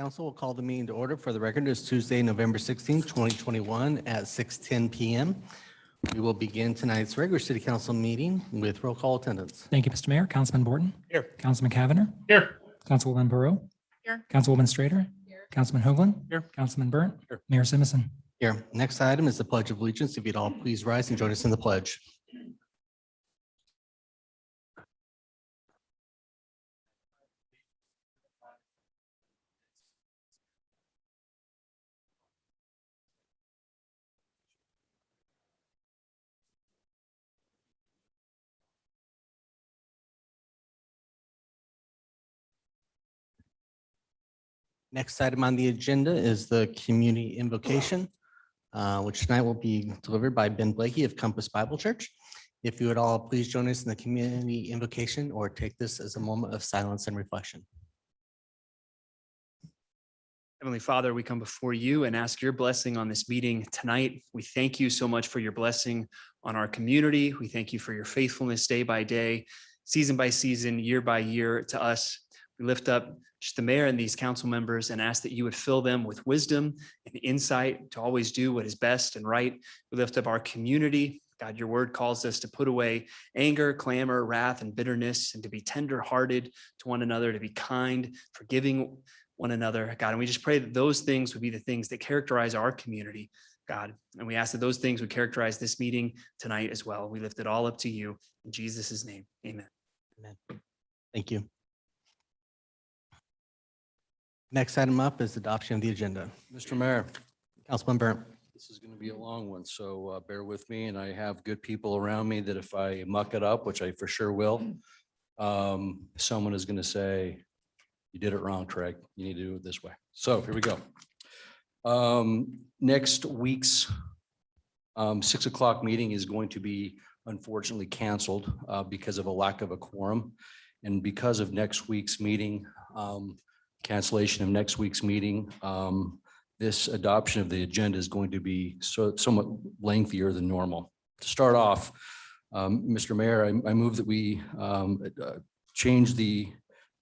Council will call the meeting to order. For the record, it's Tuesday, November 16th, 2021 at 6:10 PM. We will begin tonight's regular city council meeting with roll call attendance. Thank you, Mr. Mayor. Councilman Borton. Here. Councilman Cavanagh. Here. Councilwoman Burrow. Here. Councilwoman Strader. Here. Councilman Hoagland. Here. Councilman Burnt. Here. Mayor Simison. Here. Next item is the Pledge of Allegiance. If you'd all please rise and join us in the pledge. Next item on the agenda is the community invocation, which tonight will be delivered by Ben Blakey of Compass Bible Church. If you would all please join us in the community invocation or take this as a moment of silence and reflection. Heavenly Father, we come before you and ask your blessing on this meeting tonight. We thank you so much for your blessing on our community. We thank you for your faithfulness day by day, season by season, year by year to us. We lift up just the mayor and these council members and ask that you would fill them with wisdom and insight to always do what is best and right. We lift up our community. God, your word calls us to put away anger, clamor, wrath, and bitterness, and to be tender-hearted to one another, to be kind, forgiving one another, God. And we just pray that those things would be the things that characterize our community, God. And we ask that those things would characterize this meeting tonight as well. We lift it all up to you in Jesus' name. Amen. Amen. Thank you. Next item up is adoption of the agenda. Mr. Mayor, Councilman Burnt. this is going to be a long one, so bear with me. And I have good people around me that if I muck it up, which I for sure will, someone is going to say, you did it wrong, Craig. You need to do it this way. So here we go. Next week's 6 o'clock meeting is going to be unfortunately canceled because of a lack of a quorum. And because of next week's meeting, cancellation of next week's meeting, this adoption of the agenda is going to be somewhat lengthier than normal. To start off, Mr. Mayor, I move that we change the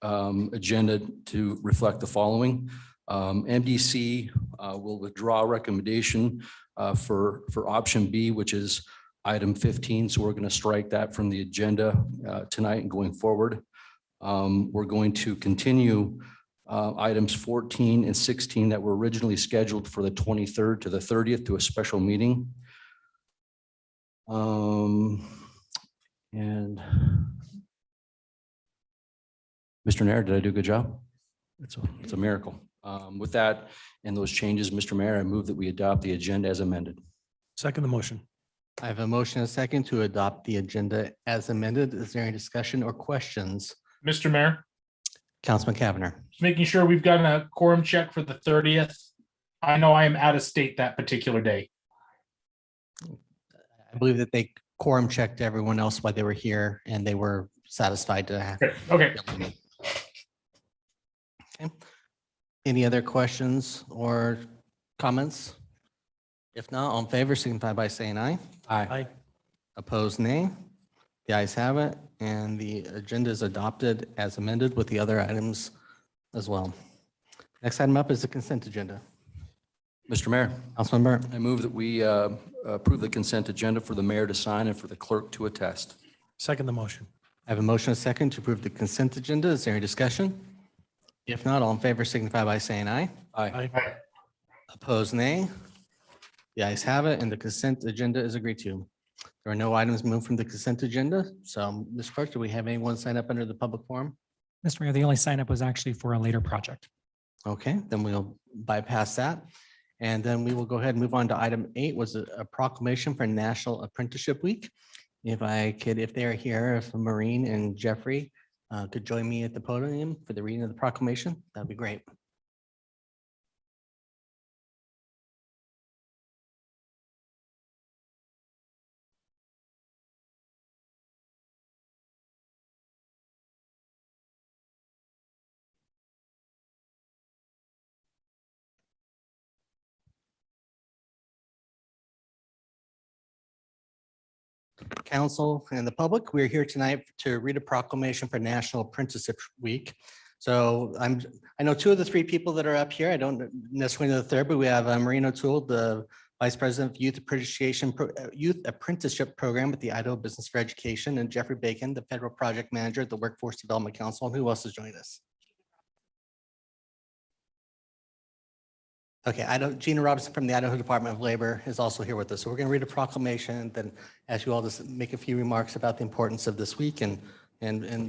agenda to reflect the following. MDC will withdraw a recommendation for option B, which is item 15. So we're going to strike that from the agenda tonight and going forward. We're going to continue items 14 and 16 that were originally scheduled for the 23rd to the 30th to a special meeting. And Mr. Nair, did I do a good job? It's a miracle. With that and those changes, Mr. Mayor, I move that we adopt the agenda as amended. Second the motion. I have a motion and a second to adopt the agenda as amended. Is there any discussion or questions? Mr. Mayor, Councilman Cavanagh. just making sure we've got a quorum check for the 30th. I know I am out of state that particular day. I believe that they quorum checked everyone else while they were here and they were satisfied to have. Okay. Okay. Any other questions or comments? If not, all in favor, signify by saying aye. Aye. Opposed, nay. The ayes have it, and the agenda is adopted as amended with the other items as well. Next item up is the consent agenda. Mr. Mayor, Councilman Burnt. I move that we approve the consent agenda for the mayor to sign and for the clerk to attest. Second the motion. I have a motion and a second to approve the consent agenda. Is there any discussion? If not, all in favor signify by saying aye. Aye. Opposed, nay. The ayes have it, and the consent agenda is agreed to. There are no items moved from the consent agenda. So, Ms. Clerk, do we have anyone sign up under the public forum? Mr. Mayor, the only sign up was actually for a later project. Okay, then we'll bypass that. And then we will go ahead and move on to item 8, was a proclamation for National Apprenticeship Week. If I could, if they are here, if Maureen and Jeffrey could join me at the podium for the reading of the proclamation, that'd be great. Council and the public, we are here tonight to read a proclamation for National Apprenticeship Week. So I know two of the three people that are up here. I don't necessarily know the third, but we have Maureen O'Toole, the Vice President of Youth Apprenticeship Program at the Idaho Business for Education, and Jeffrey Bacon, the Federal Project Manager at the Workforce Development Council. And who else is joining us? Okay, Gina Robinson from the Idaho Department of Labor is also here with us. So we're going to read a proclamation and then ask you all to make a few remarks about the importance of this week. And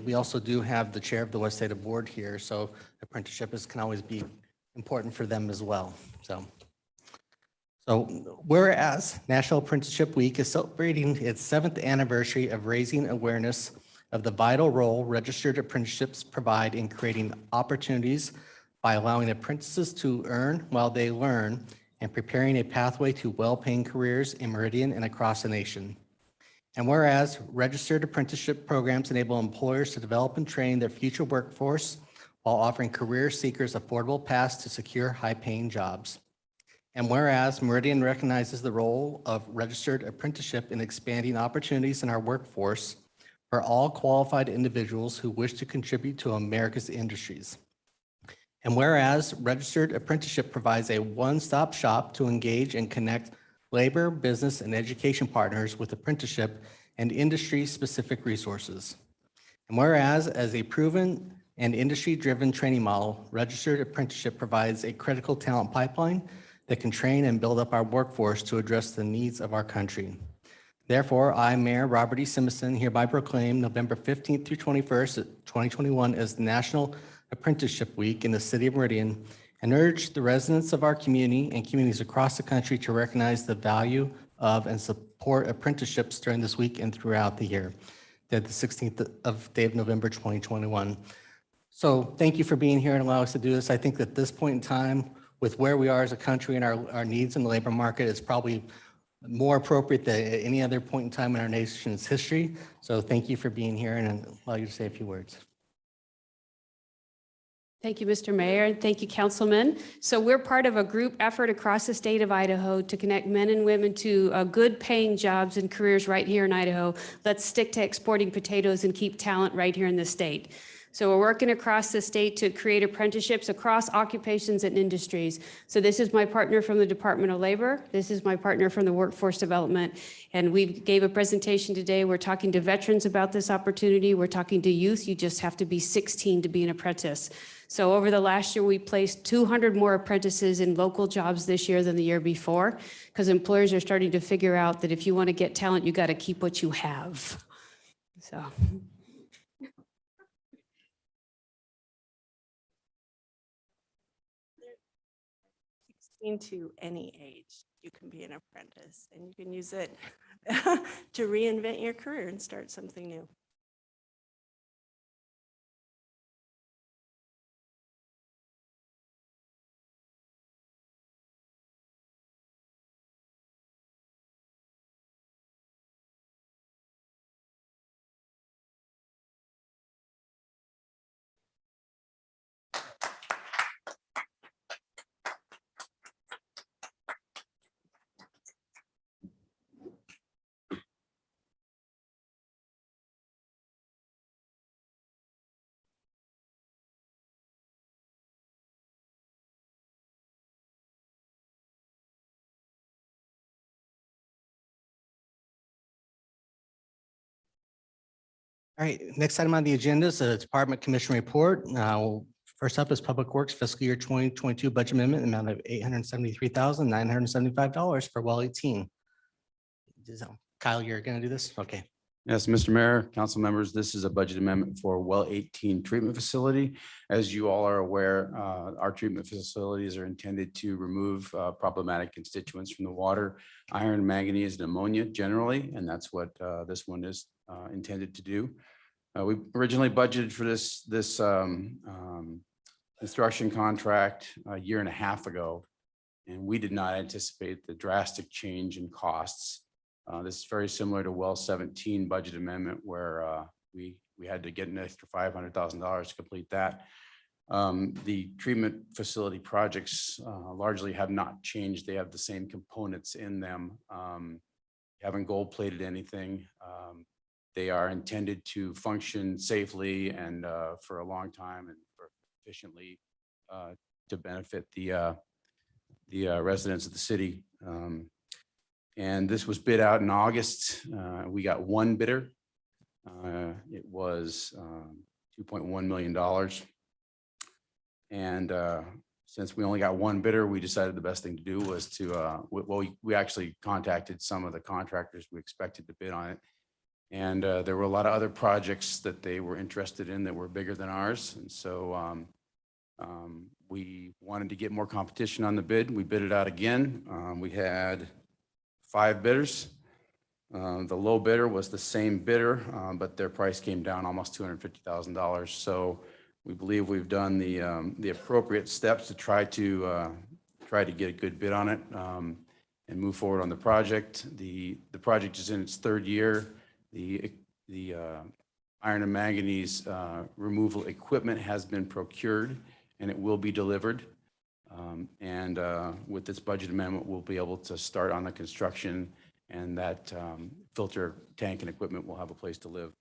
we also do have the chair of the West Ada Board here, so apprenticeship can always be important for them as well. So whereas National Apprenticeship Week is celebrating its 7th anniversary of raising awareness of the vital role registered apprenticeships provide in creating opportunities by allowing apprentices to earn while they learn and preparing a pathway to well-paying careers in Meridian and across the nation. And whereas registered apprenticeship programs enable employers to develop and train their future workforce while offering career seekers affordable paths to secure high-paying jobs. And whereas Meridian recognizes the role of registered apprenticeship in expanding opportunities in our workforce for all qualified individuals who wish to contribute to America's industries. And whereas registered apprenticeship provides a one-stop shop to engage and connect labor, business, and education partners with apprenticeship and industry-specific resources. And whereas as a proven and industry-driven training model, registered apprenticeship provides a critical talent pipeline that can train and build up our workforce to address the needs of our country. Therefore, I, Mayor Robert E. Simison, hereby proclaim November 15th through 21st, 2021 as the National Apprenticeship Week in the city of Meridian and urge the residents of our community and communities across the country to recognize the value of and support apprenticeships during this week and throughout the year, the 16th day of November 2021. So thank you for being here and allowing us to do this. I think that at this point in time, with where we are as a country and our needs in the labor market, it's probably more appropriate than at any other point in time in our nation's history. So thank you for being here and allow you to say a few words. Thank you, Mr. Mayor, and thank you, Councilman. So we're part of a group effort across the state of Idaho to connect men and women to good paying jobs and careers right here in Idaho. Let's stick to exporting potatoes and keep talent right here in the state. So we're working across the state to create apprenticeships across occupations and industries. So this is my partner from the Department of Labor. This is my partner from the Workforce Development. And we gave a presentation today. We're talking to veterans about this opportunity. We're talking to youth. You just have to be 16 to be an apprentice. So over the last year, we placed 200 more apprentices in local jobs this year than the year before, because employers are starting to figure out that if you want to get talent, you got to keep what you have. So. To any age, you can be an apprentice and you can use it to reinvent your career and start something new. All right, next item on the agenda is the Department Commission Report. First up is Public Works Fiscal Year 2022 Budget Amendment, amount of $873,975 for well 18. Kyle, you're going to do this? Okay. Yes, Mr. Mayor, council members, this is a budget amendment for well 18 treatment facility. As you all are aware, our treatment facilities are intended to remove problematic constituents from the water, iron, manganese, and ammonia generally, and that's what this one is intended to do. We originally budgeted for this construction contract a year and a half ago, and we did not anticipate the drastic change in costs. This is very similar to well 17 budget amendment where we had to get an extra $500,000 to complete that. The treatment facility projects largely have not changed. They have the same components in them. Haven't gold plated anything. They are intended to function safely and for a long time and for efficiently to benefit the residents of the city. And this was bid out in August. We got one bidder. It was $2.1 million. And since we only got one bidder, we decided the best thing to do was to, we actually contacted some of the contractors we expected to bid on it. And there were a lot of other projects that they were interested in that were bigger than ours. And so we wanted to get more competition on the bid. We bid it out again. We had 5 bidders. The low bidder was the same bidder, but their price came down almost $250,000. So we believe we've done the appropriate steps to try to get a good bid on it and move forward on the project. The project is in its 3rd year. The iron and manganese removal equipment has been procured and it will be delivered. And with this budget amendment, we'll be able to start on the construction, and that filter tank and equipment will have a place to live.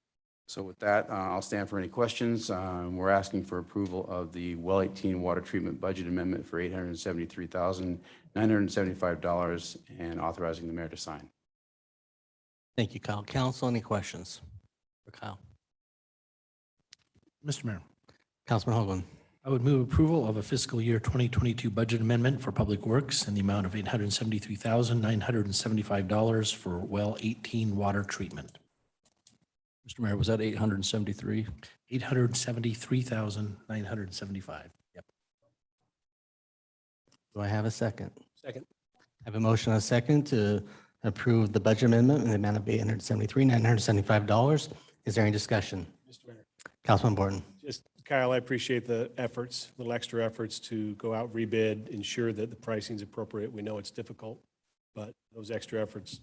So with that, I'll stand for any questions. We're asking for approval of the well 18 water treatment budget amendment for $873,975 and authorizing the mayor to sign. Thank you, Kyle. Council, any questions for Kyle? Mr. Mayor, Councilman Hoagland. I would move approval of a fiscal year 2022 budget amendment for Public Works in the amount of $873,975 for well 18 water treatment. Mr. Mayor, was that 873? $873,975. Yep. Do I have a second? Second. I have a motion and a second to approve the budget amendment in the amount of $873,975. Is there any discussion? Mr. Mayor, Councilman Borton. just Kyle, I appreciate the efforts, little extra efforts to go out, rebid, ensure that the pricing is appropriate. We know it's difficult, but those extra efforts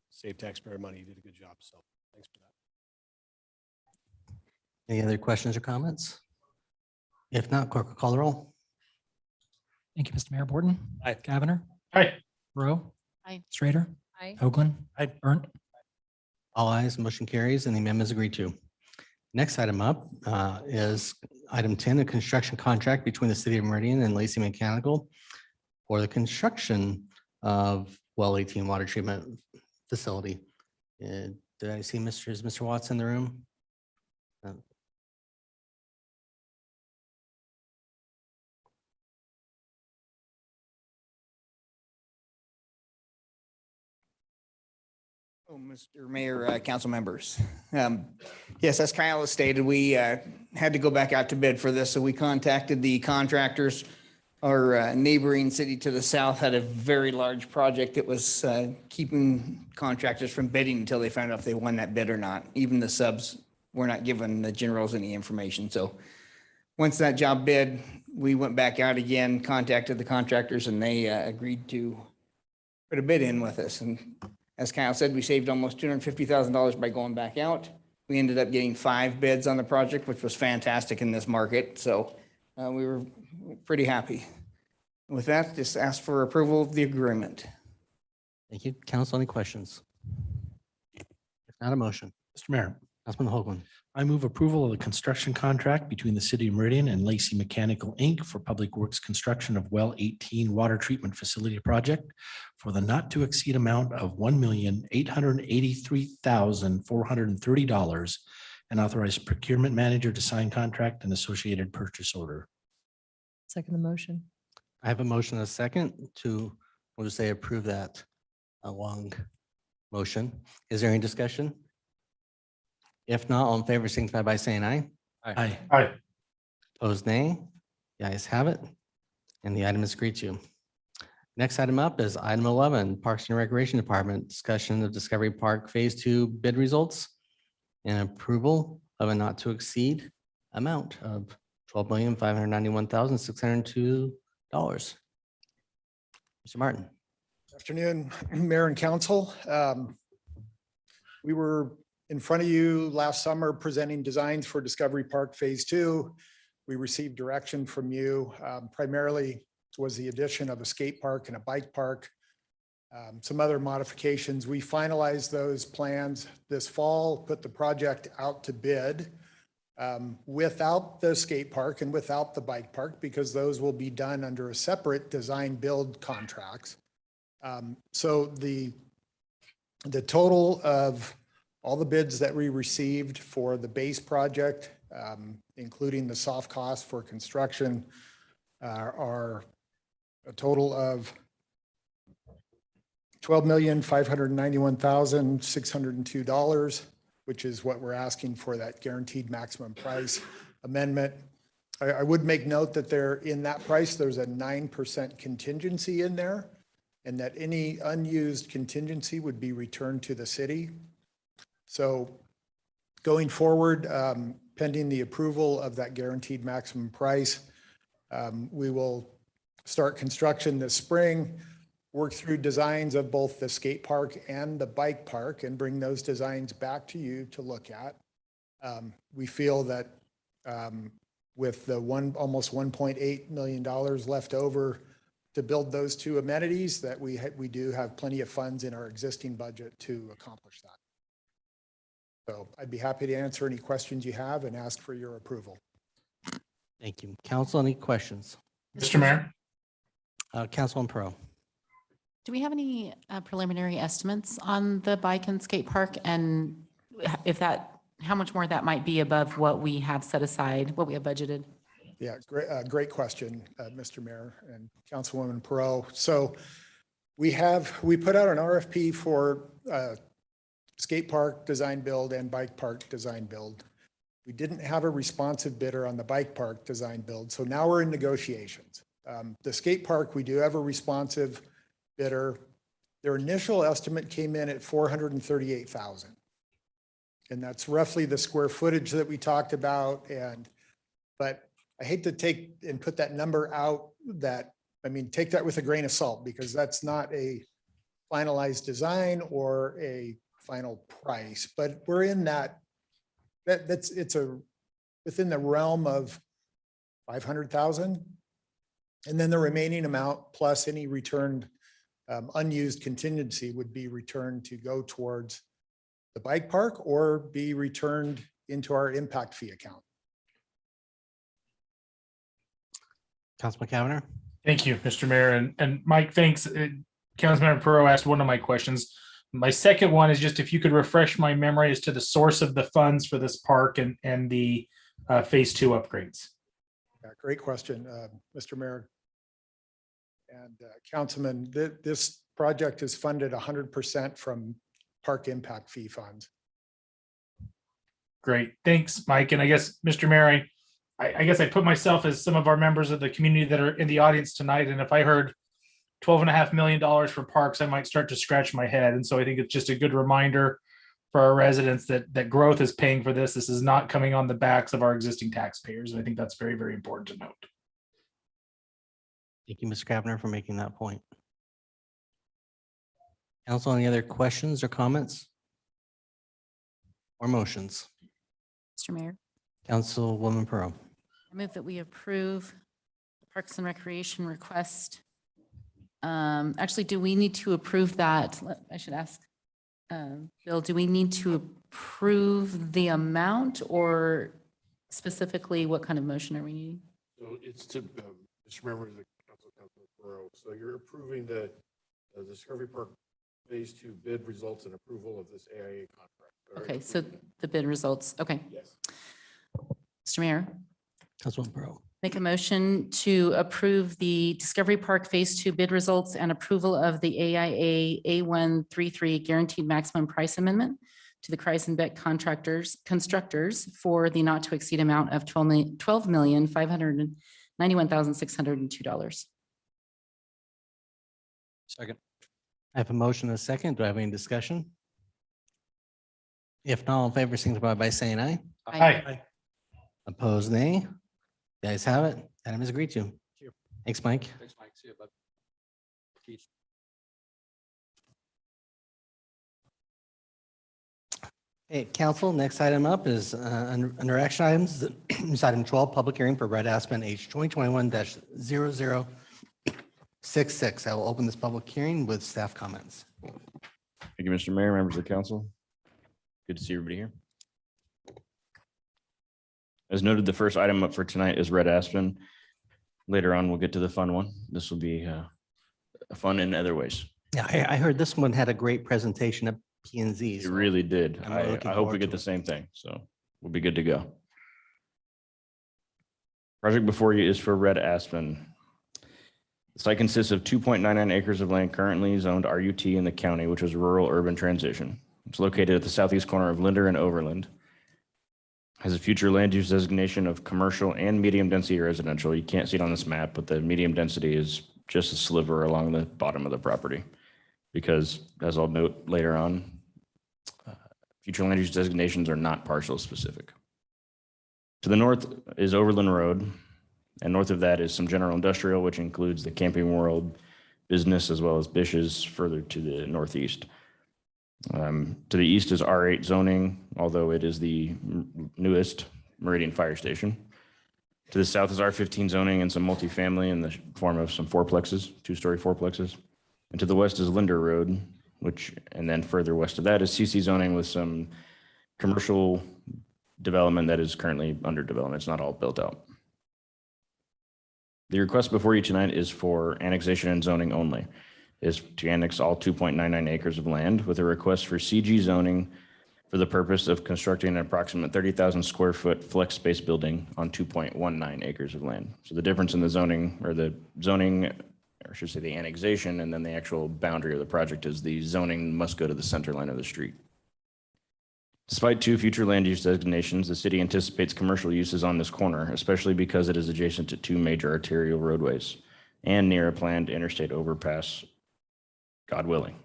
save taxpayer money. You did a good job, so thanks for that. Any other questions or comments? If not, clerk will call the roll. Thank you, Mr. Mayor. Borton. Aye. Cavanagh. Aye. Rowe. Aye. Strater. Aye. Hoagland. Aye. Burnt. All ayes, motion carries, and the amendment is agreed to. Next item up is item 10, a construction contract between the City of Meridian and Lacey Mechanical for the construction of well 18 water treatment facility. Did I see Mr. Watts in the room? Oh, Mr. Mayor, council members. Yes, as Kyle has stated, we had to go back out to bid for this, so we contacted the contractors. Our neighboring city to the south had a very large project that was keeping contractors from bidding until they found out if they won that bid or not. Even the subs were not giving the generals any information. So once that job bid, we went back out again, contacted the contractors, and they agreed to put a bid in with us. And as Kyle said, we saved almost $250,000 by going back out. We ended up getting 5 bids on the project, which was fantastic in this market. So we were pretty happy. With that, just ask for approval of the agreement. Thank you. Council, any questions? If not, a motion. Mr. Mayor, Councilman Hoagland. I move approval of the construction contract between the City of Meridian and Lacey Mechanical, Inc. for Public Works construction of well 18 water treatment facility project for the not to exceed amount of $1,883,430 and authorize procurement manager to sign contract and associated purchase order. Second the motion. I have a motion and a second to, we'll just say approve that long motion. Is there any discussion? If not, all in favor signify by saying aye. Aye. Aye. Opposed, nay. The ayes have it, and the item is agreed to. Next item up is item 11, Parks and Recreation Department, discussion of Discovery Park Phase 2 bid results and approval of a not to exceed amount of $12,591,602. Mr. Martin. Afternoon, Mayor and Council. We were in front of you last summer presenting designs for Discovery Park Phase 2. We received direction from you. Primarily was the addition of a skate park and a bike park. Some other modifications. We finalized those plans this fall, put the project out to bid. without the skate park and without the bike park, because those will be done under a separate design build contracts. So the total of all the bids that we received for the base project, including the soft costs for construction, are a total of $12,591,602, which is what we're asking for that guaranteed maximum price amendment. I would make note that there, in that price, there's a 9% contingency in there, and that any unused contingency would be returned to the city. So going forward, pending the approval of that guaranteed maximum price, we will start construction this spring, work through designs of both the skate park and the bike park, and bring those designs back to you to look at. We feel that with the almost $1.8 million left over to build those two amenities, that we do have plenty of funds in our existing budget to accomplish that. So I'd be happy to answer any questions you have and ask for your approval. Thank you. Council, any questions? Mr. Mayor, Councilman Pro. Do we have any preliminary estimates on the bike and skate park? And if that, how much more that might be above what we have set aside, what we have budgeted? Yeah, great question, Mr. Mayor and Councilwoman Perot. So we put out an RFP for skate park design build and bike park design build. We didn't have a responsive bidder on the bike park design build, so now we're in negotiations. The skate park, we do have a responsive bidder. Their initial estimate came in at $438,000. And that's roughly the square footage that we talked about. But I hate to take and put that number out, take that with a grain of salt, because that's not a finalized design or a final price, but we're in it's within the realm of 500,000. And then the remaining amount plus any returned unused contingency would be returned to go towards the bike park or be returned into our impact fee account. Councilman Cavanagh. thank you, Mr. Mayor. And Mike, thanks. Councilmember Perot asked one of my questions. My second one is just if you could refresh my memory as to the source of the funds for this park and the phase 2 upgrades. Yeah, great question, Mr. Mayor. And Councilman, this project is funded 100% from park impact fee funds. Great, thanks, Mike. And I guess, Mr. Mayor, I guess I put myself as some of our members of the community that are in the audience tonight. And if I heard $12.5 million for parks, I might start to scratch my head. And so I think it's just a good reminder for our residents that growth is paying for this. This is not coming on the backs of our existing taxpayers. And I think that's very, very important to note. Thank you, Mr. Cavanagh, for making that point. Council, any other questions or comments? Or motions? Mr. Mayor, Councilwoman Perot. I move that we approve the Parks and Recreation request. Actually, do we need to approve that? I should ask, Bill, do we need to approve the amount or specifically what kind of motion are we needing? So it's to, Mr. Member, the Councilman Perot. So you're approving the Discovery Park Phase 2 bid results and approval of this AIA contract. Okay, so the bid results, okay. Yes. Mr. Mayor, Councilwoman Perot. make a motion to approve the Discovery Park Phase 2 bid results and approval of the AIA A133 guaranteed maximum price amendment to the Kreis and Beck constructors for the not to exceed amount of $12,591,602. Second. I have a motion and a second. Do I have any discussion? If not, all in favor, signify by saying aye. Hi. Opposed, nay. The ayes have it. Item is agreed to. Thanks, Mike. Thanks, Mike. See you, bud. Keith. Okay, council, next item up is under action items. It's item 12, public hearing for Red Aspen H 2021-0066. I will open this public hearing with staff comments. Thank you, Mr. Mayor, members of the council. Good to see everybody here. As noted, the first item up for tonight is Red Aspen. Later on, we'll get to the fun one. This will be fun in other ways. Yeah, I heard this one had a great presentation at P and Z. It really did. I'm I looking hope we forward get to the it. same thing, so we'll be good to go. Project before you is for Red Aspen. The site consists of 2.99 acres of land currently zoned RUT in the county, which is rural urban transition. It's located at the southeast corner of Linder and Overland. Has a future land use designation of commercial and medium density residential. You can't see it on this map, but the medium density is just a sliver along the bottom of the property. Because, as I'll note later on, future land use designations are not parcel specific. To the north is Overland Road, and north of that is some general industrial, which includes the Camping World business as well as Bish's further to the northeast. To the east is R8 zoning, although it is the newest Meridian Fire Station. To the south is R15 zoning and some multifamily in the form of some fourplexes, two-story fourplexes. And to the west is Linder Road, and then further west of that is CC zoning with some commercial development that is currently under development. It's not all built out. The request before you tonight is for annexation and zoning only, is to annex all 2.99 acres of land with a request for CG zoning for the purpose of constructing an approximate 30,000 square foot flex space building on 2.19 acres of land. So the difference in the zoning, or I should say the annexation, and then the actual boundary of the project is the zoning must go to the center line of the street. Despite two future land use designations, the city anticipates commercial uses on this corner, especially because it is adjacent to two major arterial roadways and near a planned interstate overpass, God willing.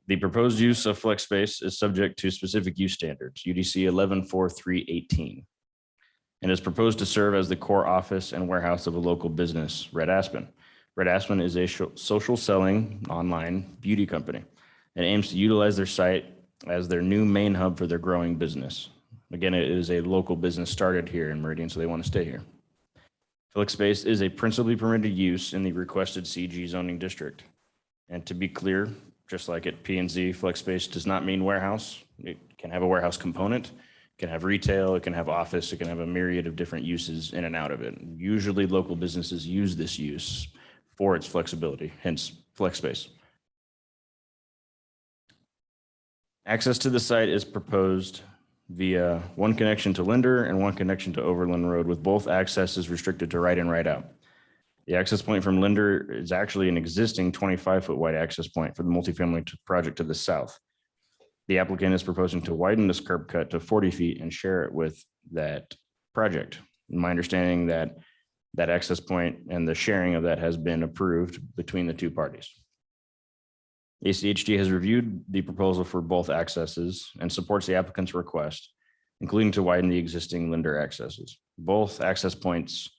The proposed use of flex space is subject to specific use standards, UDC 114318, and is proposed to serve as the core office and warehouse of a local business, Red Aspen. Red Aspen is a social selling online beauty company and aims to utilize their site as their new main hub for their growing business. Again, it is a local business started here in Meridian, so they want to stay here. Flex space is a principally permitted use in the requested CG zoning district. And to be clear, just like at P and Z, flex space does not mean warehouse. It can have a warehouse component, it can have retail, it can have office, it can have a myriad of different uses in and out of it. Usually local businesses use this use for its flexibility, hence flex space. Access to the site is proposed via one connection to Linder and one connection to Overland Road, with both accesses restricted to right in, right out. The access point from Linder is actually an existing 25-foot wide access point for the multifamily project to the south. The applicant is proposing to widen this curb cut to 40 feet and share it with that project. In my understanding that access point and the sharing of that has been approved between the two parties. ACHD has reviewed the proposal for both accesses and supports the applicant's request, including to widen the existing Linder accesses. Both access points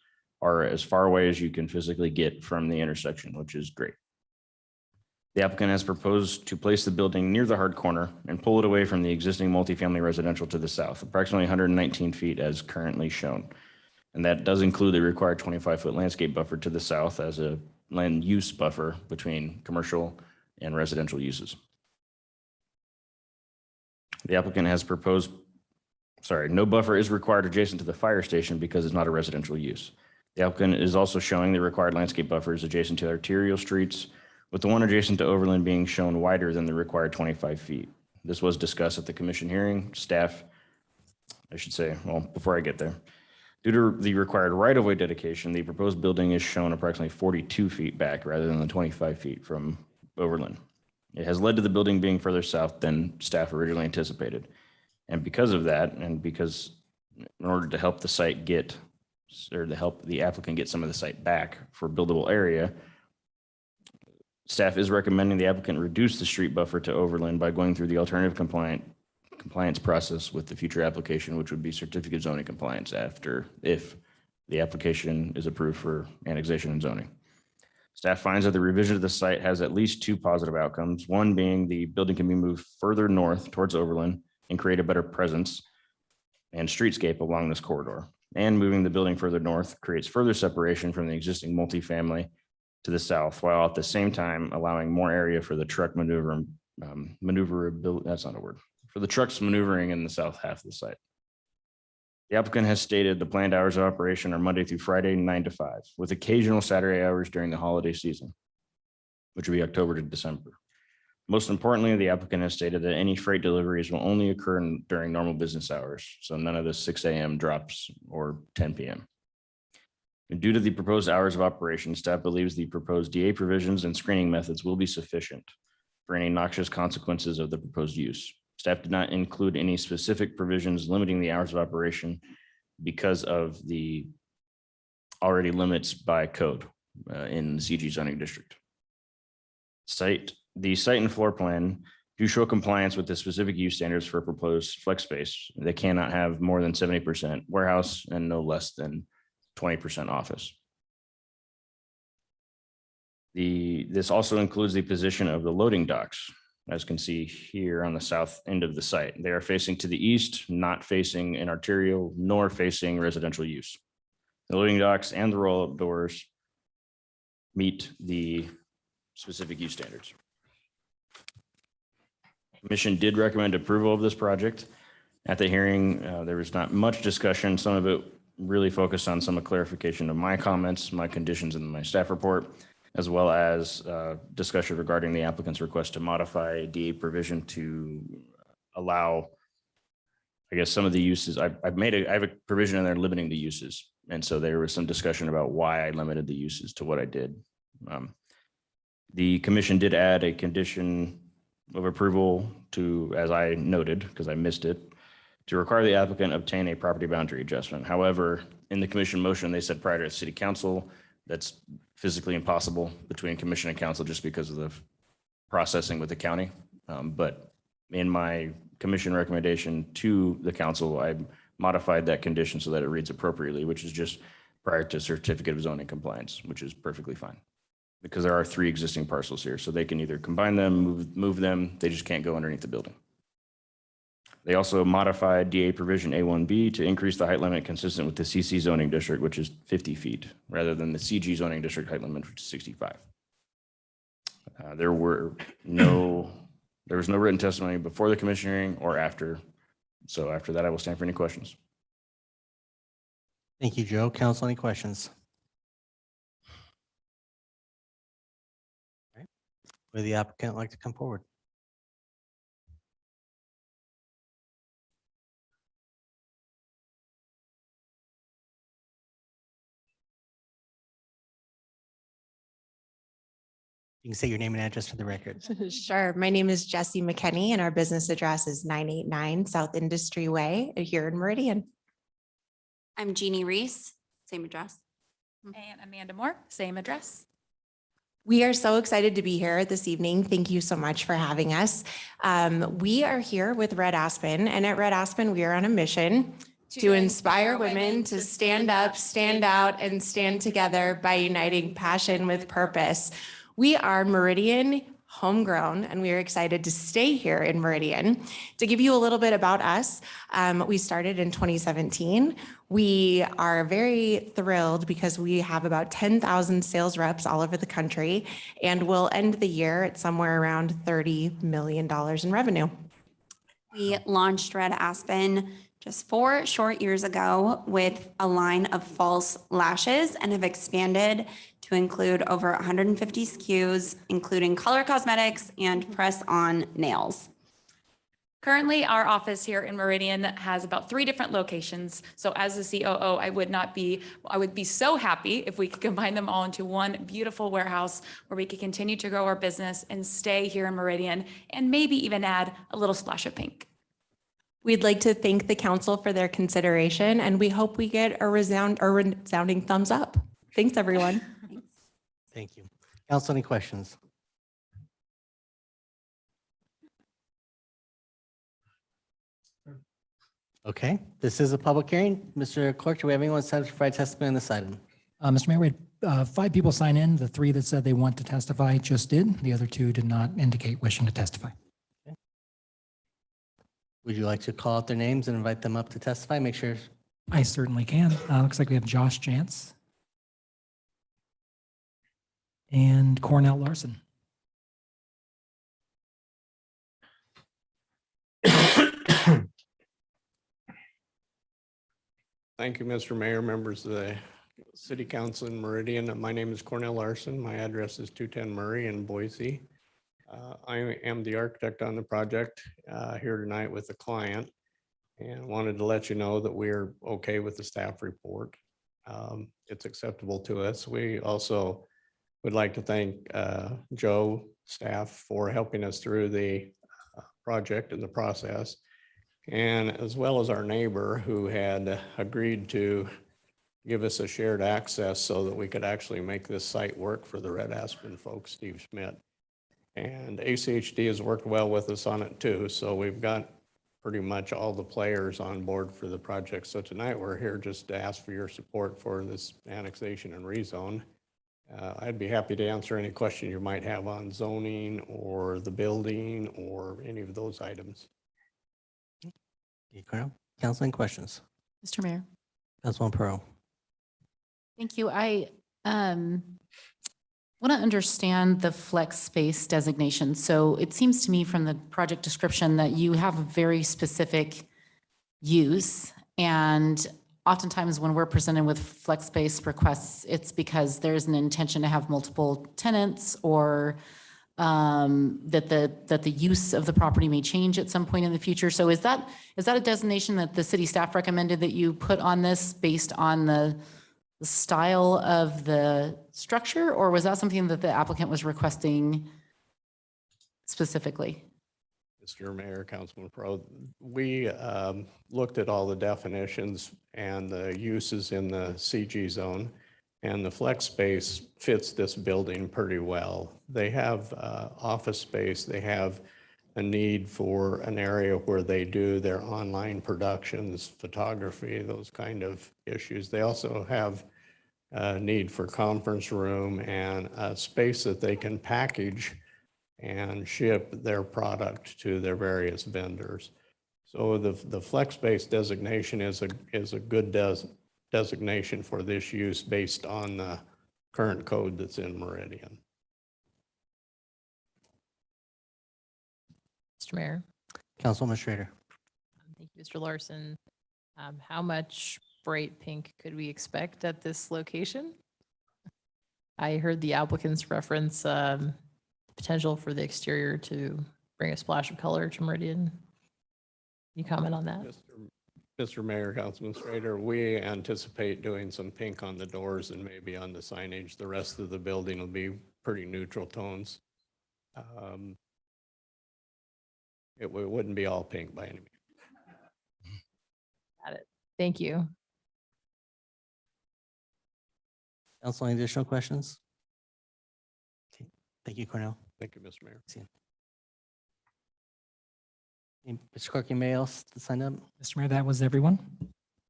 are as far away as you can physically get from the intersection, which is great. The applicant has proposed to place the building near the hard corner and pull it away from the existing multifamily residential to the south, approximately 119 feet as currently shown. And that does include the required 25-foot landscape buffer to the south as a land use buffer between commercial and residential uses. The applicant has proposed, no buffer is required adjacent to the fire station because it's not a residential use. The applicant is also showing the required landscape buffers adjacent to arterial streets, with the one adjacent to Overland being shown wider than the required 25 feet. This was discussed at the commission hearing. Staff, before I get there, due to the required right-of-way dedication, the proposed building is shown approximately 42 feet back rather than the 25 feet from Overland. It has led to the building being further south than staff originally anticipated. And because of that, and because in order to help the site to help the applicant get some of the site back for buildable area, staff is recommending the applicant reduce the street buffer to Overland by going through the alternative compliance process with the future application, which would be certificate of zoning compliance if the application is approved for annexation and zoning. Staff finds that the revision of the site has at least two positive outcomes. One being the building can be moved further north towards Overland and create a better presence and streetscape along this corridor. And moving the building further north creates further separation from the existing multifamily to the south, while at the same time allowing more area for the truck maneuverability, that's not a word, for the trucks maneuvering in the south half of the site. The applicant has stated the planned hours of operation are Monday through Friday, 9 to 5, with occasional Saturday hours during the holiday season, which will be October to December. Most importantly, the applicant has stated that any freight deliveries will only occur during normal business hours, so none of the 6 a.m. drops or 10 p.m. And due to the proposed hours of operation, staff believes the proposed DA provisions and screening methods will be sufficient for any noxious consequences of the proposed use. Staff did not include any specific provisions limiting the hours of operation because of the already limits by code in the CG zoning district. The site and floor plan do show compliance with the specific use standards for proposed flex space. They cannot have more than 70% warehouse and no less than 20% office. This also includes the position of the loading docks, as you can see here on the south end of the site. They are facing to the east, not facing an arterial nor facing residential use. The loading docks and the roll-up doors meet the specific use standards. Commission did recommend approval of this project. At the hearing, there was not much discussion. Some of it really focused on some clarification of my comments, my conditions in my staff report, as well as discussion regarding the applicant's request to modify DA provision to allow, I guess, some of the uses. I have a provision in there limiting the uses. And so there was some discussion about why I limited the uses to what I did. The commission did add a condition of approval to, as I noted, because I missed it, to require the applicant obtain a property boundary adjustment. However, in the commission motion, they said prior to city council, that's physically impossible between commission and council just because of the processing with the county. But in my commission recommendation to the council, I modified that condition so that it reads appropriately, which is just prior to certificate of zoning compliance, which is perfectly fine. Because there are 3 existing parcels here, so they can either combine them, move them, they just can't go underneath the building. They also modified DA provision A1B to increase the height limit consistent with the CC zoning district, which is 50 feet, rather than the CG zoning district height limit, which is 65. There was no written testimony before the commission hearing or after. So after that, I will stand for any questions. Thank you, Joe. Council, any questions? All right. Would the applicant like to come forward? You can say your name and address for the record. Sure. My name is Jessie McKenney and our business address is 989 South Industry Way here in Meridian. I'm Jeannie Reese, same address. And Amanda Moore, same address. We are so excited to be here this evening. Thank you so much for having us. We are here with Red Aspen, and at Red Aspen, we are on a mission to inspire women to stand up, stand out, and stand together by uniting passion with purpose. We are Meridian homegrown, and we are excited to stay here in Meridian. To give you a little bit about us, we started in 2017. We are very thrilled because we have about 10,000 sales reps all over the country, and we'll end the year at somewhere around $30 million in revenue. We launched Red Aspen just 4 short years ago with a line of false lashes and have expanded to include over 150 SKUs, including color cosmetics and press-on nails. Currently, our office here in Meridian has about 3 different locations. So as the COO, I would be so happy if we could combine them all into one beautiful warehouse where we could continue to grow our business and stay here in Meridian and maybe even add a little splash of pink. We'd like to thank the council for their consideration, and we hope we get a resounding thumbs up. Thanks, everyone. Thank you. Council, any questions? Okay, this is a public hearing. Mr. Clerk, do we have anyone set to provide testimony on this item? Mr. Mayor, we had 5 people sign in. The 3 that said they want to testify just did. The other 2 did not indicate wishing to testify. Okay. Would you like to call out their names and invite them up to testify? Make sure. I certainly can. Looks like we have Josh Jantz and Cornell Larson. Thank you, Mr. Mayor, members of the City Council in Meridian. My name is Cornell Larson. My address is 210 Murray in Boise. I am the architect on the project here tonight with the client and wanted to let you know that we're okay with the staff report. It's acceptable to us. We also would like to thank Joe staff for helping us through the project and the process, and as well as our neighbor who had agreed to give us a shared access so that we could actually make this site work for the Red Aspen folks, Steve Schmidt. And ACHD has worked well with us on it too. So we've got pretty much all the players on board for the project. So tonight we're here just to ask for your support for this annexation and rezone. I'd be happy to answer any question you might have on zoning or the building or any of those items. Okay, Colonel. Council, any questions? Mr. Mayor. Councilman Pearl. Thank you. I want to understand the flex space designation. So it seems to me from the project description that you have a very specific use. And oftentimes when we're presented with flex space requests, it's because there's an intention to have multiple tenants or that the use of the property may change at some point in the future. So is that a designation that the city staff recommended that you put on this based on the style of the structure, or was that something that the applicant was requesting specifically? Mr. Mayor, Councilman Pro, we looked at all the definitions and the uses in the CG zone, and the flex space fits this building pretty well. They have office space. They have a need for an area where they do their online productions, photography, those kind of issues. They also have a need for conference room and a space that they can package and ship their product to their various vendors. So the flex space designation is a good designation for this use based on the current code that's in Meridian. Mr. Mayor. Councilwoman Schrader. Thank you, Mr. Larson. How much bright pink could we expect at this location? I heard the applicants reference potential for the exterior to bring a splash of color to Meridian. Can you comment on that? Mr. Mayor, Councilman Schrader, we anticipate doing some pink on the doors and maybe on the signage. The rest of the building will be pretty neutral tones. It wouldn't be all pink by any means. Got it. Thank you. Council, any additional questions? Okay. Thank you, Cornell. Thank you, Mr. Mayor. Mr. Clerk, anybody else to sign up? Mr. Mayor, that was everyone.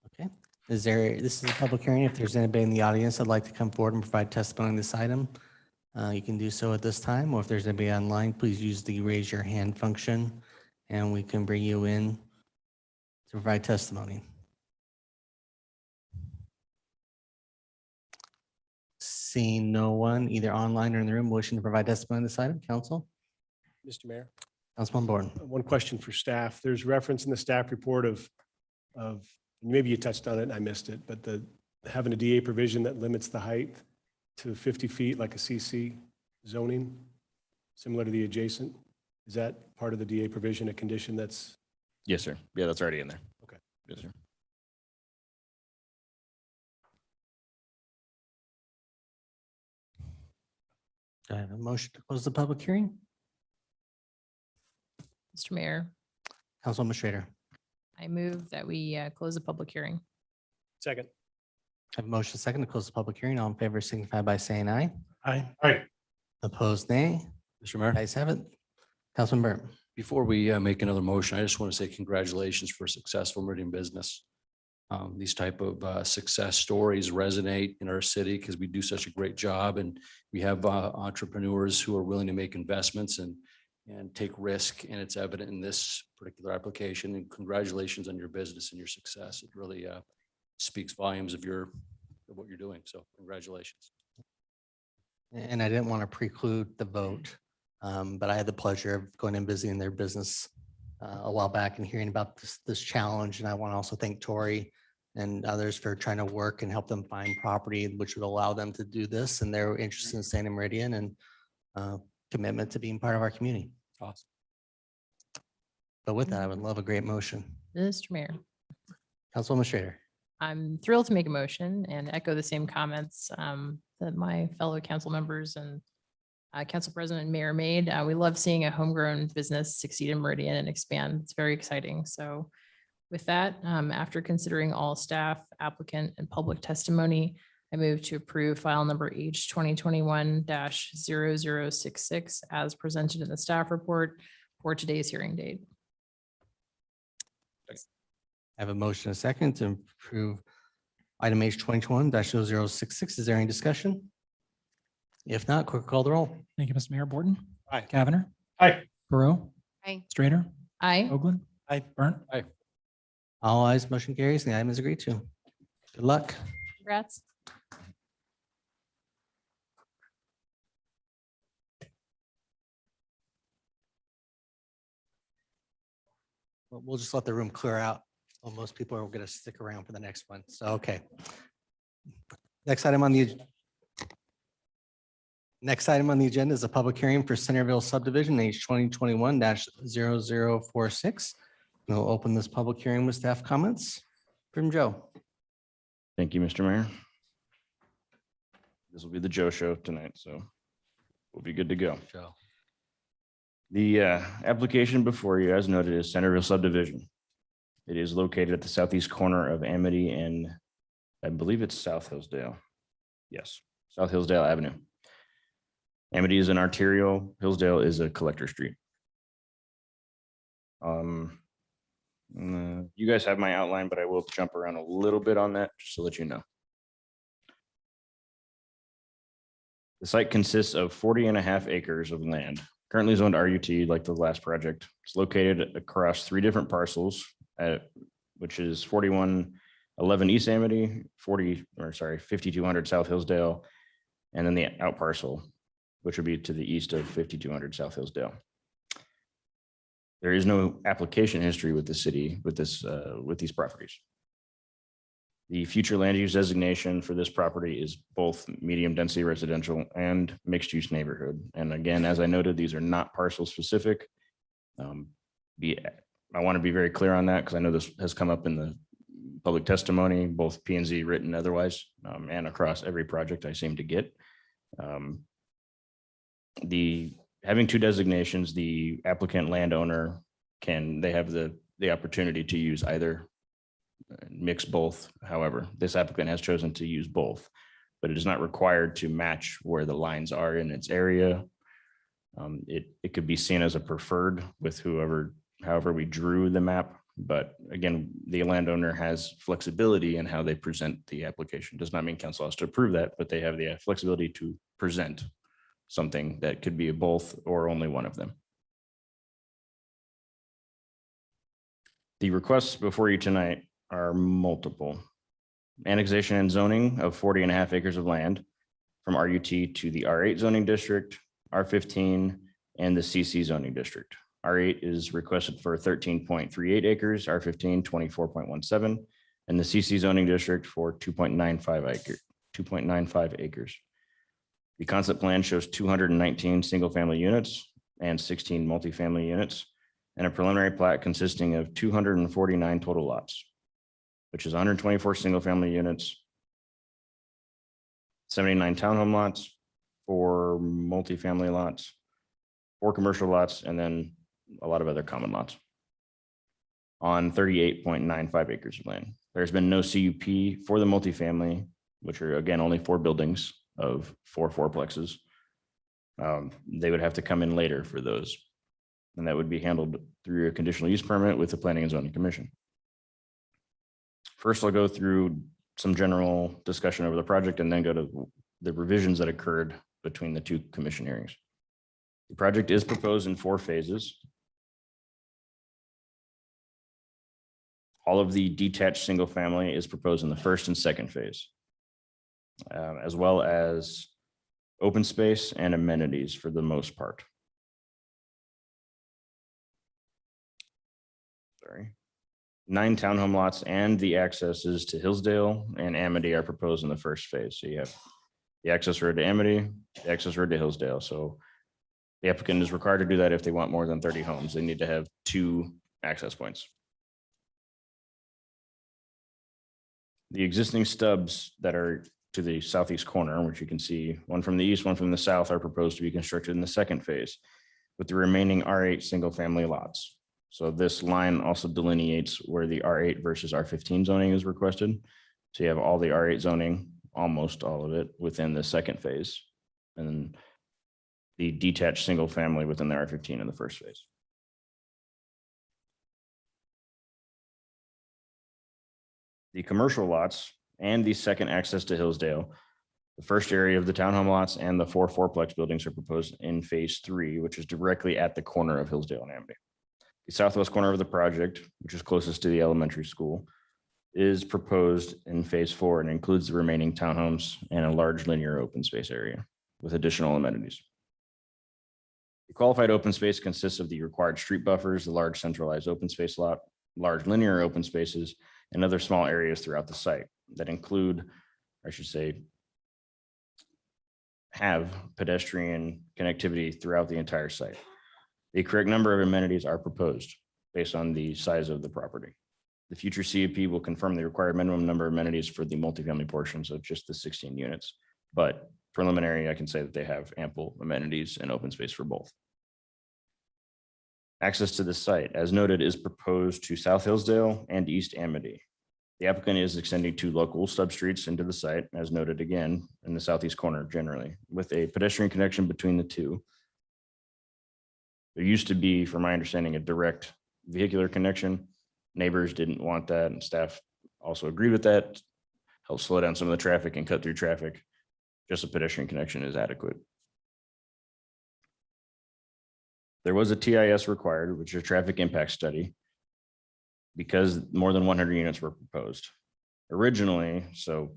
Okay. This is a public hearing. If there's anybody in the audience that'd like to come forward and provide testimony on this item, you can do so at this time, or if there's anybody online, please use the raise your hand function and we can bring you in to provide testimony. Seeing no one either online or in the room wishing to provide testimony on this item, council? Mr. Mayor, Councilman Borden. one question for staff. There's reference in the staff report of maybe you touched on it and I missed it, but having a DA provision that limits the height to 50 feet like a CC zoning, similar to the adjacent. Is that part of the DA provision, a condition that's? Yes, sir. Yeah, that's already in there. Okay. Yes, sir. Do I have a motion to close the public hearing? Mr. Mayor, Councilwoman Schrader. I move that we close the public hearing. Second. I have a motion second to close the public hearing. All in favor signify by saying aye. Aye. Aye. Opposed, nay. Mr. Mayor, Ayes have it. Councilman Burke. before we make another motion, I just want to say congratulations for a successful Meridian business. These type of success stories resonate in our city because we do such a great job, and we have entrepreneurs who are willing to make investments and take risk, and it's evident in this particular application. And congratulations on your business and your success. It really speaks volumes of what you're doing. So congratulations. And I didn't want to preclude the vote, but I had the pleasure of going and visiting their business a while back and hearing about this challenge. And I want to also thank Tori and others for trying to work and help them find property, which would allow them to do this. And they're interested in staying in Meridian and commitment to being part of our community. Awesome. But with that, I would love a great motion. Mr. Mayor, Councilwoman Schrader. I'm thrilled to make a motion and echo the same comments that my fellow council members and Council President and Mayor made. We love seeing a homegrown business succeed in Meridian and expand. It's very exciting. So with that, after considering all staff, applicant, and public testimony, I move to approve file number H 2021-0066 as presented in the staff report for today's hearing date. I have a motion, a second to approve item H 2021-0066. Is there any discussion? If not, quick call the roll. Thank you, Mr. Mayor. Borton. Aye. Cavanagh. Aye. Perot. Aye. Strader. Aye. Hoagland. Aye. Burnt. Aye. All ayes, motion carries, and the item is agreed to. Good luck. Congrats. We'll just let the room clear out. Well, most people are going to stick around for the next one. So, okay. Next item on the agenda is a public hearing for Centerville subdivision H 2021-0046. We'll open this public hearing with staff comments from Joe. Thank you, Mr. Mayor. This will be the Joe show tonight, so we'll be good to go. Joe. The application before you, as noted, is Centerville subdivision. It is located at the southeast corner of Amity and I believe it's South Hillsdale. Yes, South Hillsdale Avenue. Amity is an arterial, Hillsdale is a collector street. You guys have my outline, but I will jump around a little bit on that just to let you know. The site consists of 40.5 acres of land, currently zoned RUT like the last project. It's located across 3 different parcels, which is 4111 East Amity, 5200 South Hillsdale, and then the out parcel, which would be to the east of 5200 South Hillsdale. There is no application history with the city with these properties. The future land use designation for this property is both medium density residential and mixed use neighborhood. And again, as I noted, these are not parcel specific. I want to be very clear on that because I know this has come up in the public testimony, both P and Z written otherwise, and across every project I seem to get. Having 2 designations, the applicant landowner they have the opportunity to use either, mix both. However, this applicant has chosen to use both, but it is not required to match where the lines are in its area. It could be seen as a preferred with however we drew the map. But again, the landowner has flexibility in how they present the application. Does not mean council has to approve that, but they have the flexibility to present something that could be both or only one of them. The requests before you tonight are multiple. Annexation and zoning of 40.5 acres of land from RUT to the R8 zoning district, R15, and the CC zoning district. R8 is requested for 13.38 acres, R15, 24.17, and the CC zoning district for 2.95 acres. The concept plan shows 219 single-family units and 16 multifamily units, and a preliminary plat consisting of 249 total lots, which is 124 single-family units, 79 townhome lots, 4 multifamily lots, 4 commercial lots, and then a lot of other common lots on 38.95 acres of land. There's been no CUP for the multifamily, which are again only 4 buildings of 4 fourplexes. They would have to come in later for those, and that would be handled through a conditional use permit with the Planning and Zoning Commission. First, I'll go through some general discussion over the project and then go to the revisions that occurred between the 2 commission hearings. The project is proposed in 4 phases. All of the detached single family is proposed in the first and second phase, as well as open space and amenities for the most part. Sorry. 9 townhome lots and the accesses to Hillsdale and Amity are proposed in the first phase. So you have the access road to Amity, the access road to Hillsdale. So the applicant is required to do that if they want more than 30 homes. They need to have 2 access points. The existing stubs that are to the southeast corner, which you can see, one from the east, one from the south, are proposed to be constructed in the second phase with the remaining R8 single-family lots. So this line also delineates where the R8 versus R15 zoning is requested. So you have all the R8 zoning, almost all of it, within the second phase, and then the detached single-family within the R15 in the first phase. The commercial lots and the second access to Hillsdale, the first area of the townhome lots and the 4 fourplex buildings are proposed in phase 3, which is directly at the corner of Hillsdale and Amity. The southwest corner of the project, which is closest to the elementary school, is proposed in phase 4 and includes the remaining townhomes and a large linear open space area with additional amenities. The qualified open space consists of the required street buffers, the large centralized open space lot, large linear open spaces, and other small areas throughout the site that include, I should say, have pedestrian connectivity throughout the entire site. The correct number of amenities are proposed based on the size of the property. The future CUP will confirm the required minimum number of amenities for the multifamily portions of just the 16 units, but preliminary, I can say that they have ample amenities and open space for both. Access to the site, as noted, is proposed to South Hillsdale and East Amity. The applicant is extending 2 local substreets into the site, as noted again, in the southeast corner generally, with a pedestrian connection between the 2. There used to be, from my understanding, a direct vehicular connection. Neighbors didn't want that, and staff also agreed with that. Help slow down some of the traffic and cut through traffic. Just a pedestrian connection is adequate. There was a TIS required, which is a traffic impact study, because more than 100 units were proposed originally. So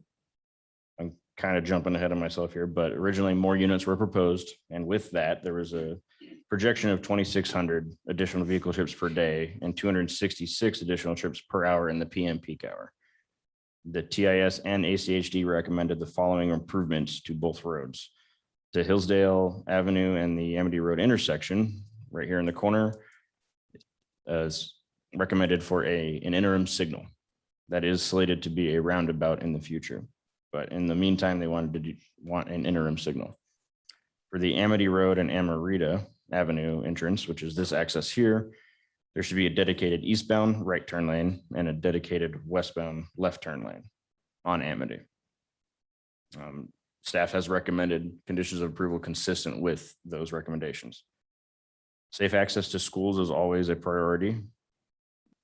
I'm kind of jumping ahead of myself here, but originally more units were proposed. And with that, there was a projection of 2,600 additional vehicle trips per day and 266 additional trips per hour in the PM peak hour. The TIS and ACHD recommended the following improvements to both roads. To Hillsdale Avenue and the Amity Road intersection, right here in the corner, as recommended for an interim signal that is slated to be a roundabout in the future. But in the meantime, they wanted to want an interim signal. For the Amity Road and Amarita Avenue entrance, which is this access here, there should be a dedicated eastbound right turn lane and a dedicated westbound left turn lane on Amity. Staff has recommended conditions of approval consistent with those recommendations. Safe access to schools is always a priority.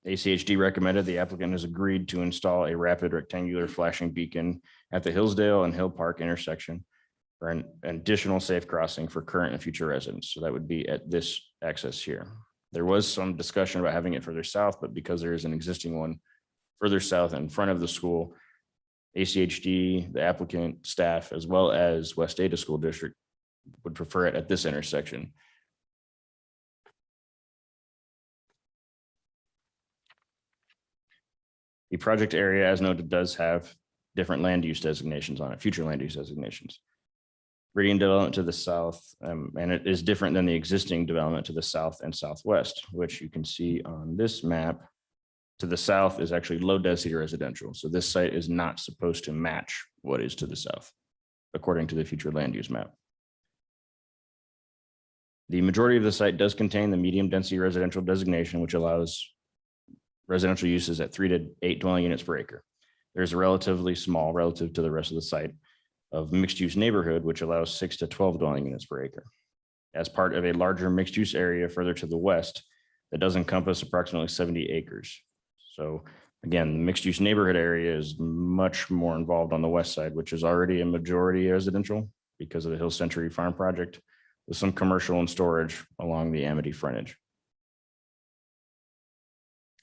ACHD recommended, the applicant has agreed to install a rapid rectangular flashing beacon at the Hillsdale and Hill Park intersection for an additional safe crossing for current and future residents. So that would be at this access here. There was some discussion about having it further south, but because there is an existing one further south in front of the school, ACHD, the applicant, staff, as well as West Ada School District would prefer it at this intersection. The project area, as noted, does have different land use designations on it, future land use designations. Meridian development to the south, and it is different than the existing development to the south and southwest, which you can see on this map. To the south is actually low density residential. So this site is not supposed to match what is to the south, according to the future land use map. The majority of the site does contain the medium density residential designation, which allows residential uses at 3 to 8 dwelling units per acre. There's a relatively small, relative to the rest of the site, of mixed use neighborhood, which allows 6 to 12 dwelling units per acre. As part of a larger mixed use area further to the west, that does encompass approximately 70 acres. So again, the mixed use neighborhood area is much more involved on the west side, which is already a majority residential because of the Hill Century Farm project, with some commercial and storage along the Amity frontage.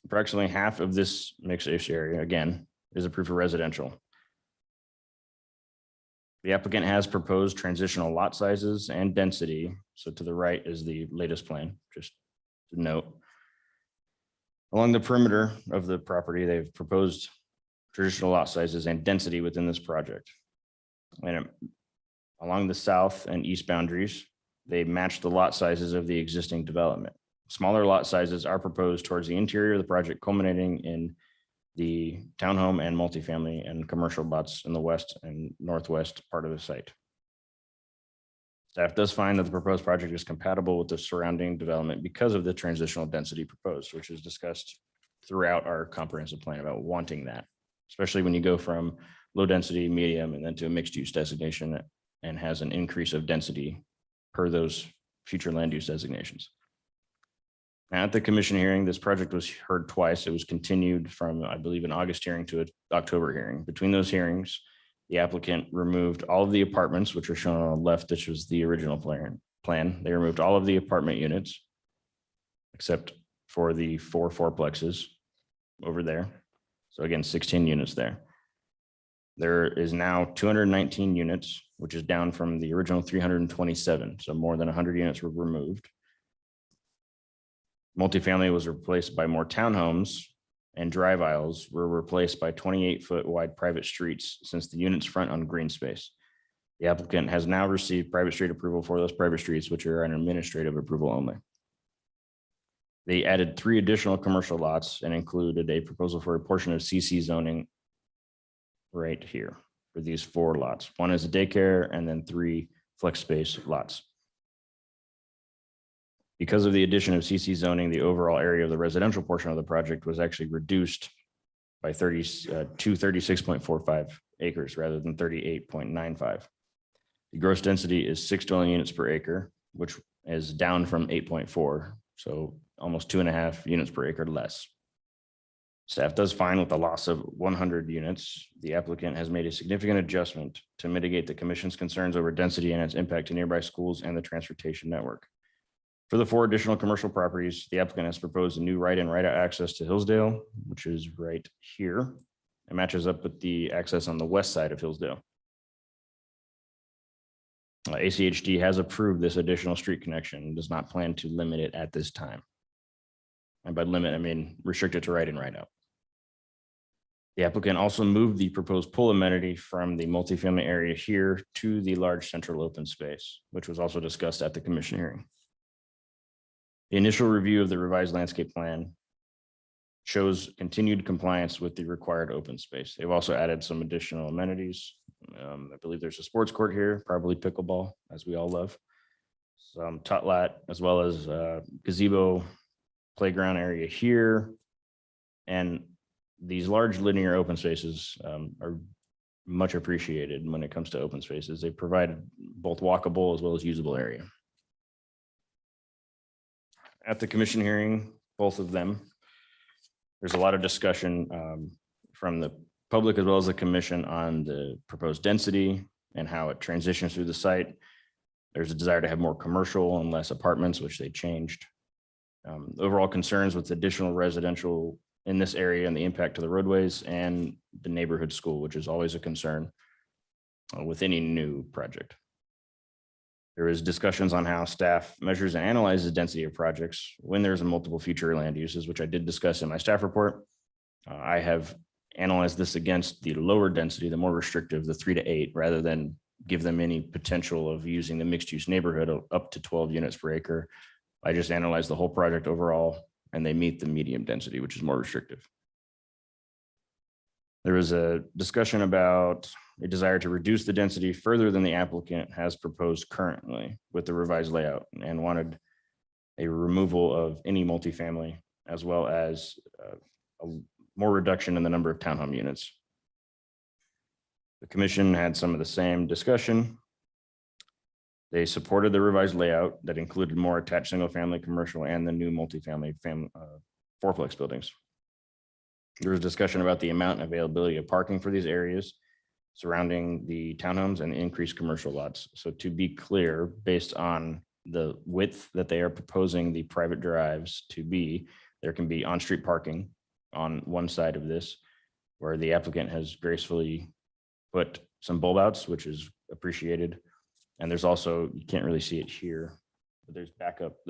Approximately half of this mixed use area, again, is approved for residential. The applicant has proposed transitional lot sizes and density. So to the right is the latest plan, just to note. Along the perimeter of the property, they've proposed traditional lot sizes and density within this project. And along the south and east boundaries, they match the lot sizes of the existing development. Smaller lot sizes are proposed towards the interior of the project, culminating in the townhome and multifamily and commercial lots in the west and northwest part of the site. Staff does find that the proposed project is compatible with the surrounding development because of the transitional density proposed, which is discussed throughout our comprehensive plan about wanting that, especially when you go from low density, medium, and then to a mixed use designation and has an increase of density per those future land use designations. At the commission hearing, this project was heard twice. It was continued from, I believe, an August hearing to an October hearing. Between those hearings, the applicant removed all of the apartments, which are shown on the left, which was the original plan. They removed all of the apartment units, except for the 4 fourplexes over there. So again, 16 units there. There is now 219 units, which is down from the original 327. So more than 100 units were removed. Multifamily was replaced by more townhomes, and drive aisles were replaced by 28-foot wide private streets since the units front on green space. The applicant has now received private street approval for those private streets, which are an administrative approval only. They added 3 additional commercial lots and included a proposal for a portion of CC zoning right here for these 4 lots. 1 is a daycare and then 3 flex space lots. Because of the addition of CC zoning, the overall area of the residential portion of the project was actually reduced by 36.45 acres rather than 38.95. The gross density is 6 dwelling units per acre, which is down from 8.4, so almost 2.5 units per acre less. Staff does find with the loss of 100 units, the applicant has made a significant adjustment to mitigate the commission's concerns over density and its impact to nearby schools and the transportation network. For the 4 additional commercial properties, the applicant has proposed a new right-in, right-out access to Hillsdale, which is right here. It matches up with the access on the west side of Hillsdale. ACHD has approved this additional street connection and does not plan to limit it at this time. And by limit, I mean restrict it to right-in, right-out. The applicant also moved the proposed pool amenity from the multifamily area here to the large central open space, which was also discussed at the commission hearing. The initial review of the revised landscape plan shows continued compliance with the required open space. They've also added some additional amenities. I believe there's a sports court here, probably pickleball, as we all love. Some tutlat, as well as gazebo playground area here. And these large linear open spaces are much appreciated when it comes to open spaces. They provide both walkable as well as usable area. At the commission hearing, both of them, there's a lot of discussion from the public as well as the commission on the proposed density and how it transitions through the site. There's a desire to have more commercial and less apartments, which they changed. Overall concerns with additional residential in this area and the impact to the roadways and the neighborhood school, which is always a concern with any new project. There is discussions on how staff measures and analyzes the density of projects when there's a multiple future land uses, which I did discuss in my staff report. I have analyzed this against the lower density, the more restrictive, the 3 to 8, rather than give them any potential of using the mixed use neighborhood of up to 12 units per acre. I just analyzed the whole project overall, and they meet the medium density, which is more restrictive. There was a discussion about a desire to reduce the density further than the applicant has proposed currently with the revised layout, and wanted a removal of any multifamily, as well as a more reduction in the number of townhome units. The commission had some of the same discussion. They supported the revised layout that included more attached single-family commercial and the new multifamily fourplex buildings. There was discussion about the amount and availability of parking for these areas surrounding the townhomes and increased commercial lots. So to be clear, based on the width that they are proposing the private drives to be, there can be on-street parking on one side of this, where the applicant has gracefully put some bulb outs, which is appreciated. And there's also, you can't really see it here, but there's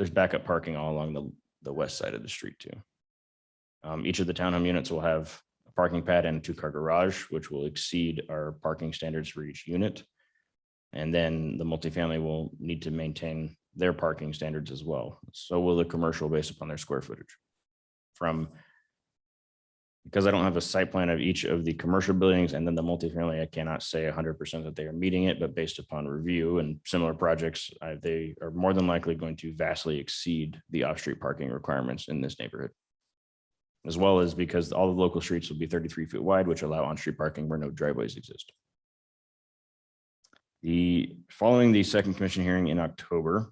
backup parking all along the west side of the street too. Each of the townhome units will have a parking pad and a 2-car garage, which will exceed our parking standards for each unit. And then the multifamily will need to maintain their parking standards as well. So will the commercial based upon their square footage. Because I don't have a site plan of each of the commercial buildings and then the multifamily, I cannot say 100% that they are meeting it, but based upon review and similar projects, they are more than likely going to vastly exceed the off-street parking requirements in this neighborhood. As well as because all the local streets will be 33 feet wide, which allow on-street parking where no driveways exist. Following the second commission hearing in October,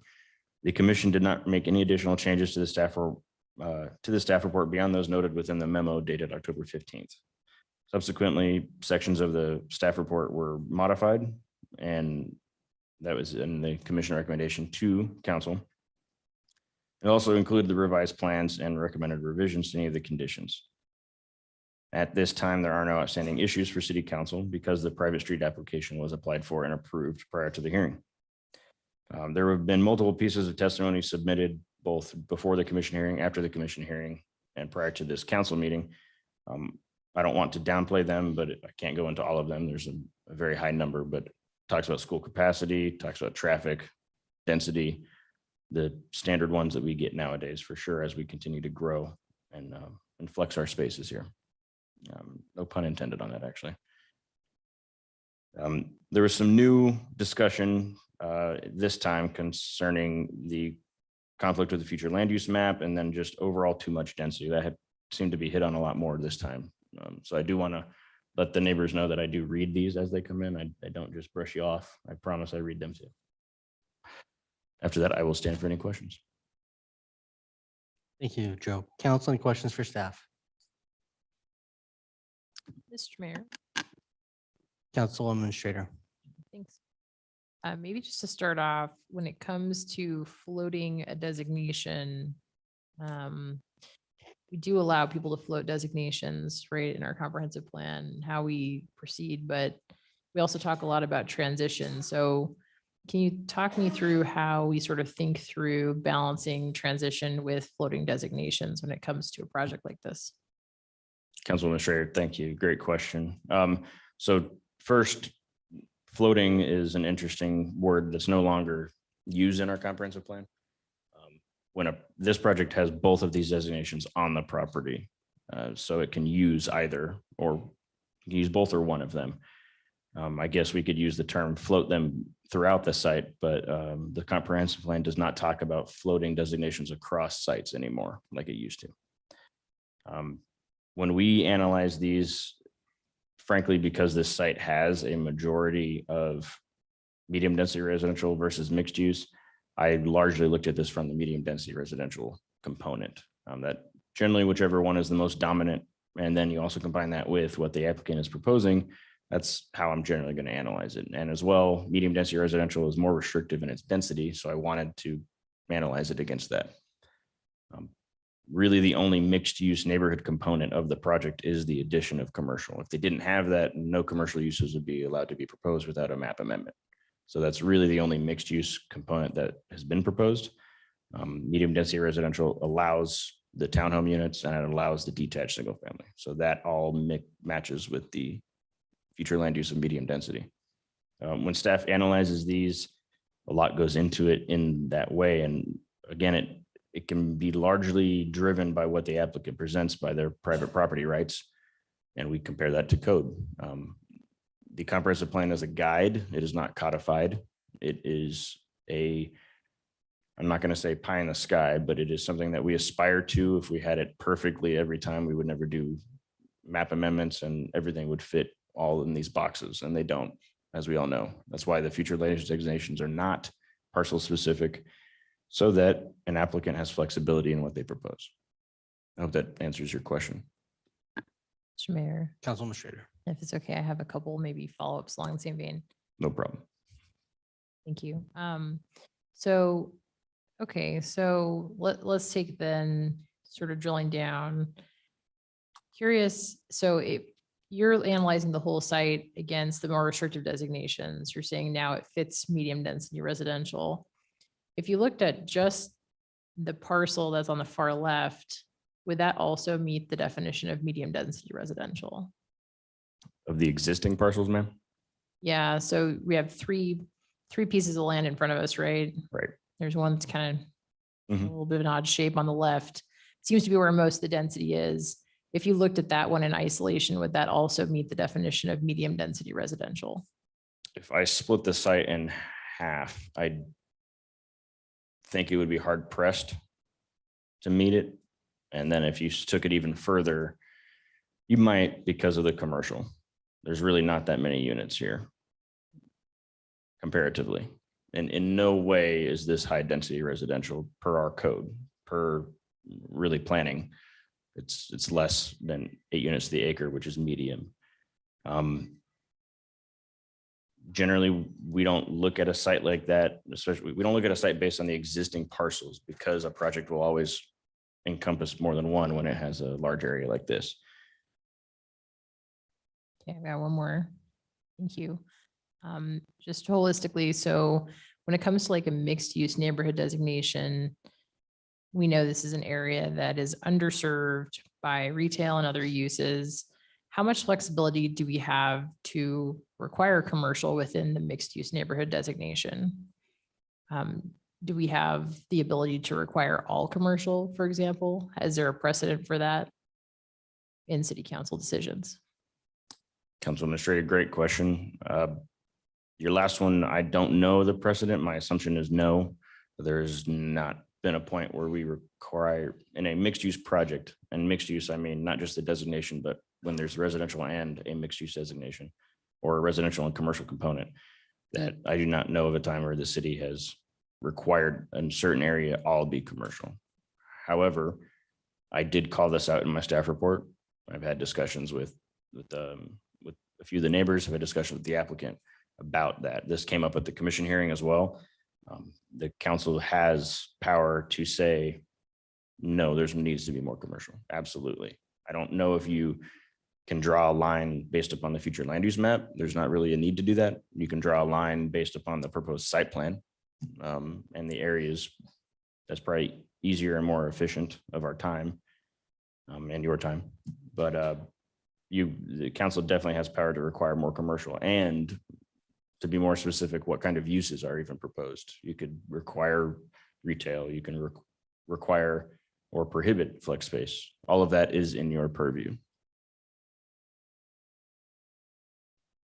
the commission did not make any additional changes to the staff report beyond those noted within the memo dated October 15th. Subsequently, sections of the staff report were modified, and that was in the commission recommendation to council. It also included the revised plans and recommended revisions to any of the conditions. At this time, there are no outstanding issues for city council because the private street application was applied for and approved prior to the hearing. There have been multiple pieces of testimony submitted both before the commission hearing, after the commission hearing, and prior to this council meeting. I don't want to downplay them, but I can't go into all of them. There's a very high number, but talks about school capacity, talks about traffic, density, the standard ones that we get nowadays for sure as we continue to grow and flex our spaces here. No pun intended on that, actually. There was some new discussion this time concerning the conflict with the future land use map and then just overall too much density. That had seemed to be hit on a lot more this time. So I do want to let the neighbors know that I do read these as they come in. I don't just brush you off. I promise I read them too. After that, I will stand for any questions. Thank you, Joe. Council, any questions for staff? Mr. Mayor, Councilwoman Schrader. thanks. Maybe just to start off, when it comes to floating a designation, we do allow people to float designations, right, in our comprehensive plan, how we proceed, but we also talk a lot about transition. So can you talk me through how we sort of think through balancing transition with floating designations when it comes to a project like this? Councilwoman Schrader, thank you. Great question. So first, floating is an interesting word that's no longer used in our comprehensive plan. This project has both of these designations on the property, so it can use either or use both or one of them. I guess we could use the term float them throughout the site, but the comprehensive plan does not talk about floating designations across sites anymore like it used to. When we analyze these, frankly, because this site has a majority of medium density residential versus mixed use, I largely looked at this from the medium density residential component. That generally whichever one is the most dominant, and then you also combine that with what the applicant is proposing, that's how I'm generally going to analyze it. And as well, medium density residential is more restrictive in its density, so I wanted to analyze it against that. Really, the only mixed use neighborhood component of the project is the addition of commercial. If they didn't have that, no commercial uses would be allowed to be proposed without a map amendment. So that's really the only mixed use component that has been proposed. Medium density residential allows the townhome units and it allows the detached single family. So that all matches with the future land use of medium density. When staff analyzes these, a lot goes into it in that way. And again, it can be largely driven by what the applicant presents by their private property rights. And we compare that to code. The comprehensive plan is a guide. It is not codified. It is I'm not going to say pie in the sky, but it is something that we aspire to. If we had it perfectly every time, we would never do map amendments and everything would fit all in these boxes, and they don't, as we all know. That's why the future land use designations are not parcel specific, so that an applicant has flexibility in what they propose. I hope that answers your question. Mr. Mayor, Councilwoman Schrader. if it's okay, I have a couple maybe follow-ups along the same vein. No problem. Thank you. So, okay, so let's take then sort of drilling down. Curious, so if you're analyzing the whole site against the more restrictive designations, you're saying now it fits medium density residential. If you looked at just the parcel that's on the far left, would that also meet the definition of medium density residential? Of the existing parcels, ma'am? Yeah, so we have three pieces of land in front of us, right? Right. There's one that's kind of Mhm. a little bit of an odd shape on the left. Seems to be where most of the density is. If you looked at that one in isolation, would that also meet the definition of medium density residential? If I split the site in half, I think it would be hard pressed to meet it. And then if you took it even further, you might because of the commercial. There's really not that many units here comparatively. And in no way is this high density residential per our code, per really planning. It's less than 8 units to the acre, which is medium. Generally, we don't look at a site like that, especially, we don't look at a site based on the existing parcels because a project will always encompass more than one when it has a large area like this. Okay, I got one more. Thank you. Just holistically, so when it comes to like a mixed use neighborhood designation, we know this is an area that is underserved by retail and other uses. How much flexibility do we have to require commercial within the mixed use neighborhood designation? Do we have the ability to require all commercial, for example? Is there a precedent for that in city council decisions? Council Administrator, great question. Your last one, I don't know the precedent. My assumption is no. There's not been a point where we require in a mixed use project, and mixed use, I mean, not just the designation, but when there's residential and a mixed use designation or a residential and commercial component, that I do not know of a time where the city has required a certain area all be commercial. However, I did call this out in my staff report. I've had discussions with a few of the neighbors, have had discussions with the applicant about that. This came up at the commission hearing as well. The council has power to say, no, there's needs to be more commercial. Absolutely. I don't know if you can draw a line based upon the future land use map. There's not really a need to do that. You can draw a line based upon the proposed site plan and the areas. That's probably easier and more efficient of our time and your time. But the council definitely has power to require more commercial, and to be more specific, what kind of uses are even proposed. You could require retail, you can require or prohibit flex space. All of that is in your purview.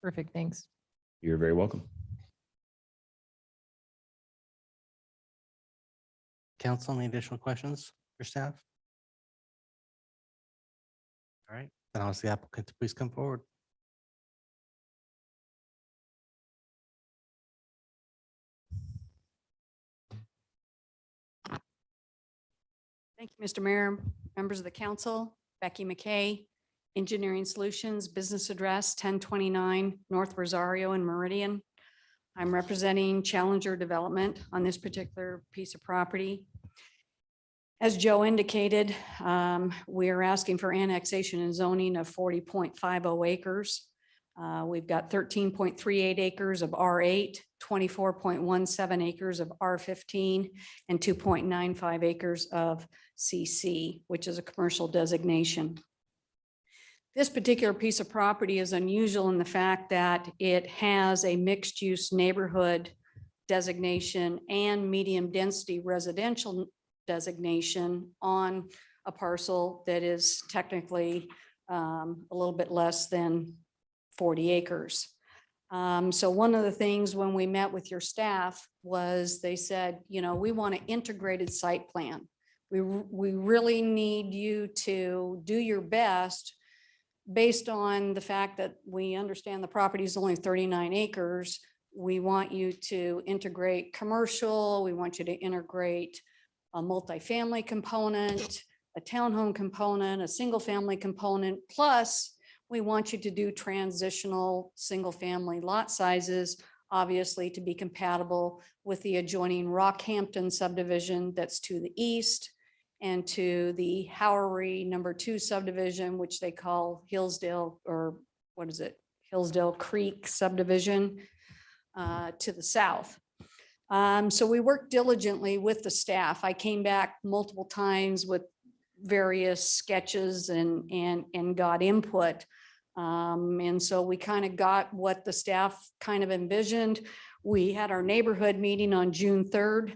Perfect, thanks. You're very welcome. Council, any additional questions for staff? All right, then I'll ask the applicant to please come forward. Thank you, Mr. Mayor, members of the council. Becky McKay, Engineering Solutions, business address 1029 North Rosario and Meridian. I'm representing Challenger Development on this particular piece of property. As Joe indicated, we are asking for annexation and zoning of 40.50 acres. We've got 13.38 acres of R8, 24.17 acres of R15, and 2.95 acres of CC, which is a commercial designation. This particular piece of property is unusual in the fact that it has a mixed-use neighborhood designation and medium density residential designation on a parcel that is technically a little bit less than 40 acres. So one of the things when we met with your staff was they said, you know, we want an integrated site plan. We really need you to do your best based on the fact that we understand the property is only 39 acres. We want you to integrate commercial. We want you to integrate a multifamily component, a townhome component, a single family component, plus we want you to do transitional single family lot sizes, obviously to be compatible with the adjoining Rockhampton subdivision that's to the east, and to the Howery #2 subdivision, which they call Hillsdale, or what is it? Hillsdale Creek subdivision to the south. So we worked diligently with the staff. I came back multiple times with various sketches and got input. And so we kind of got what the staff kind of envisioned. We had our neighborhood meeting on June 3rd.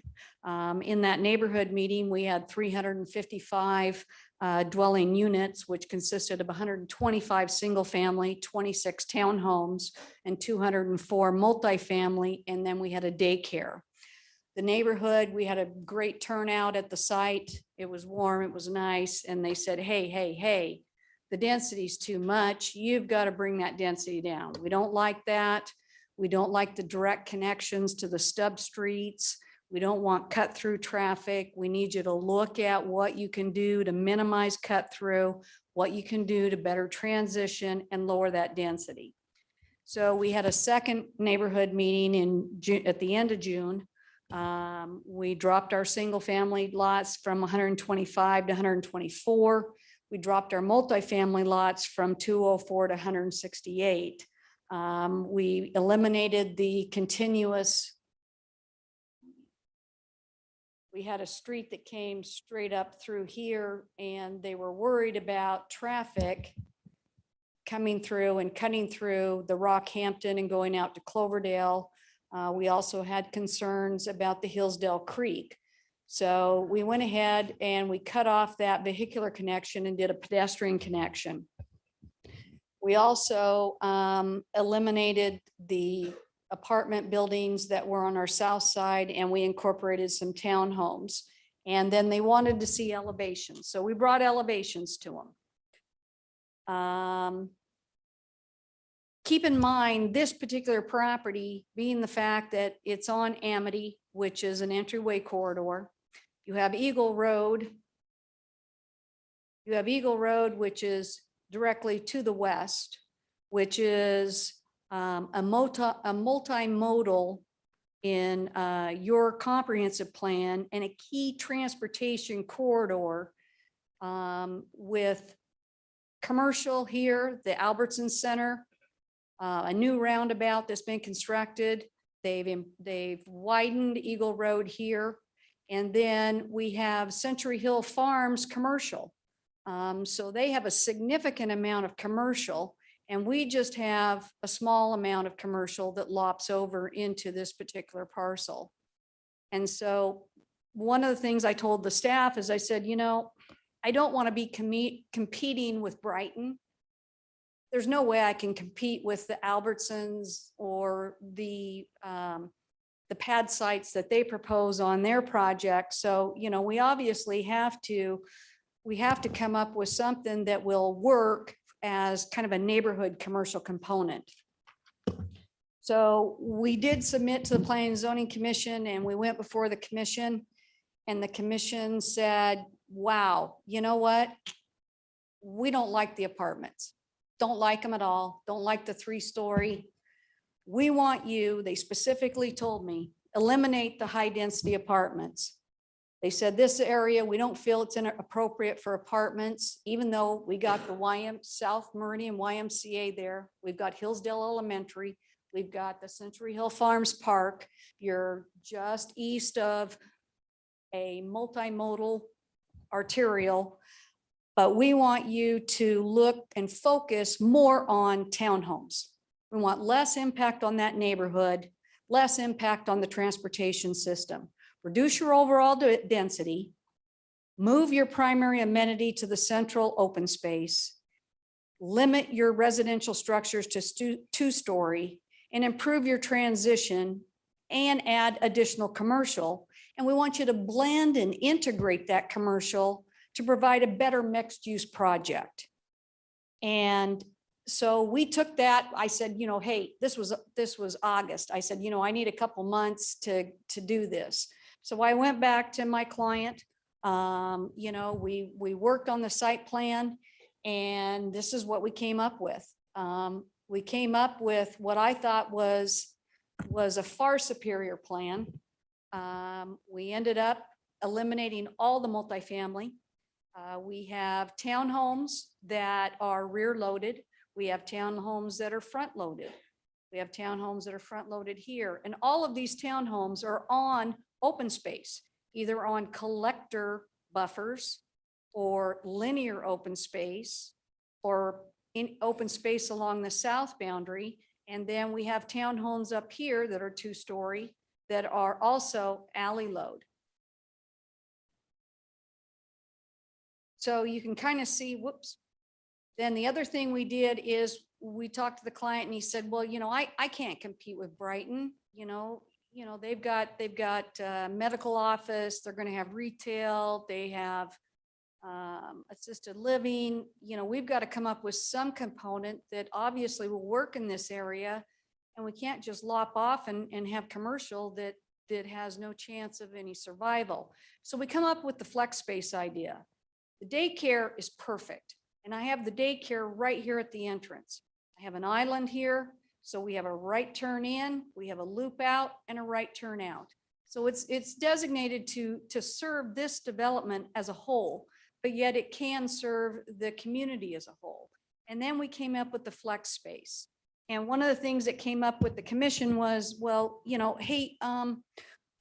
In that neighborhood meeting, we had 355 dwelling units, which consisted of 125 single-family, 26 townhomes, and 204 multifamily, and then we had a daycare. The neighborhood, we had a great turnout at the site. It was warm, it was nice, and they said, hey, the density's too much. You've got to bring that density down. We don't like that. We don't like the direct connections to the stub streets. We don't want cut through traffic. We need you to look at what you can do to minimize cut through, what you can do to better transition and lower that density. So we had a second neighborhood meeting in June, at the end of June. We dropped our single family lots from 125 to 124. We dropped our multifamily lots from 204 to 168. We eliminated the continuous. We had a street that came straight up through here, and they were worried about traffic coming through and cutting through the Rockhampton and going out to Cloverdale. We also had concerns about the Hillsdale Creek. So we went ahead and we cut off that vehicular connection and did a pedestrian connection. We also eliminated the apartment buildings that were on our south side, and we incorporated some townhomes. And then they wanted to see elevations. So we brought elevations to them. Keep in mind, this particular property being the fact that it's on Amity, which is an entryway corridor. You have Eagle Road. You have Eagle Road, which is directly to the west, which is a multimodal in your comprehensive plan and a key transportation corridor with commercial here, the Albertson Center, a new roundabout that's been constructed. They've widened Eagle Road here. And then we have Century Hill Farms commercial. So they have a significant amount of commercial, and we just have a small amount of commercial that lops over into this particular parcel. And so one of the things I told the staff is I said, you know, I don't want to be competing with Brighton. There's no way I can compete with the Albertsons or the pad sites that they propose on their project. So, you know, we obviously have to come up with something that will work as kind of a neighborhood commercial component. So we did submit to the Planning and Zoning Commission, and we went before the commission, and the commission said, wow, you know what? We don't like the apartments. Don't like them at all. Don't like the 3-story. We want you, they specifically told me, eliminate the high density apartments. They said this area, we don't feel it's appropriate for apartments, even though we got the South Meridian YMCA there. We've got Hillsdale Elementary. We've got the Century Hill Farms Park. You're just east of a multimodal arterial. But we want you to look and focus more on townhomes. We want less impact on that neighborhood, less impact on the transportation system. Reduce your overall density, move your primary amenity to the central open space, limit your residential structures to 2-story, and improve your transition and add additional commercial. And we want you to blend and integrate that commercial to provide a better mixed use project. And so we took that. I said, you know, hey, this was August. I said, you know, I need a couple months to do this. So I went back to my client. You know, we worked on the site plan, and this is what we came up with. We came up with what I thought was a far superior plan. We ended up eliminating all the multifamily. We have townhomes that are rear loaded. We have townhomes that are front loaded. We have townhomes that are front loaded here. And all of these townhomes are on open space, either on collector buffers or linear open space or in open space along the south boundary. And then we have townhomes up here that are 2-story that are also alley load. So you can kind of see, whoops. Then the other thing we did is we talked to the client and he said, well, you know, I can't compete with Brighton. They've got medical office, they're going to have retail, they have assisted living. We've got to come up with some component that obviously will work in this area. And we can't just lop off and have commercial that has no chance of any survival. So we come up with the flex space idea. The daycare is perfect. And I have the daycare right here at the entrance. I have an island here. So we have a right turn in, we have a loop out and a right turn out. So it's designated to serve this development as a whole, but yet it can serve the community as a whole. And then we came up with the flex space. And one of the things that came up with the commission was, well, hey,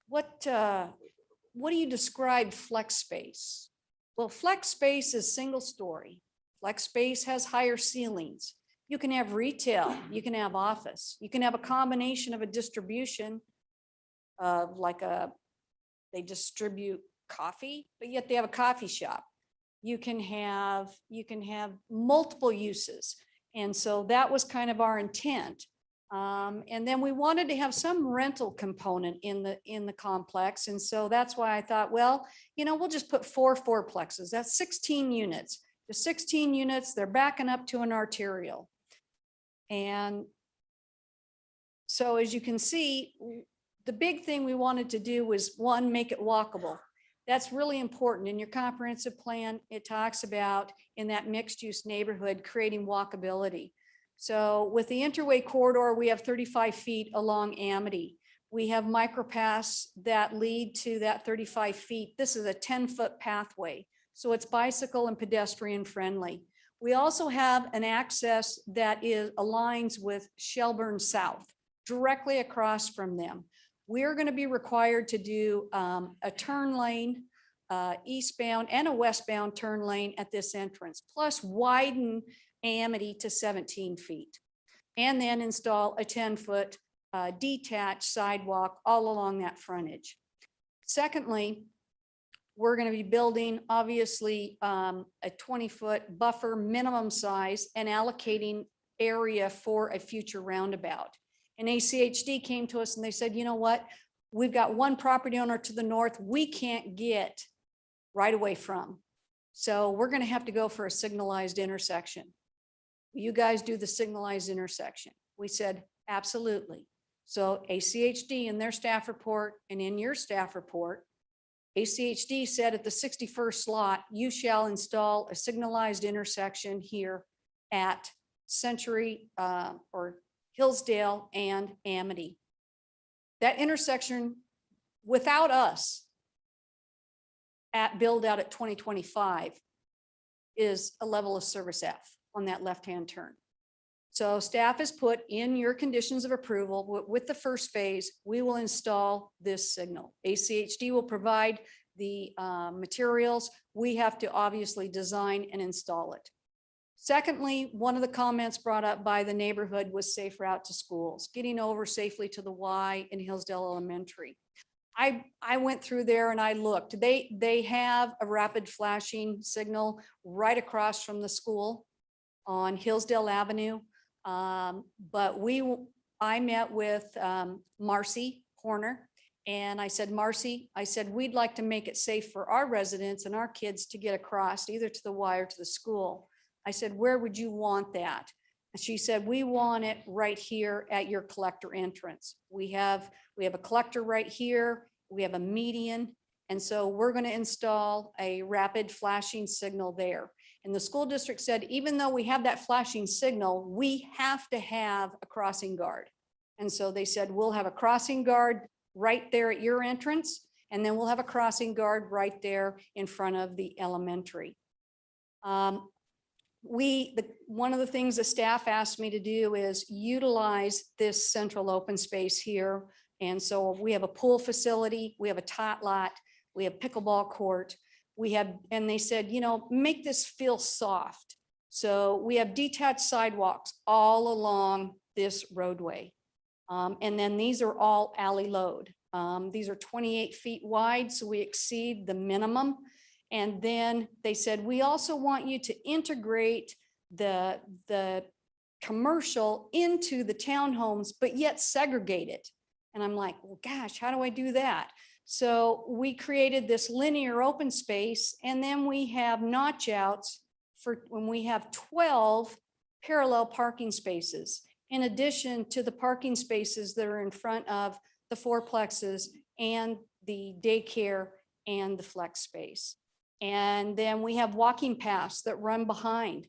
what do you describe flex space? Well, flex space is single story. Flex space has higher ceilings. You can have retail, you can have office, you can have a combination of a distribution of they distribute coffee, but yet they have a coffee shop. You can have multiple uses. And so that was kind of our intent. And then we wanted to have some rental component in the complex. And so that's why I thought, well, we'll just put 4 fourplexes. That's 16 units. The 16 units, they're backing up to an arterial. And so as you can see, the big thing we wanted to do was, one, make it walkable. That's really important. In your comprehensive plan, it talks about in that mixed use neighborhood, creating walkability. So with the interway corridor, we have 35 feet along Amity. We have micropaths that lead to that 35 feet. This is a 10-foot pathway. So it's bicycle and pedestrian friendly. We also have an access that aligns with Shelburne South, directly across from them. We're going to be required to do a turn lane, eastbound and a westbound turn lane at this entrance, plus widen Amity to 17 feet. And then install a 10-foot detached sidewalk all along that frontage. Secondly, we're going to be building, obviously, a 20-foot buffer minimum size and allocating area for a future roundabout. And ACHD came to us and they said, you know what? We've got one property owner to the north we can't get right away from. So we're going to have to go for a signalized intersection. You guys do the signalized intersection. We said, absolutely. So ACHD in their staff report and in your staff report, ACHD said at the 61st slot, you shall install a signalized intersection here at Century or Hillsdale and Amity. That intersection, without us at build out at 2025, is a level of service F on that left-hand turn. So staff has put in your conditions of approval with the first phase, we will install this signal. ACHD will provide the materials. We have to obviously design and install it. Secondly, one of the comments brought up by the neighborhood was safe route to schools, getting over safely to the Y in Hillsdale Elementary. I went through there and I looked. They have a rapid flashing signal right across from the school on Hillsdale Avenue. But I met with Marcy Horner and I said, Marcy, we'd like to make it safe for our residents and our kids to get across either to the Y or to the school. I said, where would you want that? And she said, we want it right here at your collector entrance. We have a collector right here. We have a median. And so we're going to install a rapid flashing signal there. And the school district said, even though we have that flashing signal, we have to have a crossing guard. And so they said, we'll have a crossing guard right there at your entrance. And then we'll have a crossing guard right there in front of the elementary. One of the things the staff asked me to do is utilize this central open space here. And so we have a pool facility, we have a tot lot, we have pickleball court. We have, and they said, you know, make this feel soft. So we have detached sidewalks all along this roadway. And then these are all alley load. These are 28 feet wide, so we exceed the minimum. And then they said, we also want you to integrate the commercial into the townhomes, but yet segregate it. And I'm like, well, gosh, how do I do that? So we created this linear open space, and then we have notch outs for when we have 12 parallel parking spaces, in addition to the parking spaces that are in front of the fourplexes and the daycare and the flex space. And then we have walking paths that run behind.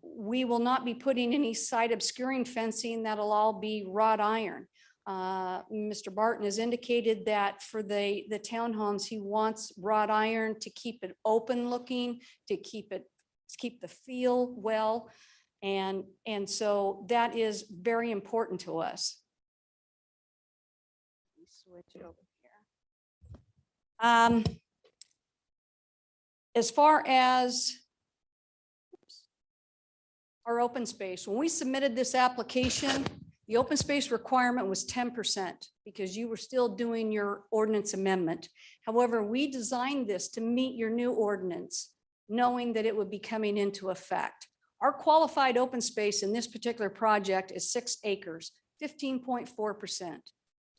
We will not be putting any side obscuring fencing. That'll all be wrought iron. Mr. Barton has indicated that for the townhomes, he wants wrought iron to keep it open looking, to keep the feel well. And so that is very important to us. Let me switch over here. As far as our open space, when we submitted this application, the open space requirement was 10% because you were still doing your ordinance amendment. However, we designed this to meet your new ordinance, knowing that it would be coming into effect. Our qualified open space in this particular project is 6 acres, 15.4%.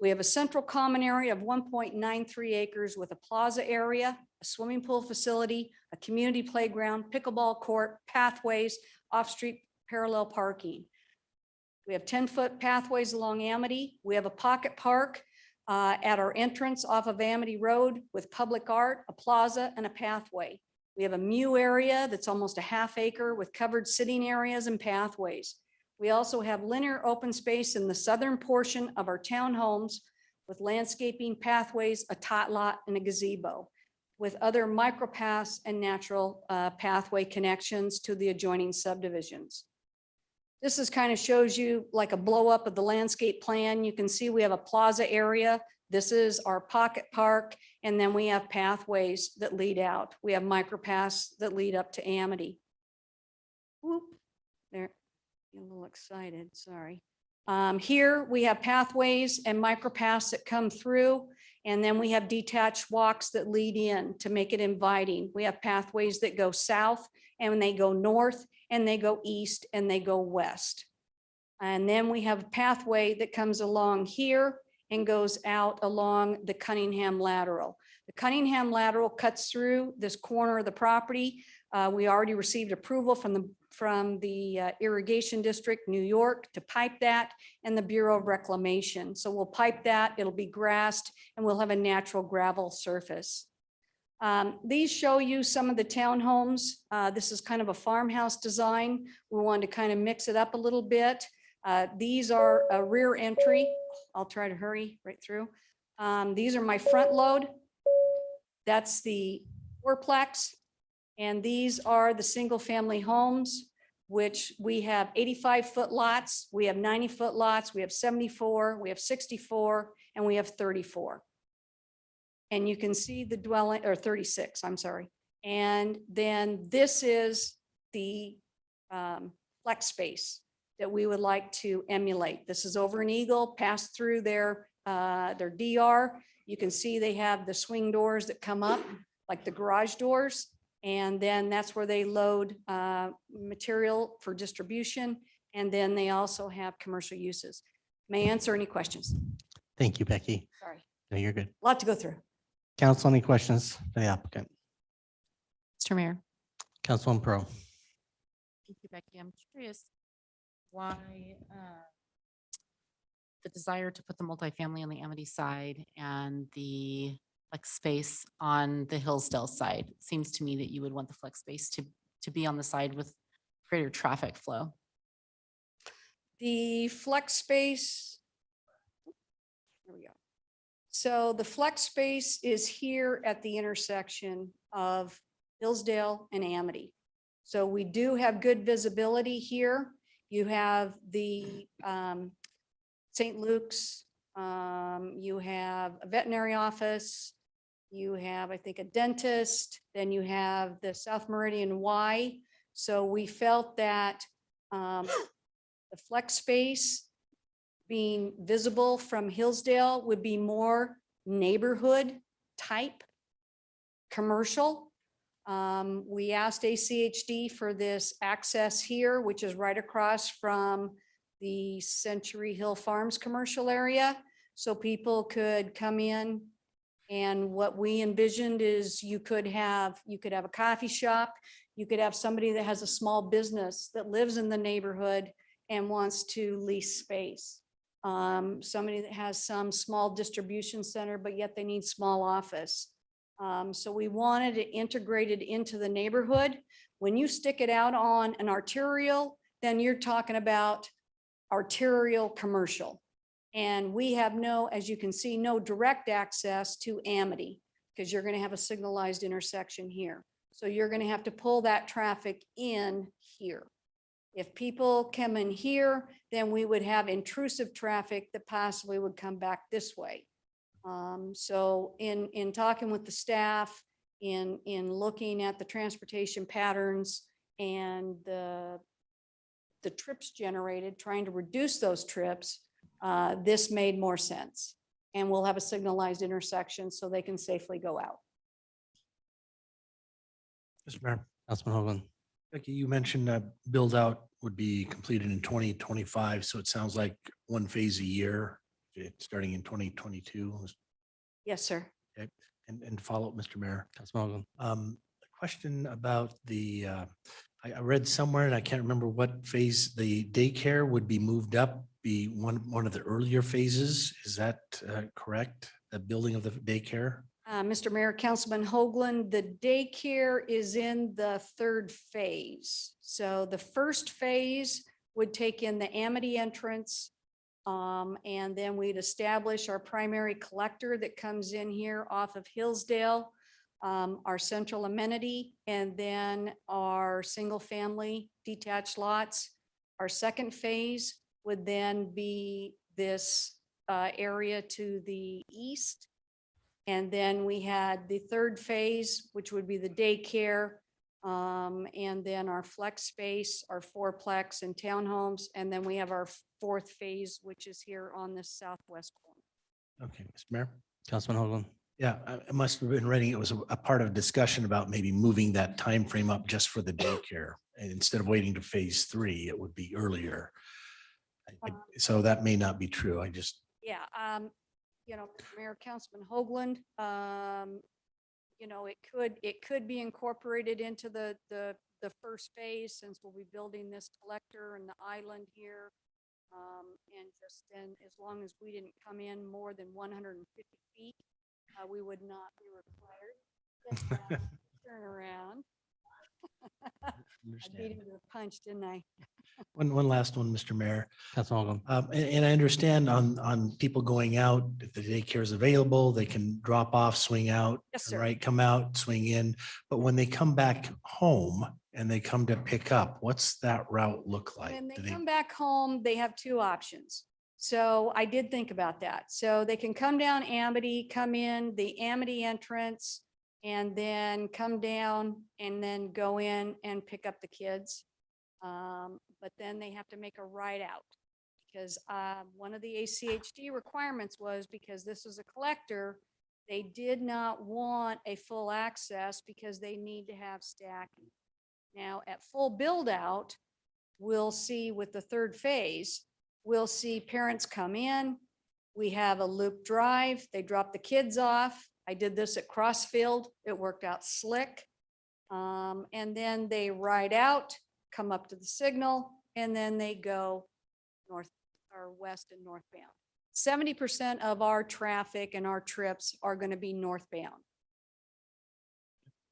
We have a central common area of 1.93 acres with a plaza area, a swimming pool facility, a community playground, pickleball court, pathways, off-street parallel parking. We have 10-foot pathways along Amity. We have a pocket park at our entrance off of Amity Road with public art, a plaza, and a pathway. We have a mew area that's almost a half acre with covered sitting areas and pathways. We also have linear open space in the southern portion of our townhomes with landscaping, pathways, a tot lot, and a gazebo, with other micropaths and natural pathway connections to the adjoining subdivisions. This is kind of shows you like a blow up of the landscape plan. You can see we have a plaza area. This is our pocket park, and then we have pathways that lead out. We have micropaths that lead up to Amity. Whoop, there, a little excited, sorry. Here we have pathways and micropaths that come through, and then we have detached walks that lead in to make it inviting. We have pathways that go south, and they go north, and they go east, and they go west. And then we have a pathway that comes along here and goes out along the Cunningham lateral. The Cunningham lateral cuts through this corner of the property. We already received approval from the Irrigation District, New York, to pipe that, and the Bureau of Reclamation. So we'll pipe that, it'll be grassed, and we'll have a natural gravel surface. These show you some of the townhomes. This is kind of a farmhouse design. We wanted to kind of mix it up a little bit. These are a rear entry. I'll try to hurry right through. These are my front load. That's the fourplex. And these are the single family homes, which we have 85-foot lots. We have 90-foot lots. We have 74, we have 64, and we have 34. And you can see the dwelling, or 36, I'm sorry. And then this is the flex space that we would like to emulate. This is over in Eagle, pass through their DR. You can see they have the swing doors that come up like the garage doors. And then that's where they load material for distribution. And then they also have commercial uses. May I answer any questions? Thank you, Becky. Sorry, No, you're good. a lot to go through. Council, any questions for the applicant? Mr. Mayor. Councilwoman Pro. Thank you, Becky. I'm curious why the desire to put the multifamily on the Amity side and the flex space on the Hillsdale side. It seems to me that you would want the flex space to be on the side with greater traffic flow. The flex space, there we go. So the flex space is here at the intersection of Hillsdale and Amity. So we do have good visibility here. You have the St. Luke's, you have a veterinary office, you have, I think, a dentist, then you have the South Meridian Y. So we felt that the flex space being visible from Hillsdale would be more neighborhood type commercial. We asked ACHD for this access here, which is right across from the Century Hill Farms commercial area. So people could come in, and what we envisioned is you could have a coffee shop. You could have somebody that has a small business that lives in the neighborhood and wants to lease space. Somebody that has some small distribution center, but yet they need small office. So we wanted it integrated into the neighborhood. When you stick it out on an arterial, then you're talking about arterial commercial. And we have no, as you can see, no direct access to Amity because you're going to have a signalized intersection here. So you're going to have to pull that traffic in here. If people come in here, then we would have intrusive traffic that possibly would come back this way. So in talking with the staff, in looking at the transportation patterns and the trips generated, trying to reduce those trips, this made more sense. And we'll have a signalized intersection so they can safely go out. Mr. Mayor, Councilman Hoagland. Becky, you mentioned that build out would be completed in 2025. So it sounds like one phase a year, starting in 2022. Yes, sir. Okay. And follow up, Mr. Mayor. Councilman Hoagland. A question about the, I read somewhere and I can't remember what phase, the daycare would be moved up, be one of the earlier phases. Is that correct? The building of the daycare? Mr. Mayor, Councilman Hoagland, the daycare is in the third phase. So the first phase would take in the Amity entrance. And then we'd establish our primary collector that comes in here off of Hillsdale, our central amenity, and then our single family detached lots. Our second phase would then be this area to the east. And then we had the third phase, which would be the daycare, and then our flex space, our fourplex and townhomes. And then we have our fourth phase, which is here on the southwest corner. Okay, Mr. Mayor. Councilman Hoagland. Yeah, I must have been reading. It was a part of discussion about maybe moving that time frame up just for the daycare. And instead of waiting to phase 3, it would be earlier. So that may not be true. I just. Yeah, you know, Mayor, Councilman Hoagland, you know, it could be incorporated into the first phase since we'll be building this collector and the island here. And just then, as long as we didn't come in more than 150 feet, we would not be required. Turn around. I beat him to the punch, didn't I? One last one, Mr. Mayor. Councilman Hoagland. And I understand on people going out, if the daycare is available, they can drop off, swing out. Yes, sir. Right, come out, swing in. But when they come back home and they come to pick up, what's that route look like? When they Do come back home, they have two options. So I did think about that. So they can come down Amity, come in the Amity entrance, and then come down and then go in and pick up the kids. But then they have to make a ride out because one of the ACHD requirements was because this is a collector, they did not want a full access because they need to have stacking. Now at full build out, we'll see with the third phase, we'll see parents come in. We have a loop drive. They drop the kids off. I did this at Crossfield. It worked out slick. And then they ride out, come up to the signal, and then they go north or west and northbound. 70% of our traffic and our trips are going to be northbound.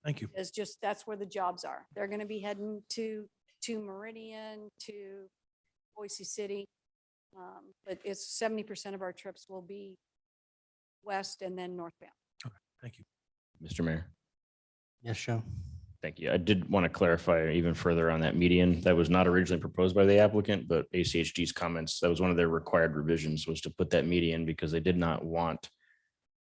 Thank you. It's just, that's where the jobs are. They're going to be heading to Meridian, to Boise City. But it's 70% of our trips will be west and then northbound. Okay, thank you. Mr. Mayor. Yes, Joe. Thank you. I did want to clarify even further on that median. That was not originally proposed by the applicant, but ACHD's comments, that was one of their required revisions, was to put that median because they did not want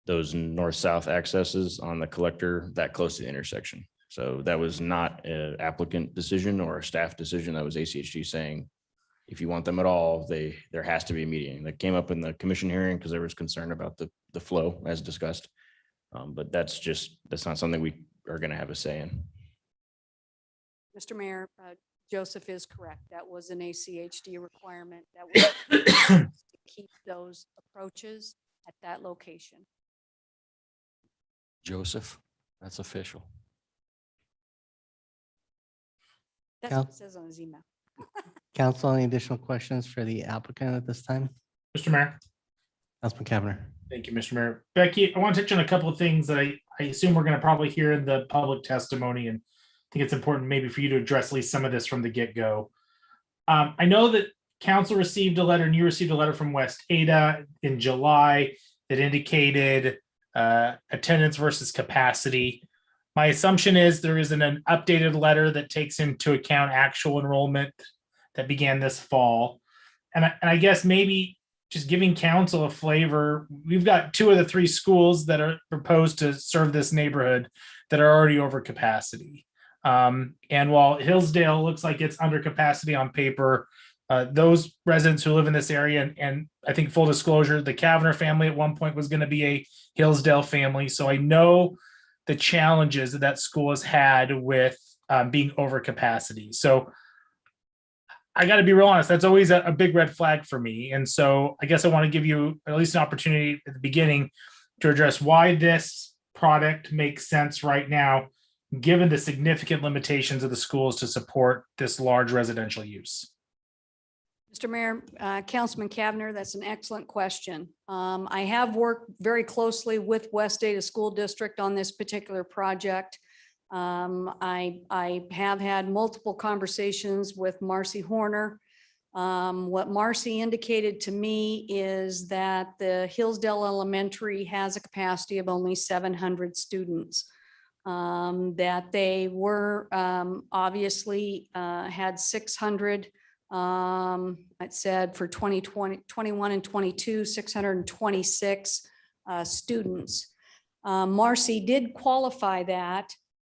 those north-south accesses on the collector that close to the intersection. So that was not an applicant decision or a staff decision. That was ACHD saying, if you want them at all, there has to be a meeting. That came up in the commission hearing because there was concern about the flow as discussed. But that's not something we are going to have a say in. Mr. Mayor, Joseph is correct. That was an ACHD requirement that was to keep those approaches at that location. Joseph, that's official. That's what it says on his email. Council, any additional questions for the applicant at this time? Mr. Mayor. Councilman Cavanagh. Thank you, Mr. Mayor. Becky, I want to touch on a couple of things that I assume we're going to probably hear in the public testimony, and I think it's important maybe for you to address at least some of this from the get-go. I know that council received a letter and you received a letter from West Ada in July that indicated attendance versus capacity. My assumption is there is an updated letter that takes into account actual enrollment that began this fall. And I guess maybe just giving council a flavor, we've got 2 of the 3 schools that are proposed to serve this neighborhood that are already over capacity. And while Hillsdale looks like it's under capacity on paper, those residents who live in this area, and I think full disclosure, the Kavanagh family at one point was going to be a Hillsdale family. So I know the challenges that school has had with being over capacity. So I got to be real honest, that's always a big red flag for me. And so I guess I want to give you at least an opportunity at the beginning to address why this product makes sense right now, given the significant limitations of the schools to support this large residential use. Mr. Mayor, Councilman Cavanagh, that's an excellent question. I have worked very closely with West Ada School District on this particular project. I have had multiple conversations with Marcy Horner. What Marcy indicated to me is that the Hillsdale Elementary has a capacity of only 700 students. That they were obviously had 600. It said for 2020, 21 and 22, 626 students. Marcy did qualify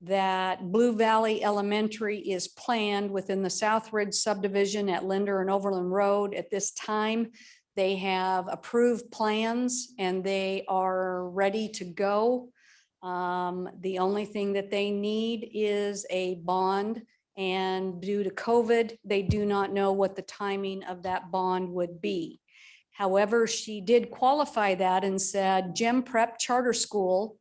that Blue Valley Elementary is planned within the Southridge subdivision at Linder and Overland Road. At this time, they have approved plans and they are ready to go. The only thing that they need is a bond, and due to COVID, they do not know what the timing of that bond would be. However, she did qualify that and said Gem Prep Charter School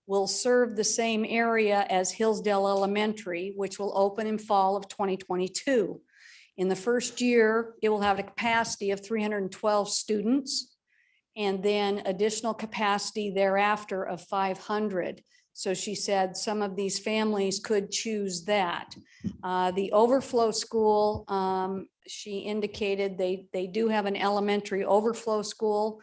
will serve the same area as Hillsdale Elementary, which will open in fall of 2022. In the first year, it will have a capacity of 312 students and then additional capacity thereafter of 500. So she said some of these families could choose that. The overflow school, she indicated they do have an elementary overflow school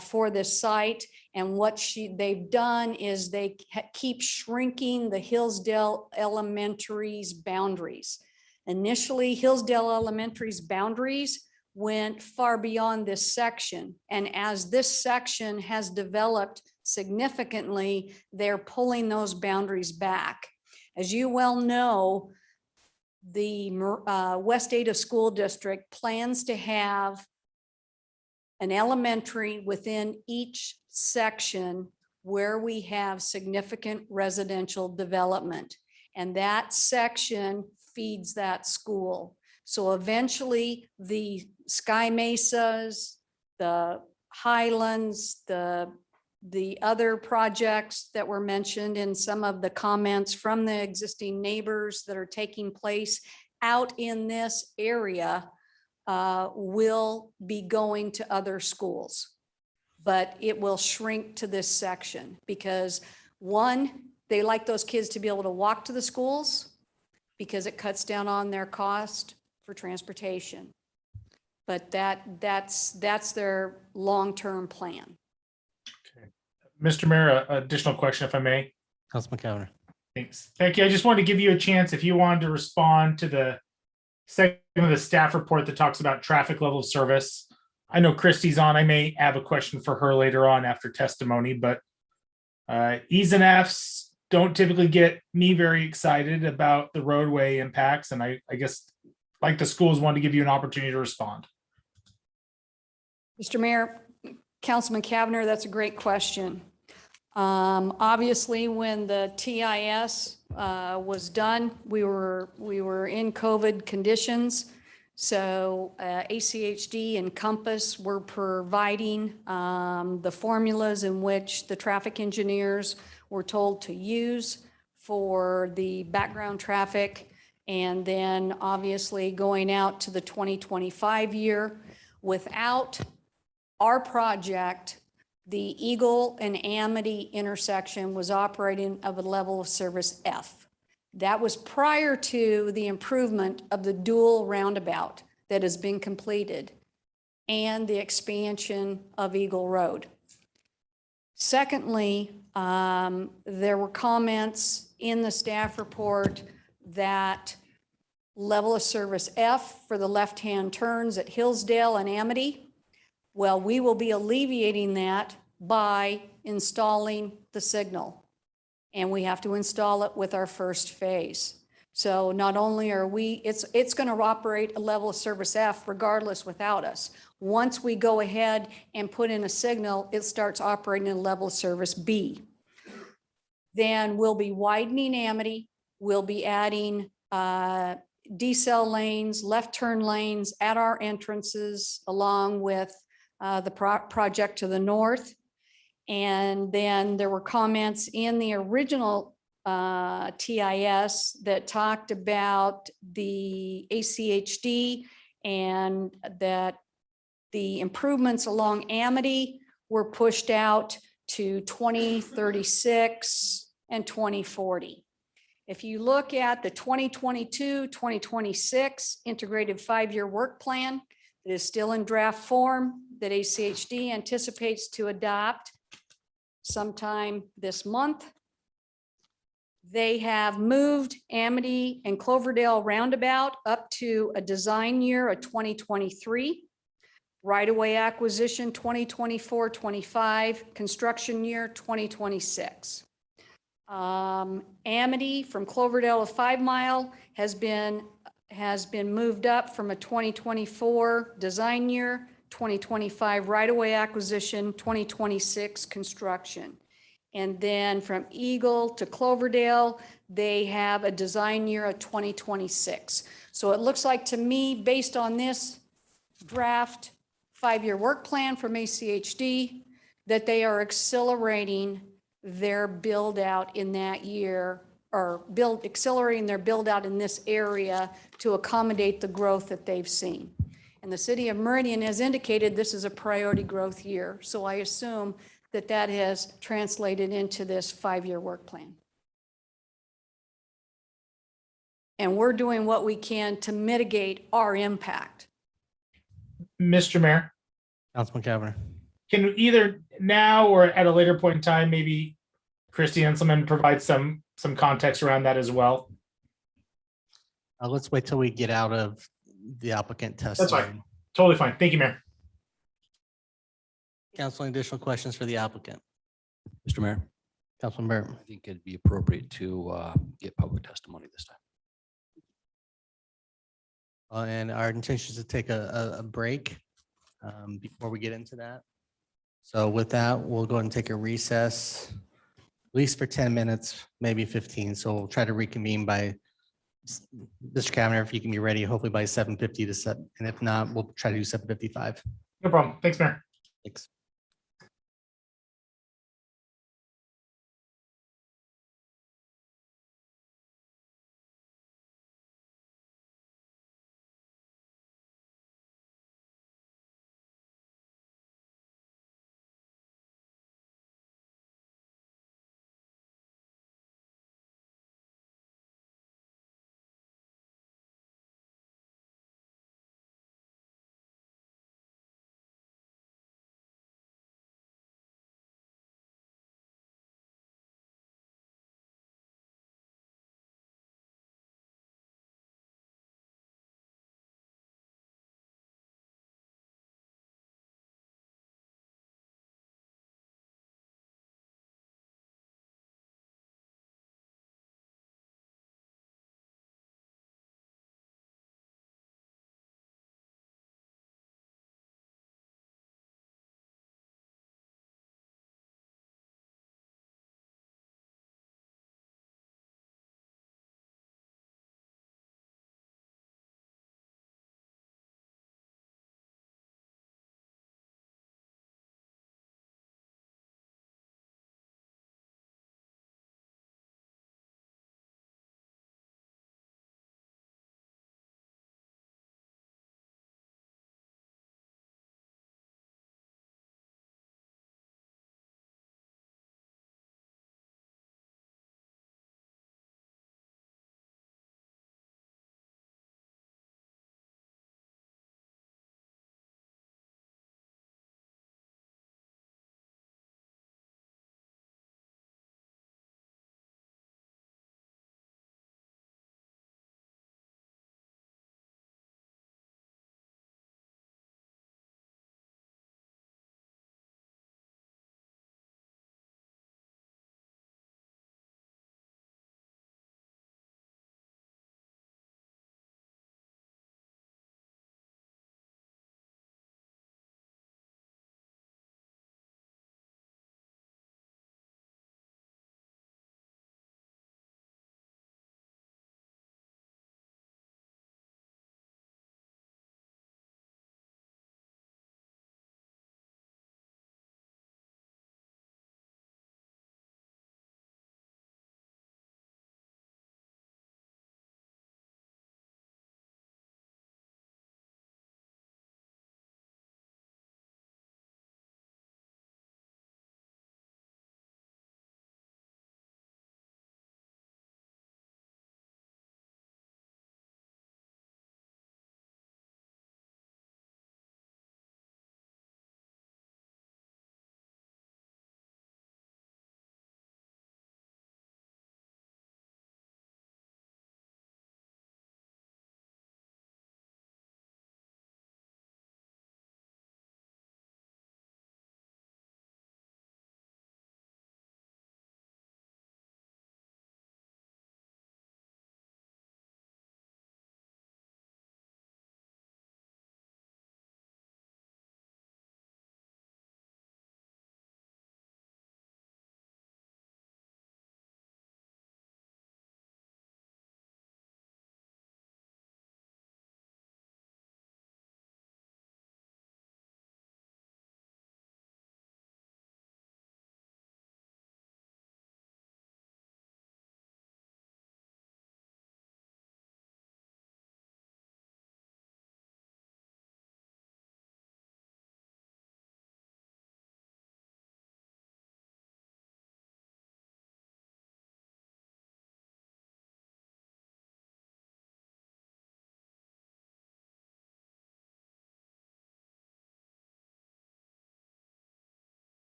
for this site. And what they've done is they keep shrinking the Hillsdale Elementary's boundaries. Initially, Hillsdale Elementary's boundaries went far beyond this section. And as this section has developed significantly, they're pulling those boundaries back. As you well know, the West Ada School District plans to have an elementary within each section where we have significant residential development, and that section feeds that school. So eventually the Sky Mesas, the Highlands, the other projects that were mentioned in some of the comments from the existing neighbors that are taking place out in this area will be going to other schools. But it will shrink to this section because, one, they like those kids to be able to walk to the schools because it cuts down on their cost for transportation. But that's their long-term plan. Mr. Mayor, additional question, if I may. Councilman Cavanagh. Thanks. Becky, I just wanted to give you a chance if you wanted to respond to the segment of the staff report that talks about traffic level of service. I know Christie's on. I may have a question for her later on after testimony, but E's and F's don't typically get me very excited about the roadway impacts. And I guess like the schools wanted to give you an opportunity to respond. Mr. Mayor, Councilman Cavanagh, that's a great question. Obviously, when the TIS was done, we were in COVID conditions. So ACHD and Compass were providing the formulas in which the traffic engineers were told to use for the background traffic. And then obviously going out to the 2025 year. Without our project, the Eagle and Amity intersection was operating of a level of service F. That was prior to the improvement of the dual roundabout that has been completed and the expansion of Eagle Road. Secondly, there were comments in the staff report that level of service F for the left-hand turns at Hillsdale and Amity. Well, we will be alleviating that by installing the signal. And we have to install it with our first phase. So not only are we, it's going to operate a level of service F regardless without us. Once we go ahead and put in a signal, it starts operating at a level of service B. Then we'll be widening Amity. We'll be adding decel lanes, left turn lanes at our entrances along with the project to the north. And then there were comments in the original TIS that talked about the ACHD and that the improvements along Amity were pushed out to 2036 and 2040. If you look at the 2022-2026 integrated 5-year work plan that is still in draft form that ACHD anticipates to adopt sometime this month, they have moved Amity and Cloverdale roundabout up to a design year of 2023, right-of-way acquisition 2024-25, construction year 2026. Amity from Cloverdale to 5 Mile has been moved up from a 2024 design year, 2025 right-of-way acquisition, 2026 construction. And then from Eagle to Cloverdale, they have a design year of 2026. So it looks like to me, based on this draft 5-year work plan from ACHD, that they are accelerating their build out in that year, or accelerating their build out in this area to accommodate the growth that they've seen. And the city of Meridian has indicated this is a priority growth year. So I assume that that has translated into this 5-year work plan. And we're doing what we can to mitigate our impact. Mr. Mayor, Councilman Cavanagh. can either now or at a later point in time, maybe Christie Enselman provide some context around that as well? Let's wait till we get out of the applicant That's testimony. fine. Totally fine. Thank you, Mayor. Council, additional questions for the applicant? Mr. Mayor, Councilman Burr. I think it'd be appropriate to get public testimony this time. And our intention is to take a break before we get into that. So with that, we'll go ahead and take a recess, at least for 10 minutes, maybe 15. So we'll try to reconvene by, Mr. Cavanagh, if you can be ready, hopefully by 7:50 to set. And if not, we'll try to do 7:55. No problem. Thanks, Mayor. Thanks.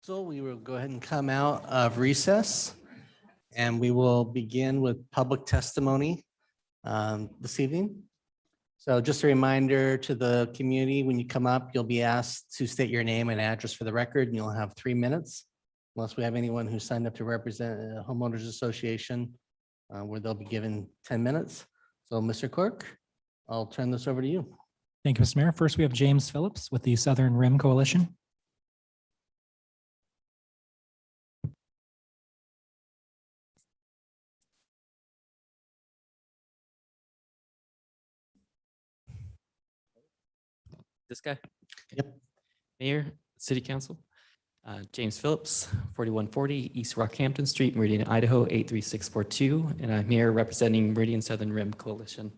So we will go ahead and come out of recess and we will begin with public testimony this evening. So just a reminder to the community, when you come up, you'll be asked to state your name and address for the record, and you'll have 3 minutes. Unless we have anyone who signed up to represent a homeowners association, where they'll be given 10 minutes. So Mr. Clerk, I'll turn this over to you. Thank you, Mr. Mayor. First, we have James Phillips with the Southern Rim Coalition. This guy? Yep. Mayor, City Council, James Phillips, 4140 East Rockhampton Street, Meridian, Idaho, 83642. And I'm here representing Meridian Southern Rim Coalition.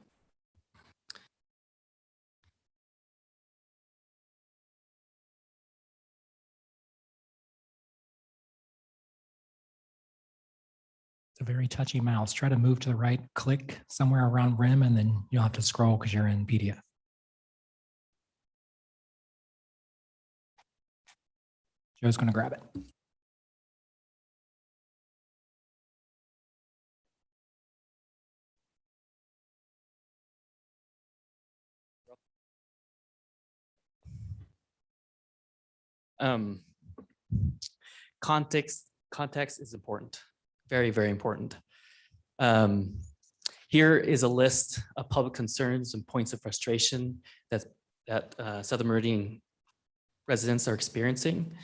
It's a very touchy mouse. Try to move to the right, click somewhere around rim, and then you'll have to scroll because you're in PDF. Joe's going to grab it. Context is important. Very, very important. Here is a list of public concerns and points of frustration that Southern Meridian residents are experiencing.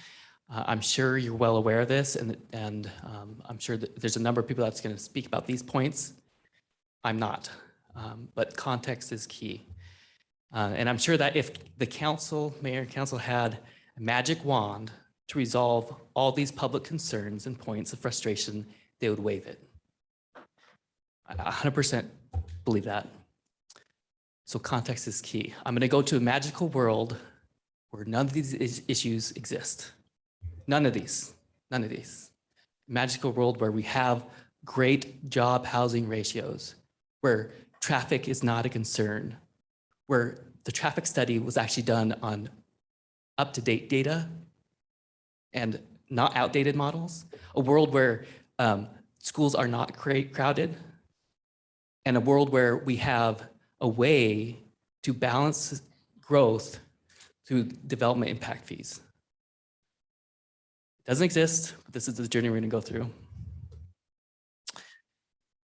I'm sure you're well aware of this, and I'm sure that there's a number of people that's going to speak about these points. I'm not, but context is key. And I'm sure that if the council, mayor and council had a magic wand to resolve all these public concerns and points of frustration, they would waive it. I 100% believe that. So context is key. I'm going to go to a magical world where none of these issues exist. None of these. Magical world where we have great job housing ratios, where traffic is not a concern, where the traffic study was actually done on up-to-date data and not outdated models, a world where schools are not crowded, and a world where we have a way to balance growth through development impact fees. It doesn't exist, but this is the journey we're going to go through.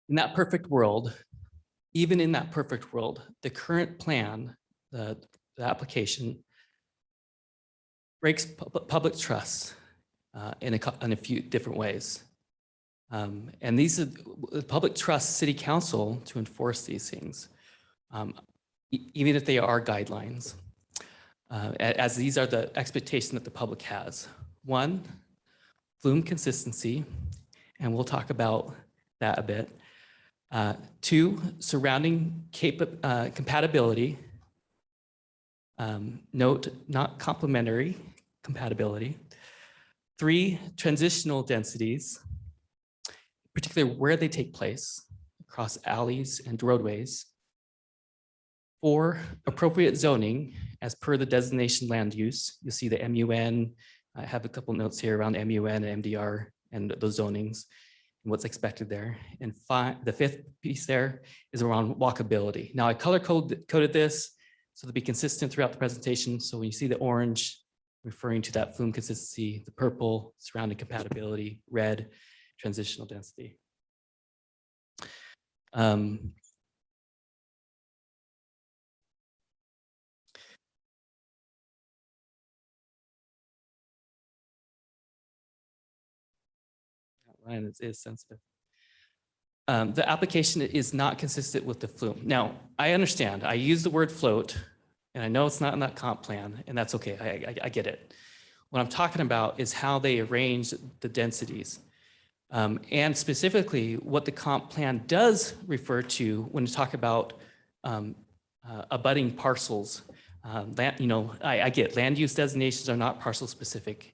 In that perfect world, even in that perfect world, the current plan, the application, breaks public trust in a few different ways. And these are the public trust city council to enforce these things, even if they are guidelines, as these are the expectation that the public has. One, flume consistency, and we'll talk about that a bit. Two, surrounding compatibility. Note, not complementary compatibility. Three, transitional densities, particularly where they take place, across alleys and roadways. Four, appropriate zoning as per the designation land use. You'll see the MUN. I have a couple notes here around MUN and MDR and those zonings and what's expected there. And the fifth piece there is around walkability. Now I color coded this so to be consistent throughout the presentation. So when you see the orange referring to that flume consistency, the purple surrounding compatibility, red transitional density. Ryan is sensitive. The application is not consistent with the flume. Now, I understand. I use the word float, and I know it's not in that comp plan, and that's okay. I get it. What I'm talking about is how they arrange the densities. And specifically, what the comp plan does refer to when you talk about abutting parcels. I get land use designations are not parcel specific.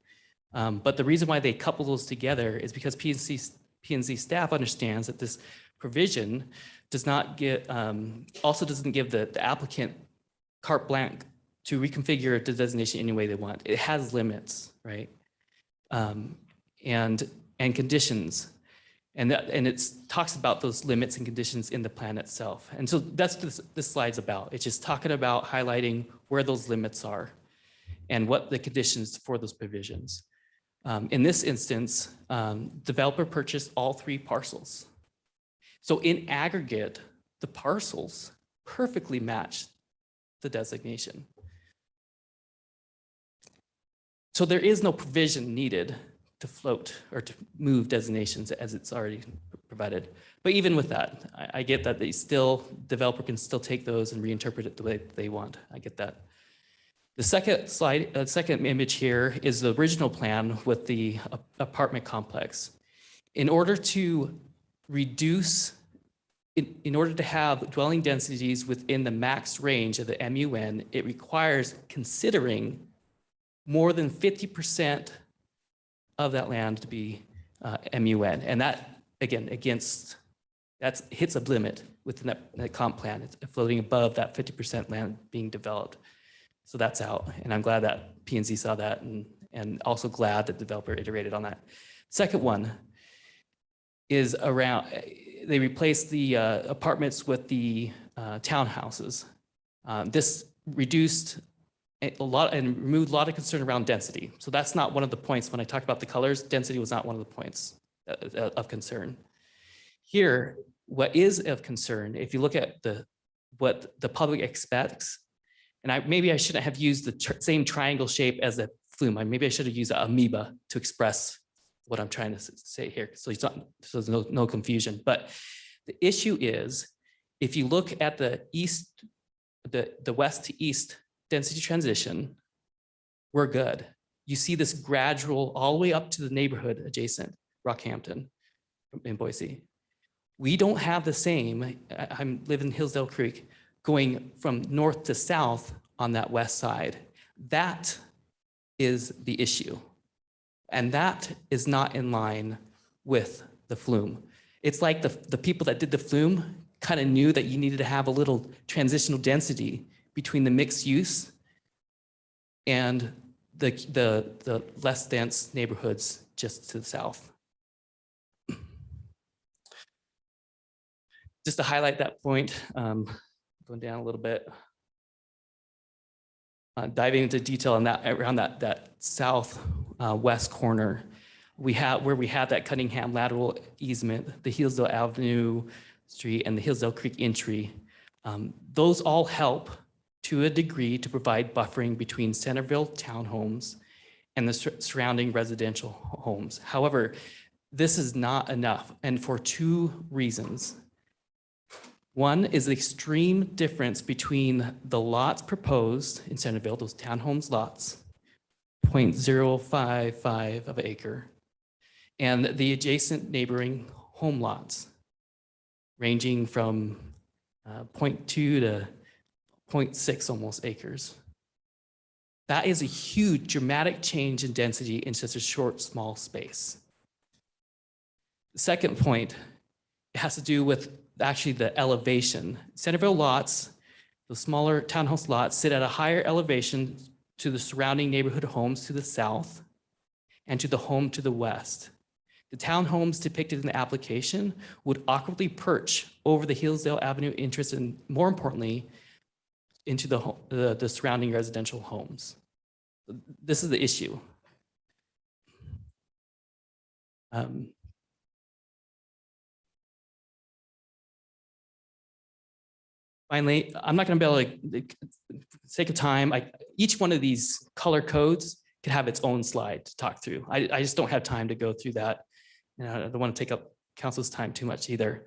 But the reason why they couple those together is because P&Z staff understands that this provision does not get, also doesn't give the applicant carte blanche to reconfigure the designation any way they want. It has limits, right? and conditions. And it talks about those limits and conditions in the plan itself. And so that's what this slide's about. It's just talking about highlighting where those limits are and what the conditions for those provisions. In this instance, developer purchased all 3 parcels. So in aggregate, the parcels perfectly match the designation. So there is no provision needed to float or to move designations as it's already provided. But even with that, I get that developer can still take those and reinterpret it the way they want. I get that. The second slide, second image here is the original plan with the apartment complex. In order to reduce, in order to have dwelling densities within the max range of the MUN, it requires considering more than 50% of that land to be MUN. And that, again, that hits a limit within that comp plan. It's floating above that 50% land being developed. So that's out. And I'm glad that P&Z saw that and also glad that the developer iterated on that. Second one is around, they replaced the apartments with the townhouses. This reduced a lot and removed a lot of concern around density. So that's not one of the points when I talked about the colors. Density was not one of the points of concern. Here, what is of concern, if you look at what the public expects, and maybe I shouldn't have used the same triangle shape as a flume. Maybe I should have used an amoeba to express what I'm trying to say here, so there's no confusion. But the issue is, if you look at the east, the west to east density transition, we're good. You see this gradual all the way up to the neighborhood adjacent, Rockhampton in Boise. We don't have the same, I'm living in Hillsdale Creek, going from north to south on that west side. That is the issue. And that is not in line with the flume. It's like the people that did the flume kind of knew that you needed to have a little transitional density between the mixed use and the less dense neighborhoods just to the south. Just to highlight that point, going down a little bit, diving into detail on that around that south west corner, where we had that Cunningham lateral easement, the Hillsdale Avenue Street and the Hillsdale Creek entry. Those all help to a degree to provide buffering between Centerville townhomes and the surrounding residential homes. However, this is not enough, and for 2 reasons. One is the extreme difference between the lots proposed in Centerville, those townhomes lots, 0.055 of an acre, and the adjacent neighboring home lots, ranging from 0.2 to 0.6 almost acres. That is a huge, dramatic change in density in such a short, small space. The second point has to do with actually the elevation. Centerville lots, the smaller townhouse lots, sit at a higher elevation to the surrounding neighborhood homes to the south and to the home to the west. The townhomes depicted in the application would awkwardly perch over the Hillsdale Avenue entrance and, more importantly, into the surrounding residential homes. This is the issue. Finally, I'm not going to be able to, for the sake of time, each one of these color codes could have its own slide to talk through. I just don't have time to go through that. I don't want to take up council's time too much either.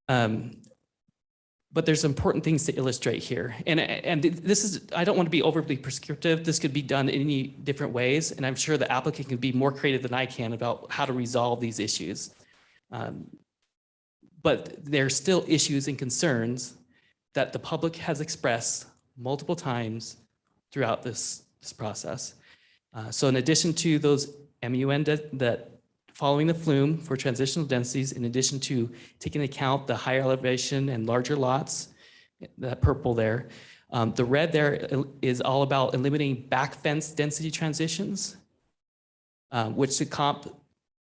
But there's important things to illustrate here. And this is, I don't want to be overly prescriptive. This could be done in any different ways. And I'm sure the applicant can be more creative than I can about how to resolve these issues. But there's still issues and concerns that the public has expressed multiple times throughout this process. So in addition to those MUN that following the flume for transitional densities, in addition to taking into account the higher elevation and larger lots, that purple there, the red there is all about eliminating back fence density transitions which the comp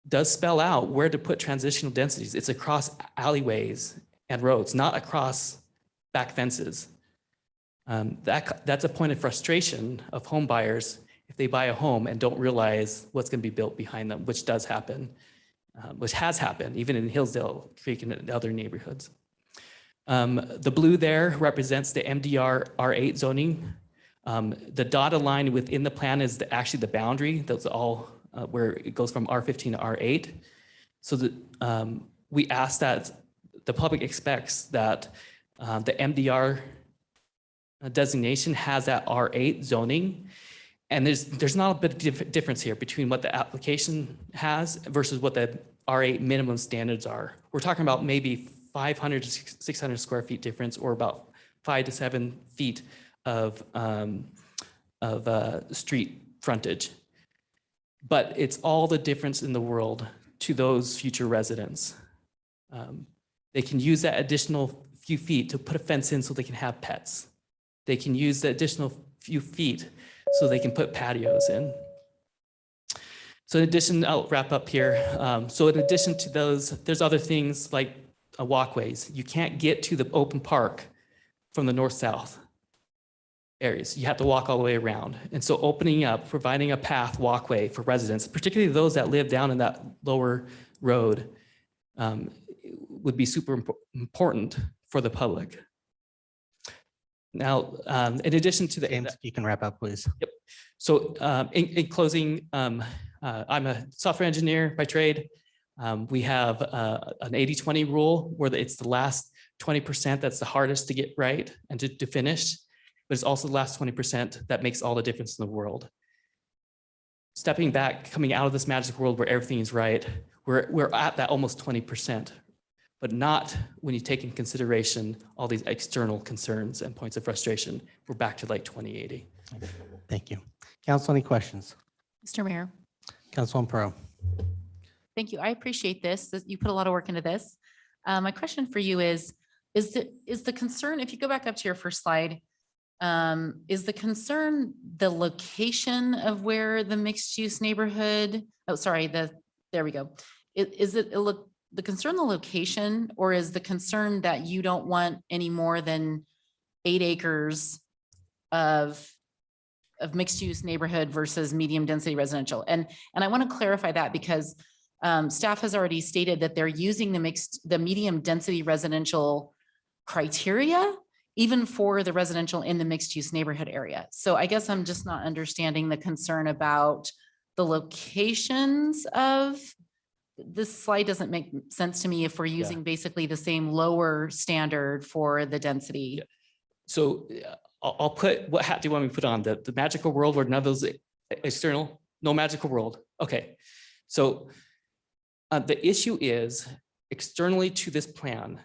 does spell out where to put transitional densities. It's across alleyways and roads, not across back fences. That's a point of frustration of home buyers if they buy a home and don't realize what's going to be built behind them, which does happen, which has happened even in Hillsdale Creek and other neighborhoods. The blue there represents the MDR R8 zoning. The dotted line within the plan is actually the boundary. That's all where it goes from R15 to R8. So that we ask that the public expects that the MDR designation has that R8 zoning. And there's not a bit of difference here between what the application has versus what the R8 minimum standards are. We're talking about maybe 500 to 600 square feet difference, or about 5 to 7 feet of street frontage. But it's all the difference in the world to those future residents. They can use that additional few feet to put a fence in so they can have pets. They can use the additional few feet so they can put patios in. So in addition, I'll wrap up here. So in addition to those, there's other things like walkways. You can't get to the open park from the north-south areas. You have to walk all the way around. And so opening up, providing a path walkway for residents, particularly those that live down in that lower road, would be super important for the public. Now, in addition to the— James, you can wrap up, please. Yep. So in closing, I'm a software engineer by trade. We have an 80-20 rule where it's the last 20% that's the hardest to get right and to finish, but it's also the last 20% that makes all the difference in the world. Stepping back, coming out of this magic world where everything is right, we're at that almost 20%, but not when you take in consideration all these external concerns and points of frustration. We're back to like 2080. Thank you. Council, any questions? Mr. Mayor. Councilwoman Pro. Thank you. I appreciate this. You put a lot of work into this. My question for you is the concern, if you go back up to your first slide, is the concern the location of where the mixed use neighborhood, there we go. Is it the concern the location, or is the concern that you don't want any more than 8 acres of mixed use neighborhood versus medium density residential? And I want to clarify that because staff has already stated that they're using the medium density residential criteria, even for the residential in the mixed use neighborhood area. So I guess I'm just not understanding the concern about the locations of this slide. Doesn't make sense to me if we're using basically the same lower standard for the density. Yeah. So I'll put, what hat do you want me to put on? The magical world where none of those external, no magical world. Okay. So the issue is externally to this plan,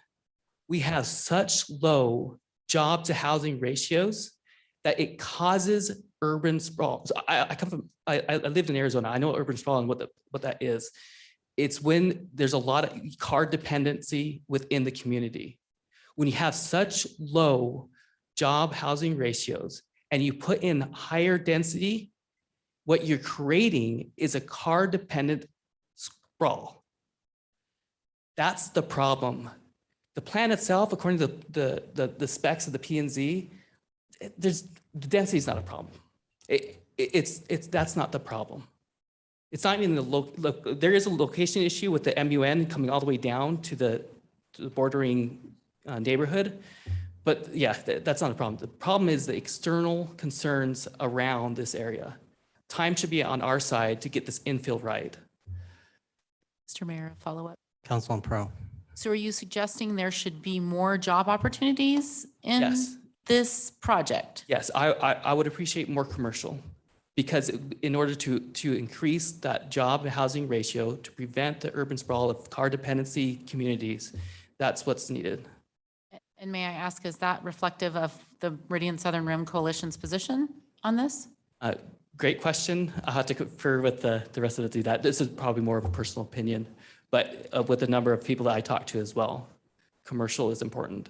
we have such low job to housing ratios that it causes urban sprawl. So I lived in Arizona. I know urban sprawl and what that is. It's when there's a lot of car dependency within the community. When you have such low job housing ratios and you put in higher density, what you're creating is a car dependent sprawl. That's the problem. The plan itself, according to the specs of the P&Z, the density is not a problem. That's not the problem. It's not even there is a location issue with the MUN coming all the way down to the bordering neighborhood. But yeah, that's not a problem. The problem is the external concerns around this area. Time should be on our side to get this infill right. Mr. Mayor, follow up. Councilwoman Pro. So are you suggesting there should be more job opportunities in this project? Yes, I would appreciate more commercial, because in order to increase that job and housing ratio, to prevent the urban sprawl of car dependency communities, that's what's needed. And may I ask, is that reflective of the Meridian Southern Rim Coalition's position on this? Great question. I'll have to confer with the rest of it to do that. This is probably more of a personal opinion, but with the number of people that I talk to as well, commercial is important.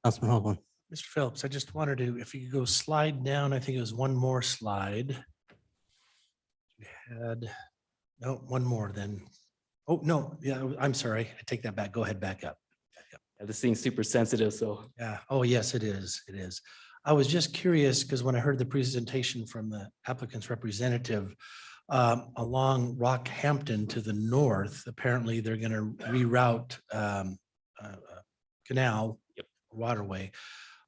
Councilman Hoagland. Mr. Phillips, I just wanted to, if you could go slide down, I think it was one more slide. We had, no, one more then. Oh, no, yeah, I'm sorry. I take that back. Go ahead, back up. Yeah, this thing's super sensitive, so. Yeah, oh, yes, it is. It is. I was just curious because when I heard the presentation from the applicant's representative along Rockhampton to the north, apparently they're going to reroute canal waterway.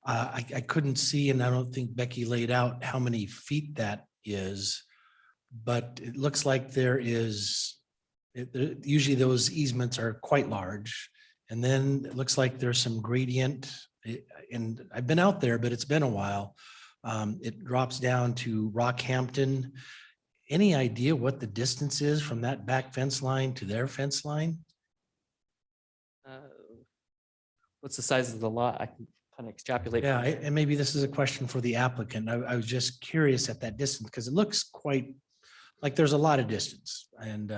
I couldn't see, and I don't think Becky laid out how many feet that is, but it looks like there is, usually those easements are quite large. And then it looks like there's some gradient, and I've been out there, but it's been a while. It drops down to Rockhampton. Any idea what the distance is from that back fence line to their fence line? What's the size of the lot? I can kind of extrapolate. Yeah, and maybe this is a question for the applicant. I was just curious at that distance because it looks quite like there's a lot of distance. And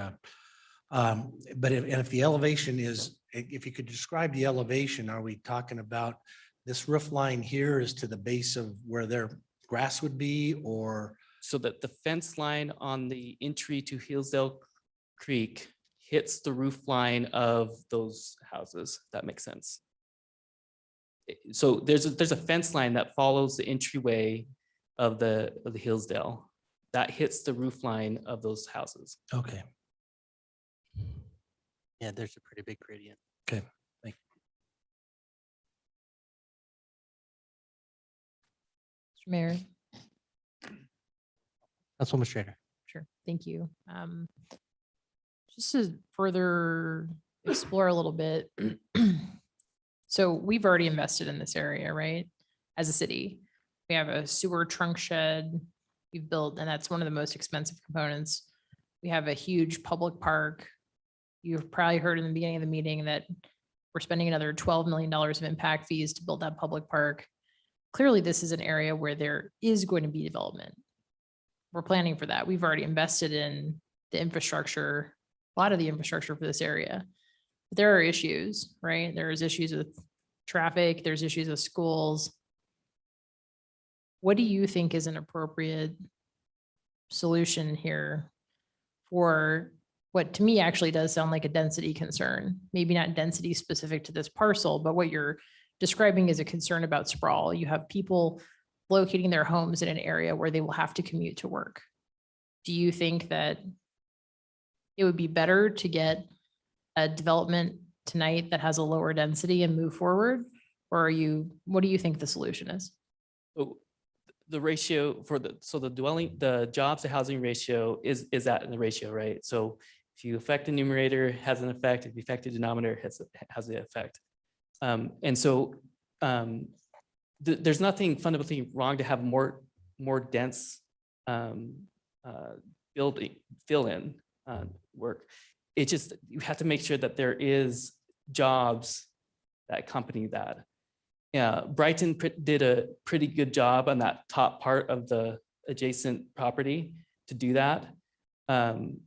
but if the elevation is, if you could describe the elevation, are we talking about this roof line here is to the base of where their grass would be, or? So that the fence line on the entry to Hillsdale Creek hits the roof line of those houses. If that makes sense. So there's a fence line that follows the entryway of the Hillsdale that hits the roof line of those houses. Okay. Yeah, there's a pretty big gradient. Okay, thank Mr. Mayor. Councilwoman Schrader. Sure, thank you. Just to further explore a little bit. So we've already invested in this area, right? As a city, we have a sewer trunk shed we've built, and that's one of the most expensive components. We have a huge public park. You've probably heard in the beginning of the meeting that we're spending another $12 million of impact fees to build that public park. Clearly, this is an area where there is going to be development. We're planning for that. We've already invested in the infrastructure, a lot of the infrastructure for this area. But there are issues, right? There's issues with traffic, there's issues with schools. What do you think is an appropriate solution here for what to me actually does sound like a density concern? Maybe not density specific to this parcel, but what you're describing is a concern about sprawl. You have people locating their homes in an area where they will have to commute to work. Do you think that it would be better to get a development tonight that has a lower density and move forward? Or what do you think the solution is? So the ratio for the jobs to housing ratio is that in the ratio, right? So if you affect the numerator, it has an effect. If you affect the denominator, it has the effect. There's nothing fundamentally wrong to have more dense building fill-in work. It's just you have to make sure that there is jobs that accompany that. Yeah, Brighton did a pretty good job on that top part of the adjacent property to do that. And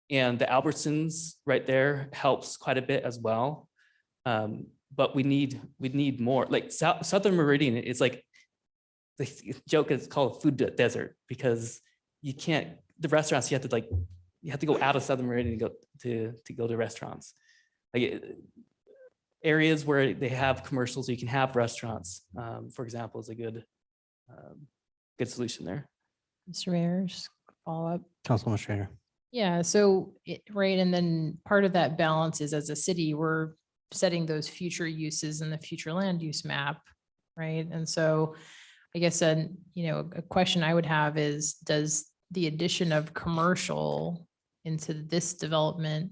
the Albertsons right there helps quite a bit as well. But we need more. Like Southern Meridian is like, the joke is called a food desert because you can't, the restaurants, you have to go out of Southern Meridian to go to restaurants. Like areas where they have commercials, you can have restaurants, for example, is a good solution there. Mr. Mayor, just follow up. Councilwoman Schrader. Yeah, so, right, and then part of that balance is as a city, we're setting those future uses in the future land use map, right? And so I guess, a question I would have is, does the addition of commercial into this development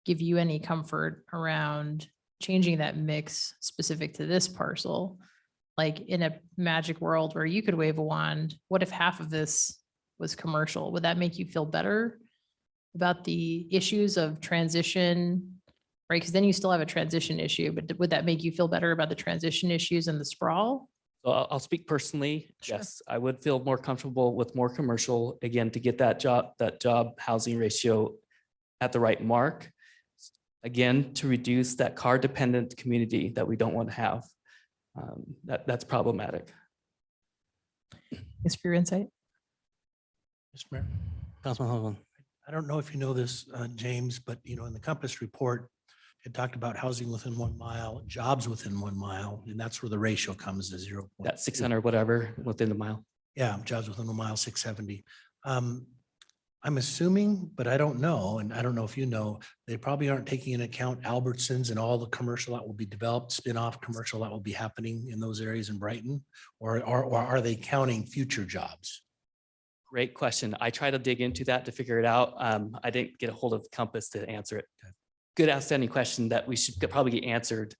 give you any comfort around changing that mix specific to this parcel? Like in a magic world where you could wave a wand, what if half of this was commercial? Would that make you feel better about the issues of transition, right? Because then you still have a transition issue, but would that make you feel better about the transition issues and the sprawl? So I'll speak personally. Sure. Yes, I would feel more comfortable with more commercial, again, to get that job housing ratio at the right mark. Again, to reduce that car dependent community that we don't want to have. That's problematic. Thanks for your insight. Mr. Mayor, Councilman Hoagland. I don't know if you know this, James, but in the Compass report, it talked about housing within 1 mile, jobs within 1 mile, and that's where the ratio comes to 0. That 600 whatever within the mile. Yeah, jobs within 1 mile, 670. I'm assuming, but I don't know, and I don't know if you know, they probably aren't taking into account Albertsons and all the commercial that will be developed, spin-off commercial that will be happening in those areas in Brighton, or are they counting future jobs? Great question. I tried to dig into that to figure it out. I didn't get a hold of Compass to answer it. Good outstanding question that we should probably get answered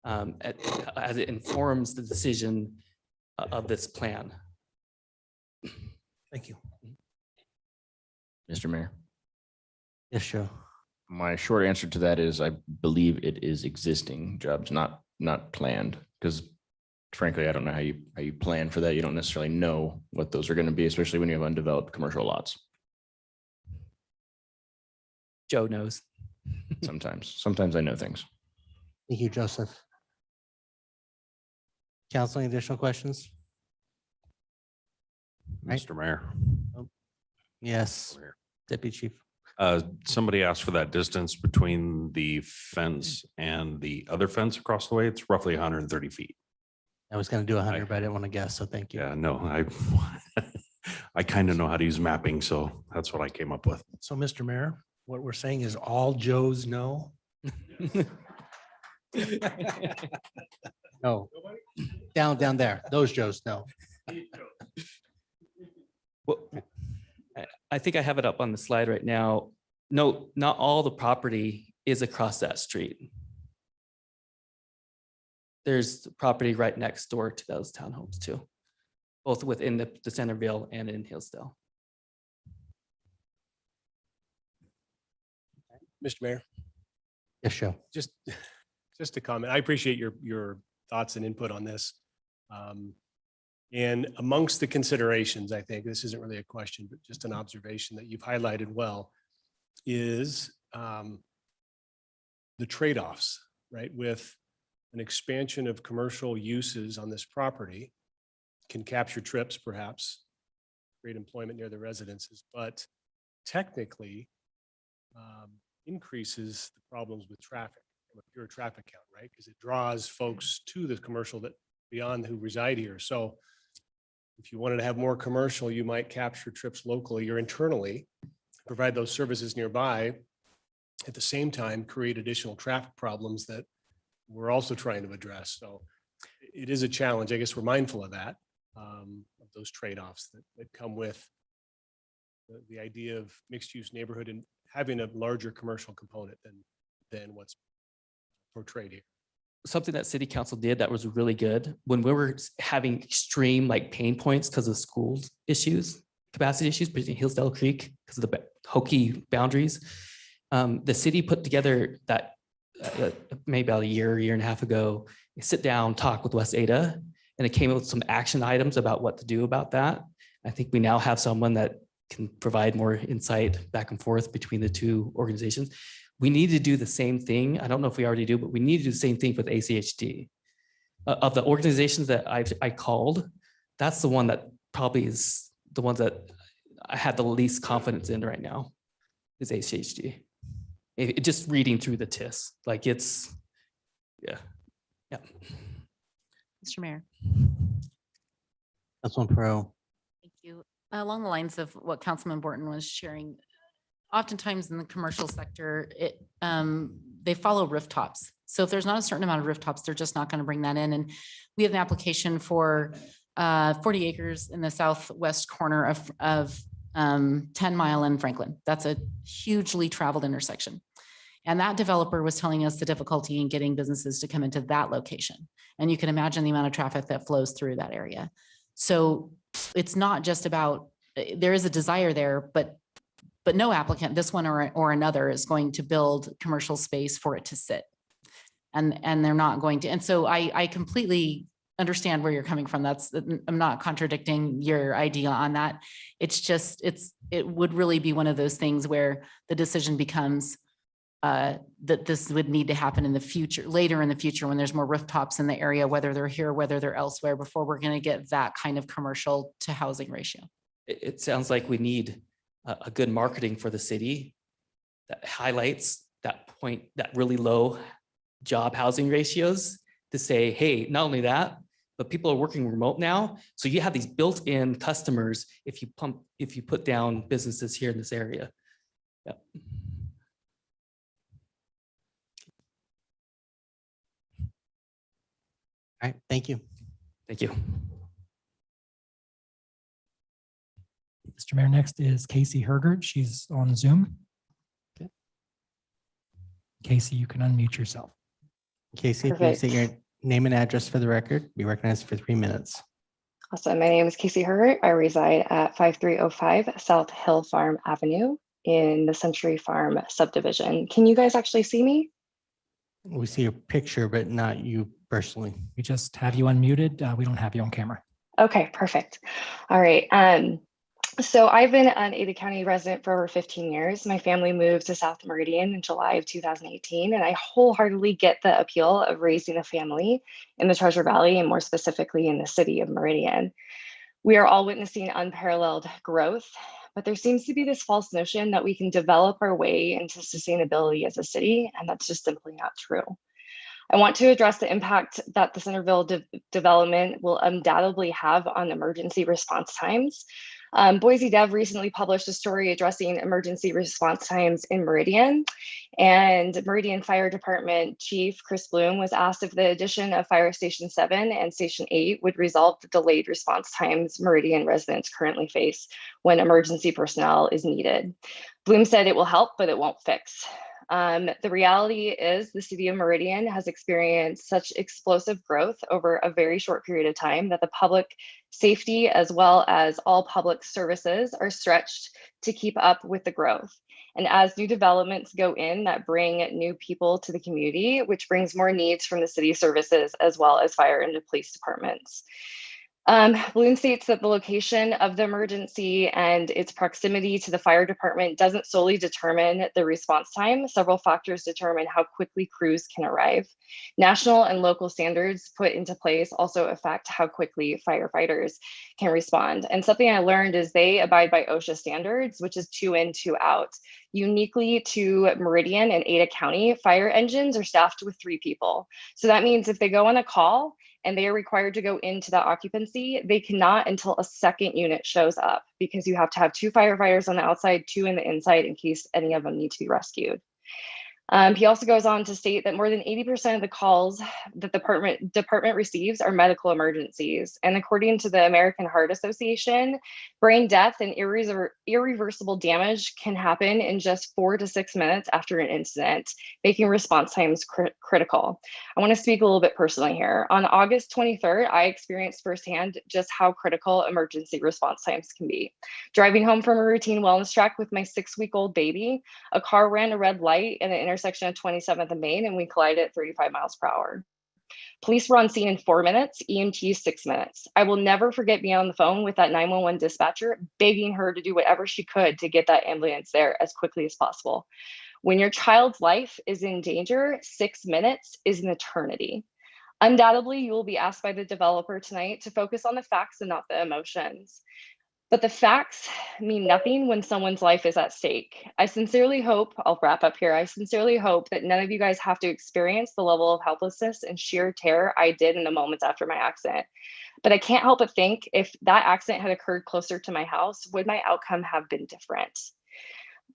as it informs the decision of this plan. Thank you. Mr. Mayor, Yes, Joe. my short answer to that is I believe it is existing jobs, not planned, because frankly, I don't know how you plan for that. You don't necessarily know what those are going to be, especially when you have undeveloped commercial lots. Joe knows. Sometimes I know things. Thank you, Joseph. Council, any additional questions? Right. Mr. Mayor, Yes, Deputy Chief. somebody asked for that distance between the fence and the other fence across the way. It's roughly 130 feet. I was going to do 100, but I didn't want to guess, so thank you. Yeah, no, I kind of know how to use mapping, so that's what I came up with. So, Mr. Mayor, what we're saying is all Joes know. No, down there, those Joes, no. Well, I think I have it up on the slide right now. No, not all the property is across that street. There's property right next door to those townhomes too, both within the Centerville and in Hillsdale. Mr. Mayor, Yes, Joe. just a comment. I appreciate your thoughts and input on this. And amongst the considerations, I think this isn't really a question, but just an observation that you've highlighted well is the trade-offs, right? With an expansion of commercial uses on this property can capture trips, perhaps, create employment near the residences, but technically increases the problems with traffic from a pure traffic count, right? Because it draws folks to the commercial that beyond who reside here. So if you wanted to have more commercial, you might capture trips locally or internally, provide those services nearby. At the same time, create additional traffic problems that we're also trying to address. So it is a challenge. I guess we're mindful of that, of those trade-offs that come with the idea of mixed-use neighborhood and having a larger commercial component than what's portrayed here. Something that city council did that was really good when we were having extreme pain points because of school issues, capacity issues between Hillsdale Creek because of the hokey boundaries. The city put together that maybe about a year and a half ago, sit down, talk with West Ada, and it came up with some action items about what to do about that. I think we now have someone that can provide more insight back and forth between the two organizations. We need to do the same thing. I don't know if we already do, but we need to do the same thing with ACHD. Of the organizations that I called, that's the one that probably is the ones that I have the least confidence in right now is ACHD. Just reading through the TIS, yeah. Mr. Mayor. That's one pro. Thank you. Along the lines of what Councilman Borton was sharing, oftentimes in the commercial sector, they follow rooftops. So if there's not a certain amount of rooftops, they're just not going to bring that in. And we have an application for 40 acres in the southwest corner of 10 Mile in Franklin. That's a hugely traveled intersection. And that developer was telling us the difficulty in getting businesses to come into that location. And you can imagine the amount of traffic that flows through that area. So it's not just about, there is a desire there, but no applicant, this one or another, is going to build commercial space for it to sit. And they're not going to. And so I completely understand where you're coming from. I'm not contradicting your idea on that. It's just, it would really be one of those things where the decision becomes, that this would need to happen in the future, later in the future, when there's more rooftops in the area, whether they're here, whether they're elsewhere, before we're going to get that kind of commercial to housing ratio. It sounds like we need a good marketing for the city that highlights that point, that really low job housing ratios, to say, hey, not only that, but people are working remote now. So you have these built-in customers if you put down businesses here in this area. Yep. All right, thank you. Thank you. Mr. Mayor, next is Casey Hergert. She's on Zoom. Okay. Casey, you can unmute yourself. Casey, if you say your name and address for the record, be recognized for 3 minutes. Awesome. My name is Casey Hergert. I reside at 5305 South Hill Farm Avenue in the Century Farm subdivision. Can you guys actually see me? We see your picture, but not you personally. We just have you unmuted. We don't have you on camera. Okay, perfect. All right. So I've been an Ada County resident for over 15 years. My family moved to South Meridian in July of 2018, and I wholeheartedly get the appeal of raising a family in the Treasure Valley, and more specifically in the city of Meridian. We are all witnessing unparalleled growth, but there seems to be this false notion that we can develop our way into sustainability as a city, and that's just simply not true. I want to address the impact that the Centerville development will undoubtedly have on emergency response times. Boise Dev recently published a story addressing emergency response times in Meridian, and Meridian Fire Department Chief Chris Bloom was asked if the addition of Fire Station 7 and Station 8 would resolve the delayed response times Meridian residents currently face when emergency personnel is needed. Bloom said it will help, but it won't fix. The reality is the city of Meridian has experienced such explosive growth over a very short period of time that the public safety as well as all public services are stretched to keep up with the growth. And as new developments go in that bring new people to the community, which brings more needs from the city services as well as fire and the police departments. Bloom states that the location of the emergency and its proximity to the fire department doesn't solely determine the response time. Several factors determine how quickly crews can arrive. National and local standards put into place also affect how quickly firefighters can respond. And something I learned is they abide by OSHA standards, which is 2 in, 2 out. Uniquely to Meridian and Ada County, fire engines are staffed with 3 people. So that means if they go on a call and they are required to go into that occupancy, they cannot until a second unit shows up, because you have to have 2 firefighters on the outside, 2 in the inside in case any of them need to be rescued. He also goes on to state that more than 80% of the calls that the department receives are medical emergencies. And according to the American Heart Association, brain death and irreversible damage can happen in just 4 to 6 minutes after an incident, making response times critical. I want to speak a little bit personally here. On August 23rd, I experienced firsthand just how critical emergency response times can be. Driving home from a routine wellness track with my 6-week-old baby, a car ran a red light in an intersection of 27th and Main, and we collided at 35 miles per hour. Police were on scene in 4 minutes, EMT 6 minutes. I will never forget being on the phone with that 911 dispatcher, begging her to do whatever she could to get that ambulance there as quickly as possible. When your child's life is in danger, 6 minutes is an eternity. Undoubtedly, you will be asked by the developer tonight to focus on the facts and not the emotions. But the facts mean nothing when someone's life is at stake. I sincerely hope, I'll wrap up here, I sincerely hope that none of you guys have to experience the level of helplessness and sheer terror I did in the moments after my accident. But I can't help but think if that accident had occurred closer to my house, would my outcome have been different?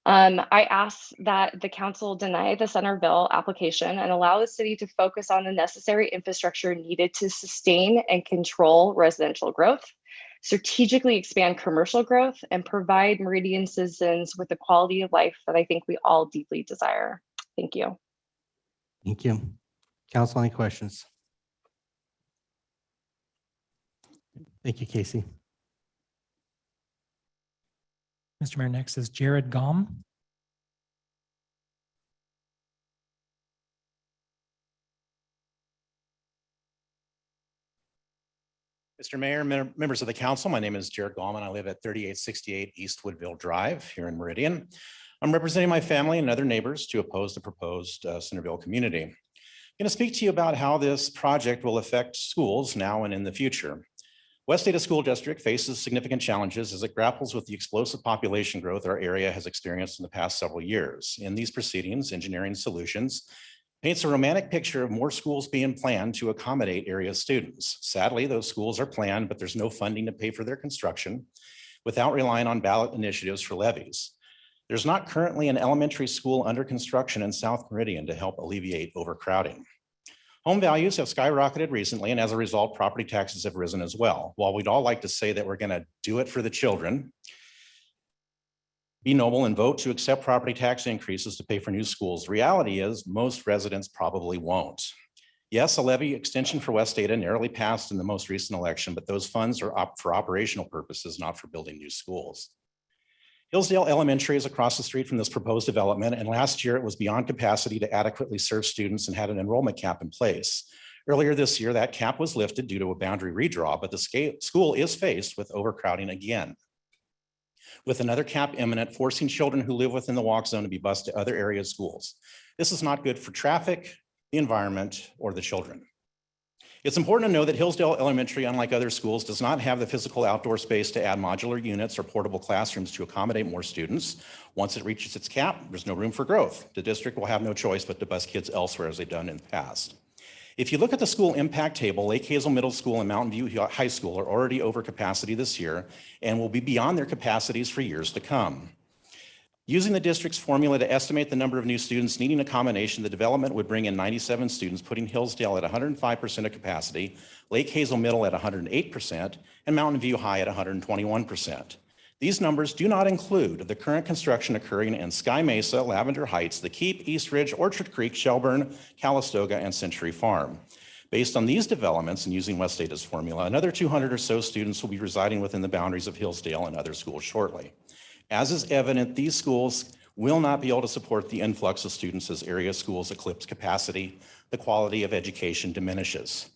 I ask that the council deny the Centerville application and allow the city to focus on the necessary infrastructure needed to sustain and control residential growth, strategically expand commercial growth, and provide Meridian citizens with the quality of life that I think we all deeply desire. Thank you. Thank you. Council, any questions? Thank you, Casey. Mr. Mayor, next is Jared Gom. Mr. Mayor, members of the council, my name is Jared Gallman. I live at 3868 East Woodville Drive here in Meridian. I'm representing my family and other neighbors to oppose the proposed Centerville community. I'm going to speak to you about how this project will affect schools now and in the future. West Ada School District faces significant challenges as it grapples with the explosive population growth our area has experienced in the past several years. In these proceedings, Engineering Solutions paints a romantic picture of more schools being planned to accommodate area students. Sadly, those schools are planned, but there's no funding to pay for their construction without relying on ballot initiatives for levies. There's not currently an elementary school under construction in South Meridian to help alleviate overcrowding. Home values have skyrocketed recently, and as a result, property taxes have risen as well. While we'd all like to say that we're going to do it for the children, be noble and vote to accept property tax increases to pay for new schools, reality is most residents probably won't. Yes, a levy extension for West Ada narrowly passed in the most recent election, but those funds are up for operational purposes, not for building new schools. Hillsdale Elementary is across the street from this proposed development, and last year it was beyond capacity to adequately serve students and had an enrollment cap in place. Earlier this year, that cap was lifted due to a boundary redraw, but the school is faced with overcrowding again, with another cap imminent, forcing children who live within the walk zone to be bused to other area schools. This is not good for traffic, the environment, or the children. It's important to know that Hillsdale Elementary, unlike other schools, does not have the physical outdoor space to add modular units or portable classrooms to accommodate more students. Once it reaches its cap, there's no room for growth. The district will have no choice but to bus kids elsewhere as they've done in the past. If you look at the school impact table, Lake Hazel Middle School and Mountain View High School are already over capacity this year and will be beyond their capacities for years to come. Using the district's formula to estimate the number of new students needing accommodation, the development would bring in 97 students, putting Hillsdale at 105% of capacity, Lake Hazel Middle at 108%, and Mountain View High at 121%. These numbers do not include the current construction occurring in Sky Mesa, Lavender Heights, The Keep, East Ridge, Orchard Creek, Shelburne, Calistoga, and Century Farm. Based on these developments and using West Ada's formula, another 200 or so students will be residing within the boundaries of Hillsdale and other schools shortly. As is evident, these schools will not be able to support the influx of students as area schools eclipse capacity. The quality of education diminishes.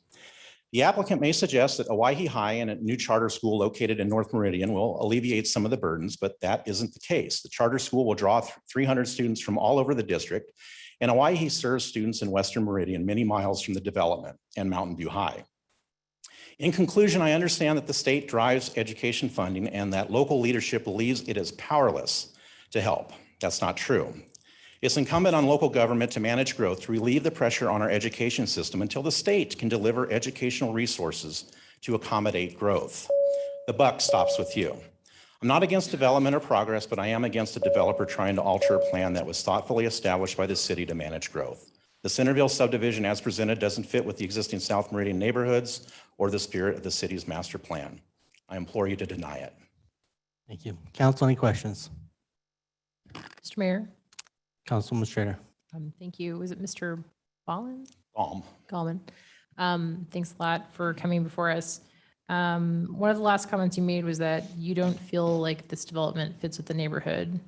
The applicant may suggest that Owyhee High and a new charter school located in North Meridian will alleviate some of the burdens, but that isn't the case. The charter school will draw 300 students from all over the district, and Owyhee serves students in Western Meridian, many miles from the development and Mountain View High. In conclusion, I understand that the state drives education funding and that local leadership believes it is powerless to help. That's not true. It's incumbent on local government to manage growth, to relieve the pressure on our education system until the state can deliver educational resources to accommodate growth. The buck stops with you. I'm not against development or progress, but I am against a developer trying to alter a plan that was thoughtfully established by the city to manage growth. The Centerville subdivision as presented doesn't fit with the existing South Meridian neighborhoods or the spirit of the city's master plan. I implore you to deny it. Thank you. Council, any questions? Mr. Mayor, Councilwoman Strader. thank you. Was it Mr. Ballin? Gallman. Thanks a lot for coming before us. One of the last comments you made was that you don't feel like this development fits with the neighborhood.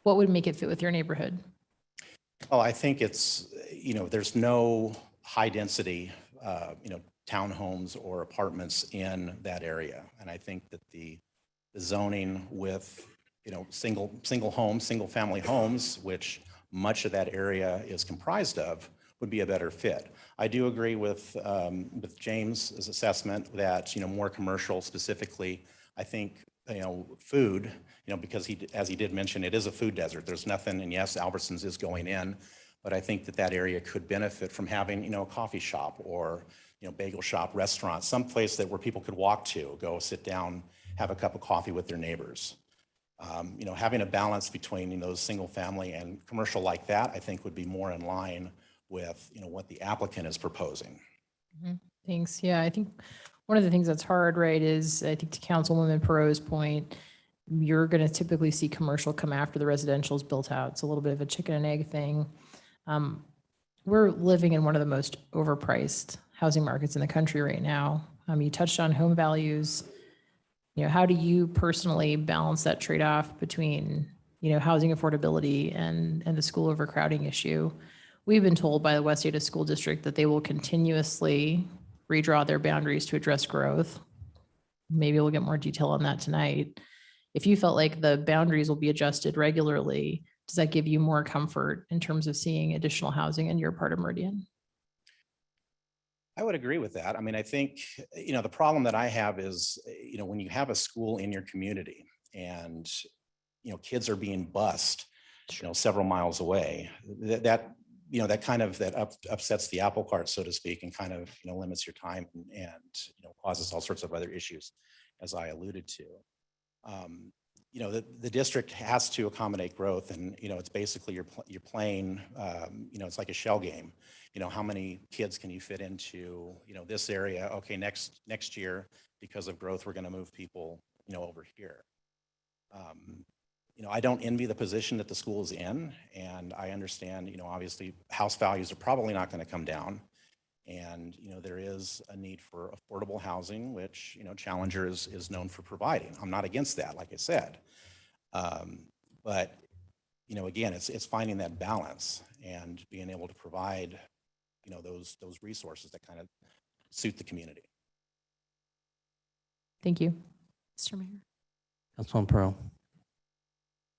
What would make it fit with your neighborhood? Oh, I think it's, there's no high density, townhomes or apartments in that area. And I think that the zoning with, single family homes, which much of that area is comprised of, would be a better fit. I do agree with James's assessment that, more commercial specifically, I think, food, because as he did mention, it is a food desert. There's nothing, and yes, Albertsons is going in, but I think that area could benefit from having, a coffee shop or, bagel shop, restaurant, some place where people could walk to, go sit down, have a cup of coffee with their neighbors. Having a balance between, those single family and commercial like that, I think would be more in line with, what the applicant is proposing. Thanks. Yeah, I think one of the things that's hard, right, is I think to Councilwoman Perot's point, you're going to typically see commercial come after the residential is built out. It's a little bit of a chicken and egg thing. We're living in one of the most overpriced housing markets in the country right now. You touched on home values. How do you personally balance that trade-off between, housing affordability and the school overcrowding issue? We've been told by the West Ada School District that they will continuously redraw their boundaries to address growth. Maybe we'll get more detail on that tonight. If you felt like the boundaries will be adjusted regularly, does that give you more comfort in terms of seeing additional housing in your part of Meridian? I would agree with that. I mean, I think, the problem that I have is, when you have a school in your community and, kids are being bused, several miles away, that upsets the apple cart, so to speak, and kind of, limits your time and causes all sorts of other issues, as I alluded to. The district has to accommodate growth, and, it's basically you're playing, it's like a shell game. How many kids can you fit into, this area? Okay, next year, because of growth, we're going to move people, over here. I don't envy the position that the school is in, and I understand, obviously house values are probably not going to come down. And, there is a need for affordable housing, which, Challenger is known for providing. I'm not against that, like I said. But, again, it's finding that balance and being able to provide, those resources that kind of suit the community. Thank you. Mr. Mayor. Councilman Pearl.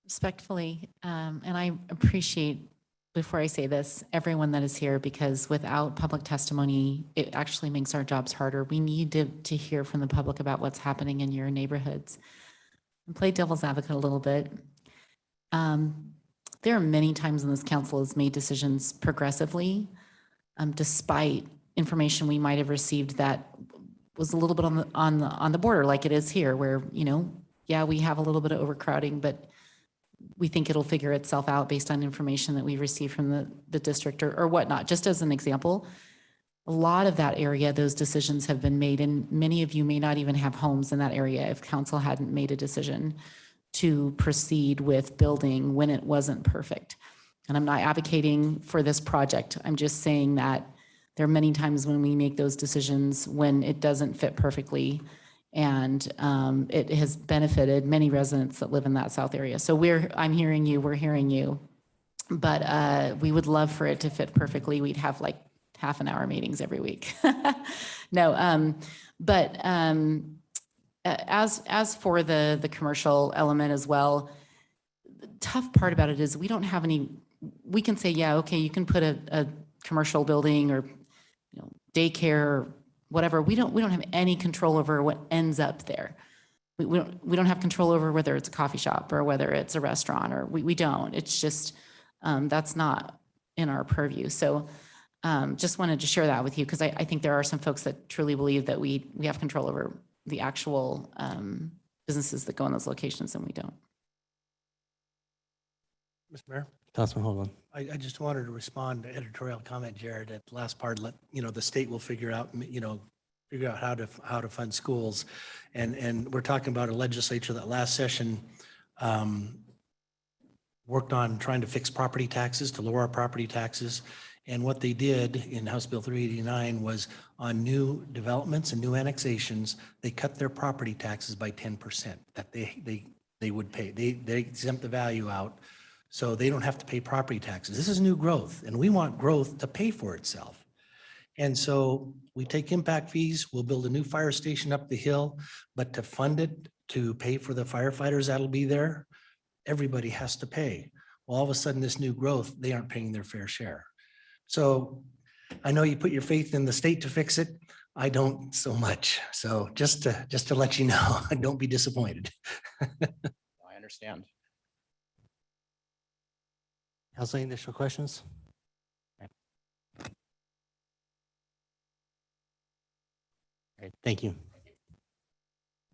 Respectfully, and I appreciate, before I say this, everyone that is here, because without public testimony, it actually makes our jobs harder. We need to hear from the public about what's happening in your neighborhoods. And play devil's advocate a little bit. There are many times when this council has made decisions progressively, despite information we might have received that was a little bit on the border, like it is here, where, yeah, we have a little bit of overcrowding, but we think it'll figure itself out based on information that we receive from the district or whatnot. Just as an example, a lot of that area, those decisions have been made, and many of you may not even have homes in that area if council hadn't made a decision to proceed with building when it wasn't perfect. And I'm not advocating for this project. I'm just saying that there are many times when we make those decisions when it doesn't fit perfectly. And it has benefited many residents that live in that south area. So I'm hearing you, we're hearing you, but we would love for it to fit perfectly. We'd have like half an hour meetings every week. No, but as for the commercial element as well, the tough part about it is we don't have any, we can say, yeah, okay, you can put a commercial building or daycare or whatever. We don't have any control over what ends up there. We don't have control over whether it's a coffee shop or whether it's a restaurant, or we don't. It's just that's not in our purview. So just wanted to share that with you, because I think there are some folks that truly believe that we have control over the actual businesses that go in those locations, and we don't. Mr. Mayor? Councilman Hoagland. I just wanted to respond to editorial comment, Jared, at the last part. The state will figure out how to fund schools. And we're talking about a legislature that last session worked on trying to fix property taxes, to lower our property taxes. And what they did in House Bill 389 was on new developments and new annexations, they cut their property taxes by 10% that they would pay. They exempt the value out, so they don't have to pay property taxes. This is new growth, and we want growth to pay for itself. And so we take impact fees, we'll build a new fire station up the hill, but to fund it, to pay for the firefighters that'll be there, everybody has to pay. Well, all of a sudden, this new growth, they aren't paying their fair share. So I know you put your faith in the state to fix it. I don't so much. So just to let you know, don't be disappointed. I understand. Council, any additional questions? Okay. All right, thank you.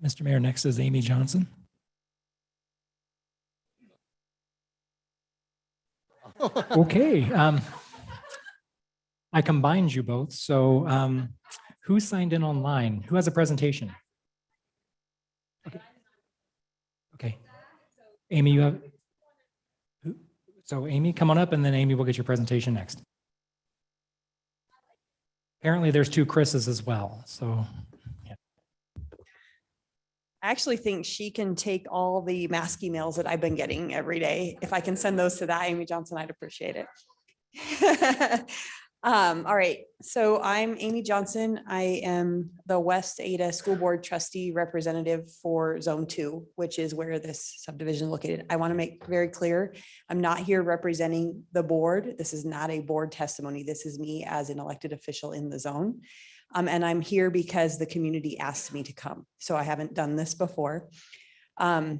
Mr. Mayor, next is Amy Johnson. Okay. I combined you both. So who signed in online? Who has a presentation? Okay. Amy, you have. So Amy, come on up, and then Amy will get your presentation next. Apparently there's two Chris's as well. So yeah. I actually think she can take all the mask emails that I've been getting every day. If I can send those to that Amy Johnson, I'd appreciate it. All right, so I'm Amy Johnson. I am the West Ada School Board Trustee Representative for Zone 2, which is where this subdivision is located. I want to make very clear, I'm not here representing the board. This is not a board testimony. This is me as an elected official in the zone. And I'm here because the community asked me to come. So I haven't done this before. I'm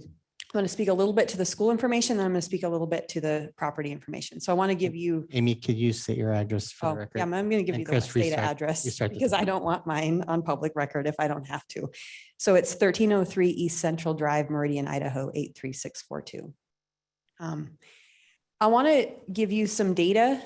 going to speak a little bit to the school information, and I'm going to speak a little bit to the property information. So I want to give you, Amy, could you state your address for the record? yeah, I'm going to give And you the Chris, West Ada restart- address restart the because I time. don't want mine on public record if I don't have to. So it's 1303 East Central Drive, Meridian, Idaho, 83642. I want to give you some data,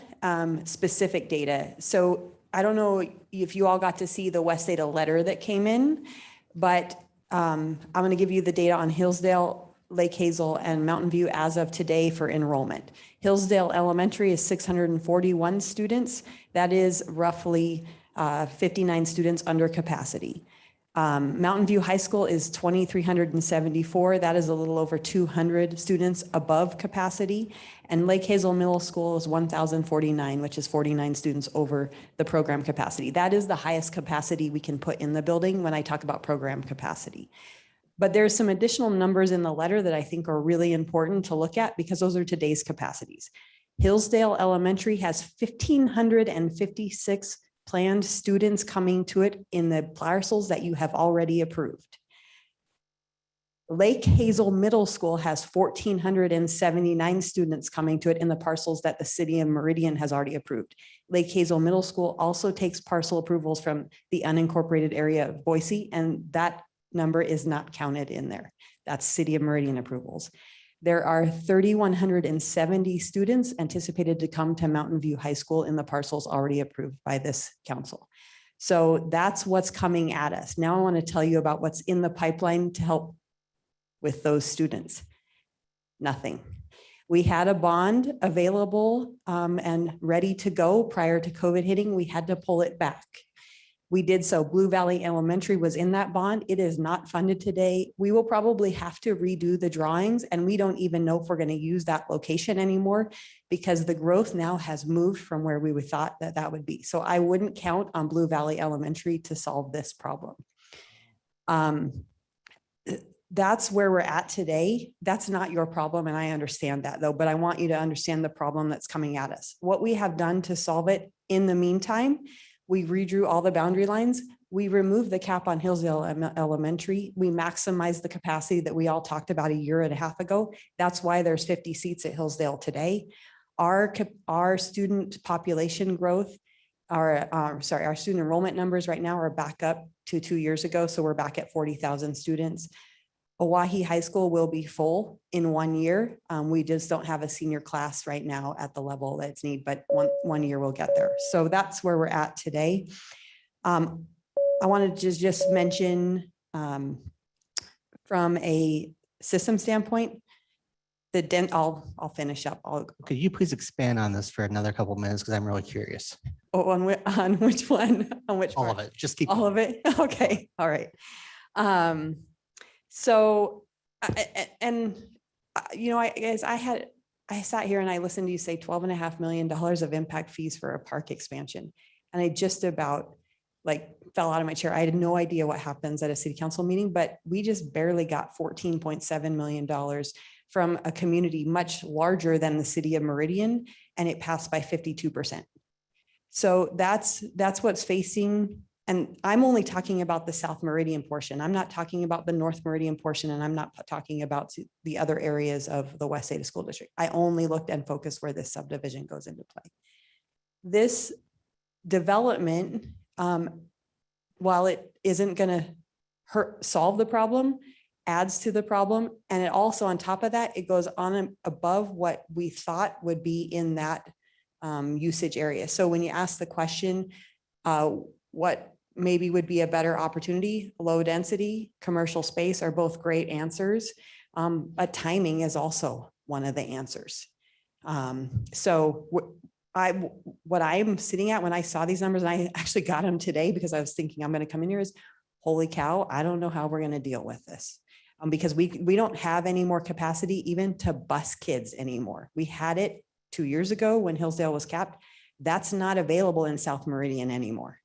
specific data. So I don't know if you all got to see the West Ada letter that came in, but I'm going to give you the data on Hillsdale, Lake Hazel, and Mountain View as of today for enrollment. Hillsdale Elementary is 641 students. That is roughly 59 students under capacity. Mountain View High School is 2,374. That is a little over 200 students above capacity. And Lake Hazel Middle School is 1,049, which is 49 students over the program capacity. That is the highest capacity we can put in the building when I talk about program capacity. But there's some additional numbers in the letter that I think are really important to look at because those are today's capacities. Hillsdale Elementary has 1,556 planned students coming to it in the parcels that you have already approved. Lake Hazel Middle School has 1,479 students coming to it in the parcels that the city of Meridian has already approved. Lake Hazel Middle School also takes parcel approvals from the unincorporated area of Boise, and that number is not counted in there. That's City of Meridian approvals. There are 3,170 students anticipated to come to Mountain View High School in the parcels already approved by this council. So that's what's coming at us. Now I want to tell you about what's in the pipeline to help with those students. Nothing. We had a bond available and ready to go prior to COVID hitting. We had to pull it back. We did so. Blue Valley Elementary was in that bond. It is not funded today. We will probably have to redo the drawings, and we don't even know if we're going to use that location anymore because the growth now has moved from where we would thought that that would be. So I wouldn't count on Blue Valley Elementary to solve this problem. That's where we're at today. That's not your problem, and I understand that though, but I want you to understand the problem that's coming at us. What we have done to solve it in the meantime, we redrew all the boundary lines. We removed the cap on Hillsdale Elementary. We maximized the capacity that we all talked about a year and a half ago. That's why there's 50 seats at Hillsdale today. Our student population growth, our student enrollment numbers right now are back up to 2 years ago. So we're back at 40,000 students. Oahe High School will be full in 1 year. We just don't have a senior class right now at the level that it's needed, but one year we'll get there. So that's where we're at today. I wanted to just mention from a system standpoint, I'll finish up. Could you please expand on this for another couple of minutes? Because I'm really curious. On which one? On which All part? of it. Just keep All of it? Okay, all right. So, you know, I sat here and I listened to you say $12.5 million of impact fees for a park expansion. And I just about fell out of my chair. I had no idea what happens at a city council meeting, but we just barely got $14.7 million from a community much larger than the city of Meridian, and it passed by 52%. So that's what's facing. And I'm only talking about the South Meridian portion. I'm not talking about the North Meridian portion, and I'm not talking about the other areas of the West Ada School District. I only looked and focused where this subdivision goes into play. This development, while it isn't going to solve the problem, adds to the problem. And it also, on top of that, it goes on and above what we thought would be in that usage area. So when you ask the question, what maybe would be a better opportunity, low density, commercial space are both great answers. But timing is also one of the answers. So what I'm sitting at when I saw these numbers, and I actually got them today because I was thinking I'm going to come in here, is holy cow, I don't know how we're going to deal with this. Because we don't have any more capacity even to bus kids anymore. We had it 2 years ago when Hillsdale was capped. That's not available in South Meridian anymore.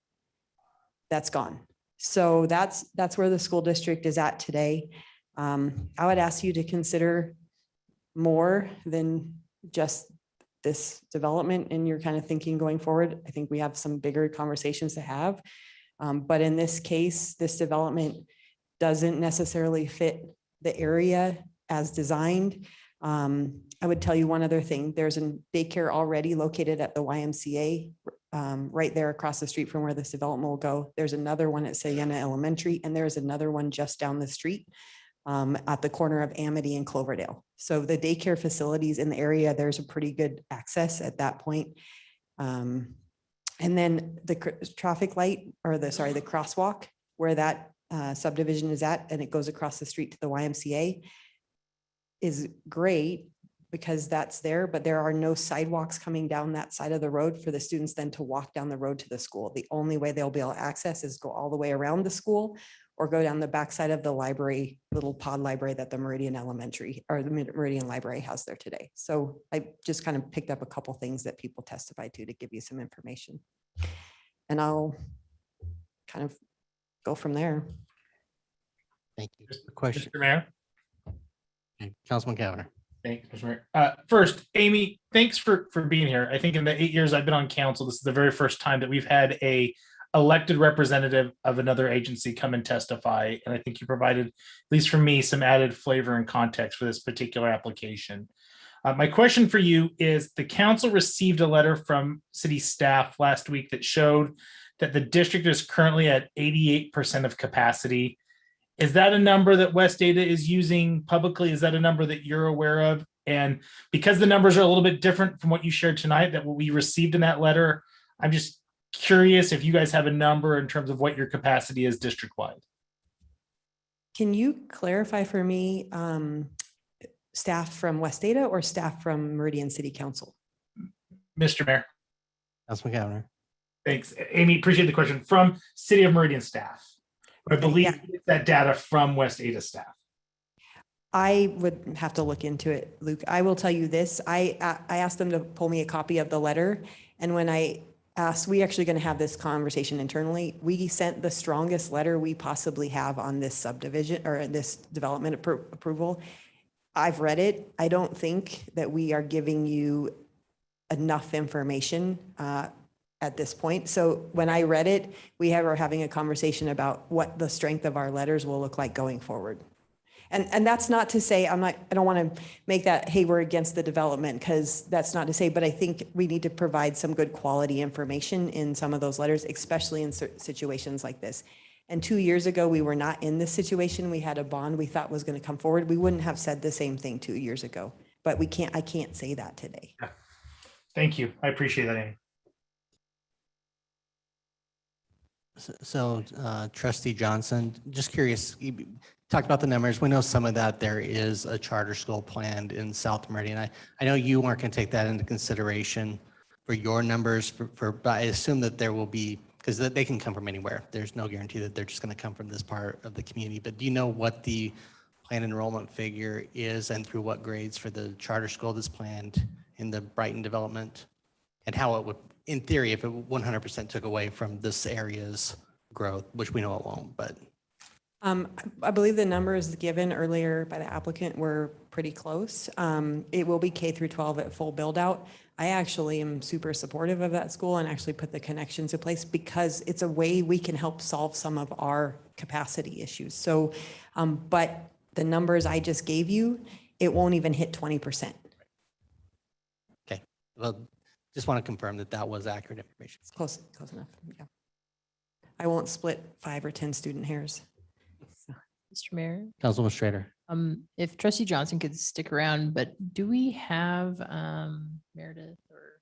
That's gone. So that's where the school district is at today. I would ask you to consider more than just this development in your kind of thinking going forward. I think we have some bigger conversations to have. But in this case, this development doesn't necessarily fit the area as designed. I would tell you one other thing. There's a daycare already located at the YMCA, right there across the street from where this development will go. There's another one at Sienna Elementary, and there's another one just down the street at the corner of Amity and Cloverdale. So the daycare facilities in the area, there's a pretty good access at that point. And then the traffic light, or the crosswalk where that subdivision is at, and it goes across the street to the YMCA, is great because that's there, but there are no sidewalks coming down that side of the road for the students then to walk down the road to the school. The only way they'll be able to access is go all the way around the school or go down the backside of the library, little pod library that the Meridian Elementary or the Meridian Library has there today. So I just kind of picked up a couple things that people testified to give you some information. And I'll kind of go from there. Thank you. Question, Mr. Mayor. Okay, Councilman Cavanagh. Thanks, Mr. Mayor. First, Amy, thanks for being here. I think in the 8 years I've been on council, this is the very first time that we've had a elected representative of another agency come and testify. And I think you provided, at least for me, some added flavor and context for this particular application. My question for you is, the council received a letter from city staff last week that showed that the district is currently at 88% of capacity. Is that a number that West Data is using publicly? Is that a number that you're aware of? And because the numbers are a little bit different from what you shared tonight, that what we received in that letter, I'm just curious if you guys have a number in terms of what your capacity is district-wide. Can you clarify for me, staff from West Data or staff from Meridian City Council? Mr. Mayor. Councilman Cavanagh. Thanks. Amy, appreciate the question. From City of Meridian staff. I believe that data from West Ada staff. I would have to look into it, Luke. I will tell you this. I asked them to pull me a copy of the letter. And when I asked, we actually going to have this conversation internally. We sent the strongest letter we possibly have on this subdivision or this development approval. I've read it. I don't think that we are giving you enough information at this point. So when I read it, we are having a conversation about what the strength of our letters will look like going forward. And that's not to say, I don't want to make that, hey, we're against the development, because that's not to say, but I think we need to provide some good quality information in some of those letters, especially in situations like this. And 2 years ago, we were not in this situation. We had a bond we thought was going to come forward. We wouldn't have said the same thing 2 years ago, but I can't say that today. Thank you. I appreciate that, Amy. So Trustee Johnson, just curious, you talked about the numbers. We know some of that there is a charter school planned in South Meridian. I know you aren't going to take that into consideration for your numbers, but I assume that there will be, because they can come from anywhere. There's no guarantee that they're just going to come from this part of the community. But do you know what the planned enrollment figure is and through what grades for the charter school that's planned in the Brighton development? And how it would, in theory, if it 100% took away from this area's growth, which we know it won't, but. I believe the numbers given earlier by the applicant were pretty close. It will be K through 12 at full build out. I actually am super supportive of that school and actually put the connections in place because it's a way we can help solve some of our capacity issues. So, but the numbers I just gave you, it won't even hit 20%. Okay, well, just want to confirm that that was accurate information. It's close enough, yeah. I won't split 5 or 10 student hairs. Mr. Mayor, Councilman Schrader. if Trustee Johnson could stick around, but do we have Meredith or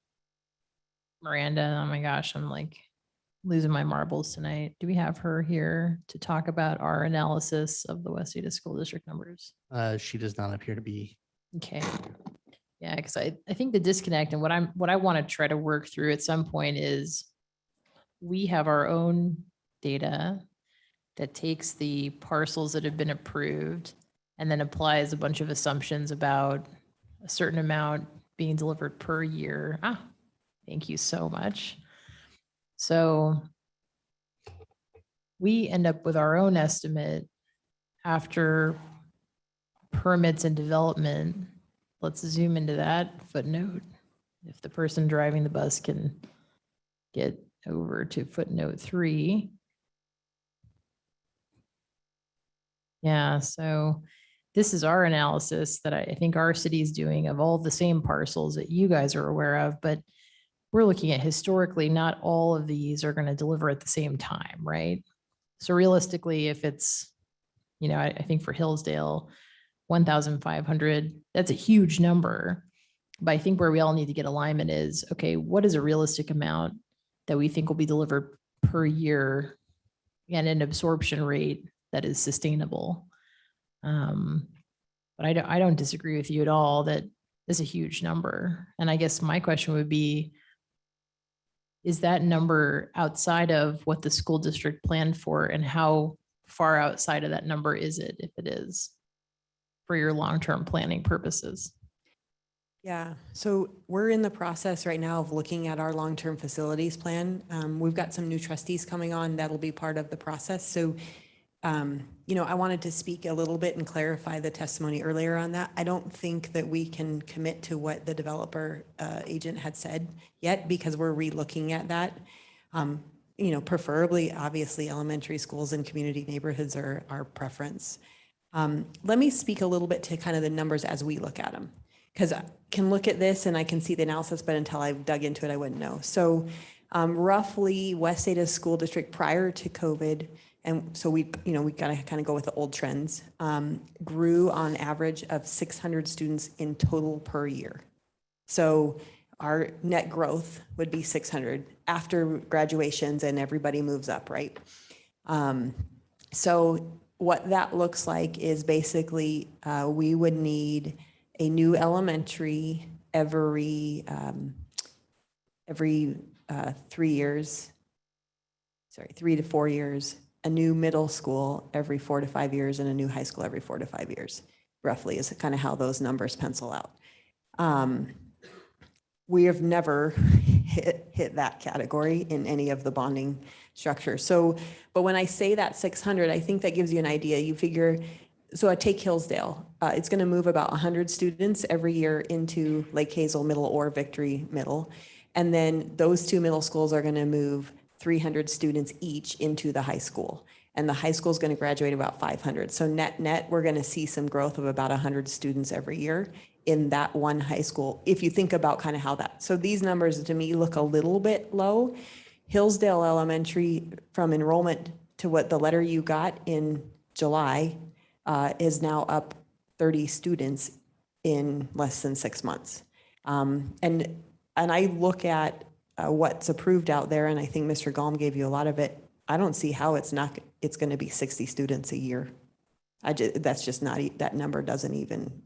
Miranda? Oh my gosh, I'm like losing my marbles tonight. Do we have her here to talk about our analysis of the West Ada School District numbers? She does not appear to be. Okay. Yeah, because I think the disconnect and what I want to try to work through at some point is we have our own data that takes the parcels that have been approved and then applies a bunch of assumptions about a certain amount being delivered per year. Thank you so much. So we end up with our own estimate after permits and development. Let's zoom into that footnote. If the person driving the bus can get over to footnote 3. Yeah, so this is our analysis that I think our city is doing of all the same parcels that you guys are aware of, but we're looking at historically, not all of these are going to deliver at the same time, right? So realistically, if it's, I think for Hillsdale, 1,500, that's a huge number. But I think where we all need to get alignment is, okay, what is a realistic amount that we think will be delivered per year and an absorption rate that is sustainable? But I don't disagree with you at all that is a huge number. And I guess my question would be, is that number outside of what the school district planned for, and how far outside of that number is it, if it is, for your long-term planning purposes? Yeah, so we're in the process right now of looking at our long-term facilities plan. We've got some new trustees coming on that'll be part of the process. So, I wanted to speak a little bit and clarify the testimony earlier on that. I don't think that we can commit to what the developer agent had said yet, because we're re-looking at that. Preferably, obviously, elementary schools and community neighborhoods are our preference. Let me speak a little bit to kind of the numbers as we look at them, because I can look at this and I can see the analysis, but until I've dug into it, I wouldn't know. So roughly West Ada School District prior to COVID, and so we got to kind of go with the old trends, grew on average of 600 students in total per year. So our net growth would be 600 after graduations and everybody moves up, right? So what that looks like is basically we would need a new elementary every 3 years, 3 to 4 years, a new middle school every 4 to 5 years, and a new high school every 4 to 5 years, roughly is kind of how those numbers pencil out. We have never hit that category in any of the bonding structures. So, but when I say that 600, I think that gives you an idea. You figure, so I take Hillsdale, it's going to move about 100 students every year into Lake Hazel Middle or Victory Middle. And then those 2 middle schools are going to move 300 students each into the high school. And the high school is going to graduate about 500. So net, we're going to see some growth of about 100 students every year in that one high school. If you think about kind of how that, so these numbers to me look a little bit low. Hillsdale Elementary, from enrollment to what the letter you got in July, is now up 30 students in less than 6 months. And I look at what's approved out there, and I think Mr. Galm gave you a lot of it. I don't see how it's going to be 60 students a year. That's just not, that number doesn't even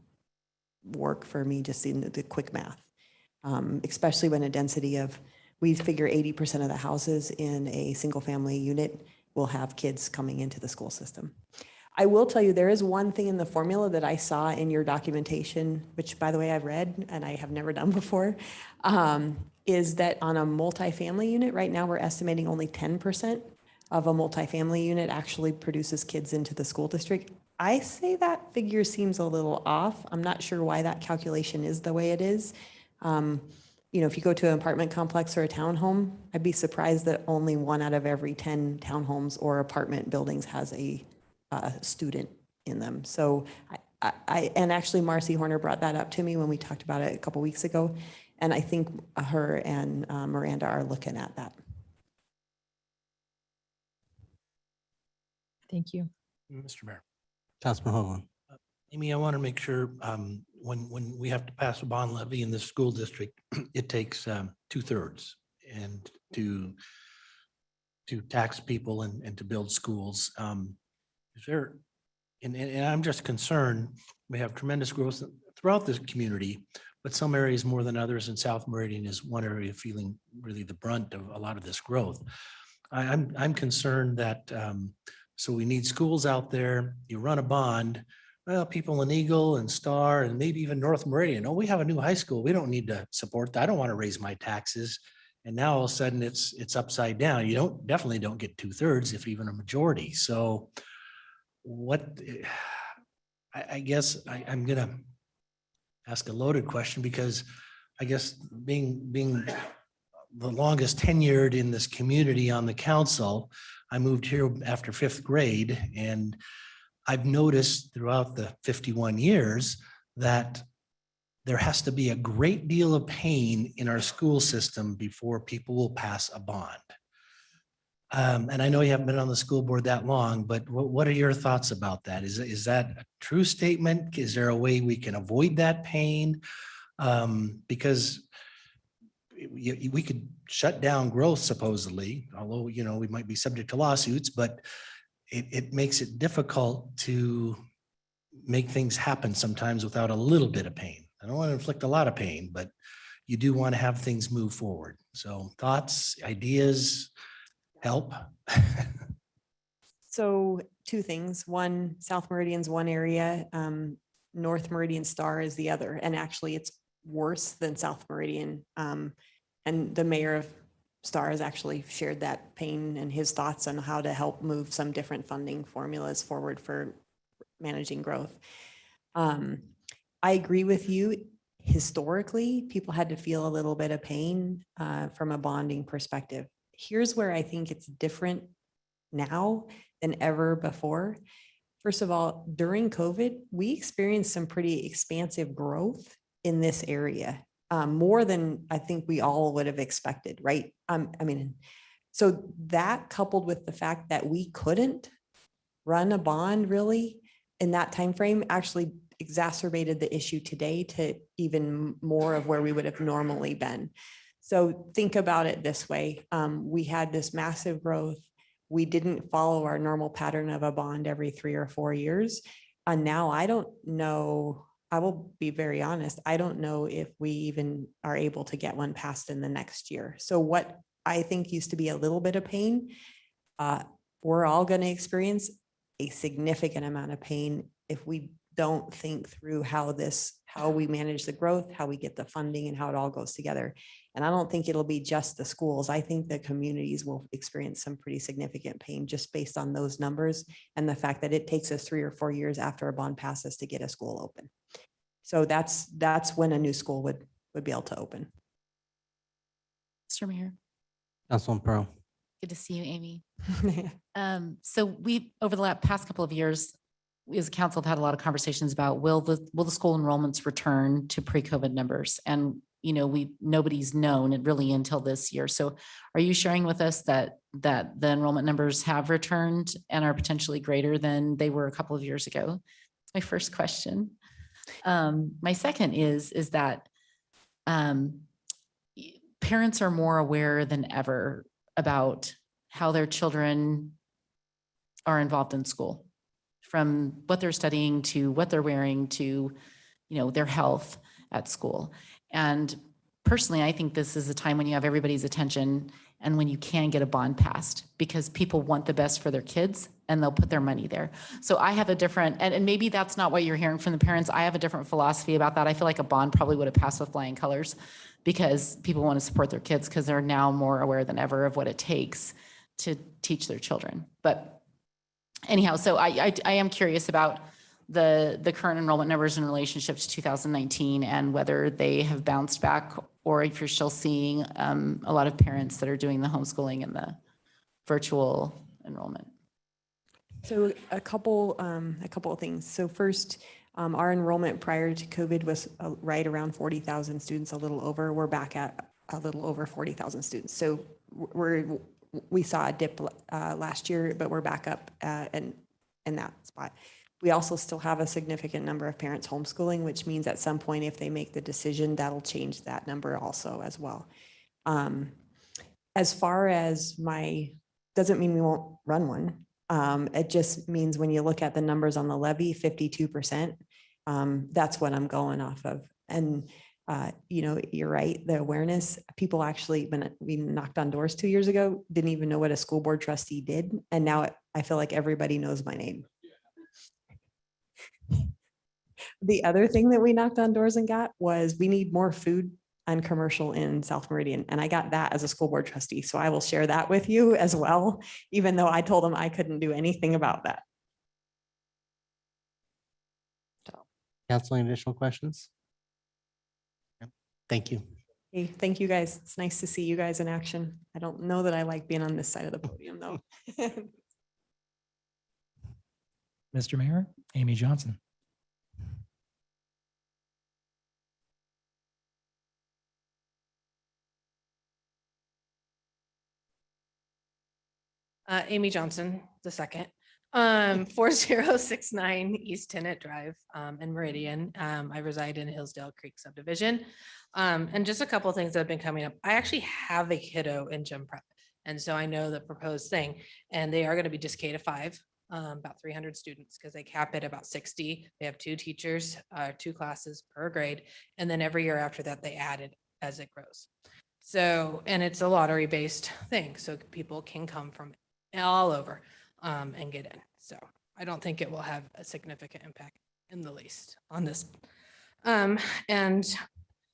work for me, just in the quick math. Especially when a density of, we figure 80% of the houses in a single family unit will have kids coming into the school system. I will tell you, there is one thing in the formula that I saw in your documentation, which by the way, I've read and I have never done before, is that on a multifamily unit, right now we're estimating only 10% of a multifamily unit actually produces kids into the school district. I say that figure seems a little off. I'm not sure why that calculation is the way it is. If you go to an apartment complex or a townhome, I'd be surprised that only 1 out of every 10 townhomes or apartment buildings has a student in them. So and actually Marcy Horner brought that up to me when we talked about it a couple weeks ago. And I think her and Miranda are looking at that. Thank you. Mr. Mayor. Councilman Hoagland. Amy, I want to make sure when we have to pass a bond levy in the school district, it takes 2/3 and to tax people and to build schools. Is there, and I'm just concerned, we have tremendous growth throughout this community, but some areas more than others, and South Meridian is one area feeling really the brunt of a lot of this growth. I'm concerned that, so we need schools out there, you run a bond, well, people in Eagle and Star and maybe even North Meridian, oh, we have a new high school. We don't need to support that. I don't want to raise my taxes. And now all of a sudden it's upside down. You definitely don't get 2/3, if even a majority. So what, I guess I'm gonna ask a loaded question, because I guess being the longest tenured in this community on the council, I moved here after 5th grade, and I've noticed throughout the 51 years that there has to be a great deal of pain in our school system before people will pass a bond. And I know you haven't been on the school board that long, but what are your thoughts about that? Is that a true statement? Is there a way we can avoid that pain? Because we could shut down growth supposedly, although, we might be subject to lawsuits, but it makes it difficult to make things happen sometimes without a little bit of pain. I don't want to inflict a lot of pain, but you do want to have things move forward. So thoughts, ideas, help? So 2 things. One, South Meridian's one area, North Meridian Star is the other. And actually it's worse than South Meridian. And the mayor of Star has actually shared that pain and his thoughts on how to help move some different funding formulas forward for managing growth. I agree with you. Historically, people had to feel a little bit of pain from a bonding perspective. Here's where I think it's different now than ever before. First of all, during COVID, we experienced some pretty expansive growth in this area, more than I think we all would have expected, right? So that coupled with the fact that we couldn't run a bond really in that time frame actually exacerbated the issue today to even more of where we would have normally been. So think about it this way. We had this massive growth. We didn't follow our normal pattern of a bond every 3 or 4 years. And now I don't know, I will be very honest, I don't know if we even are able to get one passed in the next year. So what I think used to be a little bit of pain, we're all going to experience a significant amount of pain if we don't think through how we manage the growth, how we get the funding, and how it all goes together. And I don't think it'll be just the schools. I think the communities will experience some pretty significant pain just based on those numbers and the fact that it takes us 3 or 4 years after a bond passes to get a school open. So that's when a new school would be able to open. Mr. Mayor, Councilman Pearl. good to see you, Amy. So we, over the past couple of years, we as a council have had a lot of conversations about will the school enrollments return to pre-COVID numbers? And nobody's known it really until this year. So are you sharing with us that the enrollment numbers have returned and are potentially greater than they were a couple of years ago? That's my first question. My second is that parents are more aware than ever about how their children are involved in school, from what they're studying to what they're wearing to, their health at school. And personally, I think this is a time when you have everybody's attention and when you can get a bond passed, because people want the best for their kids and they'll put their money there. So I have a different, and maybe that's not what you're hearing from the parents. I have a different philosophy about that. I feel like a bond probably would have passed with flying colors because people want to support their kids because they're now more aware than ever of what it takes to teach their children. But anyhow, so I am curious about the current enrollment numbers in relationship to 2019 and whether they have bounced back, or if you're still seeing a lot of parents that are doing the homeschooling and the virtual enrollment. So a couple of things. So first, our enrollment prior to COVID was right around 40,000 students, a little over. We're back at a little over 40,000 students. So we saw a dip last year, but we're back up in that spot. We also still have a significant number of parents homeschooling, which means at some point, if they make the decision, that'll change that number also as well. As far as doesn't mean we won't run one. It just means when you look at the numbers on the levy, 52%, that's what I'm going off of. And you're right, the awareness, people actually, when we knocked on doors 2 years ago, didn't even know what a school board trustee did. And now I feel like everybody knows my name. The other thing that we knocked on doors and got was we need more food and commercial in South Meridian. And I got that as a school board trustee. So I will share that with you as well, even though I told them I couldn't do anything about that. Council, any additional questions? Thank you. Hey, thank you guys. It's nice to see you guys in action. I don't know that I like being on this side of the podium though. Mr. Mayor, Amy Johnson. Amy Johnson, the second. 4069 East Tenant Drive in Meridian. I reside in Hillsdale Creek subdivision. And just a couple of things that have been coming up. I actually have a kiddo in gym prep. And so I know the proposed thing, and they are going to be just K-5, about 300 students because they cap it about 60. They have 2 teachers, 2 classes per grade. And then every year after that, they add it as it grows. So, and it's a lottery based thing. So people can come from all over and get in. So I don't think it will have a significant impact in the least on this. And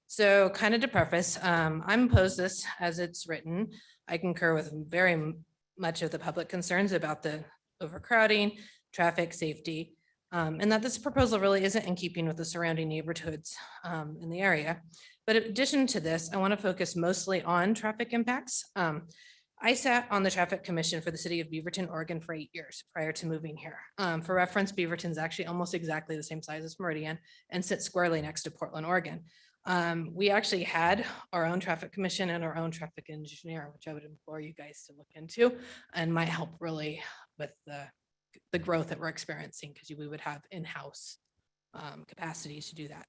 so kind of to preface, I'm opposed this as it's written. I concur with very much of the public concerns about the overcrowding, traffic safety, and that this proposal really isn't in keeping with the surrounding neighborhoods in the area. But in addition to this, I want to focus mostly on traffic impacts. I sat on the Traffic Commission for the city of Beaverton, Oregon for 8 years prior to moving here. For reference, Beaverton is actually almost exactly the same size as Meridian and sits squarely next to Portland, Oregon. We actually had our own traffic commission and our own traffic engineer, which I would implore you guys to look into and might help really with the growth that we're experiencing because we would have in-house capacity to do that.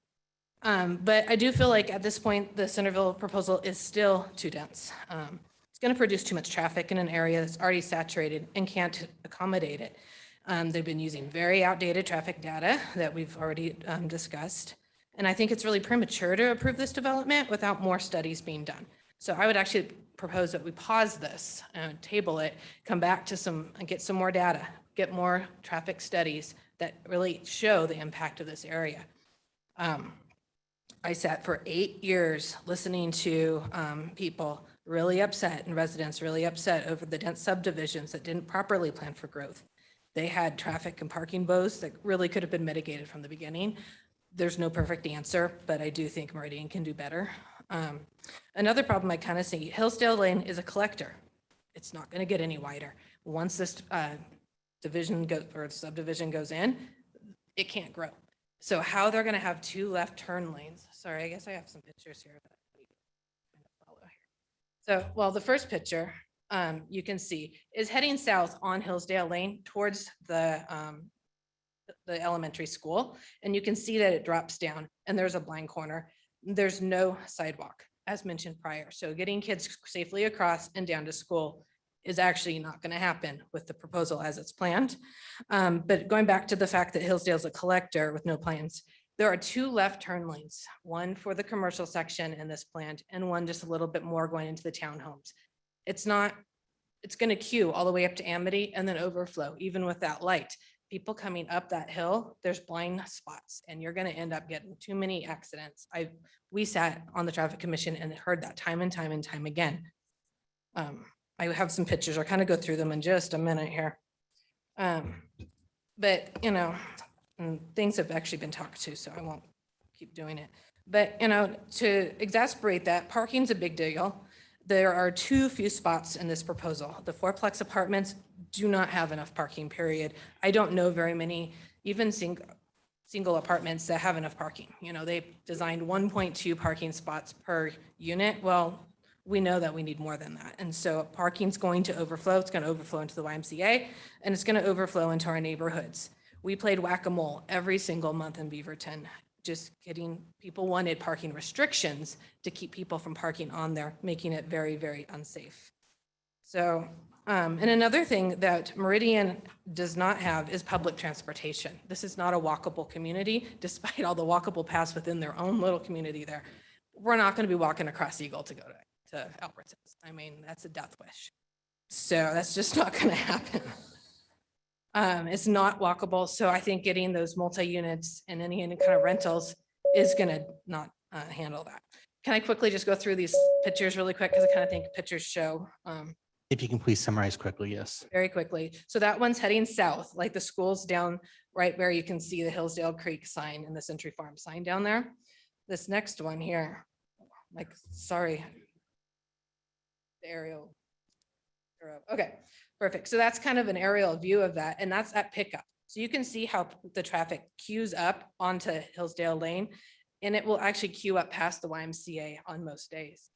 But I do feel like at this point, the Centerville proposal is still too dense. It's going to produce too much traffic in an area that's already saturated and can't accommodate it. They've been using very outdated traffic data that we've already discussed. And I think it's really premature to approve this development without more studies being done. So I would actually propose that we pause this and table it, come back to and get some more data, get more traffic studies that really show the impact of this area. I sat for 8 years listening to people really upset and residents really upset over the dense subdivisions that didn't properly plan for growth. They had traffic and parking woes that really could have been mitigated from the beginning. There's no perfect answer, but I do think Meridian can do better. Another problem I kind of see, Hillsdale Lane is a collector. It's not going to get any wider. Once this division goes or subdivision goes in, it can't grow. So how they're going to have 2 left turn lanes. Sorry, I guess I have some pictures here. So, well, the first picture you can see is heading south on Hillsdale Lane towards the elementary school. And you can see that it drops down and there's a blind corner. There's no sidewalk as mentioned prior. So getting kids safely across and down to school is actually not going to happen with the proposal as it's planned. But going back to the fact that Hillsdale's a collector with no plans, there are 2 left turn lanes, one for the commercial section in this plant and one just a little bit more going into the townhomes. It's going to queue all the way up to Amity and then overflow even with that light. People coming up that hill, there's blind spots and you're going to end up getting too many accidents. We sat on the traffic commission and heard that time and time and time again. I have some pictures. I'll kind of go through them in just a minute here. But, you know, things have actually been talked to, so I won't keep doing it. But, you know, to exasperate that, parking's a big deal. There are too few spots in this proposal. The 4-plex apartments do not have enough parking, period. I don't know very many, even single apartments that have enough parking. You know, they designed 1.2 parking spots per unit. Well, we know that we need more than that. And so parking's going to overflow. It's going to overflow into the YMCA and it's going to overflow into our neighborhoods. We played whack-a-mole every single month in Beaverton. Just kidding. People wanted parking restrictions to keep people from parking on there, making it very, very unsafe. So, and another thing that Meridian does not have is public transportation. This is not a walkable community, despite all the walkable paths within their own little community there. We're not going to be walking across Eagle to go to Albertsons. I mean, that's a death wish. So that's just not going to happen. It's not walkable. So I think getting those multi-units and any kind of rentals is gonna not handle that. Can I quickly just go through these pictures really quick? Because I kind of think pictures show If you can please summarize quickly, yes. very quickly. So that one's heading south, like the school's down right where you can see the Hillsdale Creek sign and the Century Farm sign down there. This next one here, like, sorry. The aerial. Okay, perfect. So that's kind of an aerial view of that, and that's at pickup. So you can see how the traffic queues up onto Hillsdale Lane, and it will actually queue up past the YMCA on most days.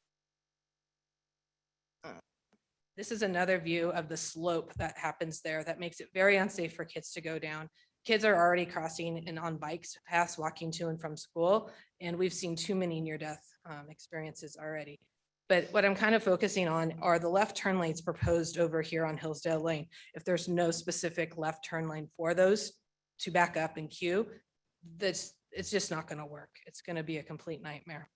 This is another view of the slope that happens there that makes it very unsafe for kids to go down. Kids are already crossing and on bikes paths, walking to and from school, and we've seen too many near-death experiences already. But what I'm kind of focusing on are the left turn lanes proposed over here on Hillsdale Lane. If there's no specific left turn lane for those to back up and queue, it's just not going to work. It's going to be a complete nightmare.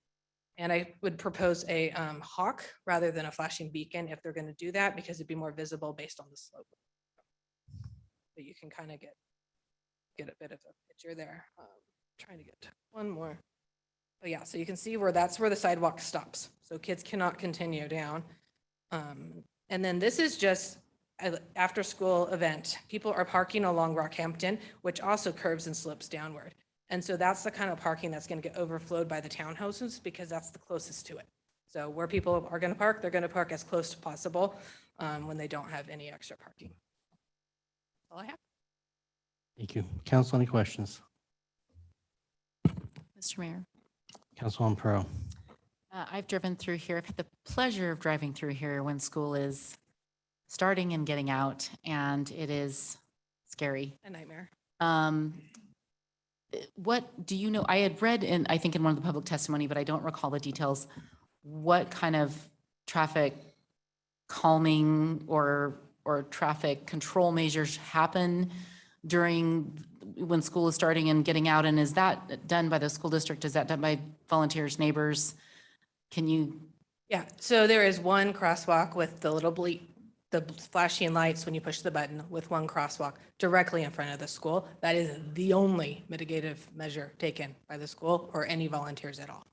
And I would propose a hawk rather than a flashing beacon if they're going to do that, because it'd be more visible based on the slope. But you can kind of get a bit of a picture there. Trying to get one more. Oh yeah, so you can see that's where the sidewalk stops. So kids cannot continue down. And then this is just an after school event. People are parking along Rockhampton, which also curves and slopes downward. And so that's the kind of parking that's going to get overflowed by the townhouses, because that's the closest to it. So where people are going to park, they're going to park as close as possible when they don't have any extra parking. That's all I have. Thank you. Council, any questions? Mr. Mayor. Councilwoman Pro. I've driven through here. I've had the pleasure of driving through here when school is starting and getting out, and it is scary. A nightmare. What do you know? I had read in, I think in one of the public testimony, but I don't recall the details. What kind of traffic calming or traffic control measures happen during when school is starting and getting out? And is that done by the school district? Is that done by volunteers, neighbors? Can you? Yeah, so there is one crosswalk with the little bleep, the flashing lights when you push the button, with one crosswalk directly in front of the school. That is the only mitigative measure taken by the school or any volunteers at all.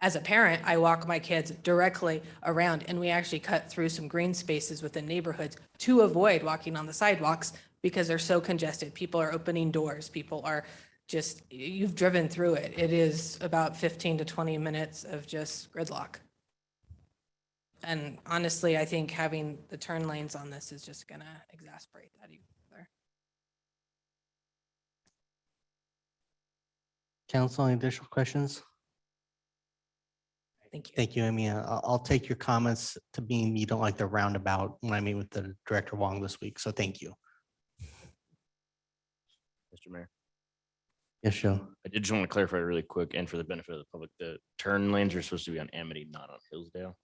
As a parent, I walk my kids directly around, and we actually cut through some green spaces within neighborhoods to avoid walking on the sidewalks because they're so congested. People are opening doors. People are just, you've driven through it. It is about 15 to 20 minutes of just gridlock. And honestly, I think having the turn lanes on this is just going to exacerbate that even further. Council, any additional questions? Thank you. Thank you, Amy. I'll take your comments to mean you don't like the roundabout when I meet with the Director Wong this week. So thank you. Mr. Mayor. Yes, Joe. I did just want to clarify really quick, and for the benefit of the public, the turn lanes are supposed to be on Amity, not on Hillsdale.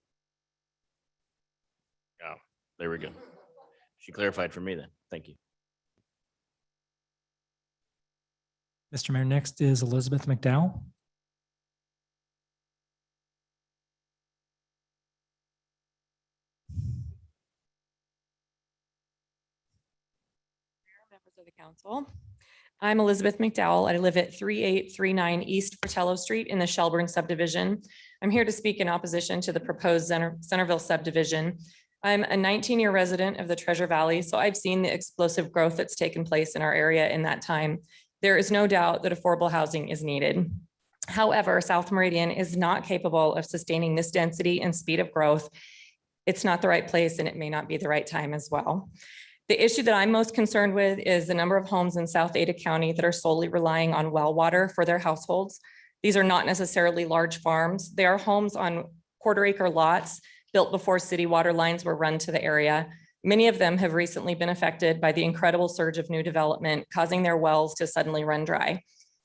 Oh, there we go. She clarified for me then. Thank you. Mr. Mayor, next is Elizabeth McDowell. Members of the council. I'm Elizabeth McDowell. I live at 3839 East Fratello Street in the Shelburne subdivision. I'm here to speak in opposition to the proposed Centerville subdivision. I'm a 19-year resident of the Treasure Valley, so I've seen the explosive growth that's taken place in our area in that time. There is no doubt that affordable housing is needed. However, South Meridian is not capable of sustaining this density and speed of growth. It's not the right place, and it may not be the right time as well. The issue that I'm most concerned with is the number of homes in South Ada County that are solely relying on well water for their households. These are not necessarily large farms. They are homes on quarter-acre lots built before city water lines were run to the area. Many of them have recently been affected by the incredible surge of new development, causing their wells to suddenly run dry.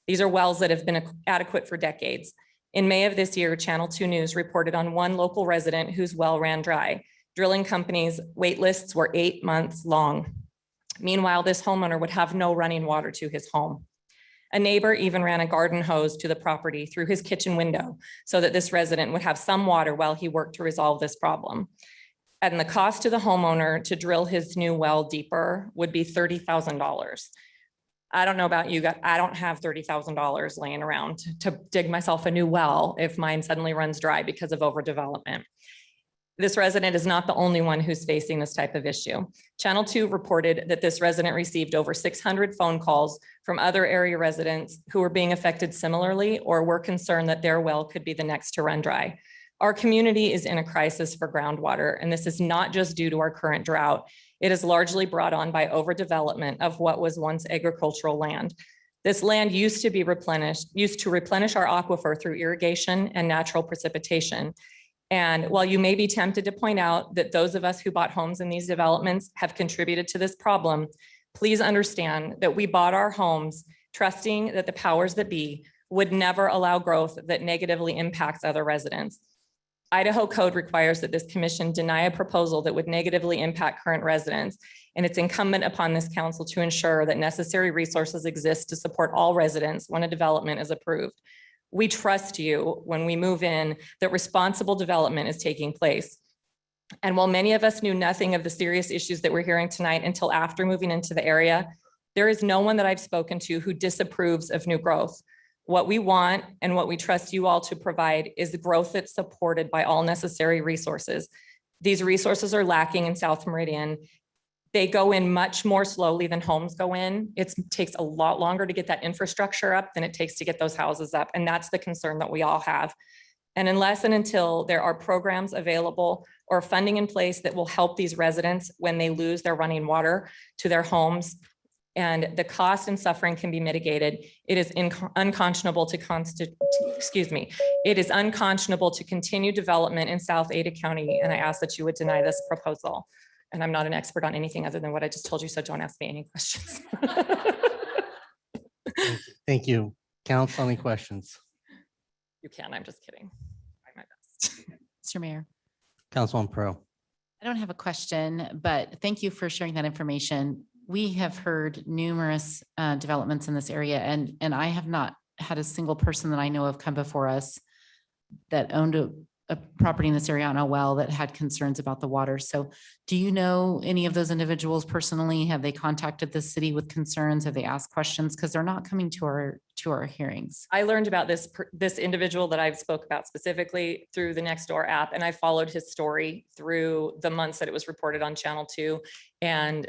These are wells that have been adequate for decades. In May of this year, Channel 2 News reported on one local resident whose well ran dry. Drilling companies' wait lists were 8 months long. Meanwhile, this homeowner would have no running water to his home. A neighbor even ran a garden hose to the property through his kitchen window so that this resident would have some water while he worked to resolve this problem. And the cost to the homeowner to drill his new well deeper would be $30,000. I don't know about you guys, I don't have $30,000 laying around to dig myself a new well if mine suddenly runs dry because of overdevelopment. This resident is not the only one who's facing this type of issue. Channel 2 reported that this resident received over 600 phone calls from other area residents who were being affected similarly or were concerned that their well could be the next to run dry. Our community is in a crisis for groundwater, and this is not just due to our current drought. It is largely brought on by overdevelopment of what was once agricultural land. This land used to replenish our aquifer through irrigation and natural precipitation. And while you may be tempted to point out that those of us who bought homes in these developments have contributed to this problem, please understand that we bought our homes trusting that the powers that be would never allow growth that negatively impacts other residents. Idaho code requires that this commission deny a proposal that would negatively impact current residents, and it's incumbent upon this council to ensure that necessary resources exist to support all residents when a development is approved. We trust you when we move in that responsible development is taking place. And while many of us knew nothing of the serious issues that we're hearing tonight until after moving into the area, there is no one that I've spoken to who disapproves of new growth. What we want and what we trust you all to provide is growth that's supported by all necessary resources. These resources are lacking in South Meridian. They go in much more slowly than homes go in. It takes a lot longer to get that infrastructure up than it takes to get those houses up. And that's the concern that we all have. And unless and until there are programs available or funding in place that will help these residents when they lose their running water to their homes, and the cost and suffering can be mitigated, it is unconscionable to it is unconscionable to continue development in South Ada County. And I ask that you would deny this proposal. And I'm not an expert on anything other than what I just told you, so don't ask me any questions. Thank you. Council, any questions? You can, I'm just kidding. Try my best. Mr. Mayor, Councilman Pro. I don't have a question, but thank you for sharing that information. We have heard numerous developments in this area, and I have not had a single person that I know of come before us that owned a property in this area on a well that had concerns about the water. So do you know any of those individuals personally? Have they contacted the city with concerns? Have they asked questions? Because they're not coming to our hearings. I learned about this individual that I've spoke about specifically through the Nextdoor app, and I followed his story through the months that it was reported on Channel 2. And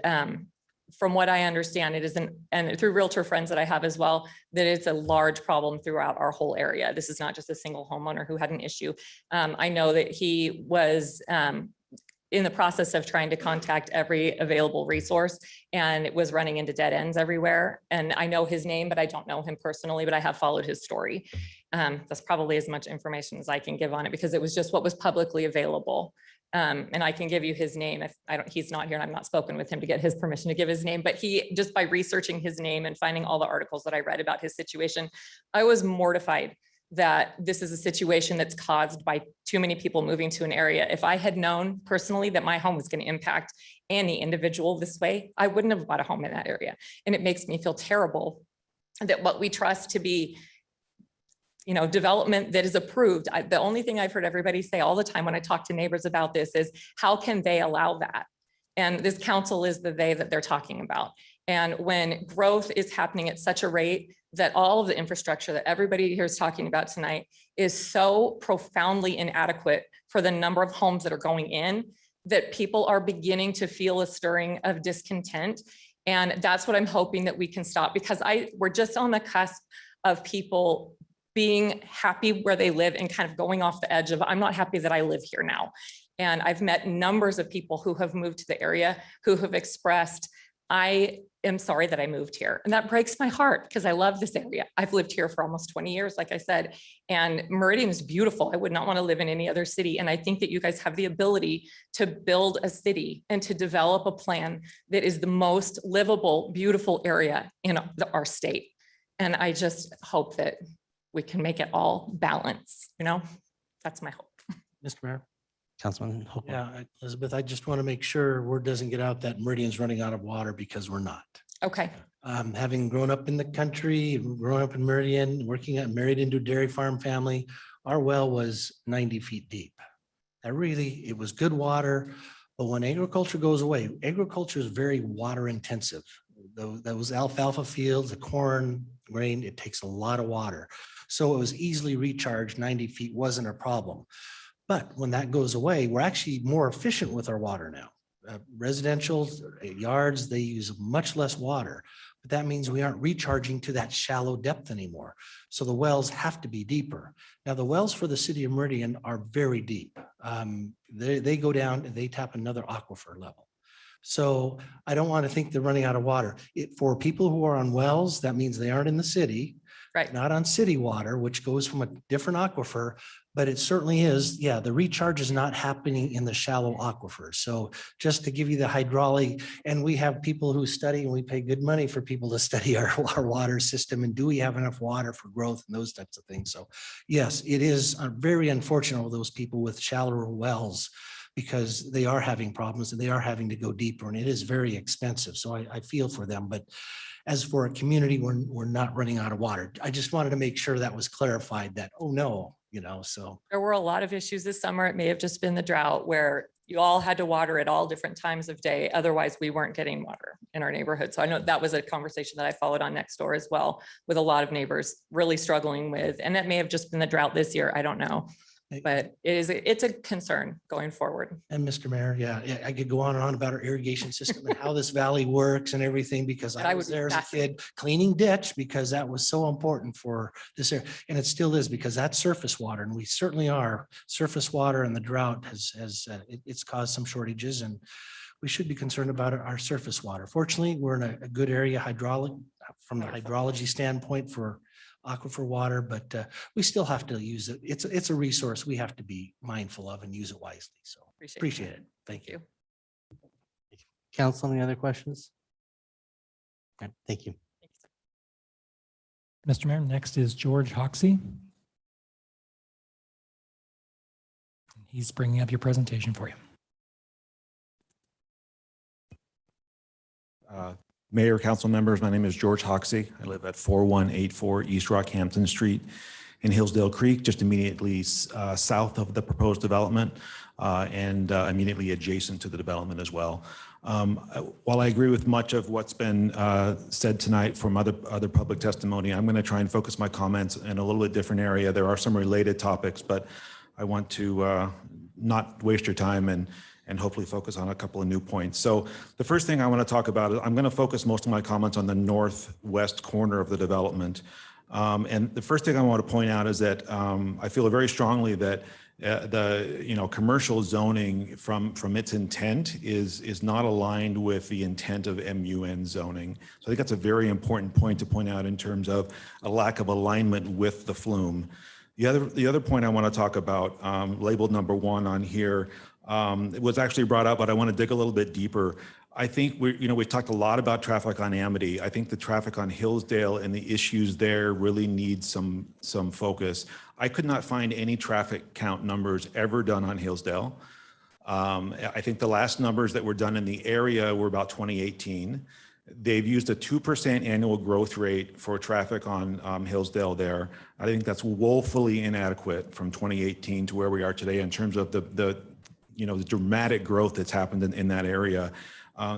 from what I understand, it isn't, and through realtor friends that I have as well, that it's a large problem throughout our whole area. This is not just a single homeowner who had an issue. I know that he was in the process of trying to contact every available resource, and it was running into dead ends everywhere. And I know his name, but I don't know him personally, but I have followed his story. That's probably as much information as I can give on it because it was just what was publicly available. And I can give you his name if he's not here and I've not spoken with him to get his permission to give his name, but he, just by researching his name and finding all the articles that I read about his situation, I was mortified that this is a situation that's caused by too many people moving to an area. If I had known personally that my home was going to impact any individual this way, I wouldn't have bought a home in that area. And it makes me feel terrible that what we trust to be development that is approved. The only thing I've heard everybody say all the time when I talk to neighbors about this is, how can they allow that? And this council is the they that they're talking about. And when growth is happening at such a rate that all of the infrastructure that everybody here is talking about tonight is so profoundly inadequate for the number of homes that are going in, that people are beginning to feel a stirring of discontent. And that's what I'm hoping that we can stop, because we're just on the cusp of people being happy where they live and kind of going off the edge of, I'm not happy that I live here now. And I've met numbers of people who have moved to the area who have expressed, I am sorry that I moved here. And that breaks my heart because I love this area. I've lived here for almost 20 years, like I said, and Meridian is beautiful. I would not want to live in any other city. And I think that you guys have the ability to build a city and to develop a plan that is the most livable, beautiful area in our state. And I just hope that we can make it all balance, that's my hope. Mr. Mayor, Councilman. Yeah, Elizabeth, I just want to make sure word doesn't get out that Meridian's running out of water, because we're not. Okay. Having grown up in the country, growing up in Meridian, married into a dairy farm family, our well was 90 feet deep. It was good water. But when agriculture goes away, agriculture is very water intensive. Those alfalfa fields, the corn, grain, it takes a lot of water. So it was easily recharged. 90 feet wasn't a problem. But when that goes away, we're actually more efficient with our water now. Residential yards, they use much less water, but that means we aren't recharging to that shallow depth anymore. So the wells have to be deeper. Now, the wells for the city of Meridian are very deep. They go down and they tap another aquifer level. So I don't want to think they're running out of water. For people who are on wells, that means they aren't in the city, Right. not on city water, which goes from a different aquifer, but it certainly is. Yeah, the recharge is not happening in the shallow aquifer. So just to give you the hydraulic, and we have people who study and we pay good money for people to study our water system and do we have enough water for growth and those types of things. So yes, it is very unfortunate with those people with shallower wells, because they are having problems and they are having to go deeper and it is very expensive. So I feel for them, but as for a community, we're not running out of water. I just wanted to make sure that was clarified that, oh no, so. There were a lot of issues this summer. It may have just been the drought where you all had to water at all different times of day. Otherwise, we weren't getting water in our neighborhood. So I know that was a conversation that I followed on next door as well, with a lot of neighbors really struggling with, and that may have just been the drought this year. I don't know. But it's a concern going forward. And Mr. Mayor, yeah, I could go on and on about our irrigation system and how this valley works and everything, because But I I was would be there as a fascinated. kid cleaning ditch because that was so important for this area. And it still is, because that's surface water and we certainly are. Surface water and the drought it's caused some shortages, and we should be concerned about our surface water. Fortunately, we're in a good area from the hydrology standpoint for aquifer water, but we still have to use it. It's a resource we have to be mindful of and use it wisely. So appreciate it. Thank you. Council, any other questions? Okay, thank you. Mr. Mayor, next is George Hoxie. He's bringing up your presentation for you. Mayor, council members, my name is George Hoxie. I live at 4184 East Rockhampton Street in Hillsdale Creek, just immediately south of the proposed development and immediately adjacent to the development as well. While I agree with much of what's been said tonight from other public testimony, I'm going to try and focus my comments in a little bit different area. There are some related topics, but I want to not waste your time and hopefully focus on a couple of new points. So the first thing I want to talk about is I'm going to focus most of my comments on the northwest corner of the development. And the first thing I want to point out is that I feel very strongly that the commercial zoning from its intent is not aligned with the intent of MUN zoning. So I think that's a very important point to point out in terms of a lack of alignment with the flume. The other point I want to talk about, labeled number 1 on here, it was actually brought up, but I want to dig a little bit deeper. I think we've talked a lot about traffic on Amity. I think the traffic on Hillsdale and the issues there really need some focus. I could not find any traffic count numbers ever done on Hillsdale. I think the last numbers that were done in the area were about 2018. They've used a 2% annual growth rate for traffic on Hillsdale there. I think that's woefully inadequate from 2018 to where we are today in terms of the dramatic growth that's happened in that area.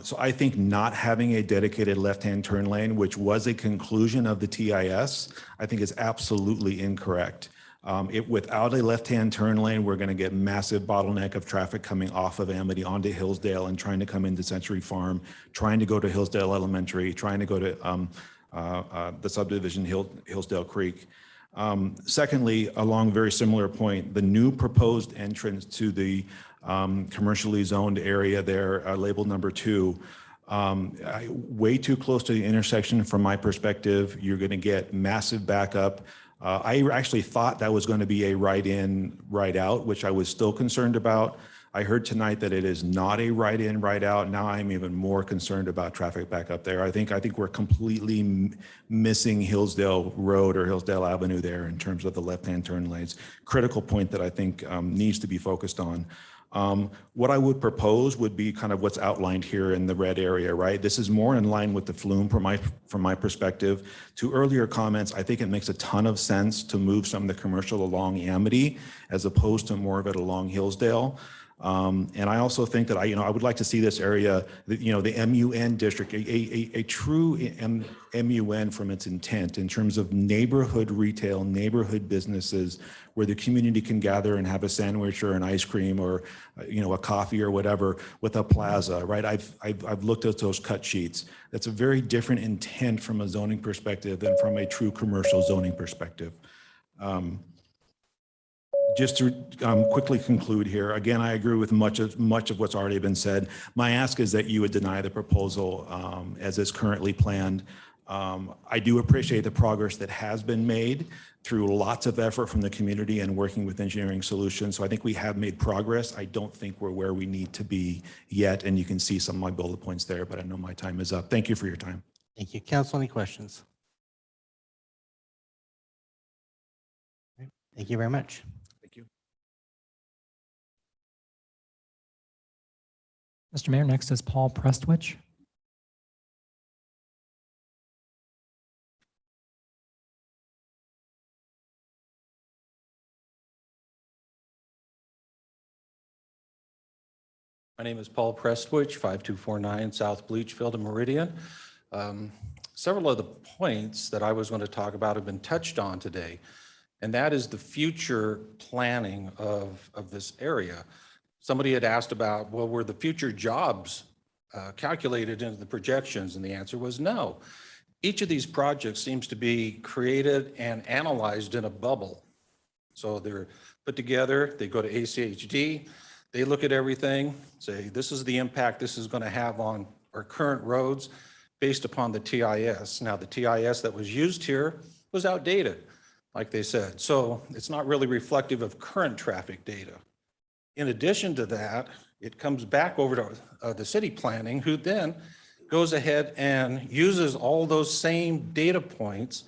So I think not having a dedicated left-hand turn lane, which was a conclusion of the TIS, I think is absolutely incorrect. Without a left-hand turn lane, we're going to get massive bottleneck of traffic coming off of Amity onto Hillsdale and trying to come into Century Farm, trying to go to Hillsdale Elementary, trying to go to the subdivision Hillsdale Creek. Secondly, along a very similar point, the new proposed entrance to the commercially zoned area there, labeled number 2, way too close to the intersection from my perspective. You're going to get massive backup. I actually thought that was going to be a right in, right out, which I was still concerned about. I heard tonight that it is not a right in, right out. Now I'm even more concerned about traffic backup there. I think we're completely missing Hillsdale Road or Hillsdale Avenue there in terms of the left-hand turn lanes. Critical point that I think needs to be focused on. What I would propose would be kind of what's outlined here in the red area, right? This is more in line with the flume from my perspective. To earlier comments, I think it makes a ton of sense to move some of the commercial along Amity as opposed to more of it along Hillsdale. And I also think that I would like to see this area, the MUN district, a true MUN from its intent in terms of neighborhood retail, neighborhood businesses where the community can gather and have a sandwich or an ice cream or, a coffee or whatever with a plaza, right? I've looked at those cut sheets. That's a very different intent from a zoning perspective than from a true commercial zoning perspective. Just to quickly conclude here, again, I agree with much of what's already been said. My ask is that you would deny the proposal as is currently planned. I do appreciate the progress that has been made through lots of effort from the community and working with Engineering Solutions. So I think we have made progress. I don't think we're where we need to be yet. And you can see some of my bullet points there, but I know my time is up. Thank you for your time. Thank you. Council, any questions? Thank you very much. Thank you. Mr. Mayor, next is Paul Prestwich. My name is Paul Prestwich, 5249 South Bleachfield in Meridian. Several of the points that I was going to talk about have been touched on today, and that is the future planning of this area. Somebody had asked about, well, were the future jobs calculated into the projections? And the answer was no. Each of these projects seems to be created and analyzed in a bubble. So they're put together, they go to ACHD, they look at everything, say, this is the impact this is going to have on our current roads based upon the TIS. Now, the TIS that was used here was outdated, like they said. So it's not really reflective of current traffic data. In addition to that, it comes back over to the city planning, who then goes ahead and uses all those same data points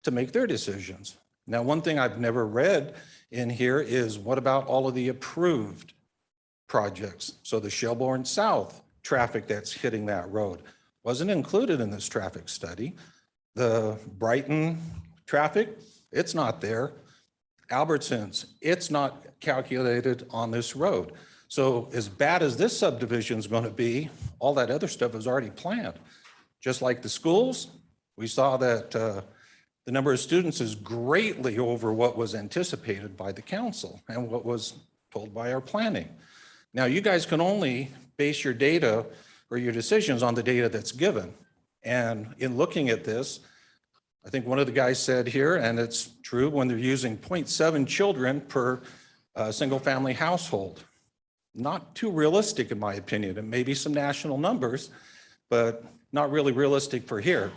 to make their decisions. Now, one thing I've never read in here is what about all of the approved projects? So the Shelbourne South traffic that's hitting that road wasn't included in this traffic study. The Brighton traffic, it's not there. Albertsons, it's not calculated on this road. So as bad as this subdivision is going to be, all that other stuff is already planned. Just like the schools, we saw that the number of students is greatly over what was anticipated by the council and what was told by our planning. Now, you guys can only base your data or your decisions on the data that's given. And in looking at this, I think one of the guys said here, and it's true, when they're using 0.7 children per single family household. Not too realistic, in my opinion. It may be some national numbers, but not really realistic for here.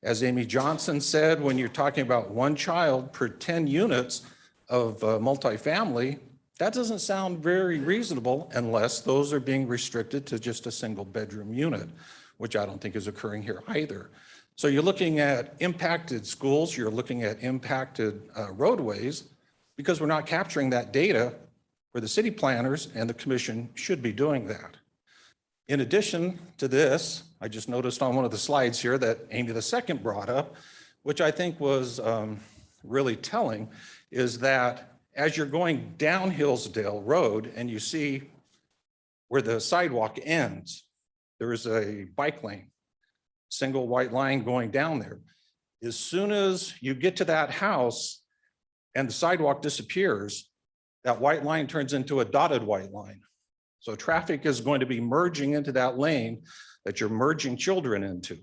As Amy Johnson said, when you're talking about one child per 10 units of multifamily, that doesn't sound very reasonable unless those are being restricted to just a single bedroom unit, which I don't think is occurring here either. So you're looking at impacted schools, you're looking at impacted roadways, because we're not capturing that data where the city planners and the commission should be doing that. In addition to this, I just noticed on one of the slides here that Amy II brought up, which I think was really telling, is that as you're going down Hillsdale Road and you see where the sidewalk ends, there is a bike lane, single white line going down there. As soon as you get to that house and the sidewalk disappears, that white line turns into a dotted white line. So traffic is going to be merging into that lane that you're merging children into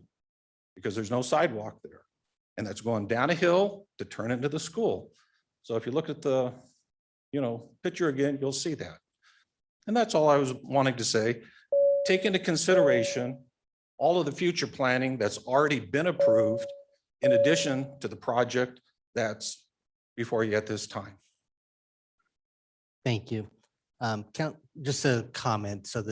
because there's no sidewalk there. And that's going down a hill to turn into the school. So if you look at the, picture again, you'll see that. And that's all I was wanting to say. Take into consideration all of the future planning that's already been approved in addition to the project that's before you at this time. Thank you. Just a comment. So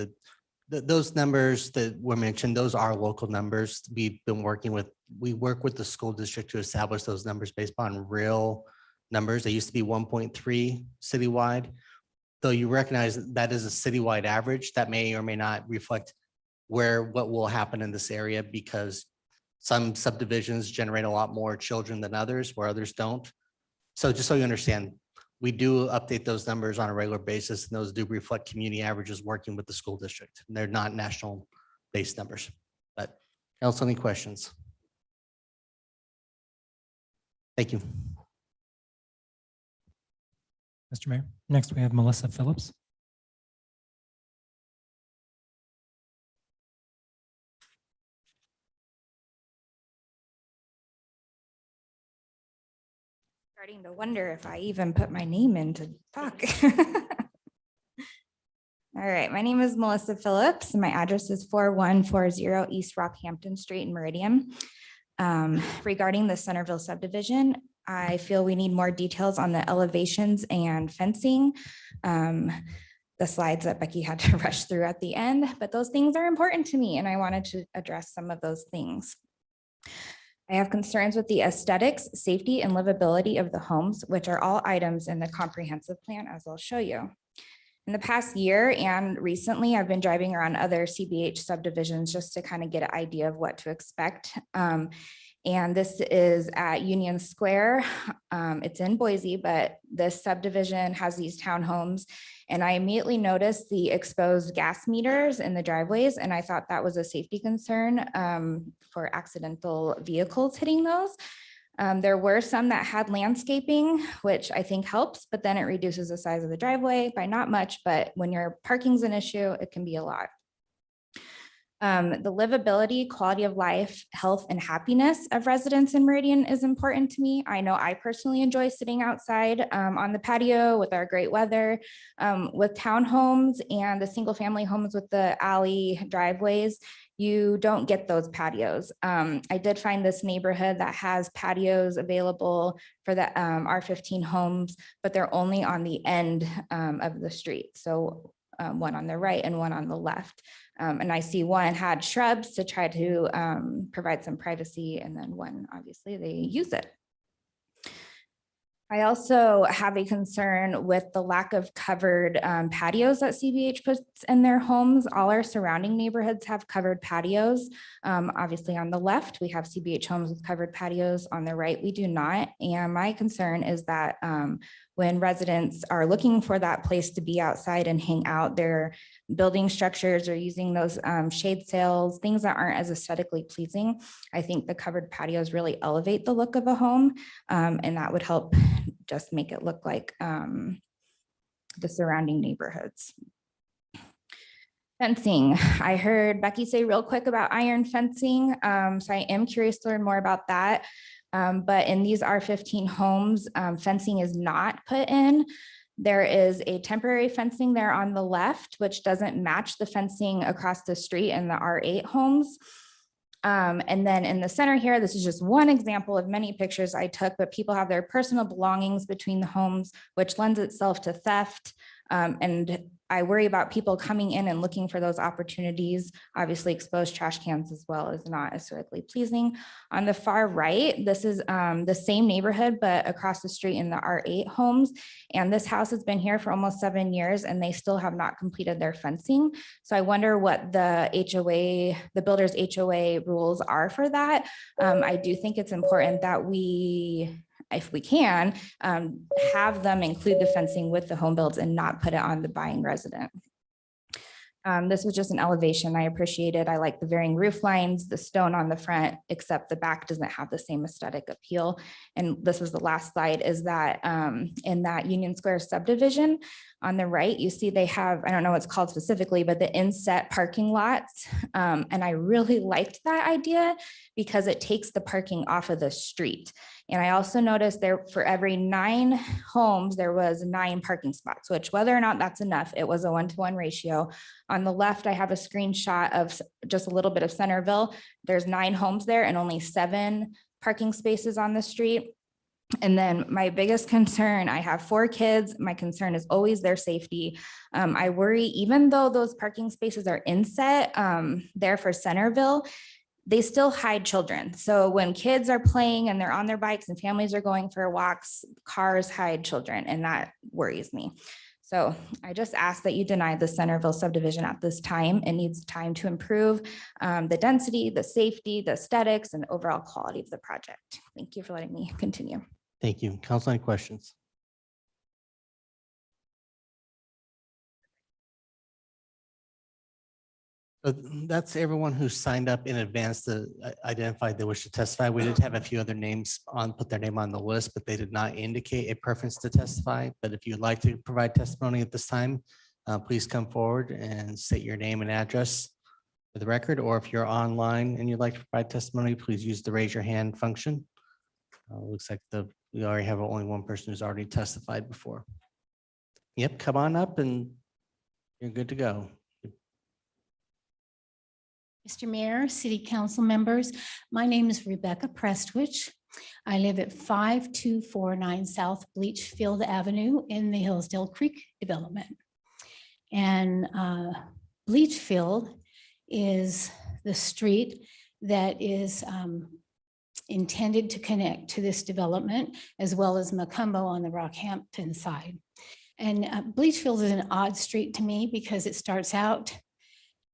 those numbers that were mentioned, those are local numbers. We work with the school district to establish those numbers based on real numbers. They used to be 1.3 citywide. Though you recognize that is a citywide average, that may or may not reflect what will happen in this area, because some subdivisions generate a lot more children than others, where others don't. So just so you understand, we do update those numbers on a regular basis, and those do reflect community averages working with the school district. They're not national based numbers. But council, any questions? Thank you. Mr. Mayor, next we have Melissa Phillips. Starting to wonder if I even put my name in to talk. All right, my name is Melissa Phillips and my address is 4140 East Rockhampton Street in Meridian. Regarding the Centerville subdivision, I feel we need more details on the elevations and fencing. The slides that Becky had to rush through at the end, but those things are important to me and I wanted to address some of those things. I have concerns with the aesthetics, safety, and livability of the homes, which are all items in the comprehensive plan, as I'll show you. In the past year and recently, I've been driving around other CBH subdivisions just to kind of get an idea of what to expect. And this is at Union Square. It's in Boise, but this subdivision has these townhomes. And I immediately noticed the exposed gas meters in the driveways. And I thought that was a safety concern for accidental vehicles hitting those. There were some that had landscaping, which I think helps, but then it reduces the size of the driveway by not much. But when your parking's an issue, it can be a lot. The livability, quality of life, health, and happiness of residents in Meridian is important to me. I know I personally enjoy sitting outside on the patio with our great weather. With townhomes and the single family homes with the alley driveways, you don't get those patios. I did find this neighborhood that has patios available for the R15 homes, but they're only on the end of the street. So one on the right and one on the left. And I see one had shrubs to try to provide some privacy, and then one, obviously, they use it. I also have a concern with the lack of covered patios that CBH puts in their homes. All our surrounding neighborhoods have covered patios. Obviously, on the left, we have CBH homes with covered patios. On the right, we do not. And my concern is that when residents are looking for that place to be outside and hang out, they're building structures or using those shade sails, things that aren't as aesthetically pleasing. I think the covered patios really elevate the look of a home, and that would help just make it look like the surrounding neighborhoods. Fencing. I heard Becky say real quick about iron fencing, so I am curious to learn more about that. But in these R15 homes, fencing is not put in. There is a temporary fencing there on the left, which doesn't match the fencing across the street in the R8 homes. And then in the center here, this is just one example of many pictures I took, but people have their personal belongings between the homes, which lends itself to theft. And I worry about people coming in and looking for those opportunities. Obviously, exposed trash cans as well is not aesthetically pleasing. On the far right, this is the same neighborhood, but across the street in the R8 homes. And this house has been here for almost 7 years and they still have not completed their fencing. So I wonder what the HOA, the builder's HOA rules are for that. I do think it's important that we, if we can, have them include the fencing with the home builds and not put it on the buying resident. This was just an elevation. I appreciate it. I like the varying roof lines, the stone on the front, except the back doesn't have the same aesthetic appeal. And this was the last slide, is that in that Union Square subdivision on the right, you see they have, I don't know what it's called specifically, but the inset parking lots. And I really liked that idea because it takes the parking off of the street. And I also noticed there, for every 9 homes, there was 9 parking spots, which whether or not that's enough, it was a 1-to-1 ratio. On the left, I have a screenshot of just a little bit of Centerville. There's 9 homes there and only 7 parking spaces on the street. And then my biggest concern, I have 4 kids. My concern is always their safety. I worry, even though those parking spaces are inset there for Centerville, they still hide children. So when kids are playing and they're on their bikes and families are going for walks, cars hide children, and that worries me. So I just ask that you deny the Centerville subdivision at this time. It needs time to improve the density, the safety, the aesthetics, and overall quality of the project. Thank you for letting me continue. Thank you. Council, any questions? That's everyone who signed up in advance to identify they wish to testify. We did have a few other names put their name on the list, but they did not indicate a preference to testify. But if you'd like to provide testimony at this time, please come forward and state your name and address for the record. Or if you're online and you'd like to provide testimony, please use the raise your hand function. Looks like we already have only one person who's already testified before. Yep, come on up and you're good to go. Mr. Mayor, City Council members, my name is Rebecca Prestwich. I live at 5249 South Bleachfield Avenue in the Hillsdale Creek development. And Bleachfield is the street that is intended to connect to this development, as well as Macumbo on the Rockhampton side. And Bleachfield is an odd street to me because it starts out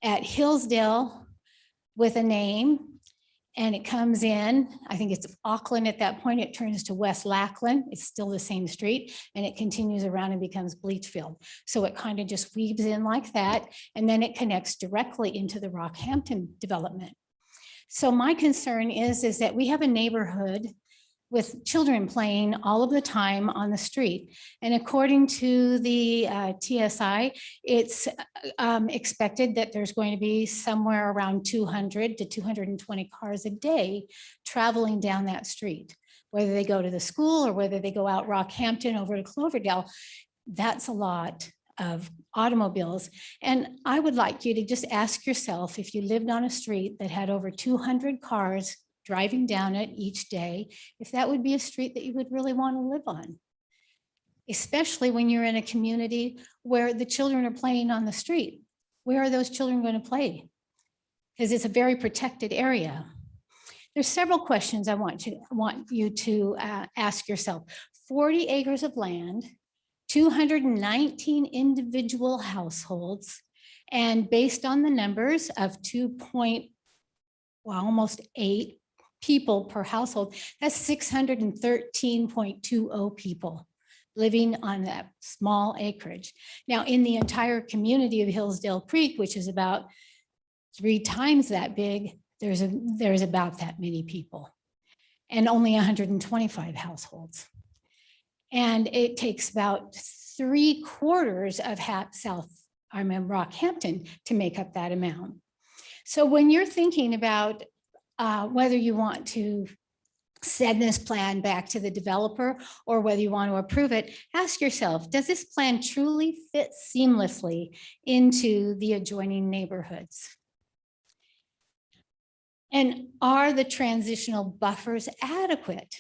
at Hillsdale with a name, and it comes in, I think it's Auckland at that point, it turns to West Lackland, it's still the same street, and it continues around and becomes Bleachfield. So it kind of just weaves in like that, and then it connects directly into the Rockhampton development. So my concern is that we have a neighborhood with children playing all of the time on the street. And according to the TSI, it's expected that there's going to be somewhere around 200 to 220 cars a day traveling down that street, whether they go to the school or whether they go out Rockhampton over to Cloverdale. That's a lot of automobiles. And I would like you to just ask yourself, if you lived on a street that had over 200 cars driving down it each day, if that would be a street that you would really want to live on, especially when you're in a community where the children are playing on the street. Where are those children going to play? Because it's a very protected area. There's several questions I want you to ask yourself. 40 acres of land, 219 individual households, and based on the numbers of almost 8 people per household, that's 613.20 people living on that small acreage. Now, in the entire community of Hillsdale Creek, which is about 3 times that big, there's about that many people and only 125 households. And it takes about 3/4 of Rockhampton to make up that amount. So when you're thinking about whether you want to send this plan back to the developer or whether you want to approve it, ask yourself, does this plan truly fit seamlessly into the adjoining neighborhoods? And are the transitional buffers adequate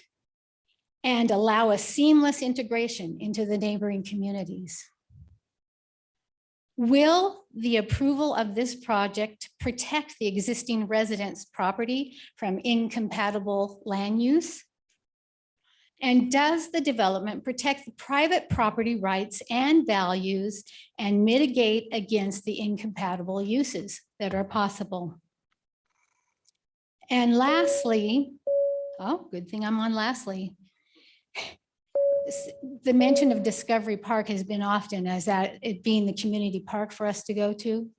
and allow a seamless integration into the neighboring communities? Will the approval of this project protect the existing residents' property from incompatible land use? And does the development protect the private property rights and values and mitigate against the incompatible uses that are possible? And lastly, oh, good thing I'm on lastly. The mention of Discovery Park has been often as that it being the community park for us to go to.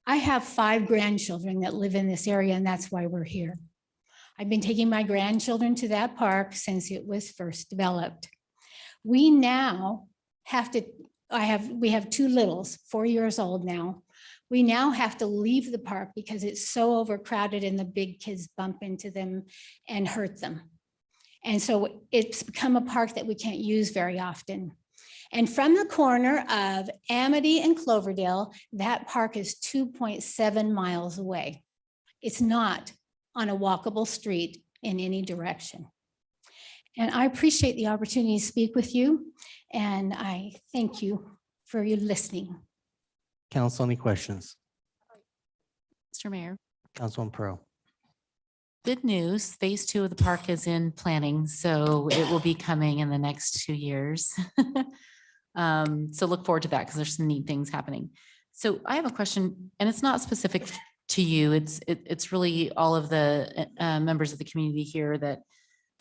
I have 5 grandchildren that live in this area, and that's why we're here. I've been taking my grandchildren to that park since it was first developed. We now have to, we have 2 littles, 4 years old now. We now have to leave the park because it's so overcrowded and the big kids bump into them and hurt them. And so it's become a park that we can't use very often. And from the corner of Amity and Cloverdale, that park is 2.7 miles away. It's not on a walkable street in any direction. And I appreciate the opportunity to speak with you. And I thank you for your listening. Council, any questions? Mr. Mayor. Councilman Pro. Good news, phase 2 of the park is in planning, so it will be coming in the next 2 years. So look forward to that because there's some neat things happening. So I have a question, and it's not specific to you. It's really all of the members of the community here that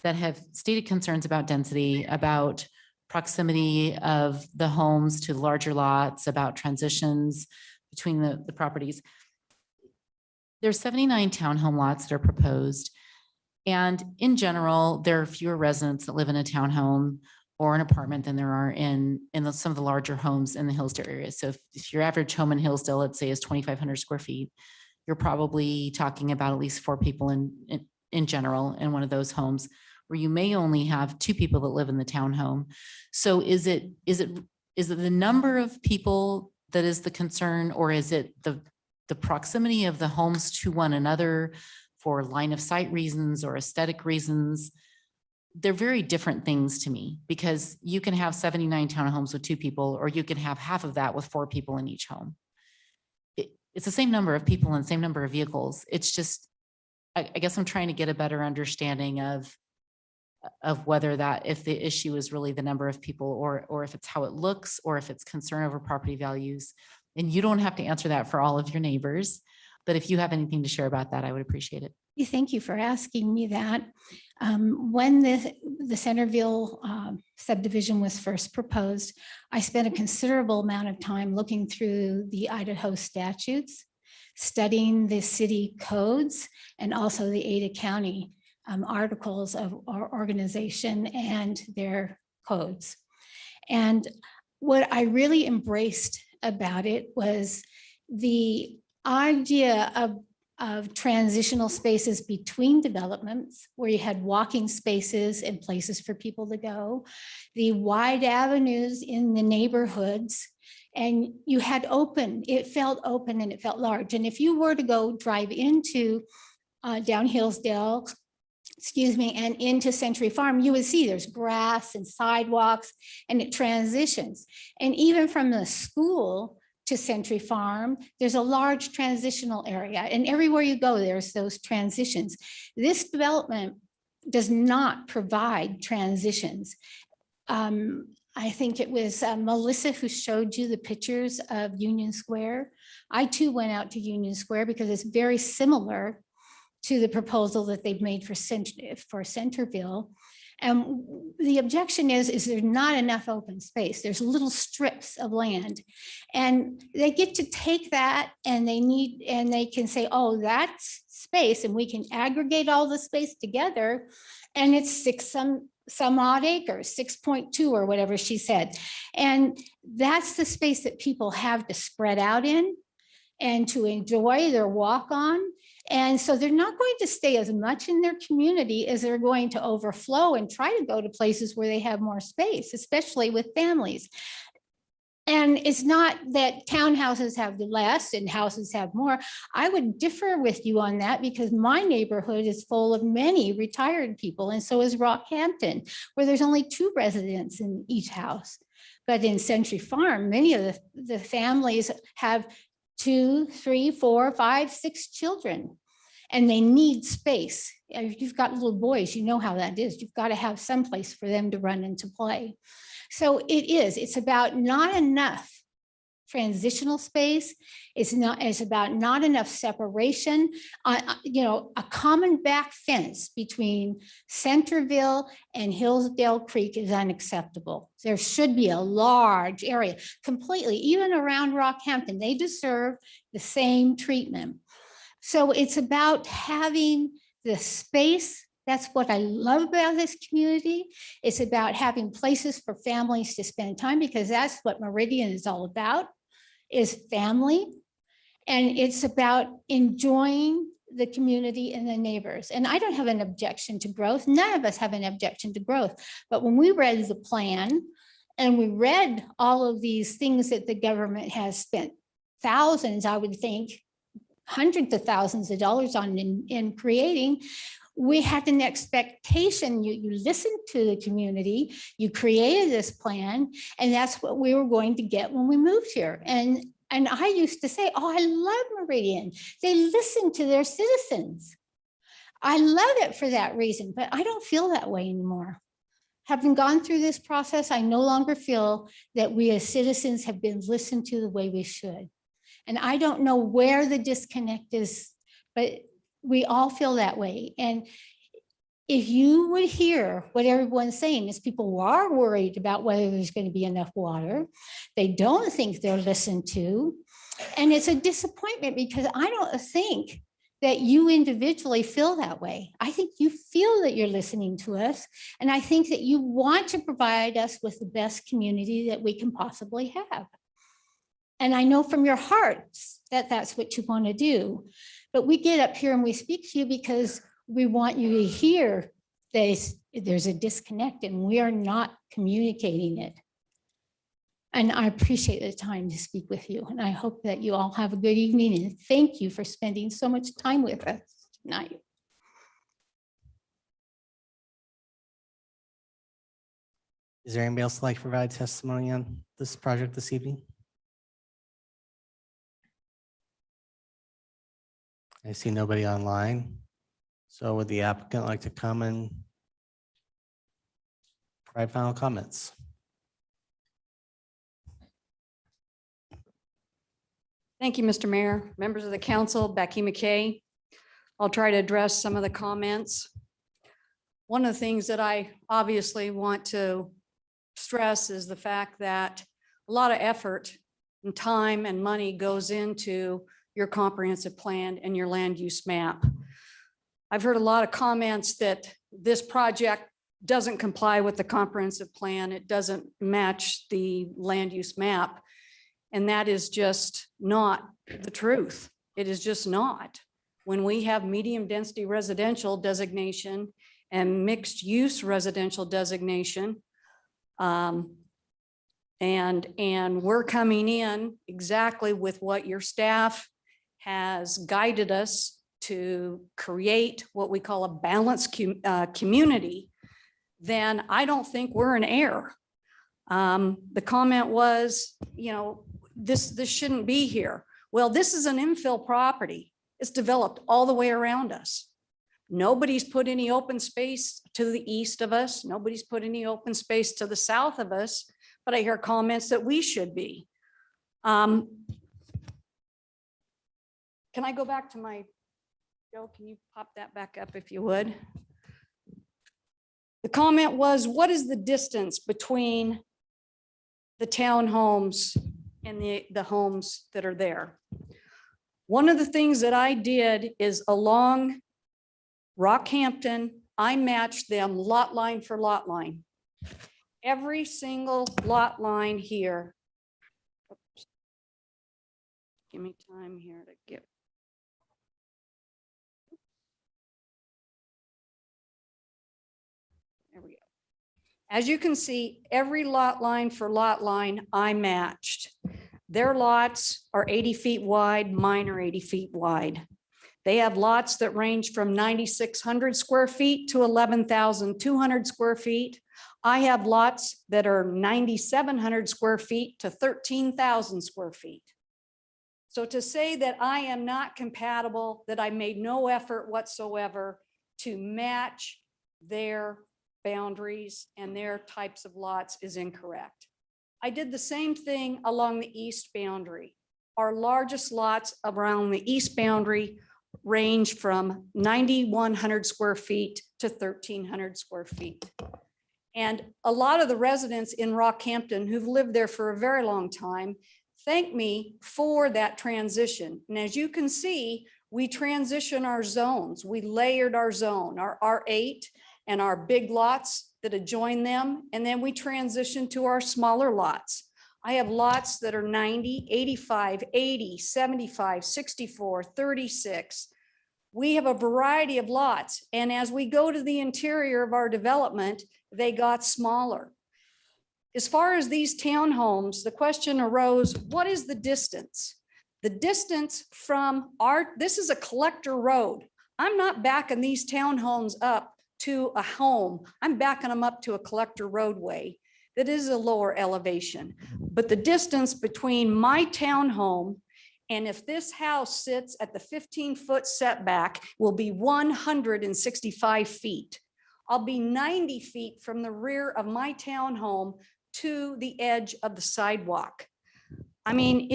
have stated concerns about density, about proximity of the homes to larger lots, about transitions between the properties. there's 79 townhome lots that are proposed. And in general, there are fewer residents that live in a townhome or an apartment than there are in some of the larger homes in the Hillsdale area. So if your average home in Hillsdale, let's say, is 2,500 square feet, you're probably talking about at least 4 people in general in one of those homes, where you may only have 2 people that live in the townhome. So is it the number of people that is the concern, or is it the proximity of the homes to one another for line of sight reasons or aesthetic reasons? They're very different things to me, because you can have 79 townhomes with 2 people, or you can have half of that with 4 people in each home. It's the same number of people and the same number of vehicles. It's just, I guess I'm trying to get a better understanding of whether if the issue is really the number of people, or if it's how it looks, or if it's concern over property values. And you don't have to answer that for all of your neighbors, but if you have anything to share about that, I would appreciate it. Thank you for asking me that. When the Centerville subdivision was first proposed, I spent a considerable amount of time looking through the Idaho statutes, studying the city codes, and also the Ada County articles of our organization and their codes. And what I really embraced about it was the idea of transitional spaces between developments, where you had walking spaces and places for people to go, the wide avenues in the neighborhoods, and you had it felt open and it felt large. And if you were to go drive into down Hillsdale, and into Century Farm, you would see there's grass and sidewalks, and it transitions. And even from the school to Century Farm, there's a large transitional area, and everywhere you go, there's those transitions. This development does not provide transitions. I think it was Melissa who showed you the pictures of Union Square. I too went out to Union Square because it's very similar to the proposal that they've made for Centerville. And the objection is there's not enough open space. There's little strips of land, and they get to take that and they can say, oh, that's space, and we can aggregate all the space together, and it's some odd acres, 6.2 or whatever she said. And that's the space that people have to spread out in and to enjoy their walk on. And so they're not going to stay as much in their community as they're going to overflow and try to go to places where they have more space, especially with families. And it's not that townhouses have less and houses have more. I would differ with you on that, because my neighborhood is full of many retired people, and so is Rockhampton, where there's only 2 residents in each house. But in Century Farm, many of the families have 2, 3, 4, 5, 6 children, and they need space. If you've got little boys, you know how that is. You've got to have some place for them to run and to play. So it's about not enough transitional space. It's about not enough separation. A common back fence between Centerville and Hillsdale Creek is unacceptable. There should be a large area completely, even around Rockhampton. They deserve the same treatment. So it's about having the space. That's what I love about this community. It's about having places for families to spend time, because that's what Meridian is all about, is family. And it's about enjoying the community and the neighbors. And I don't have an objection to growth. None of us have an objection to growth. But when we read the plan and we read all of these things that the government has spent thousands, I would think, hundreds of thousands of dollars on in creating, we had an expectation. You listened to the community, you created this plan, and that's what we were going to get when we moved here. And I used to say, oh, I love Meridian. They listen to their citizens. I love it for that reason, but I don't feel that way anymore. Having gone through this process, I no longer feel that we as citizens have been listened to the way we should. And I don't know where the disconnect is, but we all feel that way. And if you would hear what everyone's saying, is people are worried about whether there's going to be enough water. They don't think they're listened to. And it's a disappointment, because I don't think that you individually feel that way. I think you feel that you're listening to us. And I think that you want to provide us with the best community that we can possibly have. And I know from your hearts that that's what you want to do. But we get up here and we speak to you because we want you to hear there's a disconnect and we are not communicating it. And I appreciate the time to speak with you. And I hope that you all have a good evening. And thank you for spending so much time with us tonight. Is there anybody else like to provide testimony on this project this evening? I see nobody online. So would the applicant like to come and provide final comments? Thank you, Mr. Mayor, members of the council, Becky McKay. I'll try to address some of the comments. One of the things that I obviously want to stress is the fact that a lot of effort and time and money goes into your comprehensive plan and your land use map. I've heard a lot of comments that this project doesn't comply with the comprehensive plan. It doesn't match the land use map. And that is just not the truth. It is just not. When we have medium density residential designation and mixed use residential designation, and we're coming in exactly with what your staff has guided us to create what we call a balanced community, then I don't think we're in error. The comment was, you know, this shouldn't be here. Well, this is an infill property. It's developed all the way around us. Nobody's put any open space to the east of us. Nobody's put any open space to the south of us, but I hear comments that we should be. Can I go back to my, Joe, can you pop that back up if you would? The comment was, what is the distance between the townhomes and the homes that are there? One of the things that I did is along Rockhampton, I matched them lot line for lot line. Every single lot line here. Oops. Give me time here to get. There we go. As you can see, every lot line for lot line I matched. Their lots are 80 feet wide, mine are 80 feet wide. They have lots that range from 9,600 square feet to 11,200 square feet. I have lots that are 9,700 square feet to 13,000 square feet. So to say that I am not compatible, that I made no effort whatsoever to match their boundaries and their types of lots is incorrect. I did the same thing along the east boundary. Our largest lots around the east boundary range from 9,100 square feet to 1,300 square feet. And a lot of the residents in Rockhampton who've lived there for a very long time thank me for that transition. And as you can see, we transition our zones. We layered our zone, our R8 and our big lots that adjoin them. And then we transition to our smaller lots. I have lots that are 90, 85, 80, 75, 64, 36. We have a variety of lots. And as we go to the interior of our development, they got smaller. As far as these townhomes, the question arose, what is the distance? The distance from this is a collector road. I'm not backing these townhomes up to a home. I'm backing them up to a collector roadway that is a lower elevation. But the distance between my townhome and if this house sits at the 15-foot setback will be 165 feet. I'll be 90 feet from the rear of my townhome to the edge of the sidewalk. I mean,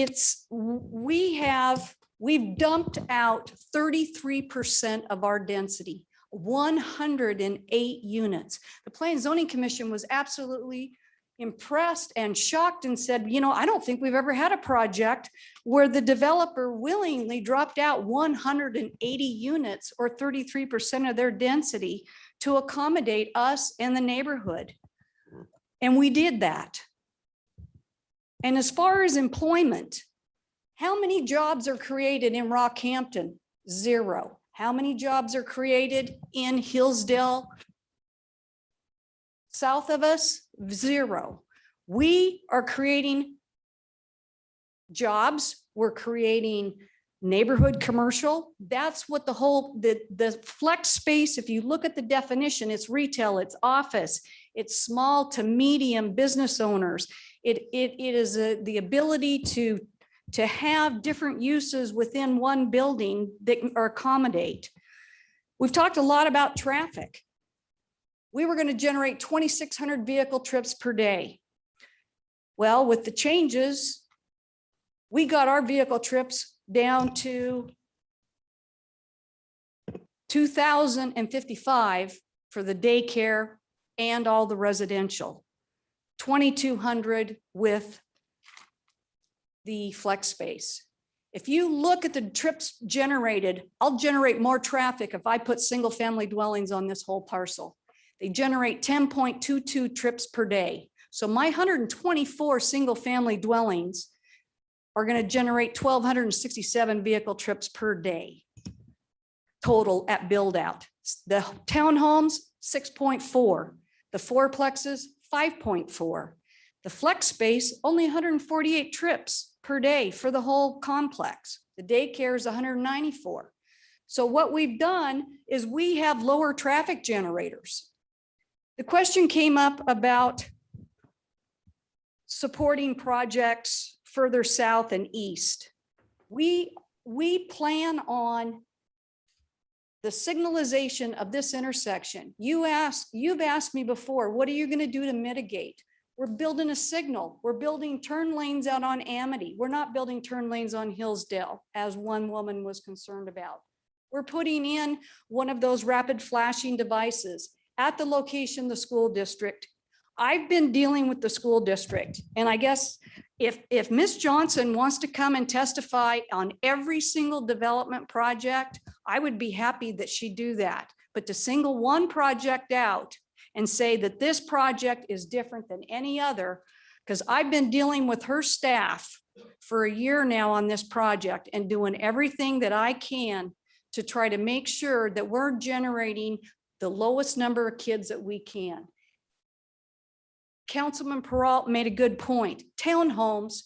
we've dumped out 33% of our density, 108 units. The Planning and Zoning Commission was absolutely impressed and shocked and said, you know, I don't think we've ever had a project where the developer willingly dropped out 180 units or 33% of their density to accommodate us and the neighborhood. And we did that. And as far as employment, how many jobs are created in Rockhampton? 0. How many jobs are created in Hillsdale? South of us, 0. We are creating jobs. We're creating neighborhood commercial. That's what the flex space, if you look at the definition, it's retail, it's office, it's small to medium business owners. It is the ability to have different uses within one building that are accommodate. We've talked a lot about traffic. We were going to generate 2,600 vehicle trips per day. Well, with the changes, we got our vehicle trips down to 2,055 for the daycare and all the residential, 2,200 with the flex space. If you look at the trips generated, I'll generate more traffic if I put single family dwellings on this whole parcel. They generate 10.22 trips per day. So my 124 single family dwellings are going to generate 1,267 vehicle trips per day total at build out. The townhomes, 6.4. The fourplexes, 5.4. The flex space, only 148 trips per day for the whole complex. The daycare is 194. So what we've done is we have lower traffic generators. The question came up about supporting projects further south and east. We plan on the signalization of this intersection. You've asked me before, what are you going to do to mitigate? We're building a signal. We're building turn lanes out on Amity. We're not building turn lanes on Hillsdale, as one woman was concerned about. We're putting in one of those rapid flashing devices at the location, the school district. I've been dealing with the school district, and I guess if Ms. Johnson wants to come and testify on every single development project, I would be happy that she do that. But to single one project out and say that this project is different than any other, because I've been dealing with her staff for a year now on this project and doing everything that I can to try to make sure that we're generating the lowest number of kids that we can. Councilman Peralt made a good point. Townhomes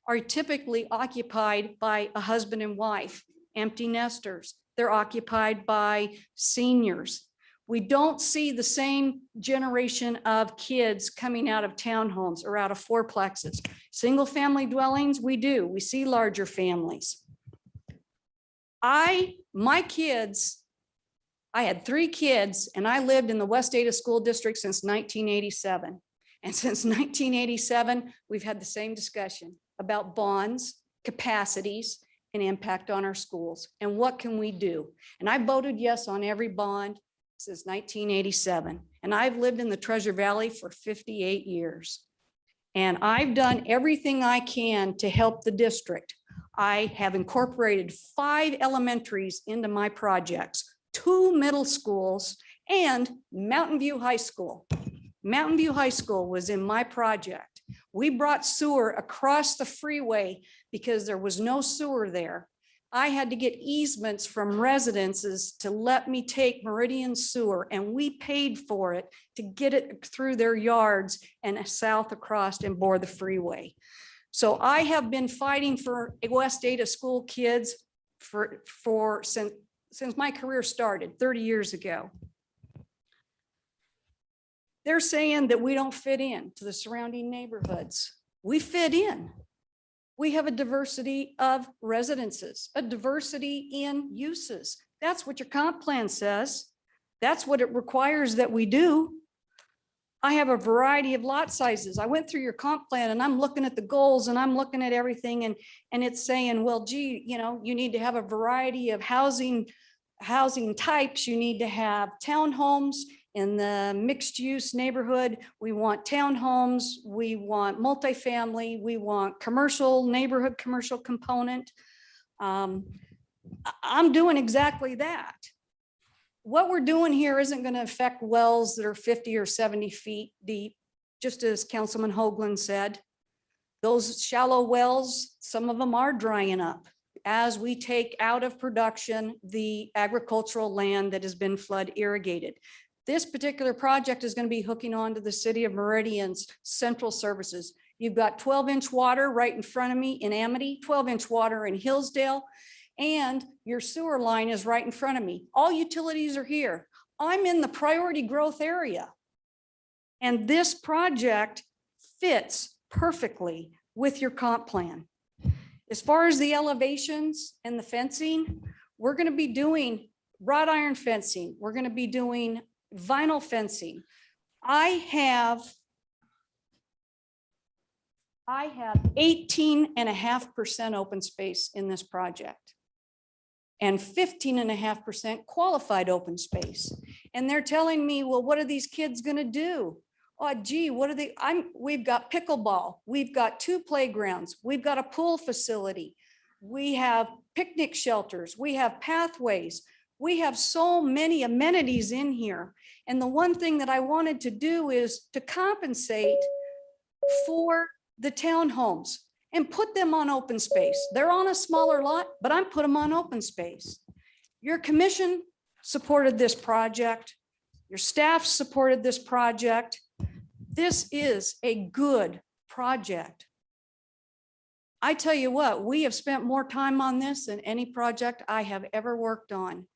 are typically occupied by a husband and wife, empty nesters. They're occupied by seniors. We don't see the same generation of kids coming out of townhomes or out of fourplexes. Single family dwellings, we do. We see larger families. My kids, I had 3 kids and I lived in the West Ada School District since 1987. And since 1987, we've had the same discussion about bonds, capacities, and impact on our schools. And what can we do? And I voted yes on every bond since 1987. And I've lived in the Treasure Valley for 58 years. And I've done everything I can to help the district. I have incorporated 5 elementaries into my projects, 2 middle schools, and Mountain View High School. Mountain View High School was in my project. We brought sewer across the freeway because there was no sewer there. I had to get easements from residences to let me take Meridian Sewer, and we paid for it to get it through their yards and south across and bore the freeway. So I have been fighting for West Ada school kids since my career started 30 years ago. They're saying that we don't fit in to the surrounding neighborhoods. We fit in. We have a diversity of residences, a diversity in uses. That's what your comp plan says. That's what it requires that we do. I have a variety of lot sizes. I went through your comp plan and I'm looking at the goals and I'm looking at everything and it's saying, well, gee, you need to have a variety of housing types. You need to have townhomes in the mixed use neighborhood. We want townhomes, we want multifamily, we want commercial neighborhood, commercial component. I'm doing exactly that. What we're doing here isn't going to affect wells that are 50 or 70 feet deep, just as Councilman Hoagland said. Those shallow wells, some of them are drying up as we take out of production the agricultural land that has been flood irrigated. This particular project is going to be hooking on to the city of Meridian's central services. You've got 12-inch water right in front of me in Amity, 12-inch water in Hillsdale, and your sewer line is right in front of me. All utilities are here. I'm in the priority growth area. And this project fits perfectly with your comp plan. As far as the elevations and the fencing, we're going to be doing wrought iron fencing. We're going to be doing vinyl fencing. I have 18.5% open space in this project and 15.5% qualified open space. And they're telling me, well, what are these kids going to do? Oh, gee, what are they? We've got pickleball. We've got 2 playgrounds. We've got a pool facility. We have picnic shelters. We have pathways. We have so many amenities in here. And the one thing that I wanted to do is to compensate for the townhomes and put them on open space. They're on a smaller lot, but I'm putting them on open space. Your commission supported this project. Your staff supported this project. This is a good project. I tell you what, we have spent more time on this than any project I have ever worked on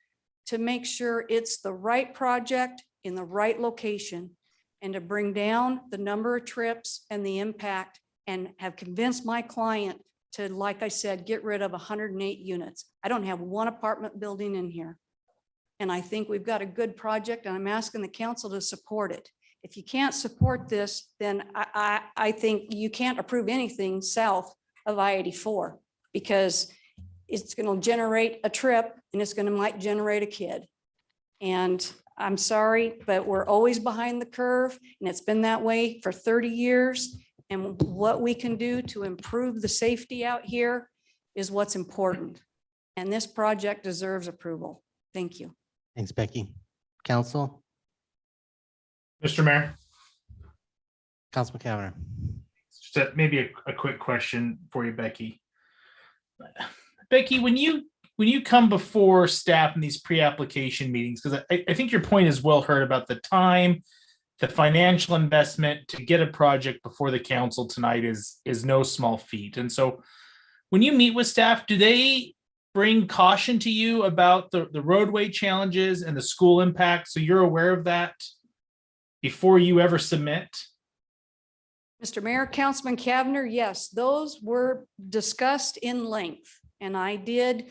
to make sure it's the right project in the right location and to bring down the number of trips and the impact, and have convinced my client to, like I said, get rid of 108 units. I don't have one apartment building in here. And I think we've got a good project, and I'm asking the council to support it. If you can't support this, then I think you can't approve anything south of I-84, because it's going to generate a trip and it's going to might generate a kid. And I'm sorry, but we're always behind the curve, and it's been that way for 30 years. And what we can do to improve the safety out here is what's important. And this project deserves approval. Thank you. Thanks, Becky. Council, Mr. Mayor, Councilman Cavanagh. just maybe a quick question for you, Becky. Becky, when you come before staff in these pre-application meetings, because I think your point is well heard about the time, the financial investment to get a project before the council tonight is no small feat. And so when you meet with staff, do they bring caution to you about the roadway challenges and the school impact, so you're aware of that before you ever submit? Mr. Mayor, Councilman Cavanagh, yes, those were discussed in length. And I did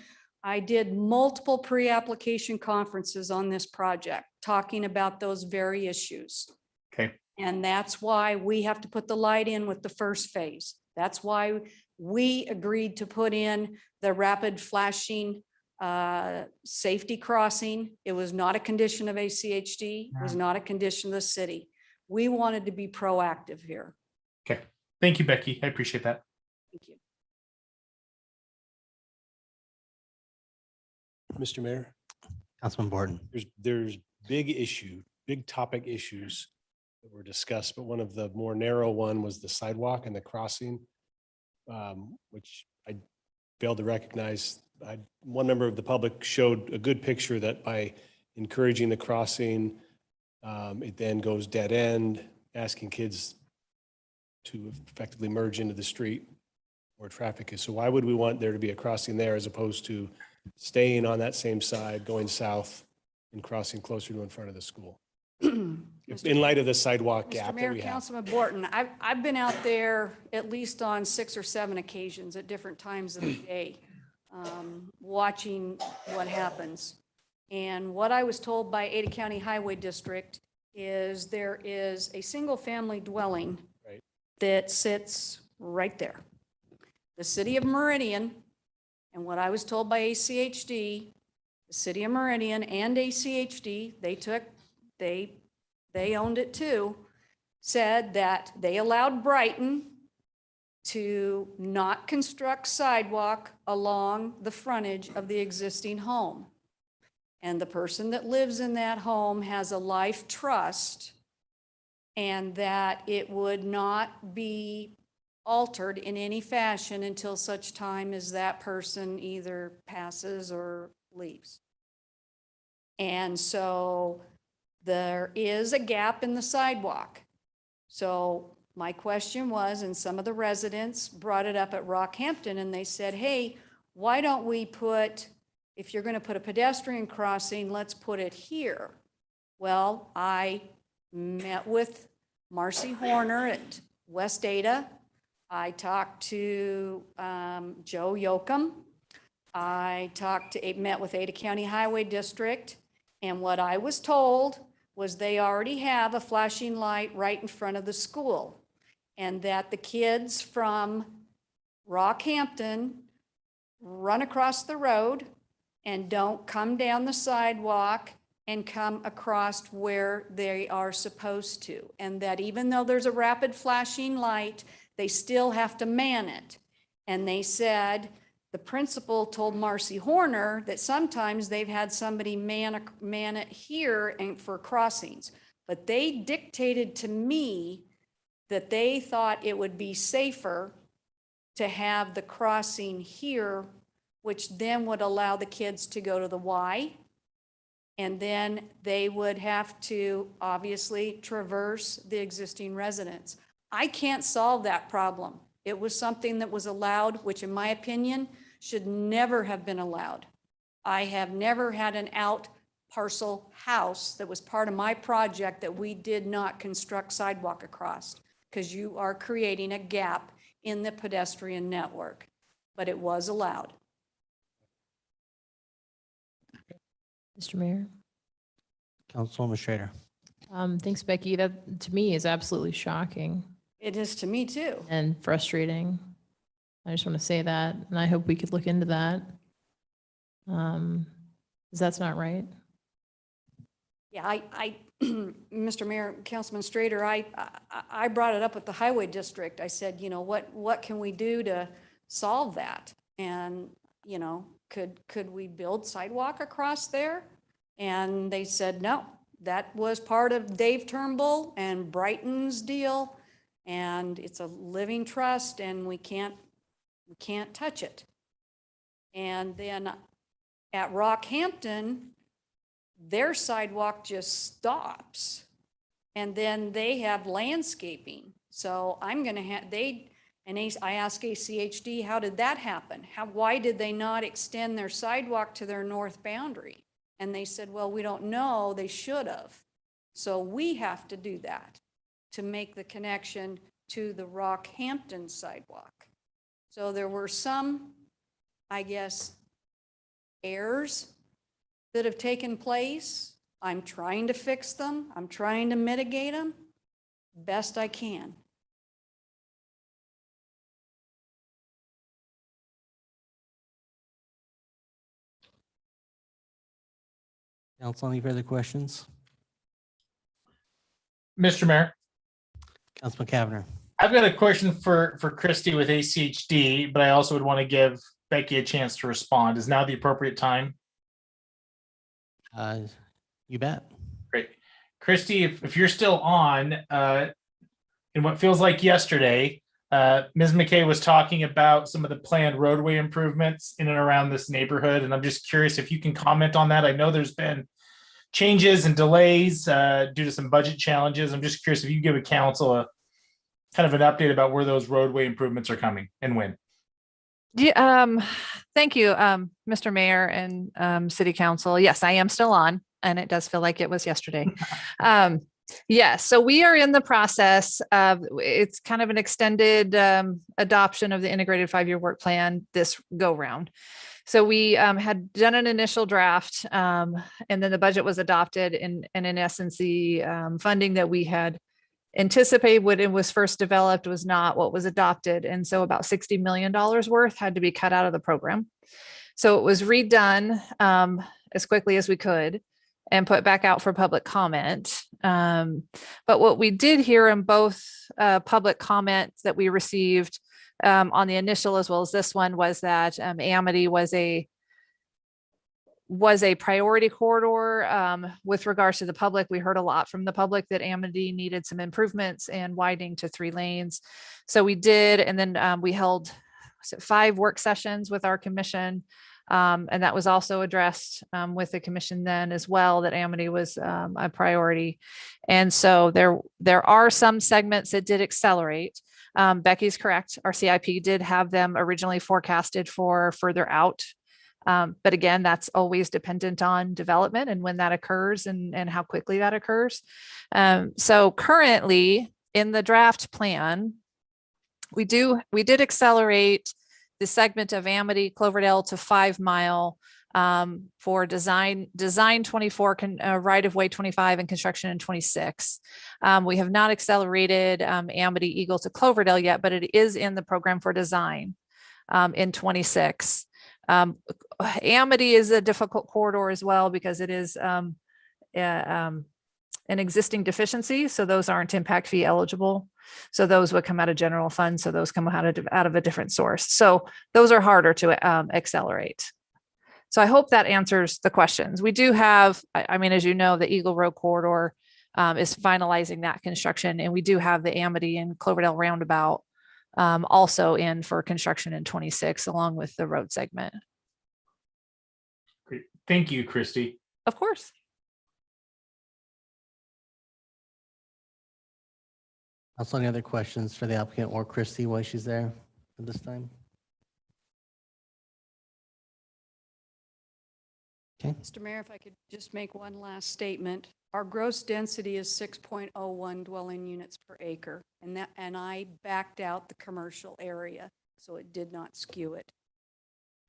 multiple pre-application conferences on this project, talking about those very issues. Okay. And that's why we have to put the light in with the first phase. That's why we agreed to put in the rapid flashing safety crossing. It was not a condition of ACHD. It was not a condition of the city. We wanted to be proactive here. Okay. Thank you, Becky. I appreciate that. Thank you. Mr. Mayor, Councilman Borton. there's big topic issues that were discussed, but one of the more narrow one was the sidewalk and the crossing, which I failed to recognize. One member of the public showed a good picture that by encouraging the crossing, it then goes dead end, asking kids to effectively merge into the street where traffic is. So why would we want there to be a crossing there as opposed to staying on that same side, going south and crossing closer to in front of the school? In light of the sidewalk gap Mr. that Mayor, we have. Councilman Borton, I've been out there at least on 6 or 7 occasions at different times of the day, watching what happens. And what I was told by Ada County Highway District is there is a single family dwelling that sits right there. The city of Meridian, and what I was told by ACHD, the city of Meridian and ACHD, they they owned it too, said that they allowed Brighton to not construct sidewalk along the frontage of the existing home. And the person that lives in that home has a life trust, and that it would not be altered in any fashion until such time as that person either passes or leaves. And so there is a gap in the sidewalk. So my question was, and some of the residents brought it up at Rockhampton, and they said, hey, why don't we put, if you're going to put a pedestrian crossing, let's put it here. Well, I met with Marcy Horner at West Ada. I talked to Joe Yoakum. I met with Ada County Highway District. And what I was told was they already have a flashing light right in front of the school, and that the kids from Rockhampton run across the road and don't come down the sidewalk and come across where they are supposed to. And that even though there's a rapid flashing light, they still have to man it. And they said, the principal told Marcy Horner that sometimes they've had somebody man it here and for crossings. But they dictated to me that they thought it would be safer to have the crossing here, which then would allow the kids to go to the Y. And then they would have to obviously traverse the existing residents. I can't solve that problem. It was something that was allowed, which in my opinion, should never have been allowed. I have never had an out parcel house that was part of my project that we did not construct sidewalk across, because you are creating a gap in the pedestrian network, but it was allowed. Mr. Mayor. Councilwoman Schrader. Thanks, Becky. That to me is absolutely shocking It is to me too. and frustrating. I just want to say that, and I hope we could look into that. 'Cause that's not right. Yeah, I Mr. Mayor, Councilman Strader, I brought it up with the Highway District. I said, you know, what can we do to solve that? And, you know, could we build sidewalk across there? And they said, no, that was part of Dave Turnbull and Brighton's deal. And it's a living trust and we can't touch it. And then at Rockhampton, their sidewalk just stops. And then they have landscaping. So I'm going to have, I asked ACHD, how did that happen? Why did they not extend their sidewalk to their north boundary? And they said, well, we don't know, they should have. So we have to do that to make the connection to the Rockhampton sidewalk. So there were some, I guess, errors that have taken place. I'm trying to fix them. I'm trying to mitigate them best I can. Council, any further questions? Mr. Mayor, Councilman Cavanagh. I've got a question for Christy with ACHD, but I also would want to give Becky a chance to respond. Is now the appropriate time? You bet. Great. Christy, if you're still on, in what feels like yesterday, Ms. McKay was talking about some of the planned roadway improvements in and around this neighborhood. And I'm just curious if you can comment on that. I know there's been changes and delays due to some budget challenges. I'm just curious if you give a council a kind of an update about where those roadway improvements are coming and when. Yeah, thank you, Mr. Mayor and City Council. Yes, I am still on, and it does feel like it was yesterday. Yes, so we are in the process of, it's kind of an extended adoption of the integrated 5-year work plan this go round. So we had done an initial draft, and then the budget was adopted, and in essence, the funding that we had anticipated when it was first developed was not what was adopted. And so about $60 million worth had to be cut out of the program. So it was redone as quickly as we could and put back out for public comment. But what we did hear in both public comments that we received on the initial as well as this one was that Amity was a priority corridor. With regards to the public, we heard a lot from the public that Amity needed some improvements and widening to 3 lanes. So we did, and then we held 5 work sessions with our commission. And that was also addressed with the commission then as well, that Amity was a priority. And so there are some segments that did accelerate. Becky's correct. Our CIP did have them originally forecasted for further out. But again, that's always dependent on development and when that occurs and how quickly that occurs. So currently in the draft plan, we did accelerate the segment of Amity Cloverdale to 5 mile for design 24, right of way 25 and construction in 26. We have not accelerated Amity Eagle to Cloverdale yet, but it is in the program for design in 26. Amity is a difficult corridor as well because it is an existing deficiency. So those aren't impact fee eligible. So those would come out of general fund. So those come out of a different source. So those are harder to accelerate. So I hope that answers the questions. We do have, I mean, as you know, the Eagle Road corridor is finalizing that construction, and we do have the Amity and Cloverdale roundabout also in for construction in 26, along with the road segment. Great. Thank you, Christy. Of course. Also, any other questions for the applicant or Christy while she's there at this time? Okay. Mr. Mayor, if I could just make one last statement. Our gross density is 6.01 dwelling units per acre, and I backed out the commercial area, so it did not skew it.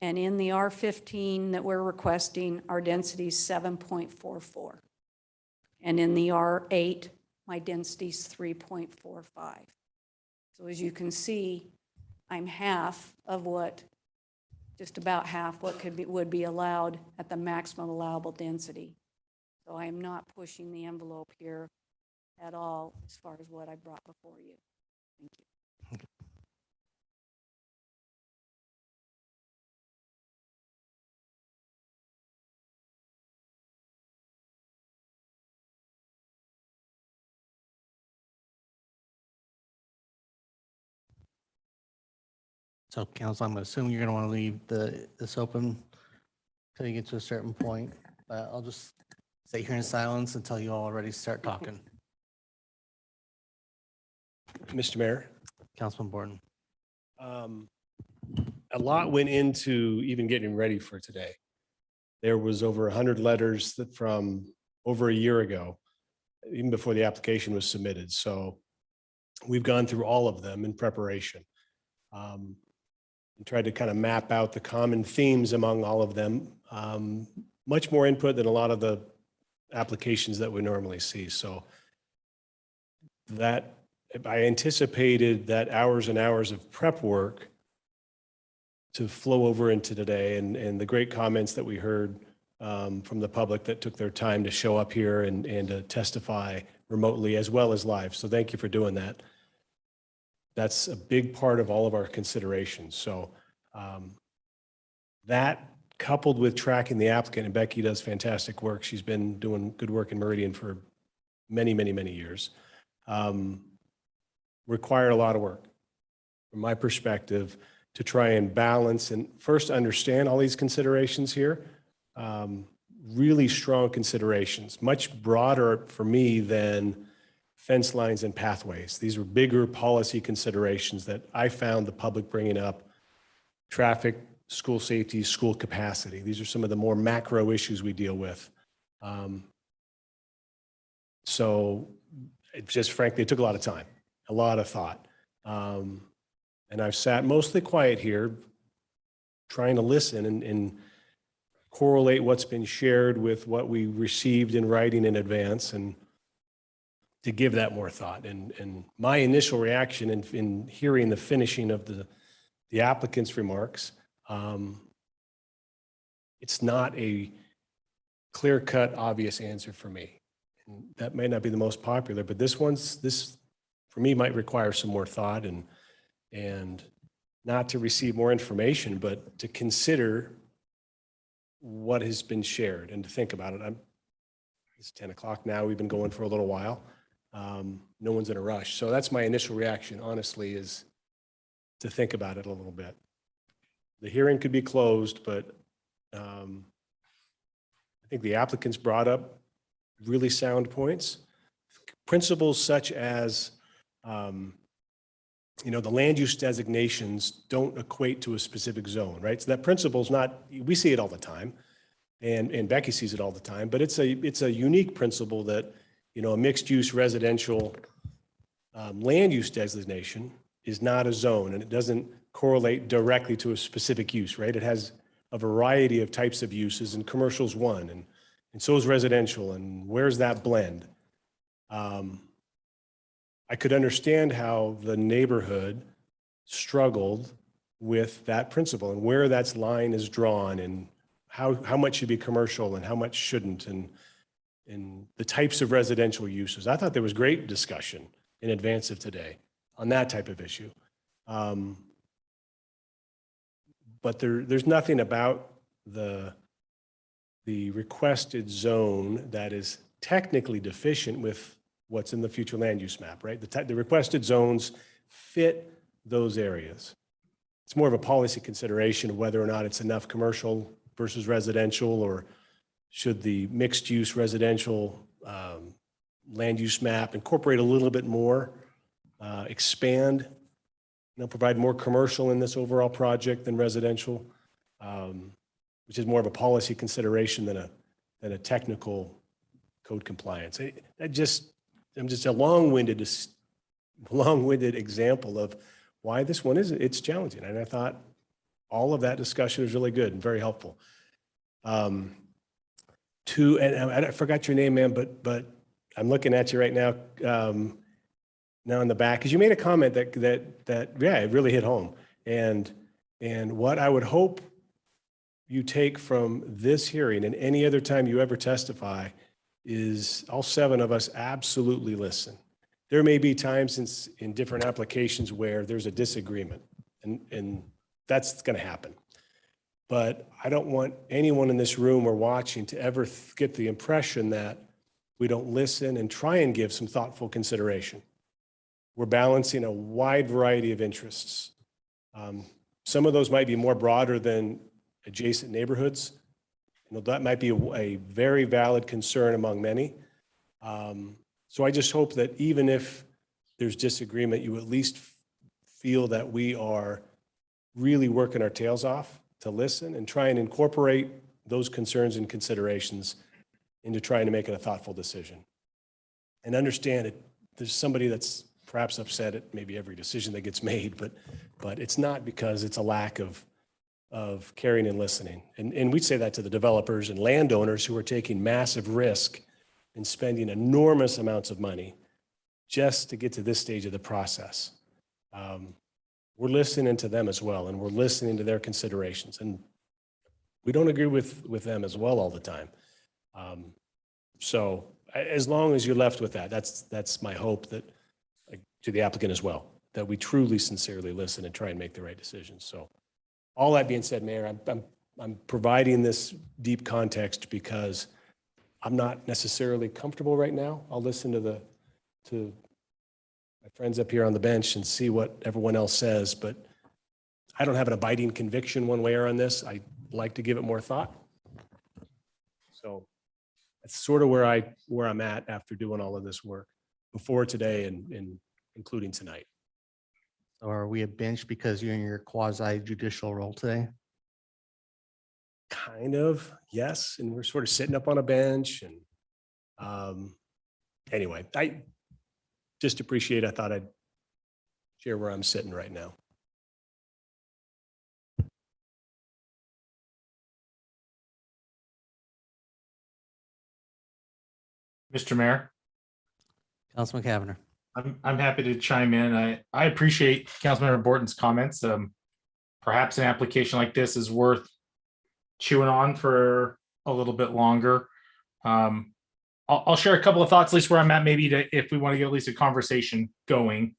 And in the R15 that we're requesting, our density is 7.44. And in the R8, my density is 3.45. So as you can see, I'm half of what, just about half what would be allowed at the maximum allowable density. So I am not pushing the envelope here at all as far as what I brought before you. Thank you. So council, I'm assuming you're going to want to leave this open until you get to a certain point, but I'll just stay here in silence until you all already start talking. Mr. Mayor, Councilman Borton. A lot went into even getting ready for today. There was over 100 letters from over a year ago, even before the application was submitted. So we've gone through all of them in preparation. And tried to kind of map out the common themes among all of them. Much more input than a lot of the applications that we normally see. So that I anticipated that hours and hours of prep work to flow over into today, and the great comments that we heard from the public that took their time to show up here and to testify remotely as well as live. So thank you for doing that. That's a big part of all of our considerations. So that coupled with tracking the applicant, and Becky does fantastic work. She's been doing good work in Meridian for many, many, many years. Required a lot of work from my perspective to try and balance and first understand all these considerations here. Really strong considerations, much broader for me than fence lines and pathways. These were bigger policy considerations that I found the public bringing up: traffic, school safety, school capacity. These are some of the more macro issues we deal with. So it just frankly, it took a lot of time, a lot of thought. And I've sat mostly quiet here trying to listen and correlate what's been shared with what we received in writing in advance, and to give that more thought. And my initial reaction in hearing the finishing of the applicant's remarks, it's not a clear-cut, obvious answer for me. And that may not be the most popular, but this for me might require some more thought and not to receive more information, but to consider what has been shared and to think about it. It's 10 o'clock now. We've been going for a little while. No one's in a rush. So that's my initial reaction, honestly, is to think about it a little bit. The hearing could be closed, but I think the applicants brought up really sound points. Principles such as, the land use designations don't equate to a specific zone, right? So that principle's not, we see it all the time, and Becky sees it all the time, but it's a unique principle that, a mixed-use residential land use designation is not a zone, and it doesn't correlate directly to a specific use, right? It has a variety of types of uses, and commercial's one, and so is residential, and where's that blend? I could understand how the neighborhood struggled with that principle and where that line is drawn and how much should be commercial and how much shouldn't, and the types of residential uses. I thought there was great discussion in advance of today on that type of issue. But there's nothing about the requested zone that is technically deficient with what's in the future land use map, right? The requested zones fit those areas. It's more of a policy consideration of whether or not it's enough commercial versus residential, or should the mixed use residential land use map incorporate a little bit more, expand, provide more commercial in this overall project than residential, which is more of a policy consideration than a technical code compliance. I'm just a long-winded example of why this one it's challenging. And I thought all of that discussion was really good and very helpful. And I forgot your name, ma'am, but I'm looking at you right now, now in the back, because you made a comment that it really hit home. And what I would hope you take from this hearing and any other time you ever testify is all 7 of us absolutely listen. There may be times in different applications where there's a disagreement, and that's going to happen. But I don't want anyone in this room or watching to ever get the impression that we don't listen and try and give some thoughtful consideration. We're balancing a wide variety of interests. Some of those might be more broader than adjacent neighborhoods. That might be a very valid concern among many. So I just hope that even if there's disagreement, you at least feel that we are really working our tails off to listen and try and incorporate those concerns and considerations into trying to make it a thoughtful decision. And understand it, there's somebody that's perhaps upset at maybe every decision that gets made, but it's not because it's a lack of caring and listening. And we'd say that to the developers and landowners who are taking massive risk and spending enormous amounts of money just to get to this stage of the process. We're listening to them as well, and we're listening to their considerations. And we don't agree with them as well all the time. So as long as you're left with that, that's my hope, that to the applicant as well, that we truly sincerely listen and try and make the right decisions. So all that being said, Mayor, I'm providing this deep context because I'm not necessarily comfortable right now. I'll listen to my friends up here on the bench and see what everyone else says, but I don't have an abiding conviction one way or on this. I like to give it more thought. So that's sort of where I'm at after doing all of this work before today and including tonight. So are we a bench because you're in your quasi judicial role today? Kind of, yes. And we're sort of sitting up on a bench. And anyway, I just appreciate, I thought I'd share where I'm sitting right now. Mr. Mayor. Councilman Cavanagh. I'm happy to chime in. I appreciate Councilmember Borton's comments. Perhaps an application like this is worth chewing on for a little bit longer. On I'll share a couple of thoughts, at least where I'm at, maybe if we want to get at least a conversation going.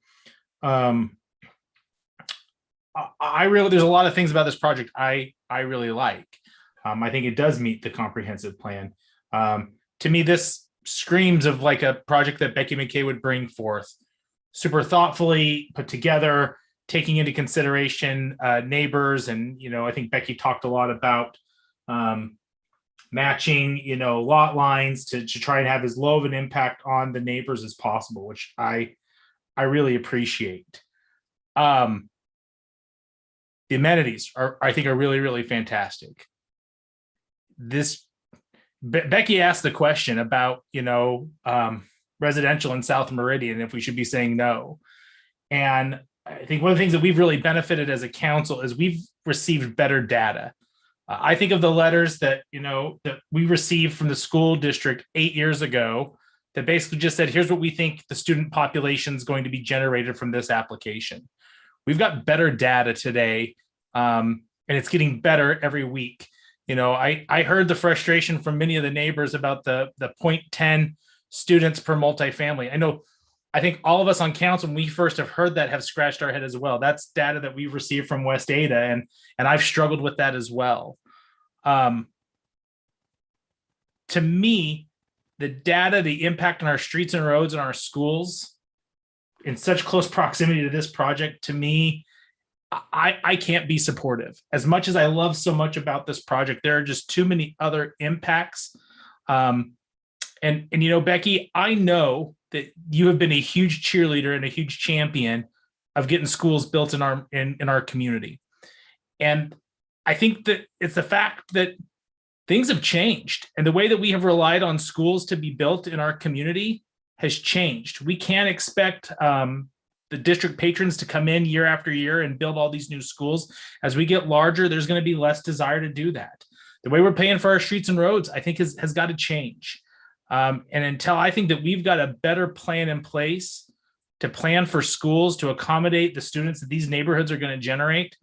I really, there's a lot of things about this project I really like. I think it does meet the comprehensive plan. To me, this screams of like a project that Becky McKay would bring forth, super thoughtfully put together, taking into consideration neighbors. And, I think Becky talked a lot about matching, lot lines to try and have as low of an impact on the neighbors as possible, which I really appreciate. The amenities I think are really, really fantastic. Becky asked the question about, residential in South Meridian, if we should be saying no. And I think one of the things that we've really benefited as a council is we've received better data. I think of the letters that, that we received from the school district 8 years ago that basically just said, here's what we think the student population is going to be generated from this application. We've got better data today, and it's getting better every week. I heard the frustration from many of the neighbors about the 0.10 students per multifamily. I think all of us on council, when we first have heard that, have scratched our head as well. That's data that we've received from West Ada, and I've struggled with that as well. To me, the data, the impact on our streets and roads and our schools in such close proximity to this project, to me, I can't be supportive. As much as I love so much about this project, there are just too many other impacts. And Becky, I know that you have been a huge cheerleader and a huge champion of getting schools built in our community. And I think that it's the fact that things have changed, and the way that we have relied on schools to be built in our community has changed. We can't expect the district patrons to come in year after year and build all these new schools. As we get larger, there's going to be less desire to do that. The way we're paying for our streets and roads, I think has got to change. And until I think that we've got a better plan in place to plan for schools to accommodate the students that these neighborhoods are going to generate,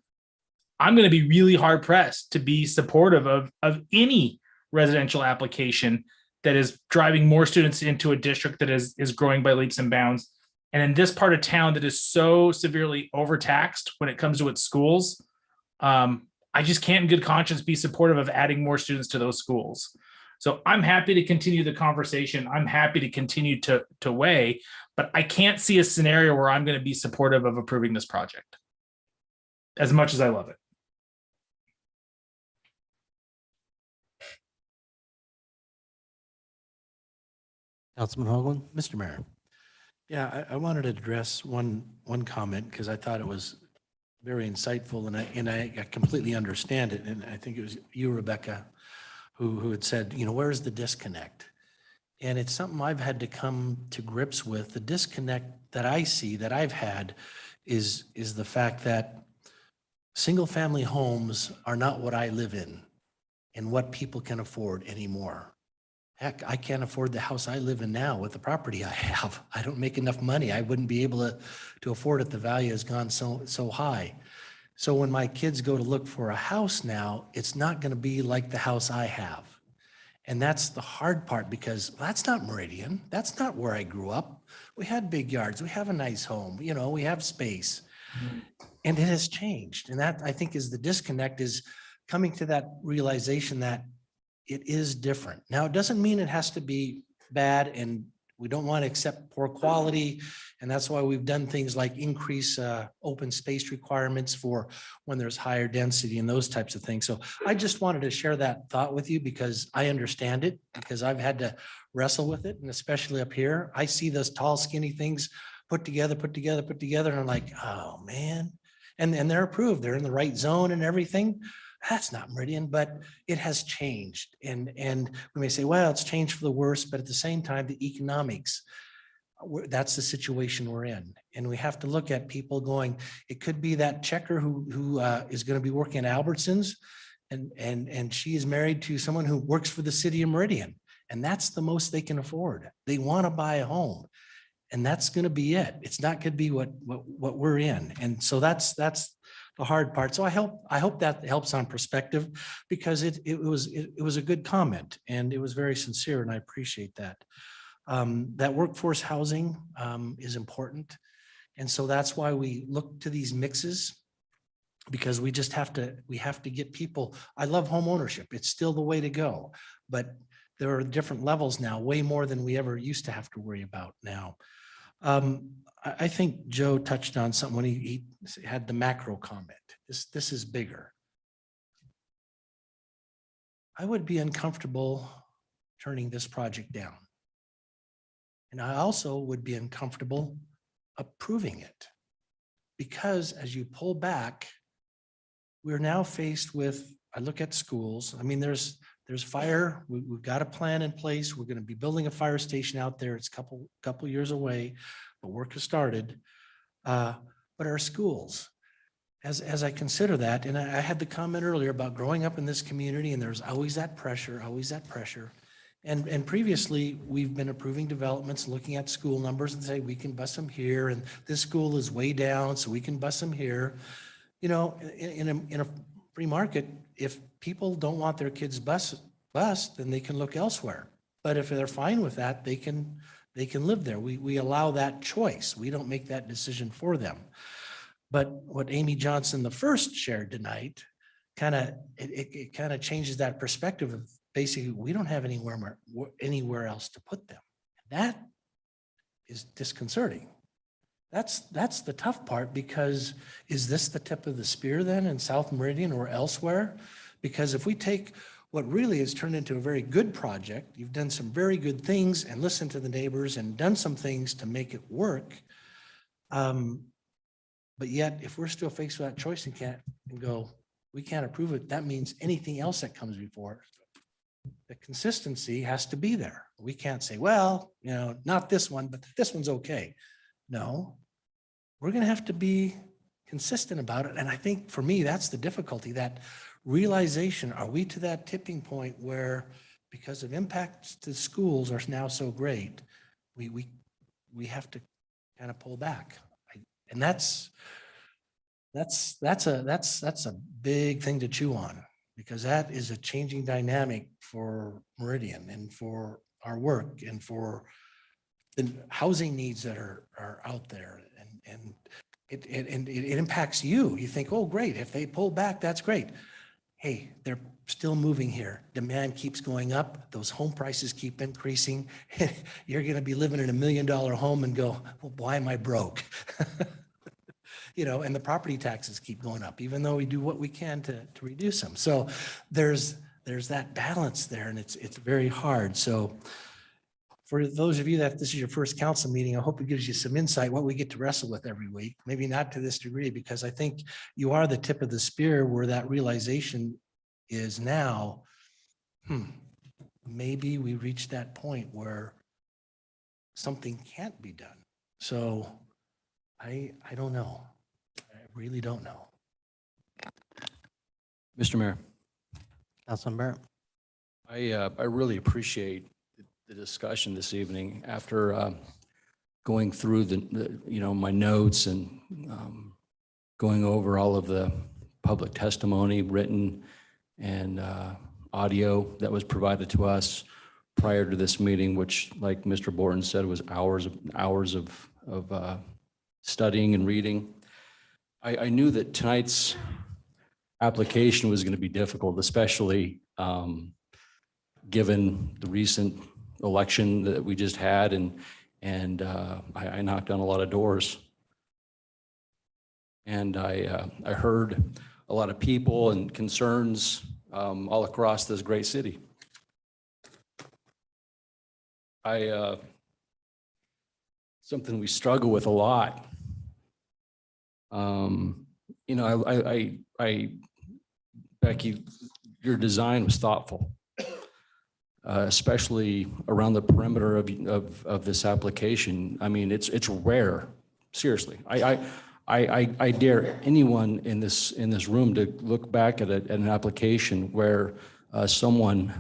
I'm going to be really hard pressed to be supportive of any residential application that is driving more students into a district that is growing by leaps and bounds. And in this part of town that is so severely overtaxed when it comes to its schools, I just can't in good conscience be supportive of adding more students to those schools. So I'm happy to continue the conversation. I'm happy to continue to weigh, but I can't see a scenario where I'm going to be supportive of approving this project, as much as I love it. Councilman Hoagland, Mr. Mayor. Yeah, I wanted to address one comment because I thought it was very insightful, and I completely understand it. And I think it was you, Rebecca, who had said, where's the disconnect? And it's something I've had to come to grips with. The disconnect that I see, that I've had, is the fact that single family homes are not what I live in and what people can afford anymore. Heck, I can't afford the house I live in now with the property I have. I don't make enough money. I wouldn't be able to afford it. The value has gone so high. So when my kids go to look for a house now, it's not going to be like the house I have. And that's the hard part, because that's not Meridian. That's not where I grew up. We had big yards. We have a nice home. We have space. And it has changed. And that, I think, is the disconnect, is coming to that realization that it is different. Now, it doesn't mean it has to be bad, and we don't want to accept poor quality. And that's why we've done things like increase open space requirements for when there's higher density and those types of things. So I just wanted to share that thought with you, because I understand it, because I've had to wrestle with it. And especially up here, I see those tall, skinny things put together. And I'm like, oh man. And they're approved. They're in the right zone and everything. That's not Meridian, but it has changed. And we may say, well, it's changed for the worse, but at the same time, the economics, that's the situation we're in. And we have to look at people going, it could be that checker who is going to be working at Albertsons, and she is married to someone who works for the city of Meridian. And that's the most they can afford. They want to buy a home, and that's going to be it. It's not going to be what we're in. And so that's the hard part. So I hope that helps on perspective, because it was a good comment and it was very sincere, and I appreciate that. That workforce housing is important. And so that's why we look to these mixes, because we have to get people. I love home ownership. It's still the way to go, but there are different levels now, way more than we ever used to have to worry about now. I think Joe touched on something when he had the macro comment. This is bigger. I would be uncomfortable turning this project down. And I also would be uncomfortable approving it, because as you pull back, we're now faced with, I look at schools. I mean, there's fire. We've got a plan in place. We're going to be building a fire station out there. It's a couple years away, but work has started. But our schools, as I consider that, and I had the comment earlier about growing up in this community, and there's always that pressure, And previously, we've been approving developments, looking at school numbers and say, we can bus them here, and this school is way down, so we can bus them here. You know, in a free market, if people don't want their kids bused, then they can look elsewhere. But if they're fine with that, they can live there. We allow that choice. We don't make that decision for them. But what Amy Johnson, the first, shared tonight, it kind of changes that perspective of basically we don't have anywhere else to put them. That is disconcerting. That's the tough part, because is this the tip of the spear then in South Meridian or elsewhere? Because if we take what really has turned into a very good project, you've done some very good things and listened to the neighbors and done some things to make it work. But yet, if we're still faced with that choice and we can't approve it, that means anything else that comes before, the consistency has to be there. We can't say, well, you know, not this one, but this one's okay. No, we're going to have to be consistent about it. And I think for me, that's the difficulty, that realization. Are we to that tipping point where, because of impacts to schools are now so great, we have to kind of pull back? And that's a big thing to chew on, because that is a changing dynamic for Meridian and for our work and for the housing needs that are out there, and it impacts you. You think, oh, great, if they pull back, that's great. Hey, they're still moving here. Demand keeps going up. Those home prices keep increasing. You're going to be living in $1 million home and go, well, why am I broke? You know, and the property taxes keep going up, even though we do what we can to reduce them. So there's that balance there, and it's very hard. So for those of you that this is your first council meeting, I hope it gives you some insight what we get to wrestle with every week. Maybe not to this degree, because I think you are the tip of the spear where that realization is now. Maybe we reach that point where something can't be done. So I don't know. I really don't know. Mr. Mayor, Councilman Barrett. I really appreciate the discussion this evening. After going through my notes and going over all of the public testimony, written and audio that was provided to us prior to this meeting, which, like Mr. Borton said, was hours of studying and reading. I knew that tonight's application was going to be difficult, especially given the recent election that we just had, and I knocked on a lot of doors, and I heard a lot of people and concerns all across this great city. Something we struggle with a lot. Becky, your design was thoughtful. Especially around the perimeter of this application. I mean, it's rare, seriously. I dare anyone in this room to look back at an application where someone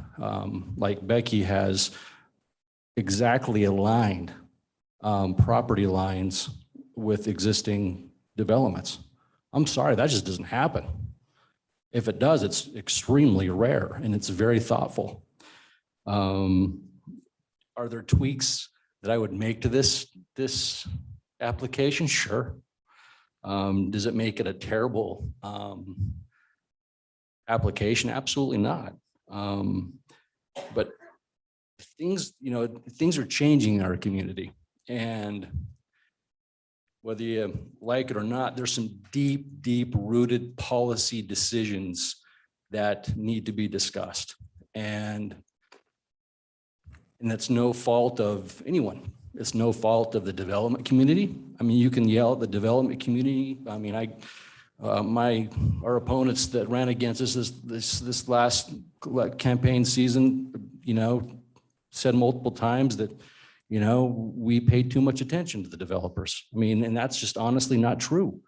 like Becky has exactly aligned property lines with existing developments. I'm sorry, that just doesn't happen. If it does, it's extremely rare and it's very thoughtful. Are there tweaks that I would make to this application? Sure. Does it make it a terrible application? Absolutely not. But things, things are changing in our community, and whether you like it or not, there's some deep rooted policy decisions that need to be discussed. And that's no fault of anyone. It's no fault of the development community. I mean, you can yell at the development community. I mean, our opponents that ran against us this last campaign season, said multiple times that, we paid too much attention to the developers. I mean, and that's just honestly not true.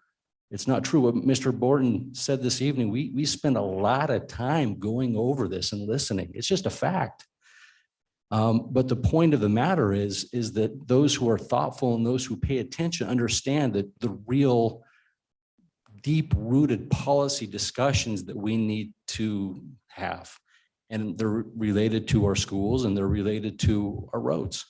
It's not true. What Mr. Borton said this evening, we spent a lot of time going over this and listening. It's just a fact. But the point of the matter is that those who are thoughtful and those who pay attention understand that the real deep-rooted policy discussions that we need to have, and they're related to our schools and they're related to our roads,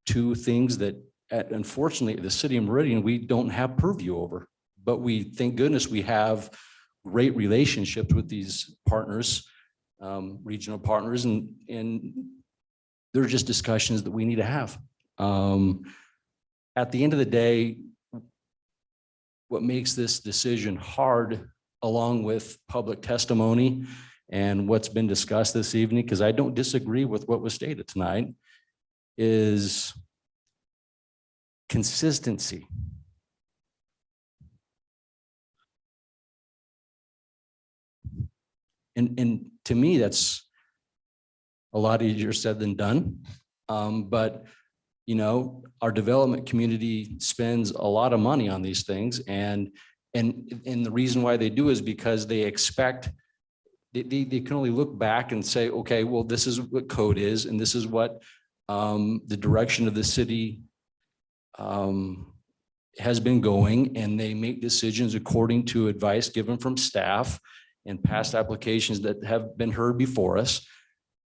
two things that unfortunately the city of Meridian, we don't have purview over, but we, thank goodness, we have great relationships with these partners, regional partners, and they're just discussions that we need to have. At the end of the day, what makes this decision hard, along with public testimony and what's been discussed this evening, because I don't disagree with what was stated tonight, is consistency. And to me, that's a lot easier said than done. But our development community spends a lot of money on these things, and the reason why they do is because they expect they can only look back and say, okay, well, this is what code is, and this is what the direction of the city has been going, and they make decisions according to advice given from staff and past applications that have been heard before us.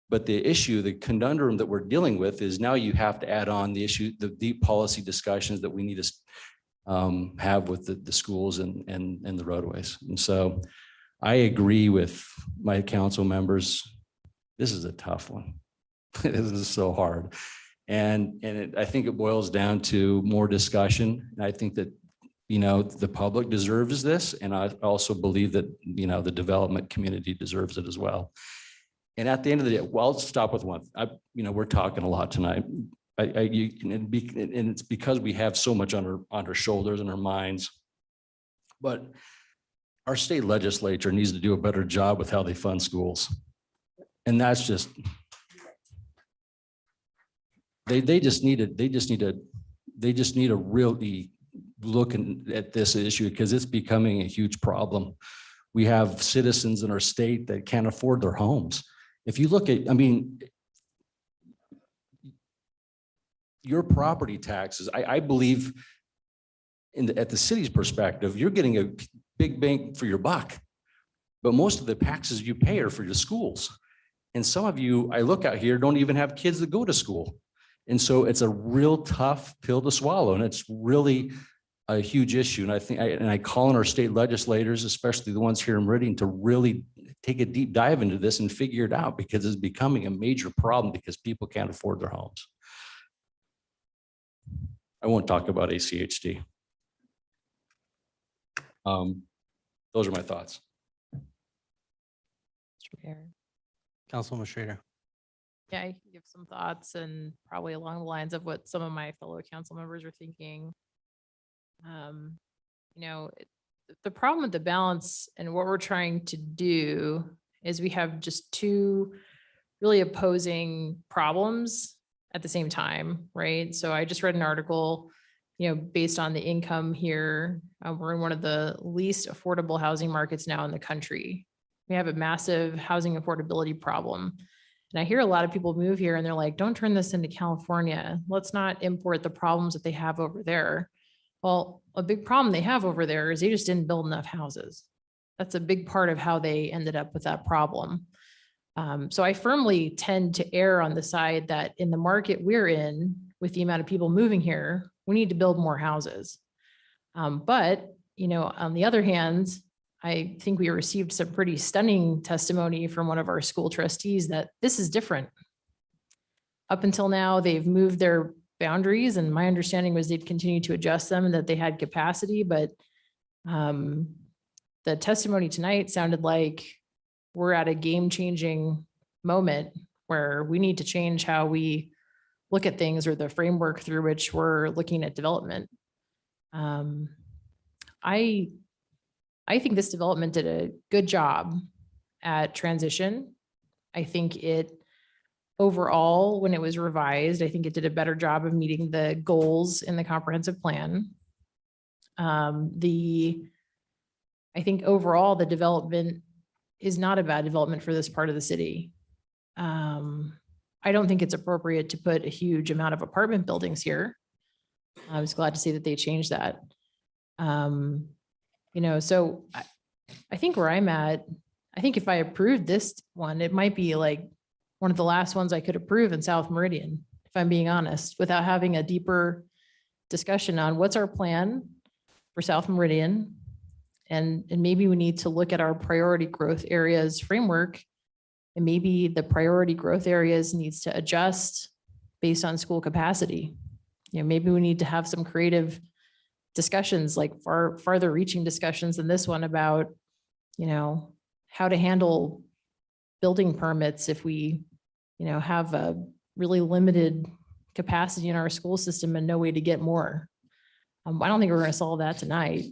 But the issue, the conundrum that we're dealing with is now you have to add on the issue, the deep policy discussions that we need to have with the schools and the roadways. And so I agree with my council members. This is a tough one. This is so hard. And I think it boils down to more discussion. And I think that, the public deserves this. And I also believe that, the development community deserves it as well. And at the end of the day, well, I'll stop with one. We're talking a lot tonight. And it's because we have so much on our shoulders and our minds. But our state legislature needs to do a better job with how they fund schools. And that's just, they just need to really look at this issue, because it's becoming a huge problem. We have citizens in our state that can't afford their homes. If you look at, your property taxes, I believe at the city's perspective, you're getting a big bang for your buck, but most of the taxes you pay are for your schools. And some of you, I look out here, don't even have kids that go to school. And so it's a real tough pill to swallow, and it's really a huge issue. And I think, I call on our state legislators, especially the ones here in Meridian, to really take a deep dive into this and figure it out, because it's becoming a major problem because people can't afford their homes. I won't talk about ACHD. Those are my thoughts. Councilwoman Schrader. Yeah, I can give some thoughts, and probably along the lines of what some of my fellow council members are thinking. The problem with the balance and what we're trying to do is we have just two really opposing problems at the same time, right? So I just read an article, based on the income here, we're in one of the least affordable housing markets now in the country. We have a massive housing affordability problem. And I hear a lot of people move here and they're like, don't turn this into California. Let's not import the problems that they have over there. Well, a big problem they have over there is they just didn't build enough houses. That's a big part of how they ended up with that problem. So I firmly tend to err on the side that in the market we're in, with the amount of people moving here, we need to build more houses. But, you know, on the other hand, I think we received some pretty stunning testimony from one of our school trustees that this is different. Up until now, they've moved their boundaries, and my understanding was they'd continue to adjust them and that they had capacity, but the testimony tonight sounded like we're at a game-changing moment where we need to change how we look at things or the framework through which we're looking at development. I think this development did a good job at transition. I think it overall, when it was revised, I think it did a better job of meeting the goals in the comprehensive plan. I think overall, the development is not a bad development for this part of the city. I don't think it's appropriate to put a huge amount of apartment buildings here. I was glad to see that they changed that. You know, so I think where I'm at, I think if I approved this one, it might be like one of the last ones I could approve in South Meridian, if I'm being honest, without having a deeper discussion on what's our plan for South Meridian. And maybe we need to look at our priority growth areas framework. And maybe the priority growth areas needs to adjust based on school capacity. You know, maybe we need to have some creative discussions, like farther reaching discussions than this one about, you know, how to handle building permits if we, you know, have a really limited capacity in our school system and no way to get more. I don't think we're going to solve that tonight.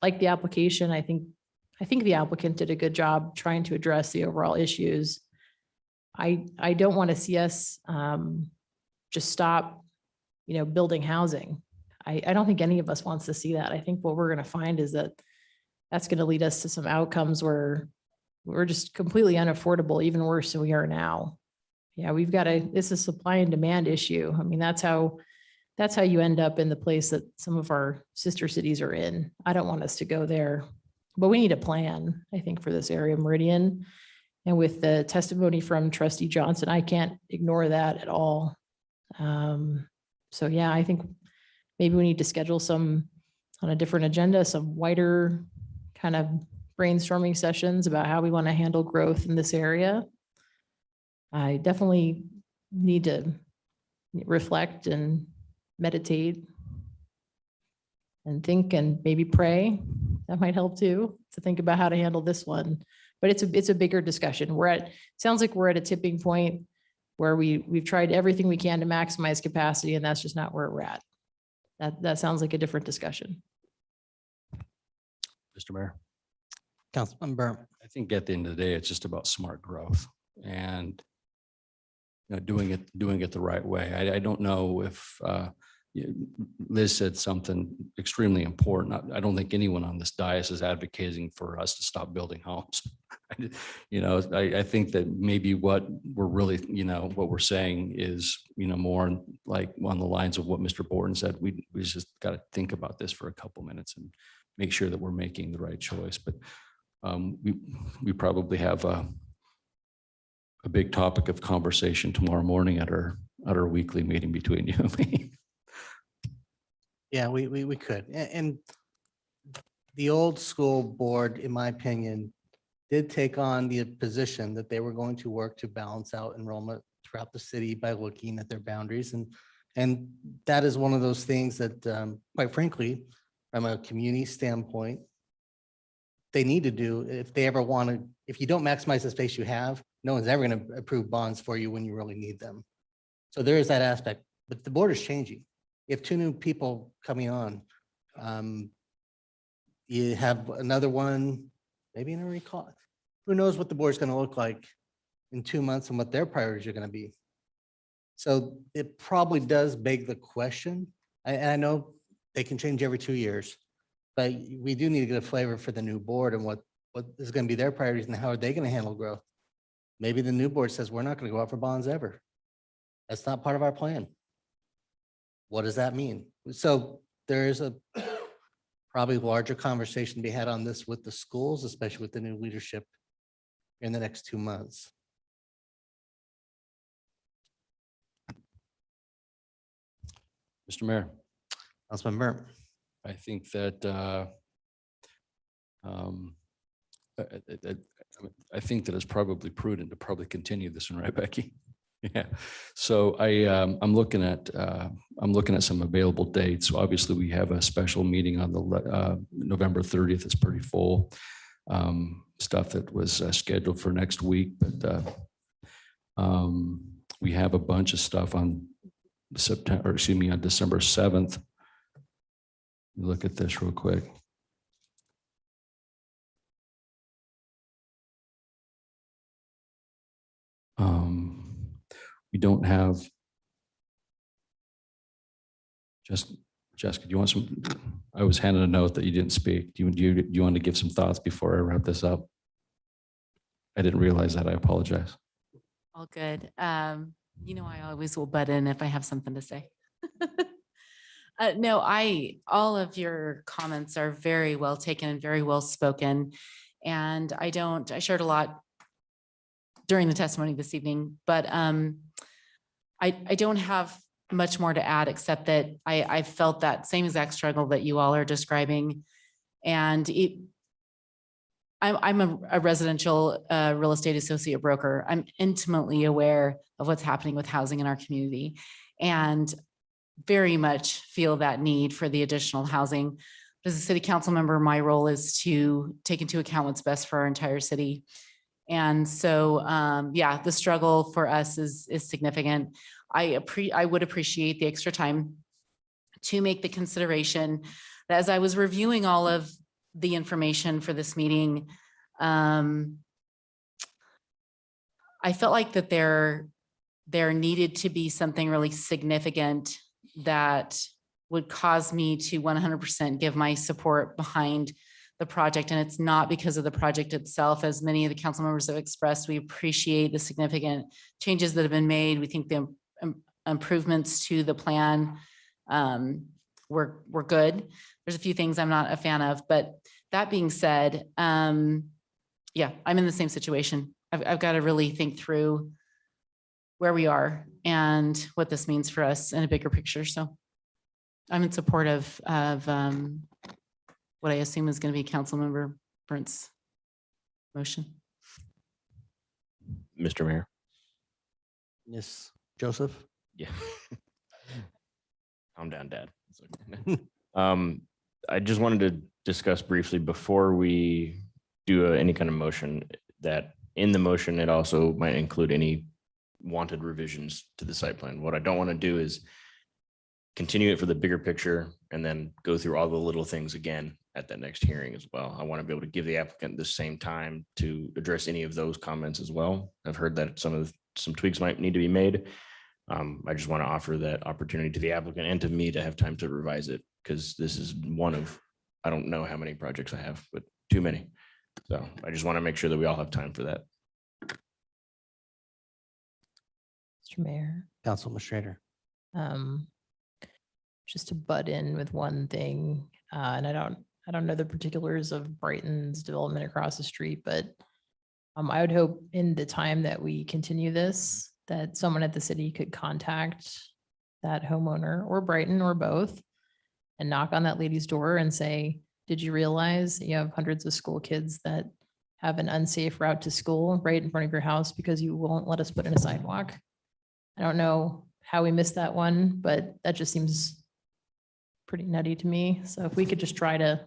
Like the application, I think the applicant did a good job trying to address the overall issues. I don't want to see us just stop, you know, building housing. I don't think any of us wants to see that. I think what we're going to find is that that's going to lead us to some outcomes where we're just completely unaffordable, even worse than we are now. Yeah, we've got it's a supply and demand issue. I mean, that's how you end up in the place that some of our sister cities are in. I don't want us to go there, but we need a plan, I think, for this area of Meridian. And with the testimony from Trustee Johnson, I can't ignore that at all. So yeah, I think maybe we need to schedule some on a different agenda, some wider kind of brainstorming sessions about how we want to handle growth in this area. I definitely need to reflect and meditate and think and maybe pray. That might help too, to think about how to handle this one. But it's a bigger discussion. Sounds like we're at a tipping point where we've tried everything we can to maximize capacity, and that's just not where we're at. That sounds like a different discussion. Mr. Mayor. Councilman Burr. I think at the end of the day, it's just about smart growth and, you know, doing it the right way. I don't know if Liz said something extremely important. I don't think anyone on this dais is advocating for us to stop building homes. You know, I think that maybe what we're really, you know, what we're saying is, you know, more like on the lines of what Mr. Borton said. We just got to think about this for a couple minutes and make sure that we're making the right choice. But we probably have a big topic of conversation tomorrow morning at our weekly meeting between you and me. Yeah, we could. And the old school board, in my opinion, did take on the position that they were going to work to balance out enrollment throughout the city by looking at their boundaries. And that is one of those things that, quite frankly, from a community standpoint, they need to do if they ever want to. If you don't maximize the space you have, no one's ever going to approve bonds for you when you really need them. So there is that aspect, but the board is changing. You have two new people coming on. You have another one, maybe in a recall. Who knows what the board's going to look like in 2 months and what their priorities are going to be. So it probably does beg the question. I know they can change every 2 years, but we do need to get a flavor for the new board and what is going to be their priorities and how are they going to handle growth. Maybe the new board says, we're not going to go out for bonds ever. That's not part of our plan. what does that mean? So there is a probably larger conversation to be had on this with the schools, especially with the new leadership in the next 2 months. Mr. Mayor, Councilman Burnt. I think that I think that it's probably prudent to probably continue this one, right, Becky? Yeah. So I'm looking at some available dates. So obviously we have a special meeting on the November 30th. It's pretty full. Stuff that was scheduled for next week, but we have a bunch of stuff on on December 7th. Look at this real quick. We don't have. Jessica, do you want some? I was handed a note that you didn't speak. Do you want to give some thoughts before I wrap this up? I didn't realize that. I apologize. All good. You know, I always will butt in if I have something to say. No, all of your comments are very well taken and very well spoken. And I shared a lot during the testimony this evening, but I don't have much more to add except that I felt that same exact struggle that you all are describing. And I'm a residential real estate associate broker. I'm intimately aware of what's happening with housing in our community and very much feel that need for the additional housing. As a city council member, my role is to take into account what's best for our entire city. And so, yeah, the struggle for us is significant. I would appreciate the extra time to make the consideration that as I was reviewing all of the information for this meeting, I felt like that there needed to be something really significant that would cause me to 100% give my support behind the project. And it's not because of the project itself, as many of the council members have expressed. We appreciate the significant changes that have been made. We think the improvements to the plan were good. There's a few things I'm not a fan of, but that being said, yeah, I'm in the same situation. I've got to really think through where we are and what this means for us in a bigger picture. So I'm in support of what I assume is going to be Councilmember Burnt's motion. Mr. Mayor. Yes, Joseph. Yeah. Calm down, Dad. It's okay. I just wanted to discuss briefly before we do any kind of motion that in the motion, it also might include any wanted revisions to the site plan. What I don't want to do is continue it for the bigger picture and then go through all the little things again at that next hearing as well. I want to be able to give the applicant the same time to address any of those comments as well. I've heard that some tweaks might need to be made. I just want to offer that opportunity to the applicant and to me to have time to revise it, because this is one of, I don't know how many projects I have, but too many. So I just want to make sure that we all have time for that. Mr. Mayor. Councilman Schrader. Just to butt in with one thing, and I don't know the particulars of Brighton's development across the street, but I would hope in the time that we continue this, that someone at the city could contact that homeowner or Brighton or both and knock on that lady's door and say, did you realize that you have hundreds of school kids that have an unsafe route to school right in front of your house because you won't let us put in a sidewalk? I don't know how we missed that one, but that just seems pretty nutty to me. So if we could just try to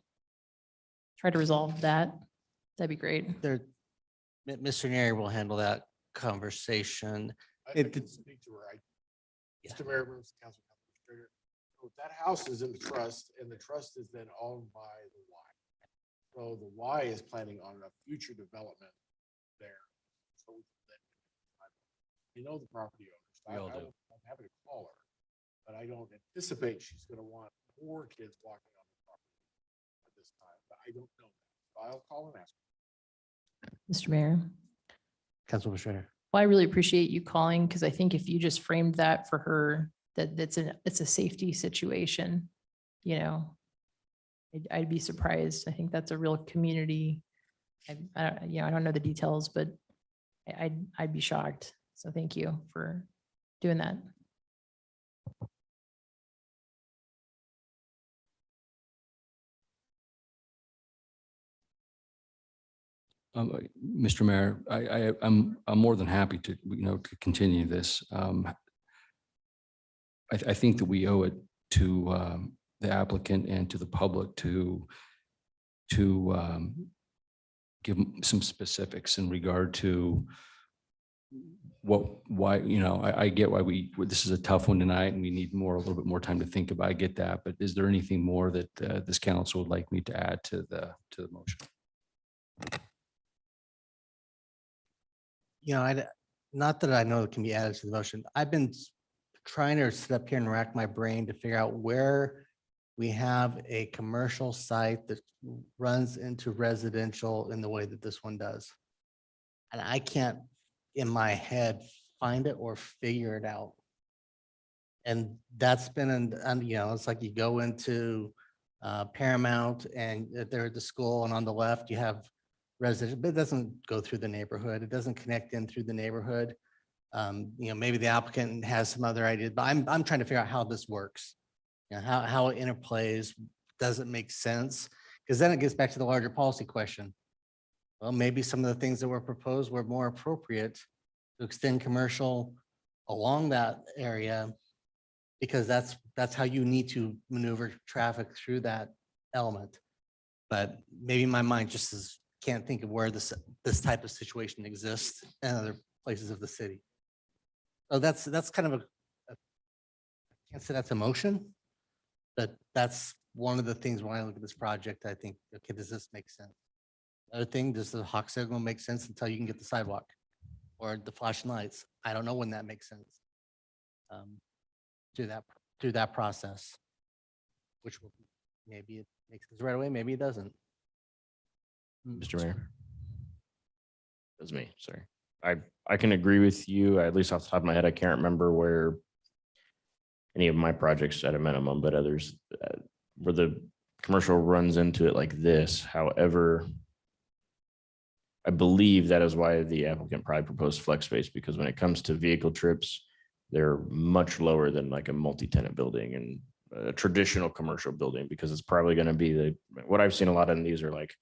resolve that, that'd be great. Mr. Neri will handle that conversation. I can speak to her. Mr. Mayor, members of council, Councilman Schrader. So that house is in the trust, and the trust is then owned by the Y. So the Y is planning on a future development there. So you know the property owners. I'm happy to call her, but I don't anticipate she's going to want more kids walking on the property at this time. But I don't know that. So I'll call and ask her. Mr. Mayor. Councilman Schrader. Well, I really appreciate you calling, because I think if you just framed that for her that it's a safety situation, you know. I'd be surprised. I think that's a real community. I don't know the details, but I'd be shocked. So thank you for doing that. Mr. Mayor, I'm more than happy to, to continue this. I think that we owe it to the applicant and to the public to give some specifics in regard to why, I get why this is a tough one tonight and we need a little bit more time to think about. I get that, but is there anything more that this council would like me to add to the motion? Not that I know it can be added to the motion. I've been trying to sit up here and rack my brain to figure out where we have a commercial site that runs into residential in the way that this one does. And I can't, in my head, find it or figure it out. And that's been, it's like you go into Paramount and they're at the school, and on the left you have residential, but it doesn't go through the neighborhood. It doesn't connect in through the neighborhood. Maybe the applicant has some other ideas, but I'm trying to figure out how this works. How it interplays. Does it make sense? Because then it gets back to the larger policy question. Well, maybe some of the things that were proposed were more appropriate to extend commercial along that area, because that's how you need to maneuver traffic through that element. But maybe my mind just can't think of where this type of situation exists in other places of the city. So that's kind of I can't say that's a motion, but that's one of the things when I look at this project, I think, okay, does this make sense? Other thing, does the hawk signal make sense until you can get the sidewalk or the flashing lights? I don't know when that makes sense. Through that process, which will, maybe it makes sense right away, maybe it doesn't. Mr. Mayor. That's me, sorry. I can agree with you, at least off the top of my head. I can't remember where any of my projects at a minimum, but others where the commercial runs into it like this. However, I believe that is why the applicant probably proposed flex space, because when it comes to vehicle trips, they're much lower than like a multi-tenant building and a traditional commercial building, because it's probably going to be what I've seen a lot of these are like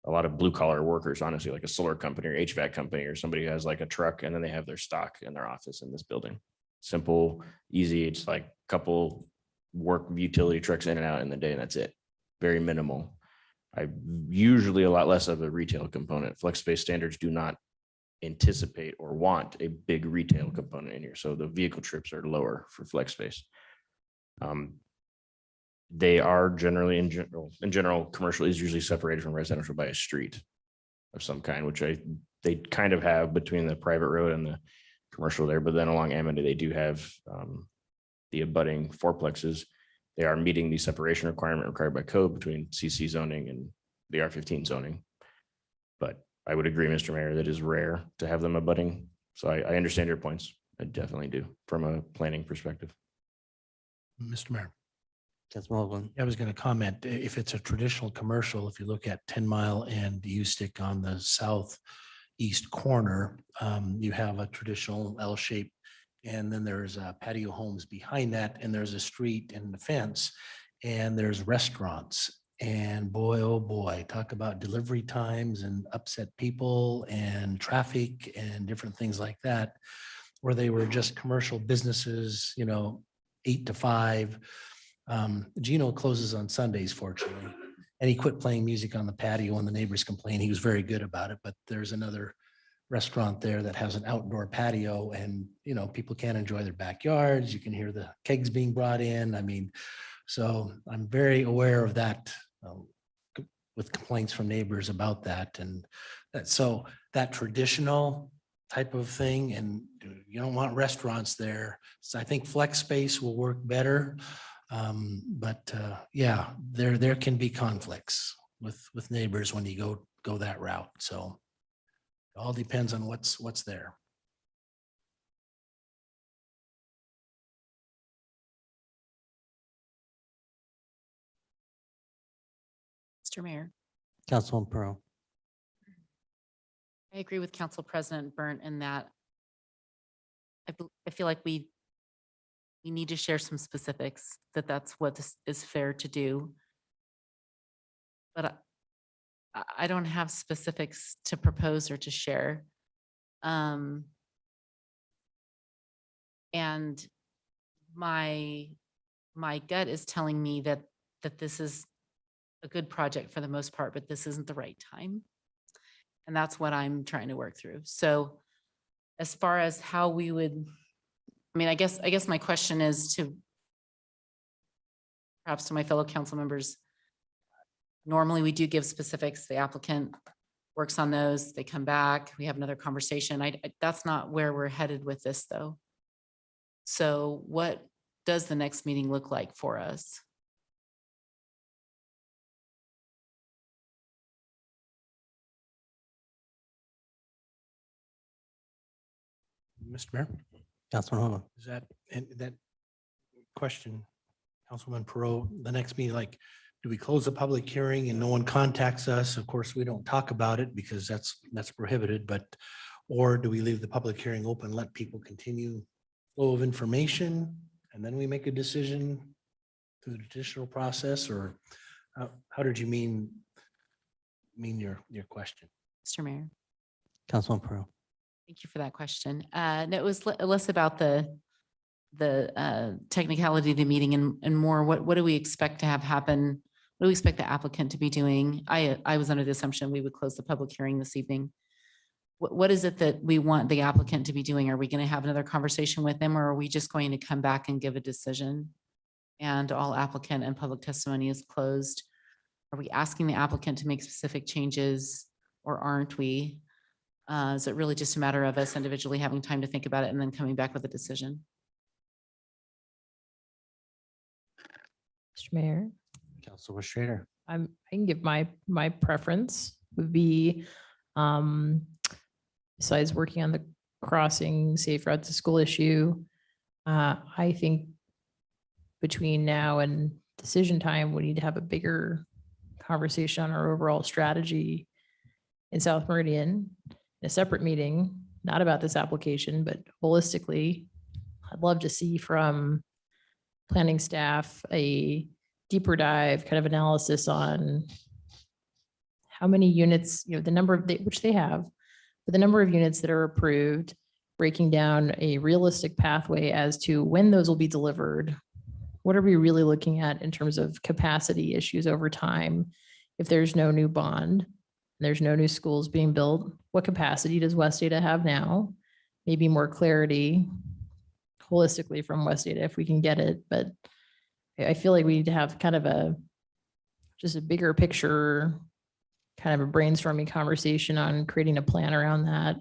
a lot of blue collar workers, honestly, like a solar company or HVAC company, or somebody who has like a truck and then they have their stock in their office in this building. Simple, easy. It's like a couple work utility trucks in and out in the day, and that's it. Very minimal. I usually a lot less of a retail component. Flex space standards do not anticipate or want a big retail component in here. So the vehicle trips are lower for flex space. They are generally in general, commercial is usually separated from residential by a street of some kind, which they kind of have between the private road and the commercial there. But then along Amity, they do have the abutting fourplexes. They are meeting the separation requirement required by code between CC zoning and the R15 zoning. But I would agree, Mr. Mayor, that is rare to have them abutting. So I understand your points. I definitely do from a planning perspective. Mr. Mayor. That's Mullen. I was going to comment, if it's a traditional commercial, if you look at 10 Mile and Ustick on the southeast corner, you have a traditional L shape. And then there's patio homes behind that, and there's a street and the fence, and there's restaurants. And boy, oh boy, talk about delivery times and upset people and traffic and different things like that, where they were just commercial businesses, 8 to 5. Gino closes on Sundays, fortunately, and he quit playing music on the patio when the neighbors complained. He was very good about it, but there's another restaurant there that has an outdoor patio, and people can't enjoy their backyards. You can hear the kegs being brought in. So I'm very aware of that with complaints from neighbors about that. And so that traditional type of thing, and you don't want restaurants there. So I think flex space will work better. But yeah, there can be conflicts with neighbors when you go that route. So it all depends on what's there. Mr. Mayor, Councilwoman Pearl. I agree with Council President Burnt in that I feel like we need to share some specifics, that's what this is fair to do. But I don't have specifics to propose or to share. And my gut is telling me that this is a good project for the most part, but this isn't the right time. And that's what I'm trying to work through. So as far as how we would, I mean, I guess my question is perhaps to my fellow council members. Normally we do give specifics. The applicant works on those, they come back, we have another conversation. That's not where we're headed with this though. So what does the next meeting look like for us? Mr. Mayor, Councilman Homa. is that question, Councilman Perot, the next meeting, like, do we close the public hearing and no one contacts us? Of course, we don't talk about it because that's prohibited, but, or do we leave the public hearing open, let people continue flow of information, and then we make a decision through the judicial process, or how did you mean your question? Mr. Mayor. Councilwoman Pearl. Thank you for that question. No, it was less about the technicality of the meeting and more what do we expect to have happen? What do we expect the applicant to be doing? I was under the assumption we would close the public hearing this evening. What is it that we want the applicant to be doing? Are we going to have another conversation with them, or are we just going to come back and give a decision? And all applicant and public testimony is closed. Are we asking the applicant to make specific changes, or aren't we? Is it really just a matter of us individually having time to think about it and then coming back with a decision? Mr. Mayor, Councilwoman Schrader. I can give my preference would be, besides working on the crossing safe route to school issue, I think between now and decision time, we need to have a bigger conversation on our overall strategy in South Meridian, in a separate meeting, not about this application, but holistically. I'd love to see from planning staff a deeper dive kind of analysis on how many units, the number of which they have, but the number of units that are approved, breaking down a realistic pathway as to when those will be delivered. What are we really looking at in terms of capacity issues over time? If there's no new bond, there's no new schools being built, what capacity does West Data have now? Maybe more clarity holistically from West Data if we can get it, but I feel like we need to have kind of just a bigger picture, kind of a brainstorming conversation on creating a plan around that.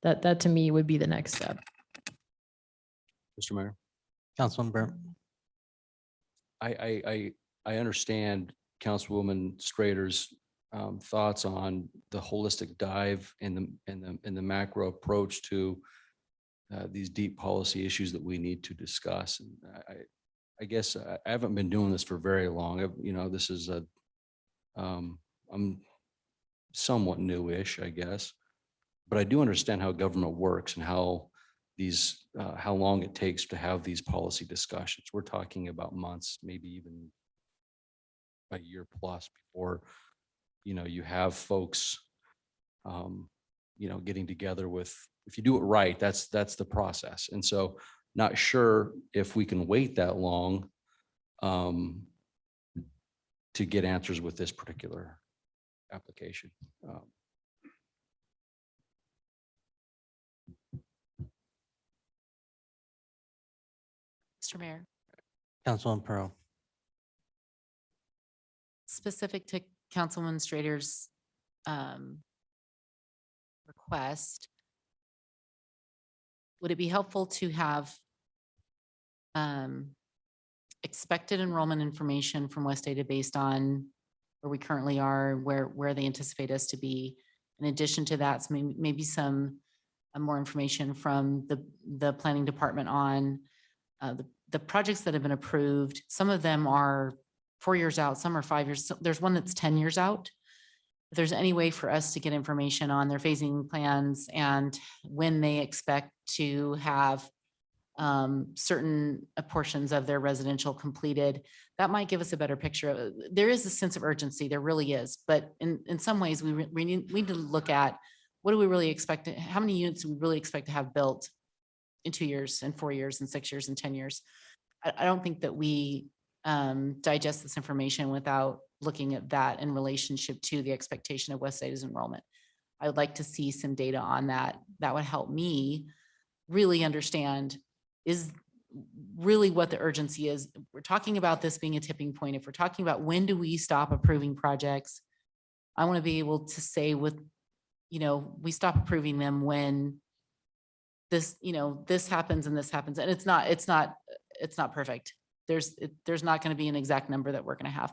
That to me would be the next step. Mr. Mayor, Councilman Burnt. I understand Councilwoman Strader's thoughts on the holistic dive and the macro approach to these deep policy issues that we need to discuss. And I guess I haven't been doing this for very long. This is I'm somewhat newish, I guess, but I do understand how government works and how long it takes to have these policy discussions. We're talking about months, maybe even a year plus before, you have folks, getting together with, if you do it right, that's the process. And so not sure if we can wait that long to get answers with this particular application. Mr. Mayor, Councilwoman Pearl. specific to Councilman Strader's request, would it be helpful to have expected enrollment information from West Data based on where we currently are, where they anticipate us to be? In addition to that, maybe some more information from the planning department on the projects that have been approved. Some of them are 4 years out, some are 5 years. So there's one that's 10 years out. If there's any way for us to get information on their phasing plans and when they expect to have certain portions of their residential completed, that might give us a better picture. There is a sense of urgency, there really is. But in some ways, we need to look at what do we really expect, how many units do we really expect to have built in 2 years and 4 years and 6 years and 10 years. I don't think that we digest this information without looking at that in relationship to the expectation of West Ada's enrollment. I would like to see some data on that. That would help me really understand is really what the urgency is. We're talking about this being a tipping point. If we're talking about when do we stop approving projects, I want to be able to say with, we stop approving them when this, this happens and this happens. And it's not perfect. There's not going to be an exact number that we're going to have,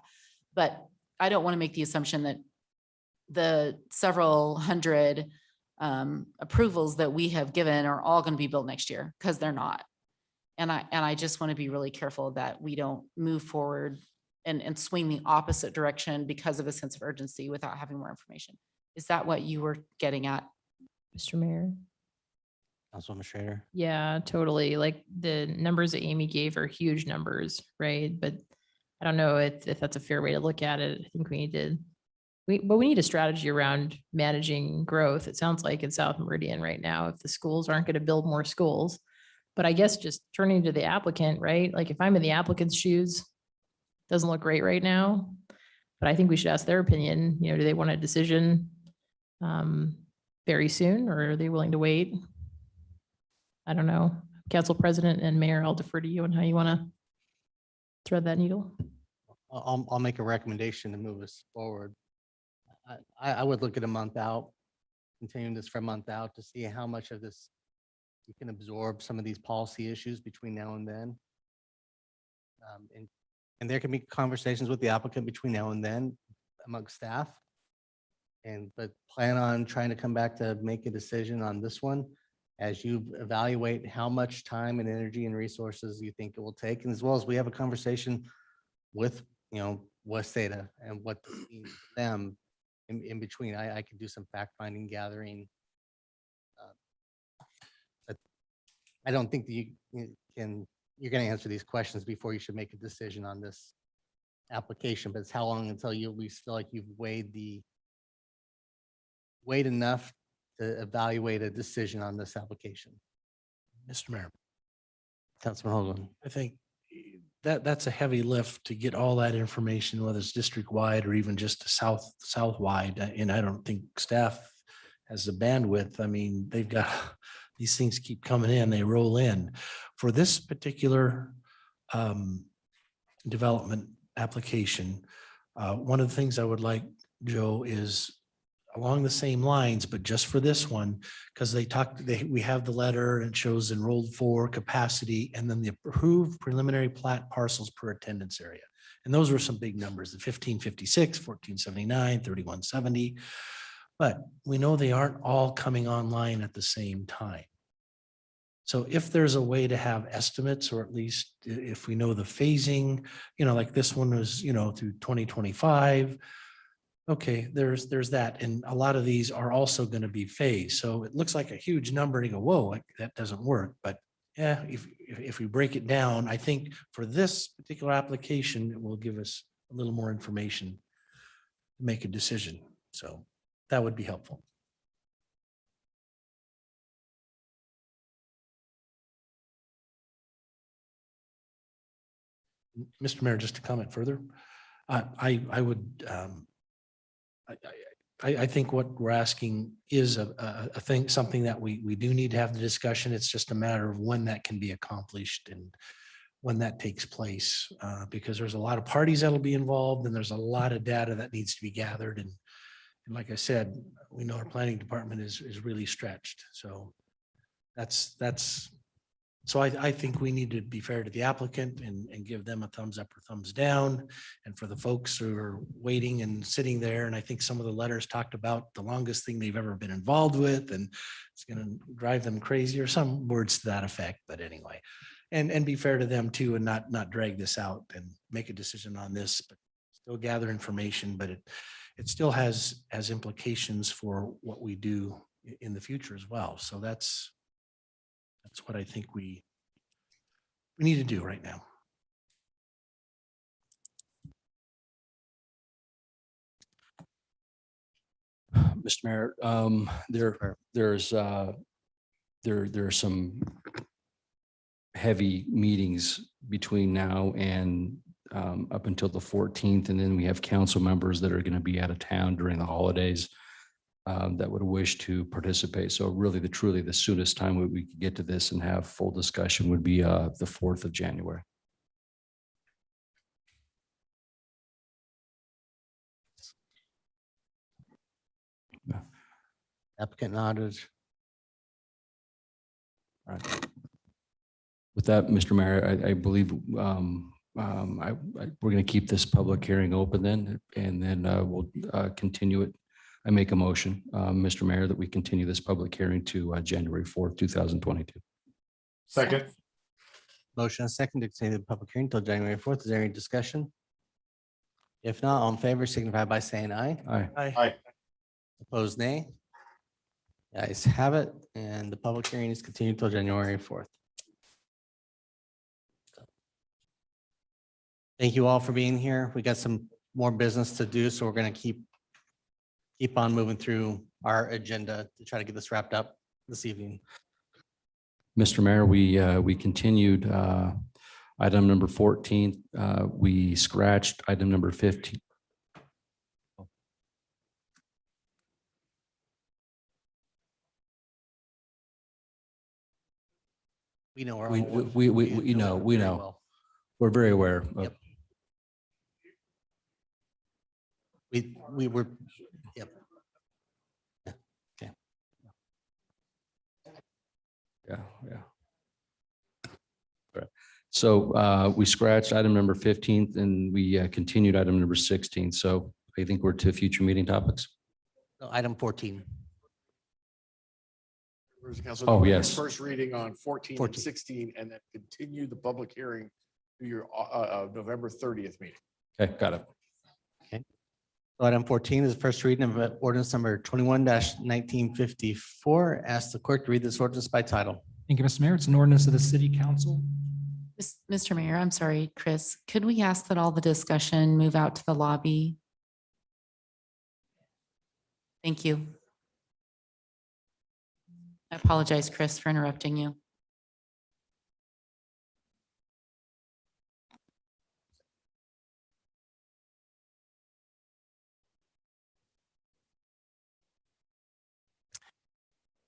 but I don't want to make the assumption that the several hundred approvals that we have given are all going to be built next year, because they're not. And I just want to be really careful that we don't move forward and swing the opposite direction because of a sense of urgency without having more information. Is that what you were getting at? Mr. Mayor? Councilwoman Schrader. Yeah, totally. Like the numbers that Amy gave are huge numbers, right? But I don't know if that's a fair way to look at it. I think we need a strategy around managing growth. It sounds like in South Meridian right now, if the schools aren't going to build more schools. But I guess just turning to the applicant, right? Like if I'm in the applicant's shoes, doesn't look great right now. But I think we should ask their opinion. Do they want a decision very soon, or are they willing to wait? I don't know. Council President and Mayor, I'll defer to you on how you want to thread that needle. I'll make a recommendation to move us forward. I would look at a month out, continuing this for a month out to see how much of this you can absorb some of these policy issues between now and then. And there can be conversations with the applicant between now and then amongst staff. But plan on trying to come back to make a decision on this one as you evaluate how much time and energy and resources you think it will take. And as well as we have a conversation with, West Ada and what this means to them in between. I could do some fact finding, gathering. But I don't think that you're going to answer these questions before you should make a decision on this application, but it's how long until you at least feel like you've weighed enough to evaluate a decision on this application. Mr. Mayor, Councilman Hoagland. I think that's a heavy lift to get all that information, whether it's district wide or even just south wide. And I don't think staff has the bandwidth. I mean, they've got these things keep coming in, they roll in. For this particular development application, one of the things I would like, Joe, is along the same lines, but just for this one, because we have the letter and it shows enrolled for capacity and then the approved preliminary plat parcels per attendance area. And those were some big numbers, the 1556, 1479, 3170. But we know they aren't all coming online at the same time. So if there's a way to have estimates, or at least if we know the phasing, like this one was, through 2025. Okay, there's that. And a lot of these are also going to be phased. So it looks like a huge number to go, whoa, that doesn't work. But yeah, if we break it down, I think for this particular application, it will give us a little more information to make a decision. So that would be helpful. Mr. Mayor, just to comment further, I would, I think what we're asking is a thing, something that we do need to have the discussion. It's just a matter of when that can be accomplished and when that takes place, because there's a lot of parties that'll be involved and there's a lot of data that needs to be gathered. And like I said, we know our planning department is really stretched. So so I think we need to be fair to the applicant and give them a thumbs up or thumbs down. And for the folks who are waiting and sitting there, and I think some of the letters talked about the longest thing they've ever been involved with, and it's going to drive them crazy, or some words to that effect. But anyway, and be fair to them too, and not drag this out and make a decision on this, but still gather information, but it still has implications for what we do in the future as well. So that's what I think we need to do right now. Mr. Mayor, there are some heavy meetings between now and up until the 14th, and then we have council members that are going to be out of town during the holidays that would wish to participate. So really, truly, the soonest time we could get to this and have full discussion would be the 4th of January. Applicant nodded. All right. With that, Mr. Mayor, I believe we're going to keep this public hearing open then, and then we'll continue it. I make a motion, Mr. Mayor, that we continue this public hearing to January 4th, 2022. Second. Motion and second to continue the public hearing until January 4th. Is there any discussion? If not, all in favor signify by saying aye. Aye. Aye. Opposed, nay. The ayes have it, and the public hearing is continued until January 4th. Thank you all for being here. We got some more business to do, so we're going to keep on moving through our agenda to try to get this wrapped up this evening. Mr. Mayor, we continued item number 14. We scratched item number 15. We know. our We own- we know, we very know. well. We're very aware of. Yep. We were, yep. Okay. Yeah. Right. So we scratched item number 15 and we continued item number 16. So I think we're to future meeting topics. No, item 14. Oh, yes. First reading on 14 and 14. 16, and then continue the public hearing to your November 30th meeting. Okay, got it. So item 14 is the first reading of ordinance number 21-1954. Ask the clerk to read this ordinance by title. Thank you, Mr. Mayor. It's an ordinance of the City Council. Mr. Mayor, I'm sorry, Chris, could we ask that all the discussion move out to the lobby? Thank you. I apologize, Chris, for interrupting you.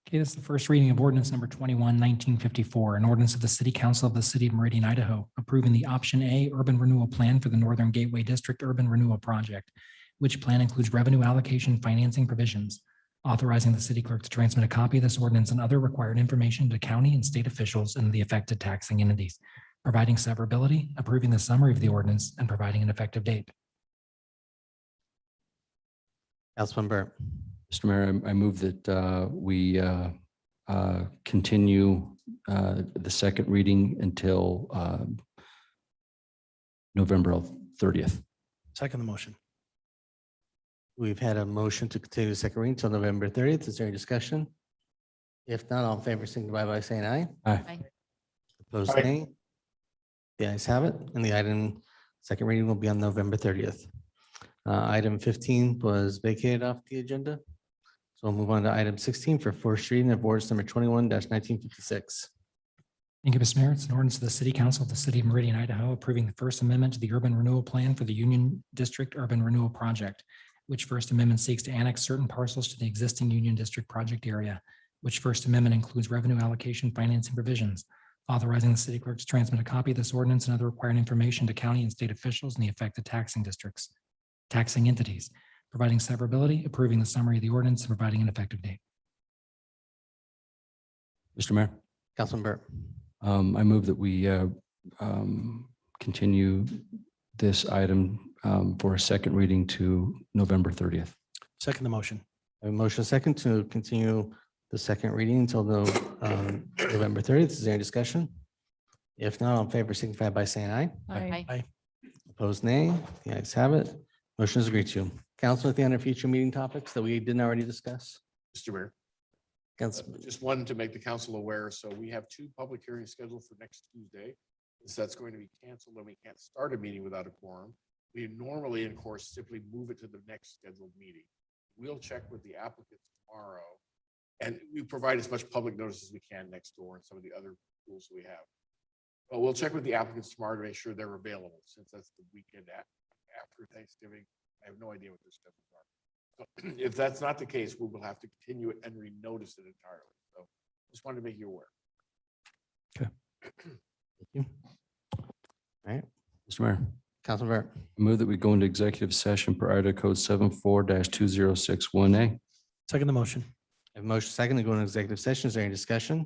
Okay, this is the first reading of ordinance number 21-1954, an ordinance of the City Council of the City of Meridian, Idaho, approving the Option A Urban Renewal Plan for the Northern Gateway District Urban Renewal Project, which plan includes revenue allocation financing provisions, authorizing the city clerk to transmit a copy of this ordinance and other required information to county and state officials and the affected taxing entities, providing severability, approving the summary of the ordinance, and providing an effective date. Councilman Burr. Mr. Mayor, I move that we continue the second reading until November 30th. Second the motion. We've had a motion to continue the second reading until November 30th. Is there any discussion? If not, all in favor signify by saying aye. Aye. Opposed, Aye. nay. The ayes have it, and the item second reading will be on November 30th. Item 15 was vacated off the agenda. So we'll move on to item 16 for first reading of ordinance number 21-1956. Thank you, Mr. Mayor. It's an ordinance of the City Council of the City of Meridian, Idaho, approving the First Amendment to the Urban Renewal Plan for the Union District Urban Renewal Project, which First Amendment seeks to annex certain parcels to the existing Union District project area, which First Amendment includes revenue allocation financing provisions, authorizing the city clerk to transmit a copy of this ordinance and other required information to county and state officials in the affected taxing districts, taxing entities, providing severability, approving the summary of the ordinance, and providing an effective date. Mr. Mayor, Councilman Burr. I move that we continue this item for a second reading to November 30th. Second the motion. A motion second to continue the second reading until November 30th. Is there any discussion? If not, all in favor, signify by saying aye. Aye. Opposed, nay. The ayes have it. Motion is agreed to. Council, at the end of future meeting topics that we didn't already discuss? Mr. Mayor, Council, just one to make the council aware. So we have two public hearings scheduled for next Tuesday. So that's going to be canceled and we can't start a meeting without a quorum. We normally, of course, simply move it to the next scheduled meeting. We'll check with the applicants tomorrow. And we provide as much public notice as we can next door and some of the other rules we have. But we'll check with the applicants tomorrow to make sure they're available, since that's the weekend after Thanksgiving. I have no idea what their schedules are. So if that's not the case, we will have to continue it and renotice it entirely. So just wanted to make you aware. thank you. All right, Mr. Mayor, Council Burt. I move that we go into executive session per Idaho Code 74-2061A. Second the motion. I have a motion second to go into executive session. Is there any discussion?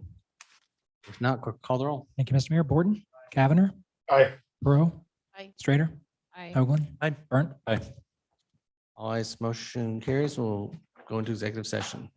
If not, clerk call the roll. Thank you, Mr. Mayor. Borden, Cavanagh, Aye. Burrow, Aye. Strader, Aye. Hoagland. Burnt. Aye. All ayes, motion carries. We'll go into executive session.